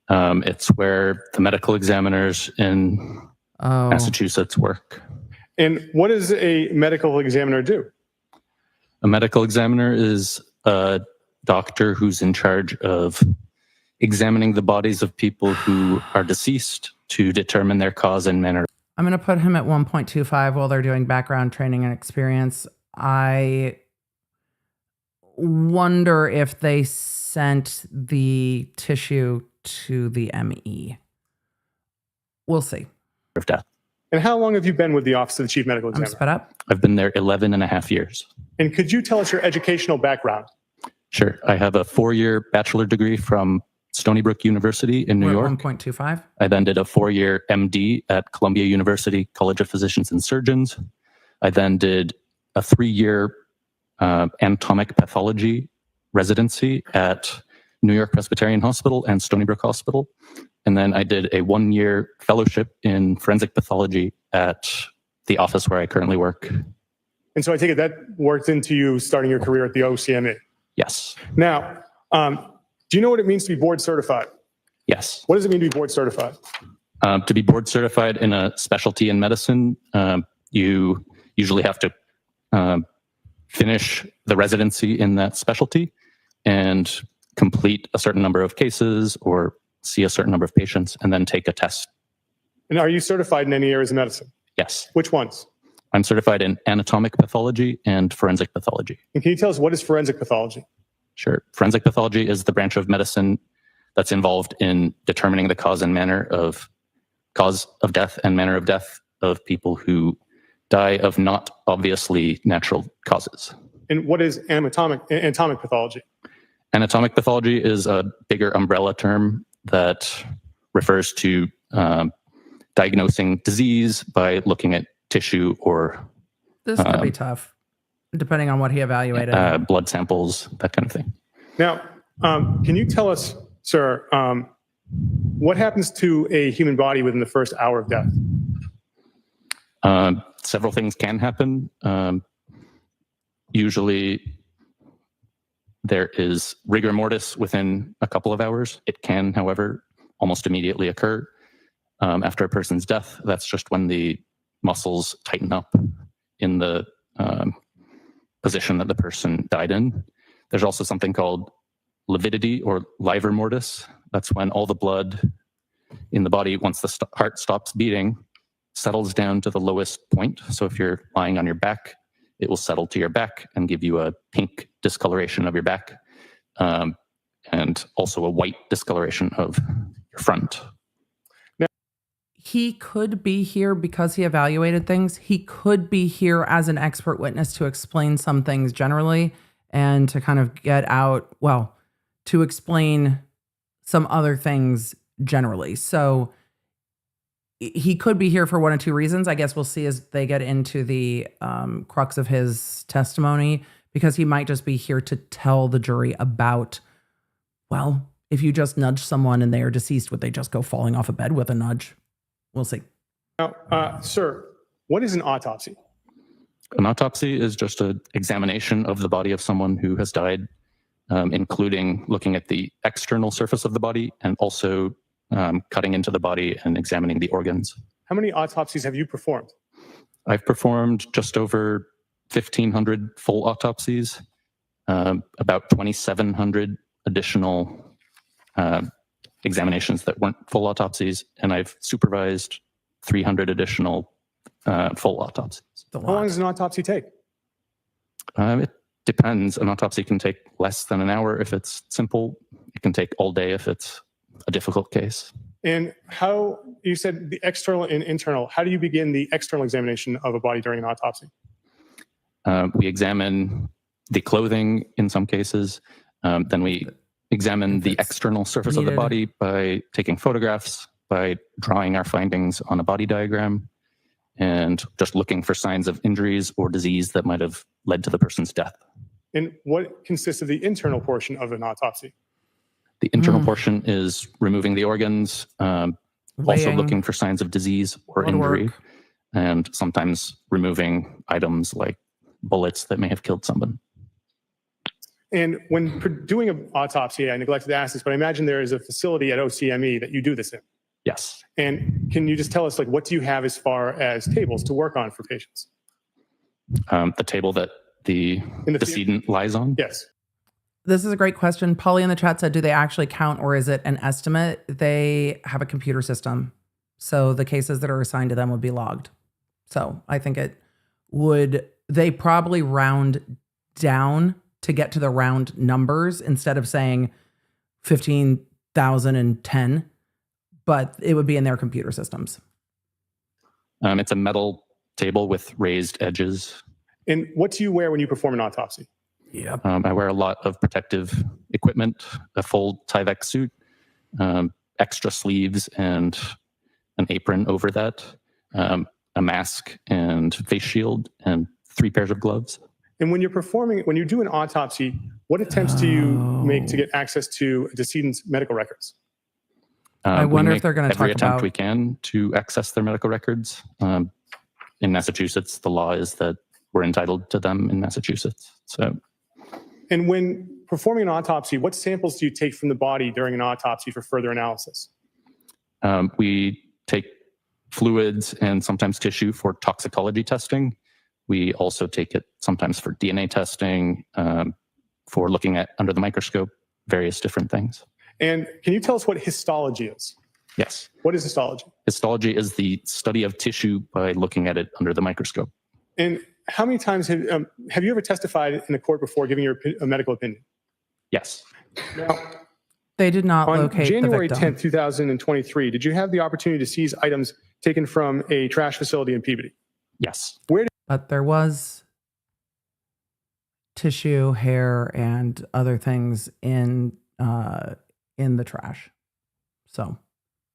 It's where the medical examiners in Massachusetts work. And what does a medical examiner do? A medical examiner is a doctor who's in charge of examining the bodies of people who are deceased to determine their cause and manner. I'm going to put him at 1.25 while they're doing background training and experience. I wonder if they sent the tissue to the ME. We'll see. Of death. And how long have you been with the Office of the Chief Medical I'm Examiner? sped up. I've been there 11 and a half years. And could you tell us your educational background? Sure. I have a 4-year bachelor degree from Stony Brook University in New We're York. at 1.25. I then did a 4-year MD at Columbia University College of Physicians and Surgeons. I then did a 3-year anatomic pathology residency at New York Presbyterian Hospital and Stony Brook Hospital. And then I did a 1-year fellowship in forensic pathology at the office where I currently work. And so I take it that worked into you starting your career at the OCME. Yes. Now, do you know what it means to be board certified? Yes. What does it mean to be board certified? To be board certified in a specialty in medicine, you usually have to finish the residency in that specialty and complete a certain number of cases or see a certain number of patients and then take a test. And are you certified in any areas of medicine? Yes. Which ones? I'm certified in anatomic pathology and forensic pathology. And can you tell us what is forensic pathology? Sure. Forensic pathology is the branch of medicine that's involved in determining the cause of death and manner of death of people who die of not obviously natural causes. And what is anatomic pathology? Anatomic pathology is a bigger umbrella term that refers to diagnosing disease by looking at tissue or This could be tough, depending on what he evaluated. blood samples, that kind of thing. Now, can you tell us, sir, what happens to a human body within the first hour of death? Several things can happen. Usually there is rigor mortis within a couple of hours. It can, however, almost immediately occur after a person's death. That's just when the muscles tighten up in the position that the person died in. There's also something called lividity or livor mortis. That's when all the blood in the body, once the heart stops beating, settles down to the lowest point. So if you're lying on your back, it will settle to your back and give you a pink discoloration of your back, and also a white discoloration of your front. He could be here because he evaluated things. He could be here as an expert witness to explain some things generally and to kind of get out, well, to explain some other things generally. So he could be here for one of two reasons. I guess we'll see as they get into the crux of his testimony, because he might just be here to tell the jury about, well, if you just nudge someone and they are deceased, would they just go falling off a bed with a nudge? We'll see. Now, sir, what is an autopsy? An autopsy is just an examination of the body of someone who has died, including looking at the external surface of the body and also cutting into the body and examining the organs. How many autopsies have you performed? I've performed just over 1,500 full autopsies, about 2,700 additional examinations that weren't full autopsies, and I've supervised 300 additional full autopsies. How long does an autopsy take? It depends. An autopsy can take less than an hour if it's simple. It can take all day if it's a difficult case. And how, you said the external and internal, how do you begin the external examination of a body during an autopsy? We examine the clothing in some cases. Then we examine the external surface of the body by taking photographs, by drawing our findings on a body diagram, and just looking for signs of injuries or disease that might have led to the person's death. And what consists of the internal portion of an autopsy? The internal portion is removing the organs, also Weighing. looking for signs of disease or Blood injury, work. and sometimes removing items like bullets that may have killed someone. And when doing an autopsy, I neglected to ask this, but I imagine there is a facility at OCME that you do this in. Yes. And can you just tell us, like, what do you have as far as tables to work on for patients? The table that the decedent lies on? Yes. This is a great question. Polly in the chat said, do they actually count or is it an estimate? They have a computer system So the cases that are assigned to them would be logged. So I think they probably round down to get to the round numbers instead of saying 15,010, but it would be in their computer systems. It's a metal table with raised edges. And what do you wear when you perform an autopsy? Yep. I wear a lot of protective equipment, a full Tyvek suit, extra sleeves and an apron over that, a mask and face shield, and 3 pairs of gloves. And when you do an autopsy, what attempts do you make to get access to a decedent's medical records? I wonder if they're going to every talk attempt about we can to access their medical records. In Massachusetts, the law is that we're entitled to them in Massachusetts. So, and when performing an autopsy, what samples do you take from the body during an autopsy for further analysis? we take fluids and sometimes tissue for toxicology testing. We also take it sometimes for DNA testing, for looking at under the microscope, various different things. And can you tell us what histology is? Yes. What is histology? Histology is the study of tissue by looking at it under the microscope. And how many times have you ever testified in a court before giving your a medical opinion? Yes. Now, They did not on locate January the victim. 10th, 2023, did you have the opportunity to seize items taken from a trash facility in Peabody? Yes. But there was tissue, hair, and other things in the trash. So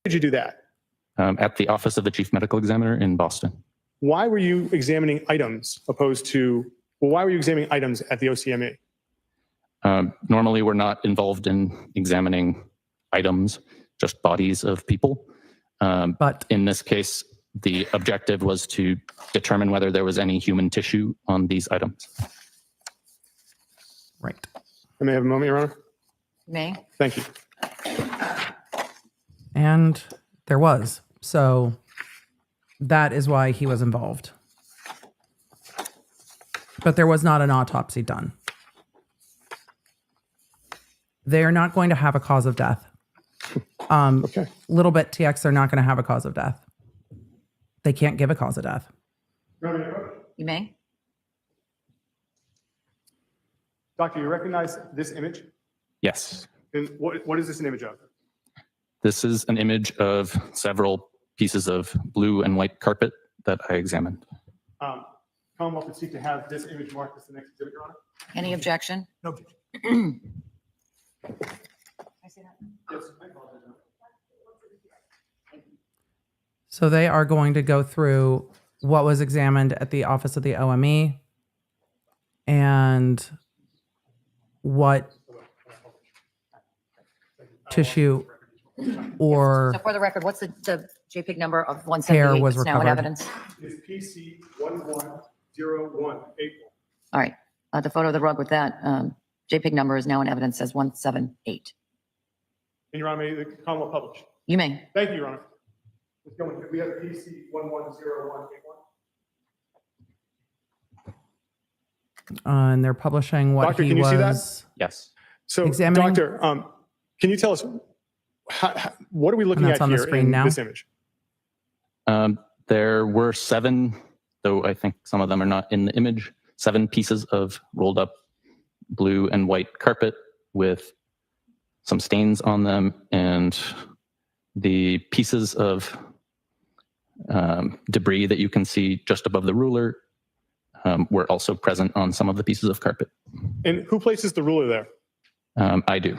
Did you do that? At the office of the chief medical examiner in Boston. Why were you examining items why were you examining items at the OCME? Normally, we're not involved in examining items, just bodies of people. But in this case, the objective was to determine whether there was any human tissue on these items. right. I may have a moment, Your Honor. May? Thank you. And there was. So that is why he was involved. But there was not an autopsy done. They are not going to have a cause of death. Okay. Little bit TX, they're not going to have a cause of death. They can't give a cause of death. You may? Doctor, you recognize this image? Yes. And what is this an image of? This is an image of several pieces of blue and white carpet that I examined. Commonwealth would seek to have this image marked as the next exhibit, Your Honor. Any objection? No objection. Yes. So they are going to go through what was examined at the office of the OME and what tissue or So for the record, what's the JPEG number of hair 178 was that's now in recovered. evidence? Is PC 110181. All right, the photo of the rug with that JPEG number is now in evidence as 178. And Your Honor, may the Commonwealth publish? You may. Thank you, Your Honor. Let's go. We have PC 110181. And they're publishing what Doctor, he can you was. see that? Yes. So, Examining- Doctor, can you tell us what are we looking And that's at on the here screen in now. this image? There were 7, though I think some of them are not in the image, 7 pieces of rolled up blue and white carpet with some stains on them, and the pieces of debris that you can see just above the ruler were also present on some of the pieces of carpet. And who places the ruler there? I do.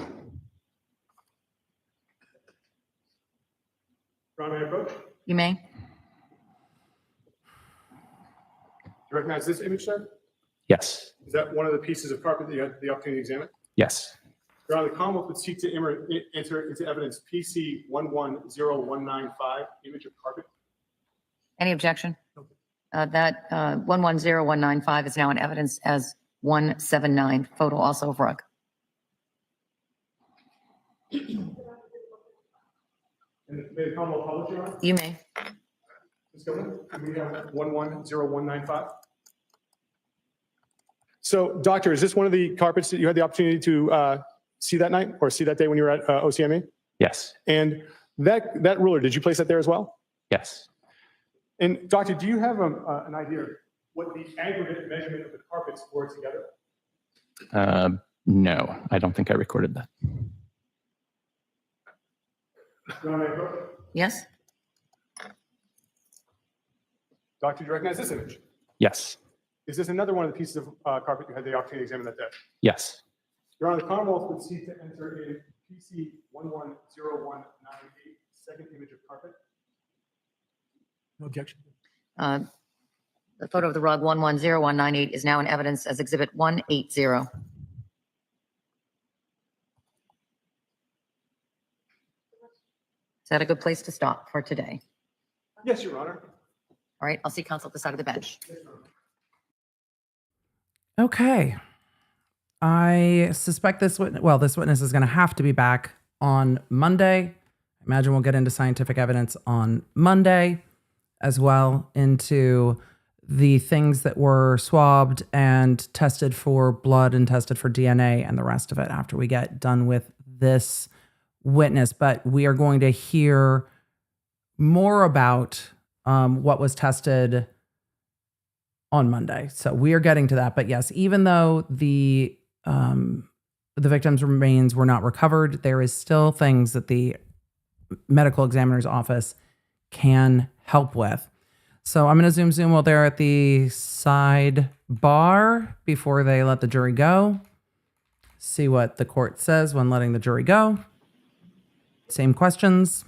Your Honor, may I approach? You may. Do you recognize this image, sir? Yes. Is that one of the pieces of carpet that you had the opportunity to examine? Yes. Your Honor, the Commonwealth would seek to enter into evidence PC 110195, image of carpet. Any objection? That 110195 is now in evidence as 179, photo also of rug. And may the Commonwealth publish, Your Honor? You may. Ms. Gilman, can we have 110195? So, Doctor, is this one of the carpets that you had the opportunity to see that night or see that day when you were at OCME? Yes. And that ruler, did you place that there as well? Yes. And doctor, do you have an idea of what the aggregate measurement of the carpets were together? No, I don't think I recorded that. Yes? Doctor, do you recognize this image? Yes. Is this another one of the pieces of carpet you had the opportunity to examine that day? Yes. Your Honor, the Commonwealth would seek to enter in PC 110198, second image of carpet. No objection. The photo of the rug 110198 is now in evidence as Exhibit 180. Is that a good place to stop for today? Yes, Your Honor. All right, I'll see counsel at the side of the bench. Okay. I suspect this witness is going to have to be back on Monday. I imagine we'll get into scientific evidence on Monday as well, into the things that were swabbed and tested for blood and tested for DNA and the rest of it after we get done with this witness. But we are going to hear more about what was tested on Monday. So we are getting to that. But yes, even though the victim's remains were not recovered, there is still things that the medical examiner's office can help with. So I'm going to zoom while they're at the side bar before they let the jury go. See what the court says when letting the jury go. Same questions.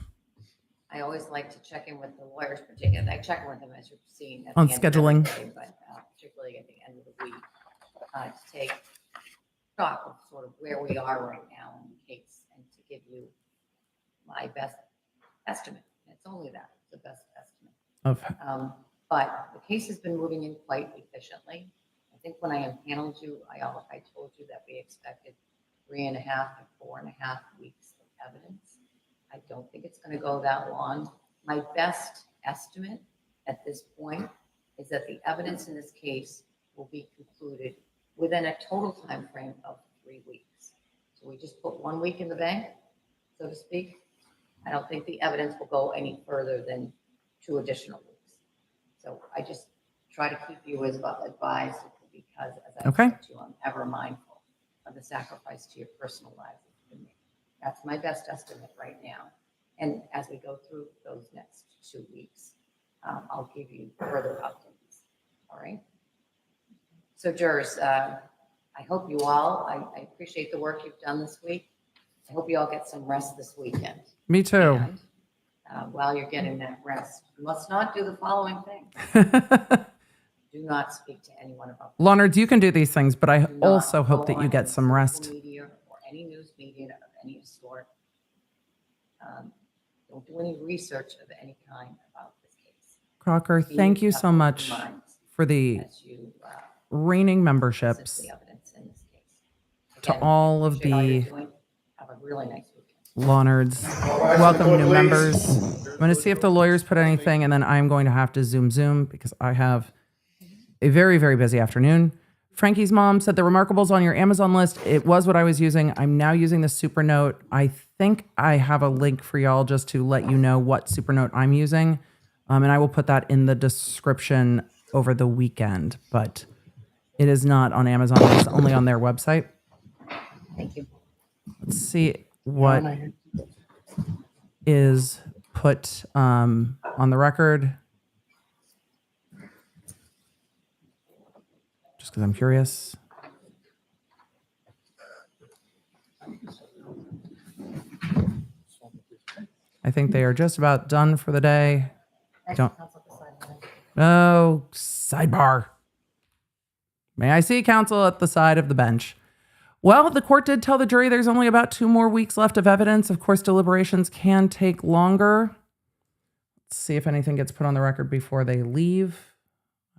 I always like to check in with the lawyers, particularly. I check in with them, as you've seen, at On the end of scheduling. every day, but particularly at the end of the week, to take stock of sort of where we are right now in the case and to give you my best estimate. It's only that, it's the best estimate. Of But the case has been moving in quite efficiently. I think when I impaneled you, I told you that we expected 3.5 to 4.5 weeks of evidence. I don't think it's going to go that long. My best estimate at this point is that the evidence in this case will be concluded within a total time frame of 3 weeks. So we just put 1 week in the bank, so to speak. I don't think the evidence will go any further than 2 additional weeks. So I just try to keep you as well advised, because as I said to you, I'm ever mindful of the sacrifice to your personal lives. That's my best estimate right now. And as we go through those next 2 weeks, I'll give you further updates. All right. So jurors, I hope you all, I appreciate the work you've done this week. I hope you all get some rest this weekend. Me too. And, while you're getting that rest, you must not do the following thing. Do not speak to anyone about Leonard, you can do these things, but I Do not also hope go that you on get any some social rest. Media or any news media of any sort. Don't do any research of any kind about this case. Crocker, Be thank you of so open much minds for the as you reigning listen memberships, to the evidence in this case. to Again, all of appreciate all you're the doing. Have a really nice weekend. Leonards. Welcome new members. I'm going to see if the lawyers put anything, and then I'm going to have to zoom because I have a very, very busy afternoon. Frankie's mom said the Remarkables on your Amazon list. It was what I was using. I'm now using the Supernote. I think I have a link for y'all just to let you know what Supernote I'm using. And I will put that in the description over the weekend, but it is not on Amazon. It's only on their website. Thank you. Let's see what is put on the record. Just because I'm curious. I think they are just about done for the day. Don't. Oh, sidebar. May I see counsel at the side of the bench? Well, the court did tell the jury there's only about 2 more weeks left of evidence. Of course, deliberations can take longer. Let's see if anything gets put on the record before they leave.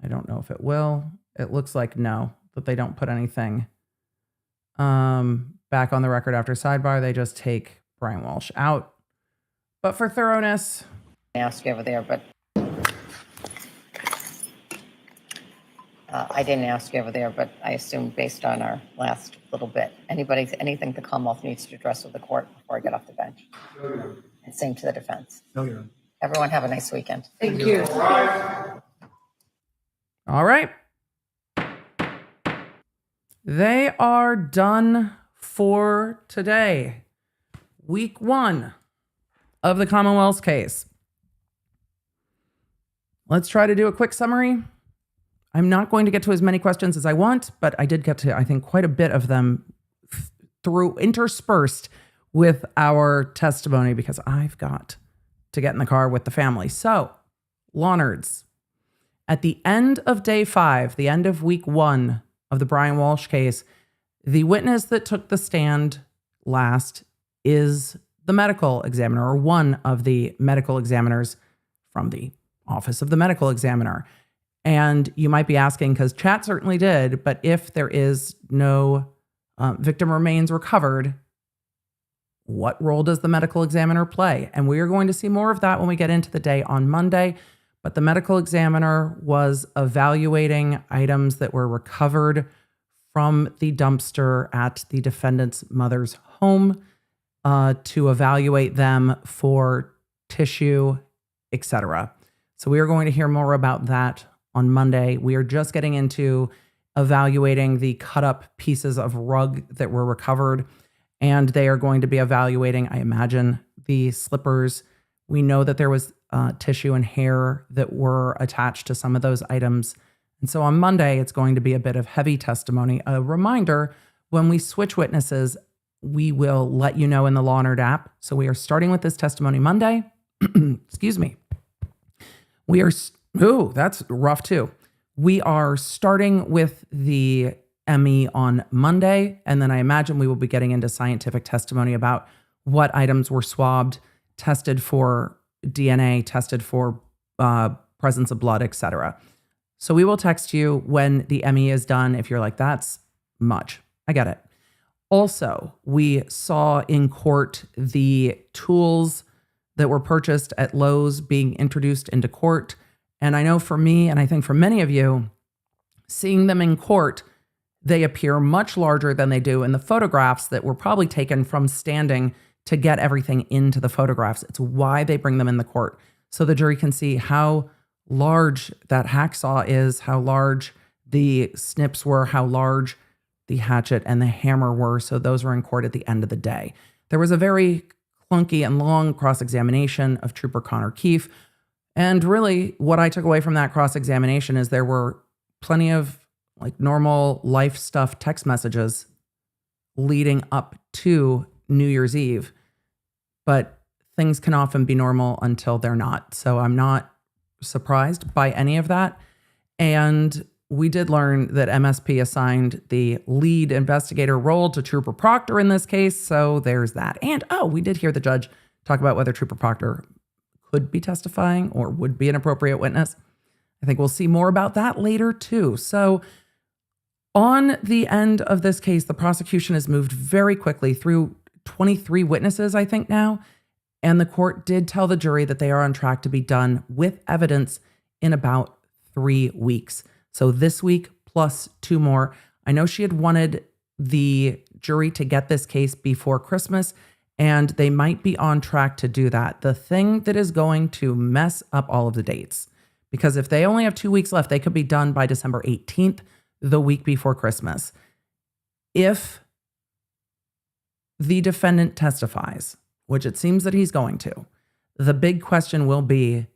I don't know if it will. It looks like no, that they don't put anything back on the record after sidebar. They just take Brian Walshe out. But for thoroughness, I asked you over there, but I didn't ask you over there, but I assume based on our last little bit, anything the Commonwealth needs to address with the court before I get off the bench? No, Your Honor. And same to the defense. No, Your Honor. Everyone have a nice weekend. Thank you. All right. They are done for today. Week 1 of the Commonwealth's case. Let's try to do a quick summary. I'm not going to get to as many questions as I want, but I did get to, I think, quite a bit of them interspersed with our testimony because I've got to get in the car with the family. So, law nerds, at the end of day 5, the end of week 1 of the Brian Walshe case, the witness that took the stand last is the medical examiner, or one of the medical examiners from the Office of the Medical Examiner. And you might be asking, because chat certainly did, but if there is no victim remains recovered, what role does the medical examiner play? And we are going to see more of that when we get into the day on Monday. But the medical examiner was evaluating items that were recovered from the dumpster at the defendant's mother's home to evaluate them for tissue, etc. So we are going to hear more about that on Monday. We are just getting into evaluating the cut up pieces of rug that were recovered, and they are going to be evaluating, I imagine, the slippers. We know that there was tissue and hair that were attached to some of those items. And so on Monday, it's going to be a bit of heavy testimony. A reminder, when we switch witnesses, we will let you know in the Law Nerd app. So we are starting with this testimony Monday. Excuse me. We are, that's rough too. We are starting with the ME on Monday, and then I imagine we will be getting into scientific testimony about what items were swabbed, tested for DNA, tested for presence of blood, etc. So we will text you when the ME is done if you're like, that's much. I get it. Also, we saw in court the tools that were purchased at Lowe's being introduced into court. And I know for me, and I think for many of you, seeing them in court, they appear much larger than they do in the photographs that were probably taken from standing to get everything into the photographs. It's why they bring them in the court, so the jury can see how large that hacksaw is, how large the snips were, how large the hatchet and the hammer were. So those were in court at the end of the day. There was a very clunky and long cross-examination of Trooper Connor Keefe. And really what I took away from that cross-examination is there were plenty of like normal life stuff text messages leading up to New Year's Eve, but things can often be normal until they're not. So I'm not surprised by any of that. And we did learn that MSP assigned the lead investigator role to Trooper Proctor in this case. So there's that. And we did hear the judge talk about whether Trooper Proctor could be testifying or would be an appropriate witness. I think we'll see more about that later too. So on the end of this case, the prosecution has moved very quickly through 23 witnesses, I think now. And the court did tell the jury that they are on track to be done with evidence in about 3 weeks. So this week plus 2 more. I know she had wanted the jury to get this case before Christmas, and they might be on track to do that. The thing that is going to mess up all of the dates, because if they only have 2 weeks left, they could be done by December 18th, the week before Christmas. If the defendant testifies, which it seems that he's going to, the big question will be,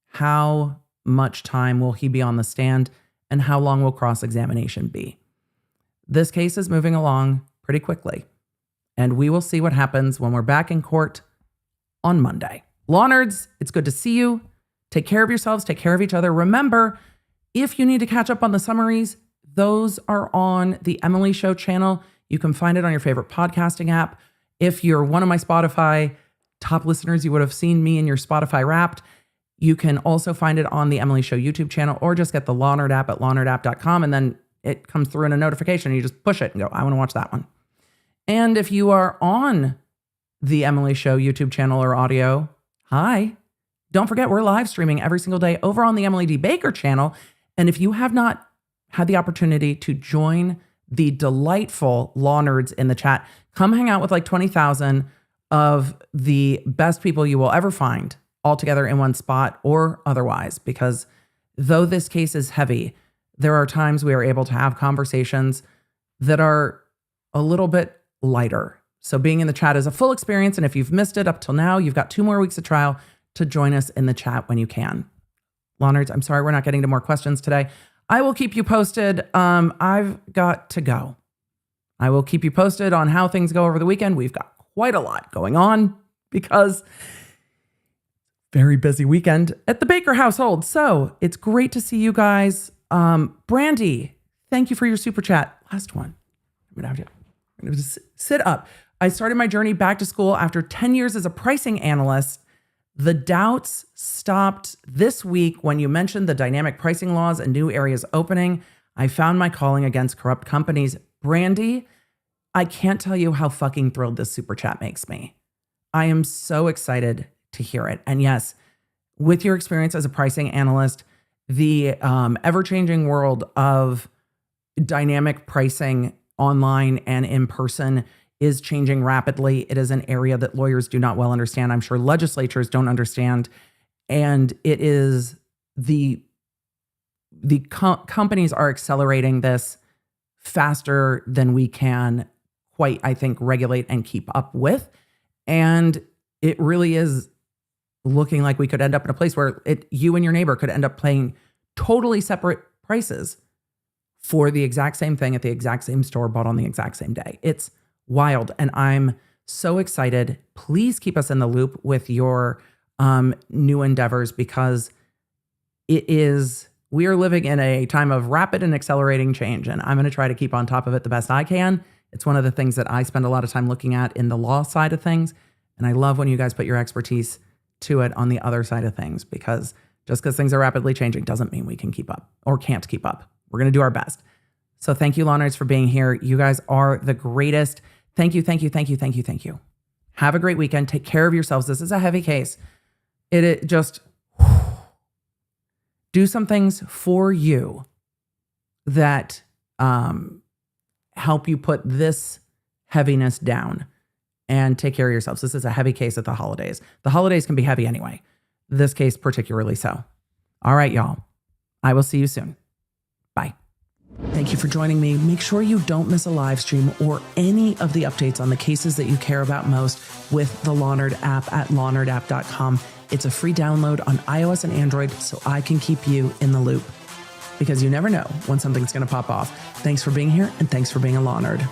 how much time will he be on the stand and how long will cross-examination be? This case is moving along pretty quickly, and we will see what happens when we're back in court on Monday. Law nerds, it's good to see you. Take care of yourselves, take care of each other. Remember, if you need to catch up on the summaries, those are on the Emily Show channel. You can find it on your favorite podcasting app. If you're one of my Spotify top listeners, you would have seen me in your Spotify Wrapped. You can also find it on the Emily Show YouTube channel, or just get the Law Nerd app at lawnerdapp.com, and then it comes through in a notification. And you just push it and go, I want to watch that one. And if you are on the Emily Show YouTube channel or audio, hi. Don't forget, we're live streaming every single day over on the Emily D. Baker channel. And if you have not had the opportunity to join the delightful Law Nerds in the chat, come hang out with like 20,000 of the best people you will ever find all together in one spot or otherwise, because though this case is heavy, there are times we are able to have conversations that are a little bit lighter. So being in the chat is a full experience. And if you've missed it up till now, you've got 2 more weeks of trial to join us in the chat when you can. Law Nerds, I'm sorry we're not getting to more questions today. I will keep you posted. I've got to go. I will keep you posted on how things go over the weekend. We've got quite a lot going on because very busy weekend at the Baker household. So it's great to see you guys. Brandy, thank you for your super chat. Last one. I'm gonna have to sit up. I started my journey back to school after 10 years as a pricing analyst. The doubts stopped this week when you mentioned the dynamic pricing laws and new areas opening. I found my calling against corrupt companies. Brandy, I can't tell you how fucking thrilled this super chat makes me. I am so excited to hear it. And yes, with your experience as a pricing analyst, the ever-changing world of dynamic pricing online and in person is changing rapidly. It is an area that lawyers do not well understand. I'm sure legislatures don't understand. And it is the companies are accelerating this faster than we can quite, I think, regulate and keep up with. And it really is looking like we could end up in a place where you and your neighbor could end up paying totally separate prices for the exact same thing at the exact same store, bought on the exact same day. It's wild. And I'm so excited. Please keep us in the loop with your new endeavors, because we are living in a time of rapid and accelerating change. And I'm going to try to keep on top of it the best I can. It's one of the things that I spend a lot of time looking at in the law side of things. And I love when you guys put your expertise to it on the other side of things, because just because things are rapidly changing doesn't mean we can keep up or can't keep up. We're going to do our best. So thank you, Law Nerds, for being here. You guys are the greatest. Thank you, thank you, thank you, thank you, thank you. Have a great weekend. Take care of yourselves. This is a heavy case. It just do some things for you that help you put this heaviness down, and take care of yourselves. This is a heavy case at the holidays. The holidays can be heavy anyway. This case particularly so. All right, y'all. I will see you soon. Bye. Thank you for joining me. Make sure you don't miss a live stream or any of the updates on the cases that you care about most with the Law Nerd app at lawnerdapp.com. It's a free download on iOS and Android, so I can keep you in the loop, because you never know when something's going to pop off. Thanks for being here, and thanks for being a Law Nerd.